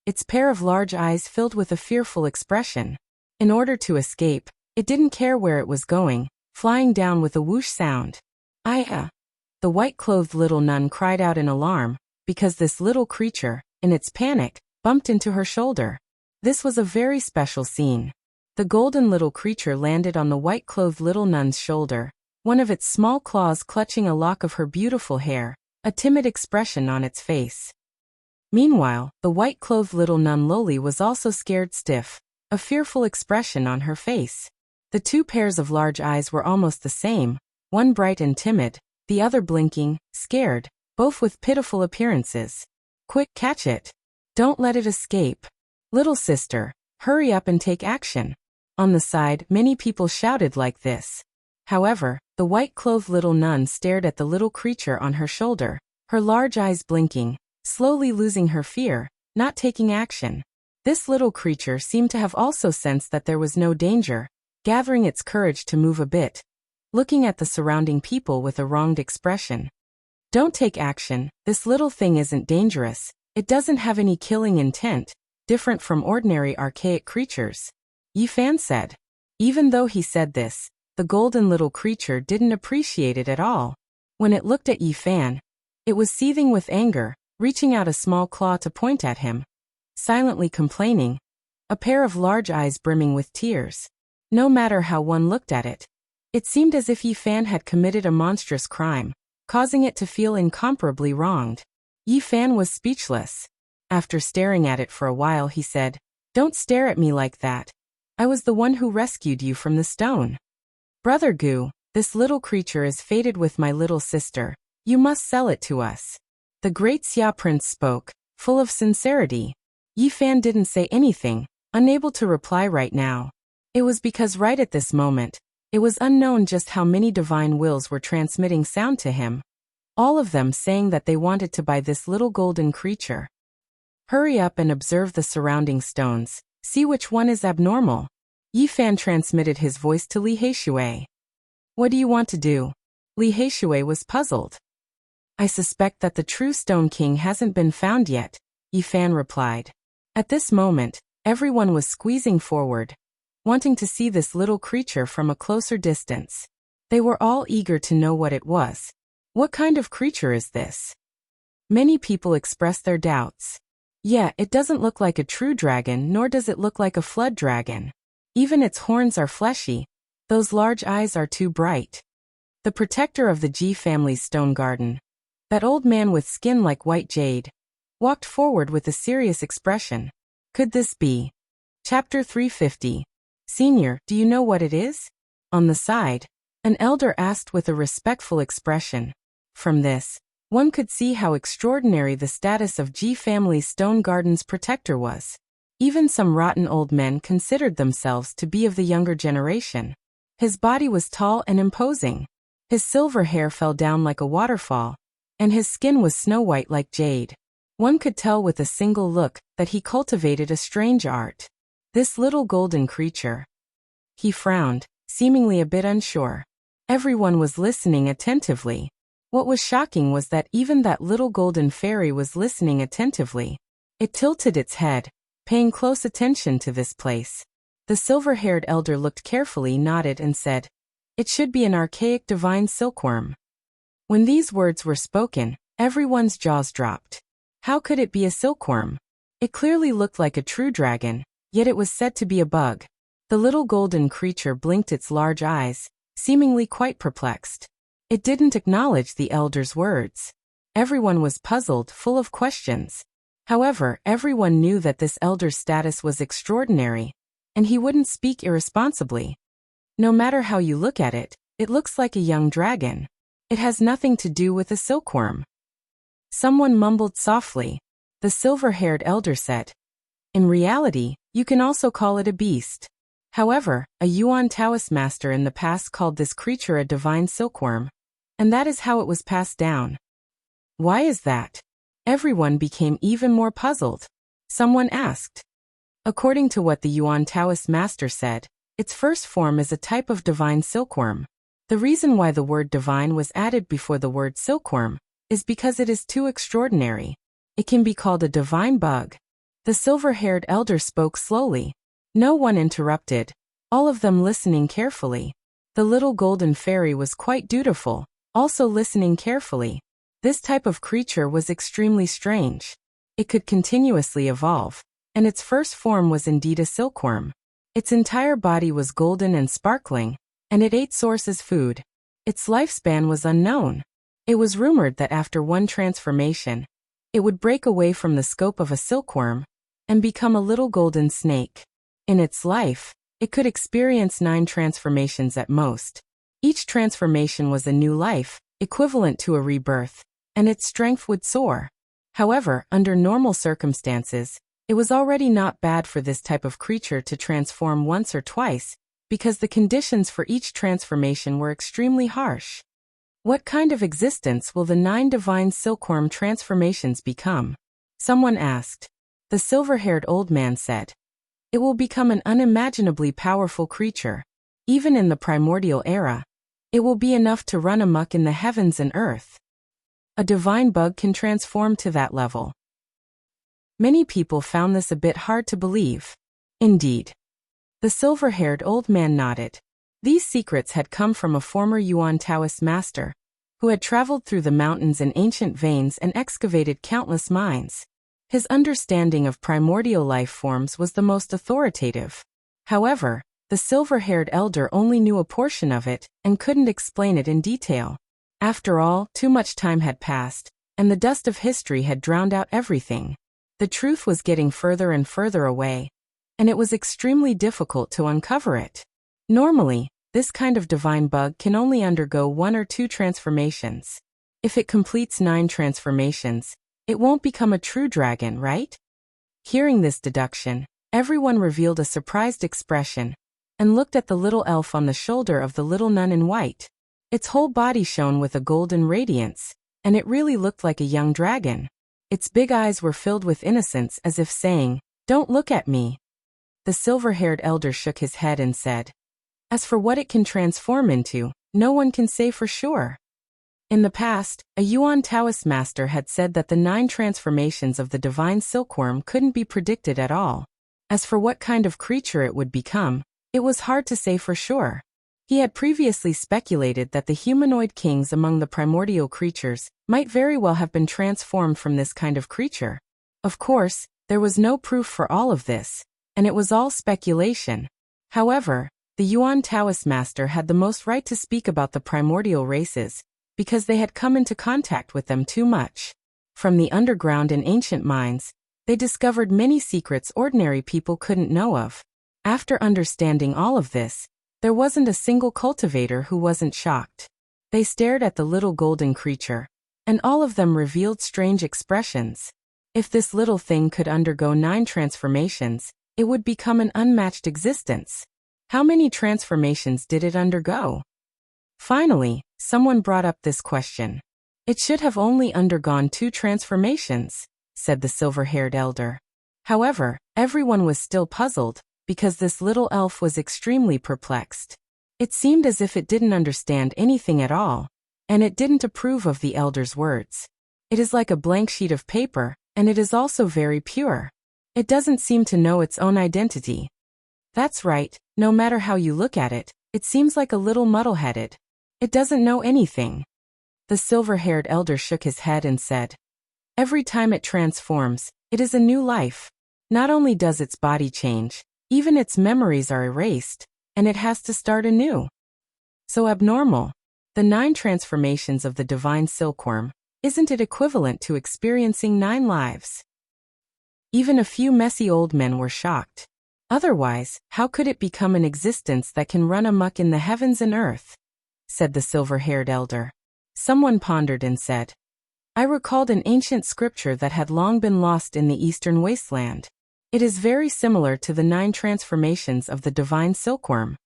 Its pair of large eyes filled with a fearful expression. In order to escape, it didn't care where it was going, flying down with a whoosh sound. The white-clothed little nun cried out in alarm, because this little creature, in its panic, bumped into her shoulder. This was a very special scene. The golden little creature landed on the white-clothed little nun's shoulder, one of its small claws clutching a lock of her beautiful hair, a timid expression on its face. Meanwhile, the white-clothed little nun Loli was also scared stiff, a fearful expression on her face. The two pairs of large eyes were almost the same, one bright and timid, the other blinking, scared, both with pitiful appearances. Quick, catch it. Don't let it escape. Little sister, hurry up and take action. On the side, many people shouted like this. However, the white-clothed little nun stared at the little creature on her shoulder, her large eyes blinking, slowly losing her fear, not taking action. This little creature seemed to have also sensed that there was no danger, gathering its courage to move a bit, looking at the surrounding people with a wronged expression. Don't take action, this little thing isn't dangerous, it doesn't have any killing intent, different from ordinary archaic creatures, Yifan said. Even though he said this, the golden little creature didn't appreciate it at all. When it looked at Yifan, it was seething with anger, reaching out a small claw to point at him, silently complaining, a pair of large eyes brimming with tears. No matter how one looked at it, it seemed as if Yifan had committed a monstrous crime, causing it to feel incomparably wronged. Yifan was speechless. After staring at it for a while, he said, "Don't stare at me like that. I was the one who rescued you from the stone. Brother Gu, this little creature is fated with my little sister. You must sell it to us." The great Xia prince spoke, full of sincerity. Yifan didn't say anything, unable to reply right now. It was because right at this moment, it was unknown just how many divine wills were transmitting sound to him, all of them saying that they wanted to buy this little golden creature. Hurry up and observe the surrounding stones, see which one is abnormal. Yifan transmitted his voice to Li Heishui. What do you want to do? Li Heishui was puzzled. I suspect that the true Stone King hasn't been found yet, Yifan replied. At this moment, everyone was squeezing forward, wanting to see this little creature from a closer distance. They were all eager to know what it was. What kind of creature is this? Many people expressed their doubts. Yeah, it doesn't look like a true dragon, nor does it look like a flood dragon. Even its horns are fleshy. Those large eyes are too bright. The protector of the Ji family's stone garden, that old man with skin like white jade, walked forward with a serious expression. Could this be? Chapter 350. Senior, do you know what it is? On the side, an elder asked with a respectful expression. From this, one could see how extraordinary the status of Ji family's stone garden's protector was. Even some rotten old men considered themselves to be of the younger generation. His body was tall and imposing. His silver hair fell down like a waterfall, and his skin was snow-white like jade. One could tell with a single look that he cultivated a strange art. This little golden creature. He frowned, seemingly a bit unsure. Everyone was listening attentively. What was shocking was that even that little golden fairy was listening attentively. It tilted its head, paying close attention to this place. The silver-haired elder looked carefully, nodded and said, "It should be an archaic divine silkworm." When these words were spoken, everyone's jaws dropped. How could it be a silkworm? It clearly looked like a true dragon, yet it was said to be a bug. The little golden creature blinked its large eyes, seemingly quite perplexed. It didn't acknowledge the elder's words. Everyone was puzzled, full of questions. However, everyone knew that this elder's status was extraordinary, and he wouldn't speak irresponsibly. No matter how you look at it, it looks like a young dragon. It has nothing to do with a silkworm. Someone mumbled softly. The silver-haired elder said, "In reality, you can also call it a beast." However, a Yuan Taoist master in the past called this creature a divine silkworm, and that is how it was passed down. Why is that? Everyone became even more puzzled. Someone asked. According to what the Yuan Taoist master said, its first form is a type of divine silkworm. The reason why the word divine was added before the word silkworm is because it is too extraordinary. It can be called a divine bug. The silver-haired elder spoke slowly. No one interrupted, all of them listening carefully. The little golden fairy was quite dutiful, also listening carefully. This type of creature was extremely strange. It could continuously evolve, and its first form was indeed a silkworm. Its entire body was golden and sparkling, and it ate source as food. Its lifespan was unknown. It was rumored that after one transformation, it would break away from the scope of a silkworm and become a little golden snake. In its life, it could experience 9 transformations at most. Each transformation was a new life, equivalent to a rebirth, and its strength would soar. However, under normal circumstances, it was already not bad for this type of creature to transform once or twice, because the conditions for each transformation were extremely harsh. What kind of existence will the 9 divine silkworm transformations become? Someone asked. The silver-haired old man said, "It will become an unimaginably powerful creature. Even in the primordial era, it will be enough to run amok in the heavens and earth. A divine bug can transform to that level." Many people found this a bit hard to believe. Indeed. The silver-haired old man nodded. These secrets had come from a former Yuan Taoist master, who had traveled through the mountains and ancient veins and excavated countless mines. His understanding of primordial life forms was the most authoritative. However, the silver-haired elder only knew a portion of it and couldn't explain it in detail. After all, too much time had passed, and the dust of history had drowned out everything. The truth was getting further and further away, and it was extremely difficult to uncover it. Normally, this kind of divine bug can only undergo 1 or 2 transformations. If it completes 9 transformations, it won't become a true dragon, right? Hearing this deduction, everyone revealed a surprised expression and looked at the little elf on the shoulder of the little nun in white. Its whole body shone with a golden radiance, and it really looked like a young dragon. Its big eyes were filled with innocence, as if saying, "Don't look at me." The silver-haired elder shook his head and said, "As for what it can transform into, no one can say for sure." In the past, a Yuan Taoist master had said that the 9 transformations of the divine silkworm couldn't be predicted at all. As for what kind of creature it would become, it was hard to say for sure. He had previously speculated that the humanoid kings among the primordial creatures might very well have been transformed from this kind of creature. Of course, there was no proof for all of this, and it was all speculation. However, the Yuan Taoist master had the most right to speak about the primordial races, because they had come into contact with them too much. From the underground and ancient mines, they discovered many secrets ordinary people couldn't know of. After understanding all of this, there wasn't a single cultivator who wasn't shocked. They stared at the little golden creature, and all of them revealed strange expressions. If this little thing could undergo 9 transformations, it would become an unmatched existence. How many transformations did it undergo? Finally, someone brought up this question. "It should have only undergone 2 transformations," said the silver-haired elder. However, everyone was still puzzled, because this little elf was extremely perplexed. It seemed as if it didn't understand anything at all, and it didn't approve of the elder's words. It is like a blank sheet of paper, and it is also very pure. It doesn't seem to know its own identity. That's right, no matter how you look at it, it seems like a little muddle-headed. It doesn't know anything. The silver-haired elder shook his head and said, "Every time it transforms, it is a new life. Not only does its body change, even its memories are erased, and it has to start anew. So abnormal. The 9 transformations of the divine silkworm, isn't it equivalent to experiencing 9 lives?" Even a few messy old men were shocked. Otherwise, how could it become an existence that can run amok in the heavens and earth? Said the silver-haired elder. Someone pondered and said, "I recalled an ancient scripture that had long been lost in the eastern wasteland. It is very similar to the 9 transformations of the divine silkworm.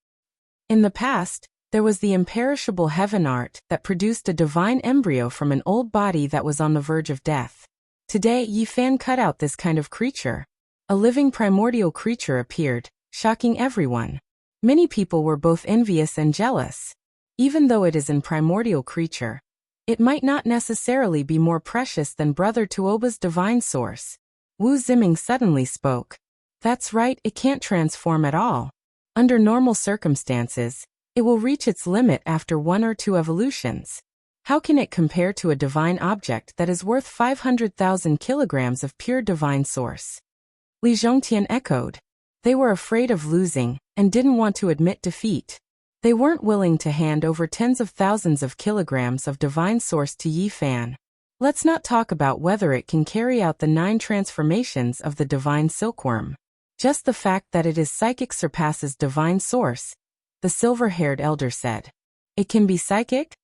In the past, there was the imperishable heaven art that produced a divine embryo from an old body that was on the verge of death. Today, Yifan cut out this kind of creature. A living primordial creature appeared, shocking everyone. Many people were both envious and jealous. Even though it is a primordial creature, it might not necessarily be more precious than Brother Tuoba's divine source." Wu Ziming suddenly spoke. "That's right, it can't transform at all. Under normal circumstances, it will reach its limit after 1 or 2 evolutions. How can it compare to a divine object that is worth 500,000 kilograms of pure divine source? Li Zhongtian echoed. They were afraid of losing, and didn't want to admit defeat. They weren't willing to hand over tens of thousands of kilograms of divine source to Yi Fan. Let's not talk about whether it can carry out the 9 transformations of the divine silkworm. Just the fact that it is psychic surpasses divine source, the silver-haired elder said. It can be psychic?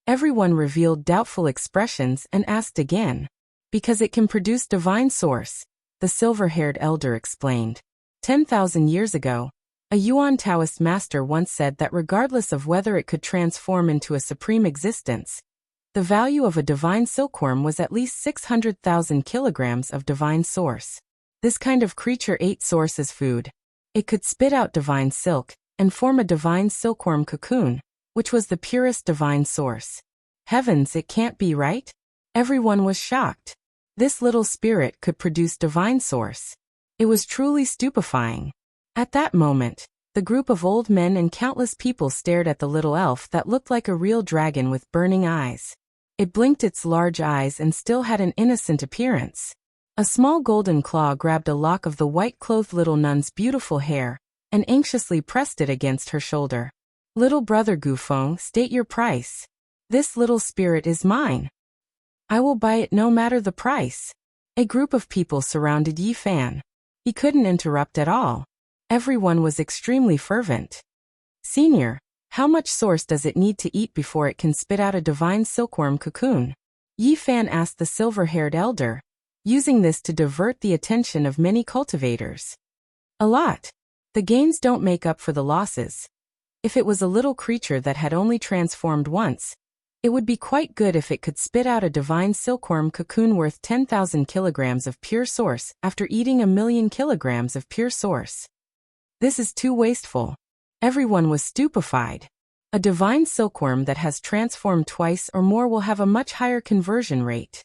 Everyone revealed doubtful expressions and asked again. Because it can produce divine source, the silver-haired elder explained. 10,000 years ago, a Yuan Taoist master once said that regardless of whether it could transform into a supreme existence, the value of a divine silkworm was at least 600,000 kilograms of divine source. This kind of creature ate source as food. It could spit out divine silk and form a divine silkworm cocoon, which was the purest divine source. Heavens, it can't be right? Everyone was shocked. This little spirit could produce divine source. It was truly stupefying. At that moment, the group of old men and countless people stared at the little elf that looked like a real dragon with burning eyes. It blinked its large eyes and still had an innocent appearance. A small golden claw grabbed a lock of the white-clothed little nun's beautiful hair and anxiously pressed it against her shoulder. Little brother Gufeng, state your price. This little spirit is mine. I will buy it no matter the price. A group of people surrounded Yi Fan. He couldn't interrupt at all. Everyone was extremely fervent. Senior, how much source does it need to eat before it can spit out a divine silkworm cocoon? Yi Fan asked the silver-haired elder, using this to divert the attention of many cultivators. A lot. The gains don't make up for the losses. If it was a little creature that had only transformed once, it would be quite good if it could spit out a divine silkworm cocoon worth 10,000 kilograms of pure source after eating 1,000,000 kilograms of pure source. This is too wasteful. Everyone was stupefied. A divine silkworm that has transformed twice or more will have a much higher conversion rate.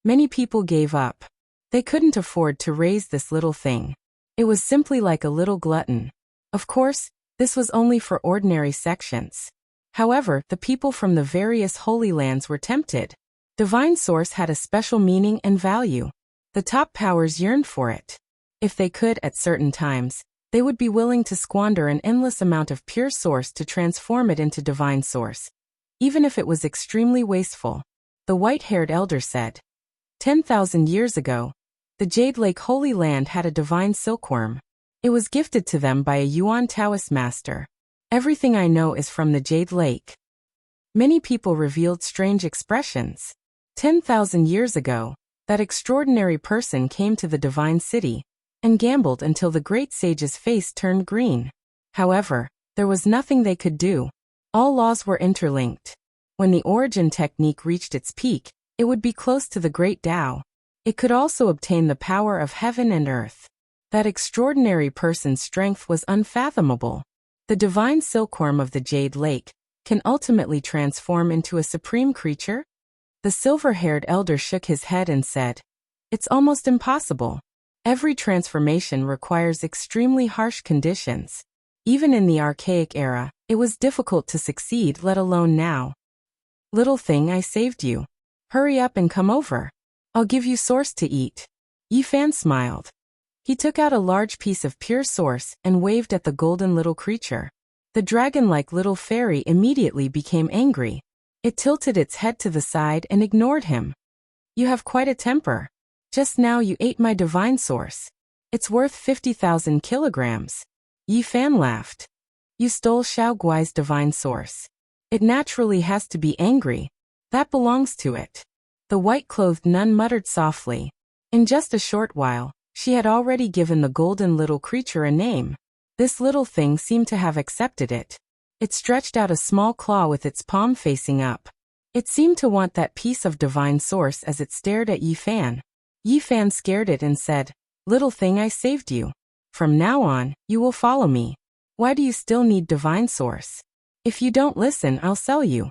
Many people gave up. They couldn't afford to raise this little thing. It was simply like a little glutton. Of course, this was only for ordinary sections. However, the people from the various holy lands were tempted. Divine source had a special meaning and value. The top powers yearned for it. If they could, at certain times, they would be willing to squander an endless amount of pure source to transform it into divine source, even if it was extremely wasteful. The white-haired elder said. 10,000 years ago, the Jade Lake Holy Land had a divine silkworm. It was gifted to them by a Yuan Taoist master. Everything I know is from the Jade Lake. Many people revealed strange expressions. 10,000 years ago, that extraordinary person came to the divine city and gambled until the great sage's face turned green. However, there was nothing they could do. All laws were interlinked. When the origin technique reached its peak, it would be close to the great Tao. It could also obtain the power of heaven and earth. That extraordinary person's strength was unfathomable. The divine silkworm of the Jade Lake can ultimately transform into a supreme creature? The silver-haired elder shook his head and said, "It's almost impossible. Every transformation requires extremely harsh conditions. Even in the archaic era, it was difficult to succeed, let alone now. Little thing, I saved you. Hurry up and come over. I'll give you source to eat." Yi Fan smiled. He took out a large piece of pure source and waved at the golden little creature. The dragon-like little fairy immediately became angry. It tilted its head to the side and ignored him. "You have quite a temper. Just now you ate my divine source. It's worth 50,000 kilograms. Yi Fan laughed. "You stole Xiao Guai's divine source. It naturally has to be angry. That belongs to it." The white-clothed nun muttered softly. In just a short while, she had already given the golden little creature a name. This little thing seemed to have accepted it. It stretched out a small claw with its palm facing up. It seemed to want that piece of divine source as it stared at Yi Fan. Yi Fan scared it and said, "Little thing, I saved you. From now on, you will follow me. Why do you still need divine source? If you don't listen, I'll sell you."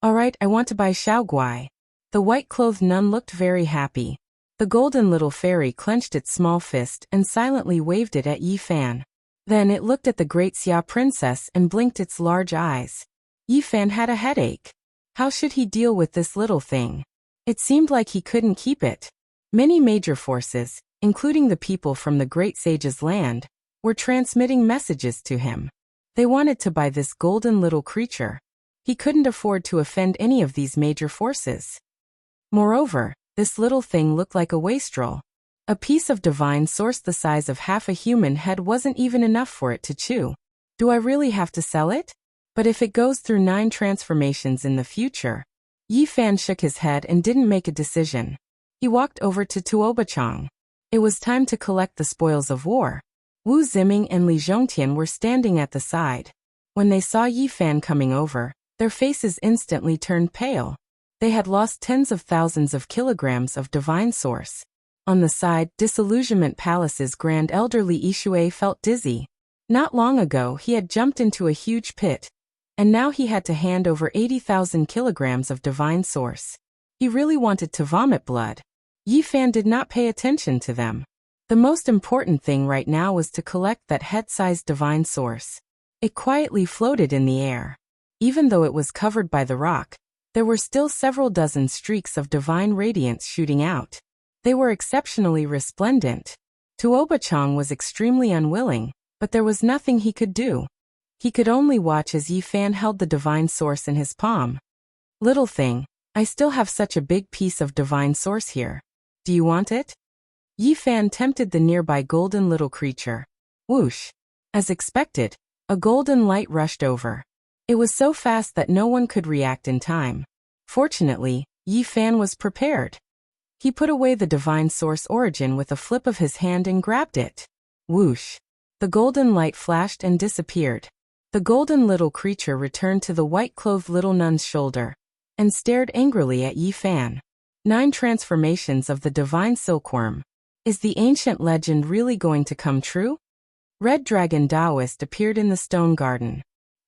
"All right, I want to buy Xiao Guai." The white-clothed nun looked very happy. The golden little fairy clenched its small fist and silently waved it at Yi Fan. Then it looked at the great Xia princess and blinked its large eyes. Yi Fan had a headache. How should he deal with this little thing? It seemed like he couldn't keep it. Many major forces, including the people from the great sage's land, were transmitting messages to him. They wanted to buy this golden little creature. He couldn't afford to offend any of these major forces. Moreover, this little thing looked like a wastrel. A piece of divine source the size of half a human head wasn't even enough for it to chew. Do I really have to sell it? But if it goes through 9 transformations in the future? Yi Fan shook his head and didn't make a decision. He walked over to Tuobachang. It was time to collect the spoils of war. Wu Ziming and Li Zhongtian were standing at the side. When they saw Yi Fan coming over, their faces instantly turned pale. They had lost tens of thousands of kilograms of divine source. On the side, Disillusionment Palace's Grand Elderly Ishui felt dizzy. Not long ago he had jumped into a huge pit, and now he had to hand over 80,000 kilograms of divine source. He really wanted to vomit blood. Yi Fan did not pay attention to them. The most important thing right now was to collect that head-sized divine source. It quietly floated in the air. Even though it was covered by the rock, there were still several dozen streaks of divine radiance shooting out. They were exceptionally resplendent. Tuobachang was extremely unwilling, but there was nothing he could do. He could only watch as Yi Fan held the divine source in his palm. Little thing, I still have such a big piece of divine source here. Do you want it? Yi Fan tempted the nearby golden little creature. Whoosh! As expected, a golden light rushed over. It was so fast that no one could react in time. Fortunately, Yi Fan was prepared. He put away the divine source origin with a flip of his hand and grabbed it. Whoosh! The golden light flashed and disappeared. The golden little creature returned to the white-clothed little nun's shoulder and stared angrily at Yi Fan. 9 transformations of the divine silkworm. Is the ancient legend really going to come true? Red Dragon Taoist appeared in the stone garden.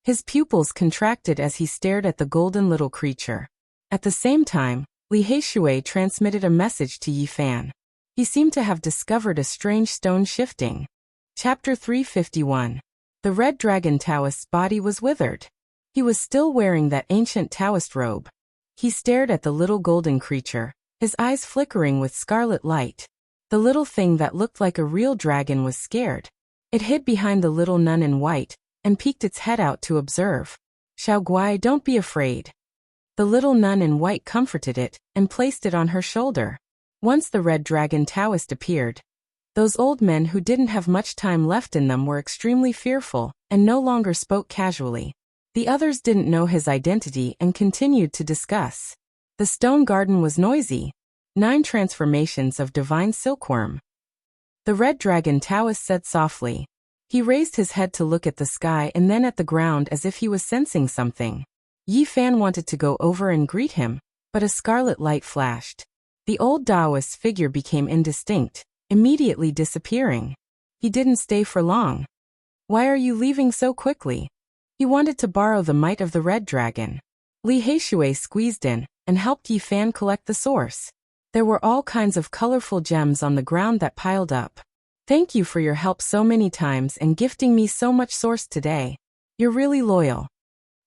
His pupils contracted as he stared at the golden little creature. At the same time, Li Heishui transmitted a message to Yi Fan. He seemed to have discovered a strange stone shifting. Chapter 351. The Red Dragon Taoist's body was withered. He was still wearing that ancient Taoist robe. He stared at the little golden creature, his eyes flickering with scarlet light. The little thing that looked like a real dragon was scared. It hid behind the little nun in white and peeked its head out to observe. Xiao Guai, don't be afraid. The little nun in white comforted it and placed it on her shoulder. Once the Red Dragon Taoist appeared, those old men who didn't have much time left in them were extremely fearful and no longer spoke casually. The others didn't know his identity and continued to discuss. The stone garden was noisy. 9 transformations of divine silkworm. The Red Dragon Taoist said softly. He raised his head to look at the sky and then at the ground as if he was sensing something. Yi Fan wanted to go over and greet him, but a scarlet light flashed. The old Taoist's figure became indistinct, immediately disappearing. He didn't stay for long. Why are you leaving so quickly? He wanted to borrow the might of the Red Dragon. Li Heishui squeezed in and helped Yi Fan collect the source. There were all kinds of colorful gems on the ground that piled up. Thank you for your help so many times and gifting me so much source today. You're really loyal.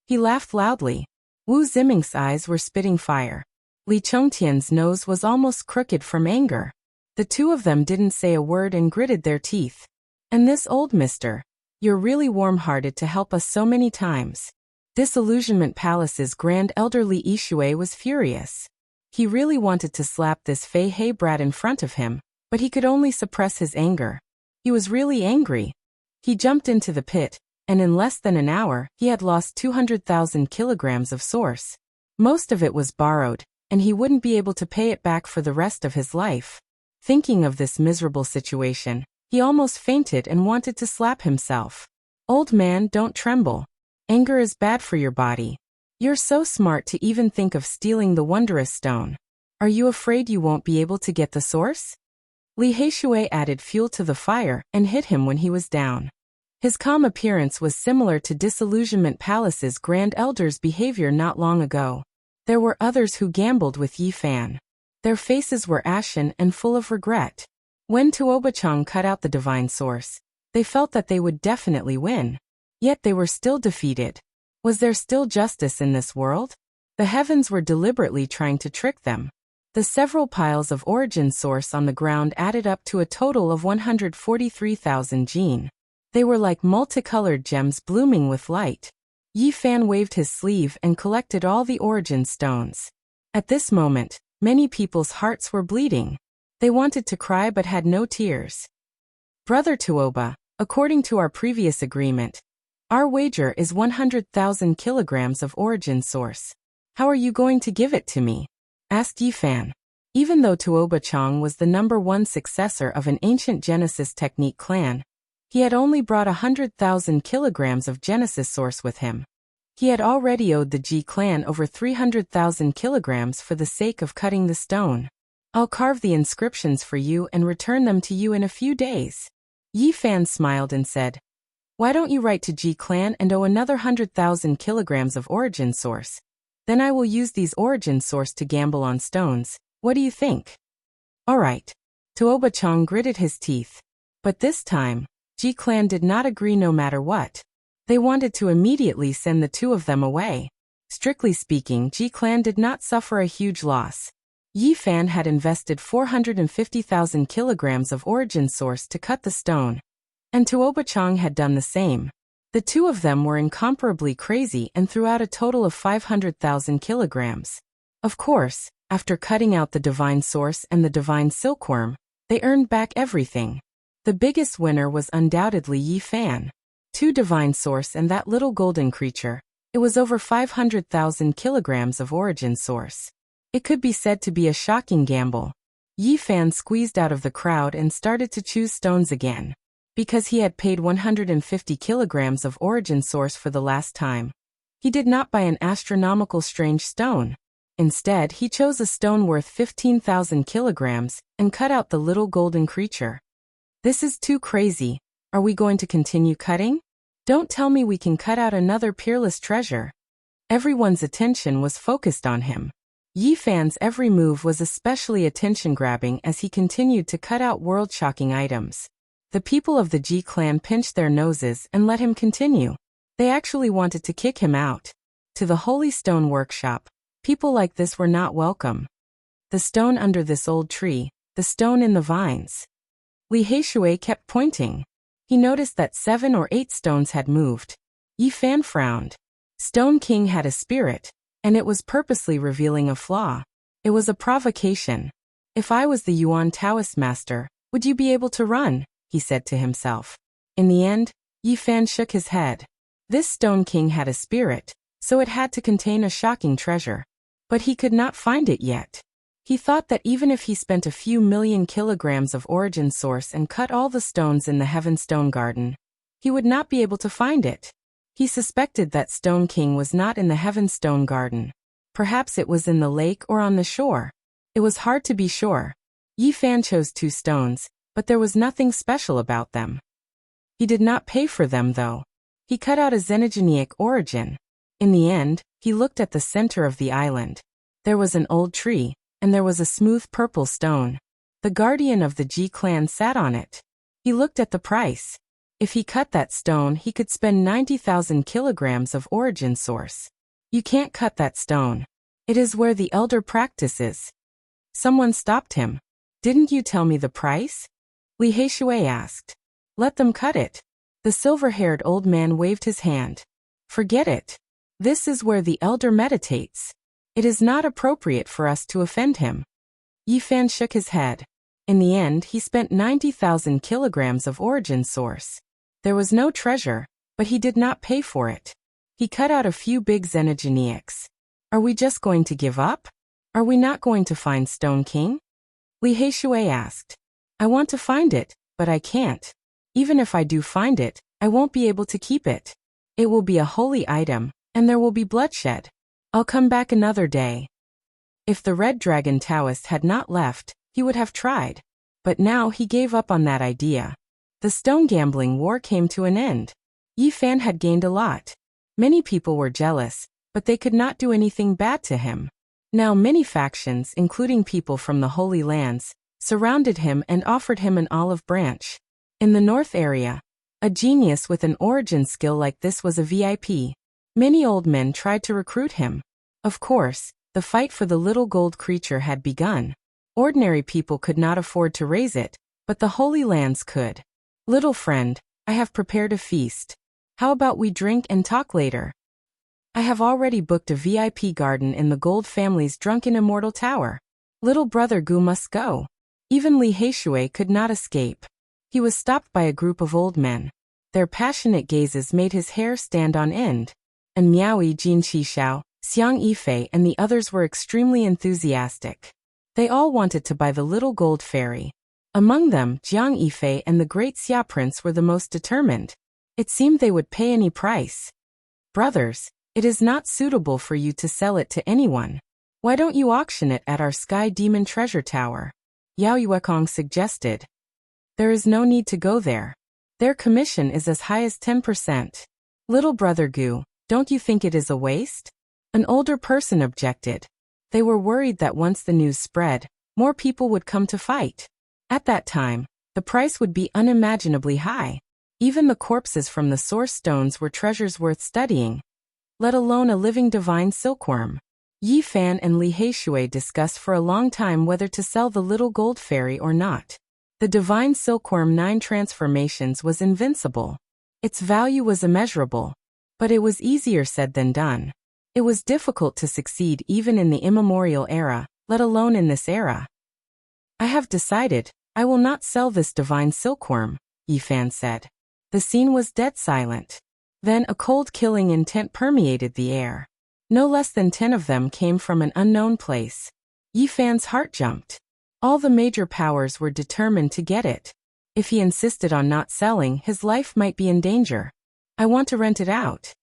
He laughed loudly. Wu Ziming's eyes were spitting fire. Li Chongtian's nose was almost crooked from anger. The two of them didn't say a word and gritted their teeth. And this old mister, you're really warm-hearted to help us so many times. Disillusionment Palace's Grand Elderly Ishui was furious. He really wanted to slap this Fei He brat in front of him, but he could only suppress his anger. He was really angry. He jumped into the pit, and in less than an hour, he had lost 200,000 kilograms of source. Most of it was borrowed, and he wouldn't be able to pay it back for the rest of his life. Thinking of this miserable situation, he almost fainted and wanted to slap himself. Old man, don't tremble. Anger is bad for your body. You're so smart to even think of stealing the wondrous stone. Are you afraid you won't be able to get the source? Li Heishui added fuel to the fire and hit him when he was down. His calm appearance was similar to Disillusionment Palace's Grand Elder's behavior not long ago. There were others who gambled with Yi Fan. Their faces were ashen and full of regret. When Tuobachang cut out the divine source, they felt that they would definitely win. Yet they were still defeated. Was there still justice in this world? The heavens were deliberately trying to trick them. The several piles of origin source on the ground added up to a total of 143,000 gene. They were like multicolored gems blooming with light. Yi Fan waved his sleeve and collected all the origin stones. At this moment, many people's hearts were bleeding. They wanted to cry but had no tears. Brother Tuoba, according to our previous agreement, our wager is 100,000 kilograms of origin source. How are you going to give it to me? Asked Yi Fan. Even though Tuoba Chang was the #1 successor of an ancient Genesis technique clan, he had only brought 100,000 kilograms of Genesis source with him. He had already owed the Ji clan over 300,000 kilograms for the sake of cutting the stone. I'll carve the inscriptions for you and return them to you in a few days. Yi Fan smiled and said, why don't you write to Ji clan and owe another 100,000 kilograms of origin source? Then I will use these origin source to gamble on stones. What do you think? All right. Tuoba Chang gritted his teeth. But this time, Ji clan did not agree no matter what. They wanted to immediately send the two of them away. Strictly speaking, Ji clan did not suffer a huge loss. Yi Fan had invested 450,000 kilograms of origin source to cut the stone, and Tuoba Chang had done the same. The two of them were incomparably crazy and threw out a total of 500,000 kilograms. Of course, after cutting out the divine source and the divine silkworm, they earned back everything. The biggest winner was undoubtedly Yi Fan. 2 divine source and that little golden creature. It was over 500,000 kilograms of origin source. It could be said to be a shocking gamble. Yi Fan squeezed out of the crowd and started to choose stones again. Because he had paid 150 kilograms of origin source for the last time, he did not buy an astronomical strange stone. Instead, he chose a stone worth 15,000 kilograms and cut out the little golden creature. This is too crazy. Are we going to continue cutting? Don't tell me we can cut out another peerless treasure. Everyone's attention was focused on him. Yi Fan's every move was especially attention-grabbing as he continued to cut out world-shocking items. The people of the Ji clan pinched their noses and let him continue. They actually wanted to kick him out. To the Holy Stone Workshop, people like this were not welcome. The stone under this old tree, the stone in the vines. Li Heishui kept pointing. He noticed that 7 or 8 stones had moved. Yi Fan frowned. Stone King had a spirit, and it was purposely revealing a flaw. It was a provocation. If I was the Yuan Taoist master, would you be able to run? He said to himself. In the end, Yi Fan shook his head. This Stone King had a spirit, so it had to contain a shocking treasure. But he could not find it yet. He thought that even if he spent a few million kilograms of origin source and cut all the stones in the Heaven Stone Garden, he would not be able to find it. He suspected that Stone King was not in the Heaven Stone Garden. Perhaps it was in the lake or on the shore. It was hard to be sure. Yi Fan chose 2 stones, but there was nothing special about them. He did not pay for them though. He cut out a xenogenic origin. In the end, he looked at the center of the island. There was an old tree, and there was a smooth purple stone. The guardian of the Ji clan sat on it. He looked at the price. If he cut that stone, he could spend 90,000 kilograms of origin source. You can't cut that stone. It is where the elder practices. Someone stopped him. Didn't you tell me the price? Li Heishui asked. Let them cut it. The silver-haired old man waved his hand. Forget it. This is where the elder meditates. It is not appropriate for us to offend him. Yi Fan shook his head. In the end, he spent 90,000 kilograms of origin source. There was no treasure, but he did not pay for it. He cut out a few big xenogenics. Are we just going to give up? Are we not going to find Stone King? Li Heishui asked. I want to find it, but I can't. Even if I do find it, I won't be able to keep it. It will be a holy item, and there will be bloodshed. I'll come back another day. If the Red Dragon Taoist had not left, he would have tried. But now he gave up on that idea. The stone gambling war came to an end. Yi Fan had gained a lot. Many people were jealous, but they could not do anything bad to him. Now many factions, including people from the Holy Lands, surrounded him and offered him an olive branch. In the north area, a genius with an origin skill like this was a VIP. Many old men tried to recruit him. Of course, the fight for the little gold creature had begun. Ordinary people could not afford to raise it, but the Holy Lands could. Little friend, I have prepared a feast. How about we drink and talk later? I have already booked a VIP garden in the Gold family's drunken immortal tower. Little brother Gu must go. Even Li Heishui could not escape. He was stopped by a group of old men. Their passionate gazes made his hair stand on end. And Miaoyi Jin Qishao, Xiang Yifei and the others were extremely enthusiastic. They all wanted to buy the little gold fairy. Among them, Jiang Yifei and the great Xia prince were the most determined. It seemed they would pay any price. Brothers, it is not suitable for you to sell it to anyone. Why don't you auction it at our Sky Demon treasure tower? Yao Yuekong suggested. There is no need to go there. Their commission is as high as 10%. Little brother Gu, don't you think it is a waste? An older person objected. They were worried that once the news spread, more people would come to fight. At that time, the price would be unimaginably high. Even the corpses from the source stones were treasures worth studying, let alone a living divine silkworm. Yi Fan and Li Heishui discussed for a long time whether to sell the little gold fairy or not. The divine silkworm 9 transformations was invincible. Its value was immeasurable. But it was easier said than done. It was difficult to succeed even in the immemorial era, let alone in this era. I have decided, I will not sell this divine silkworm, Yi Fan said. The scene was dead silent. Then a cold killing intent permeated the air. No less than 10 of them came from an unknown place. Yi Fan's heart jumped. All the major powers were determined to get it. If he insisted on not selling, his life might be in danger. I want to rent it out.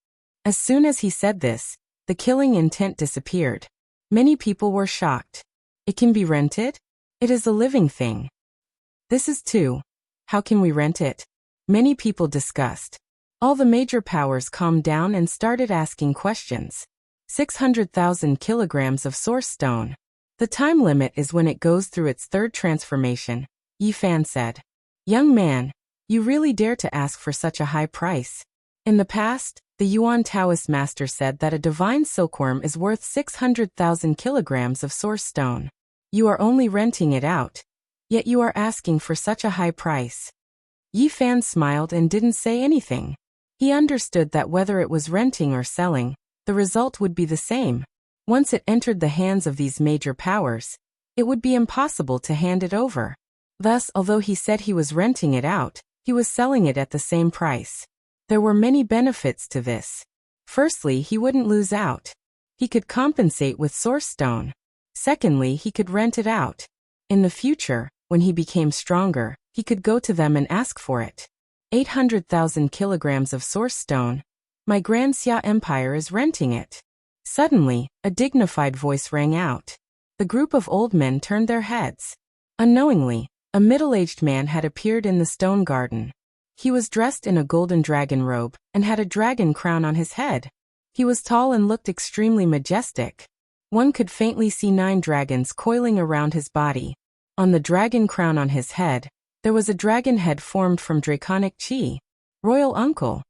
As soon as he said this, the killing intent disappeared. Many people were shocked. It can be rented? It is a living thing. This is too. How can we rent it? Many people discussed. All the major powers calmed down and started asking questions. 600,000 kilograms of source stone. The time limit is when it goes through its 3rd transformation, Yi Fan said. Young man, you really dare to ask for such a high price. In the past, the Yuan Taoist master said that a divine silkworm is worth 600,000 kilograms of source stone. You are only renting it out, yet you are asking for such a high price. Yi Fan smiled and didn't say anything. He understood that whether it was renting or selling, the result would be the same. Once it entered the hands of these major powers, it would be impossible to hand it over. Thus, although he said he was renting it out, he was selling it at the same price. There were many benefits to this. Firstly, he wouldn't lose out. He could compensate with source stone. Secondly, he could rent it out. In the future, when he became stronger, he could go to them and ask for it. 800,000 kilograms of source stone. My Grand Xia Empire is renting it. Suddenly, a dignified voice rang out. The group of old men turned their heads. Unknowingly, a middle-aged man had appeared in the stone garden. He was dressed in a golden dragon robe and had a dragon crown on his head. He was tall and looked extremely majestic. One could faintly see 9 dragons coiling around his body. On the dragon crown on his head, there was a dragon head formed from draconic chi. Royal uncle.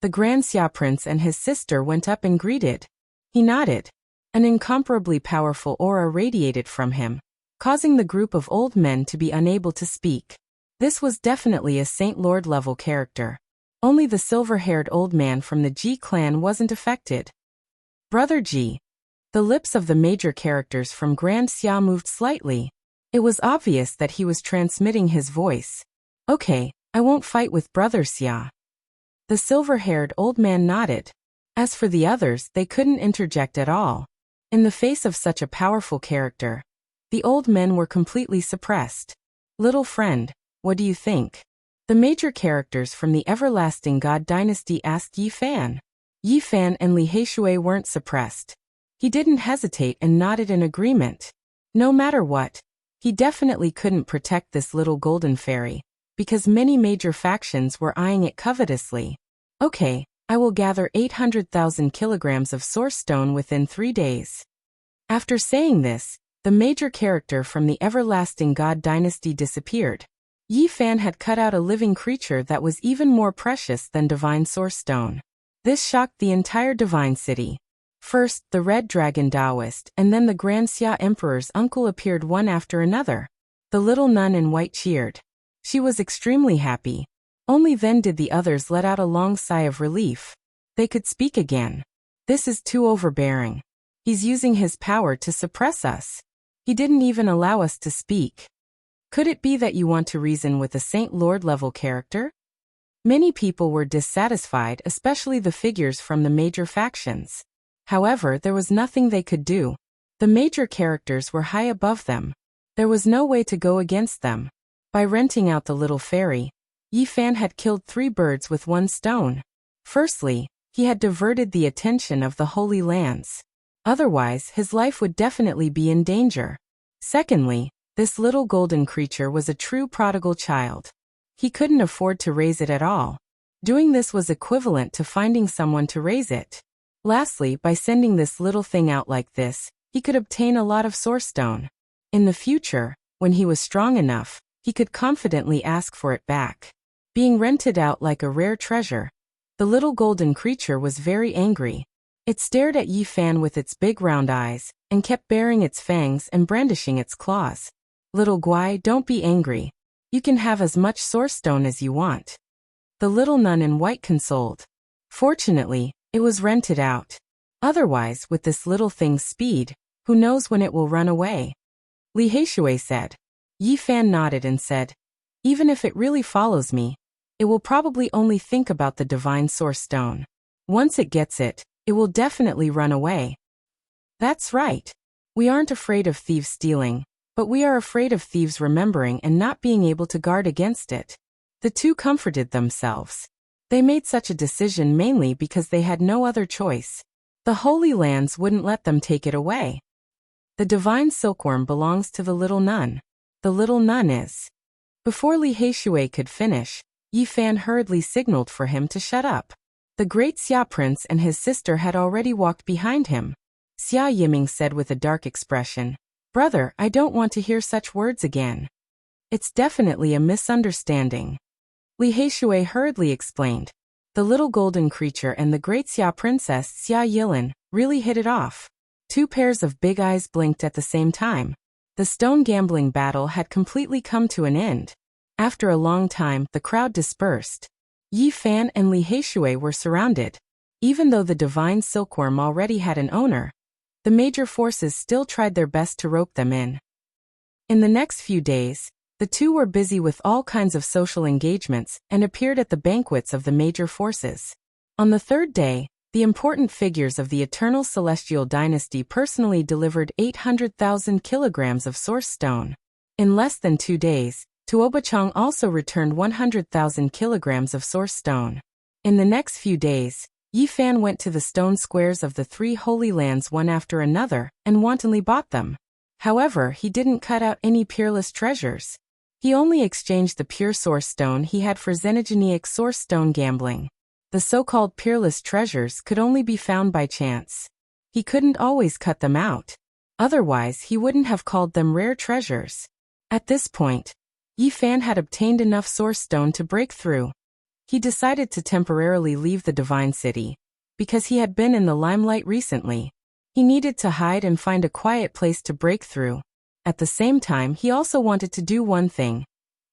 The Grand Xia Prince and his sister went up and greeted. He nodded. An incomparably powerful aura radiated from him, causing the group of old men to be unable to speak. This was definitely a Saint Lord level character. Only the silver-haired old man from the Ji clan wasn't affected. Brother Ji. The lips of the major characters from Grand Xia moved slightly. It was obvious that he was transmitting his voice. Okay, I won't fight with Brother Xia. The silver-haired old man nodded. As for the others, they couldn't interject at all. In the face of such a powerful character, the old men were completely suppressed. Little friend, what do you think? The major characters from the Everlasting God Dynasty asked Yi Fan. Yi Fan and Li Heishui weren't suppressed. He didn't hesitate and nodded in agreement. No matter what, he definitely couldn't protect this little golden fairy, because many major factions were eyeing it covetously. Okay, I will gather 800,000 kilograms of source stone within 3 days. After saying this, the major character from the Everlasting God Dynasty disappeared. Yi Fan had cut out a living creature that was even more precious than divine source stone. This shocked the entire divine city. First, the Red Dragon Taoist and then the Grand Xia Emperor's uncle appeared one after another. The little nun in white cheered. She was extremely happy. Only then did the others let out a long sigh of relief. They could speak again. This is too overbearing. He's using his power to suppress us. He didn't even allow us to speak. Could it be that you want to reason with a Saint Lord level character? Many people were dissatisfied, especially the figures from the major factions. However, there was nothing they could do. The major characters were high above them. There was no way to go against them. By renting out the little fairy, Yi Fan had killed 3 birds with 1 stone. Firstly, he had diverted the attention of the Holy Lands. Otherwise, his life would definitely be in danger. Secondly, this little golden creature was a true prodigal child. He couldn't afford to raise it at all. Doing this was equivalent to finding someone to raise it. Lastly, by sending this little thing out like this, he could obtain a lot of source stone. In the future, when he was strong enough, he could confidently ask for it back. Being rented out like a rare treasure, the little golden creature was very angry. It stared at Yi Fan with its big round eyes, and kept baring its fangs and brandishing its claws. Little Guai, don't be angry. You can have as much source stone as you want. The little nun in white consoled. Fortunately, it was rented out. Otherwise, with this little thing's speed, who knows when it will run away? Li Heishui said. Yi Fan nodded and said, even if it really follows me, it will probably only think about the divine source stone. Once it gets it, it will definitely run away. That's right. We aren't afraid of thieves stealing, but we are afraid of thieves remembering and not being able to guard against it. The two comforted themselves. They made such a decision mainly because they had no other choice. The Holy Lands wouldn't let them take it away. The divine silkworm belongs to the little nun. The little nun is. Before Li Heishui could finish, Yi Fan hurriedly signaled for him to shut up. The great Xia prince and his sister had already walked behind him. Xia Yiming said with a dark expression, "Brother, I don't want to hear such words again. It's definitely a misunderstanding." Li Heishui hurriedly explained. The little golden creature and the great Xia princess Xia Yilin really hit it off. 2 pairs of big eyes blinked at the same time. The stone gambling battle had completely come to an end. After a long time, the crowd dispersed. Yi Fan and Li Heishui were surrounded. Even though the divine silkworm already had an owner, the major forces still tried their best to rope them in. In the next few days, the two were busy with all kinds of social engagements and appeared at the banquets of the major forces. On the 3rd day, the important figures of the Eternal Celestial Dynasty personally delivered 800,000 kilograms of source stone. In less than 2 days, Tuobachang also returned 100,000 kilograms of source stone. In the next few days, Yi Fan went to the stone squares of the 3 Holy Lands one after another and wantonly bought them. However, he didn't cut out any peerless treasures. He only exchanged the pure source stone he had for xenogenic source stone gambling. The so-called peerless treasures could only be found by chance. He couldn't always cut them out. Otherwise, he wouldn't have called them rare treasures. At this point, Yi Fan had obtained enough source stone to break through. He decided to temporarily leave the Divine City. Because he had been in the limelight recently, he needed to hide and find a quiet place to break through. At the same time, he also wanted to do one thing: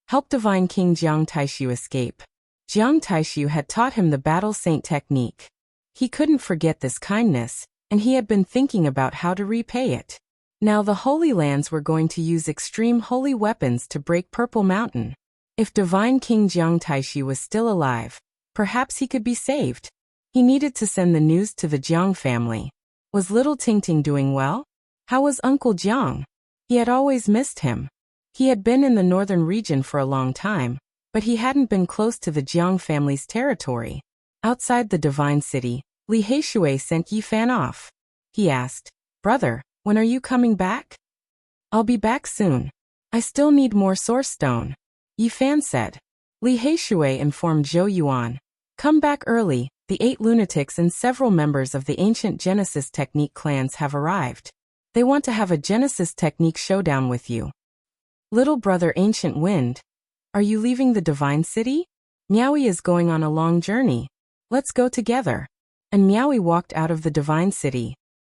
help Divine King Jiang Taishu escape. Jiang Taishu had taught him the battle saint technique. He couldn't forget this kindness, and he had been thinking about how to repay it. Now the Holy Lands were going to use extreme holy weapons to break Purple Mountain. If Divine King Jiang Taishu was still alive, perhaps he could be saved. He needed to send the news to the Jiang family. Was little Tingting doing well? How was Uncle Jiang? He had always missed him. He had been in the northern region for a long time, but he hadn't been close to the Jiang family's territory. Outside the Divine City, Li Heishui sent Yi Fan off. He asked, "Brother, when are you coming back?" "I'll be back soon. I still need more source stone," Yi Fan said. Li Heishui informed Zhou Yuan, "Come back early, the 8 lunatics and several members of the ancient Genesis Technique clans have arrived. They want to have a Genesis Technique showdown with you." "Little brother Ancient Wind, are you leaving the Divine City? Miaoi is going on a long journey. Let's go together." And Meowie walked out of the divine city,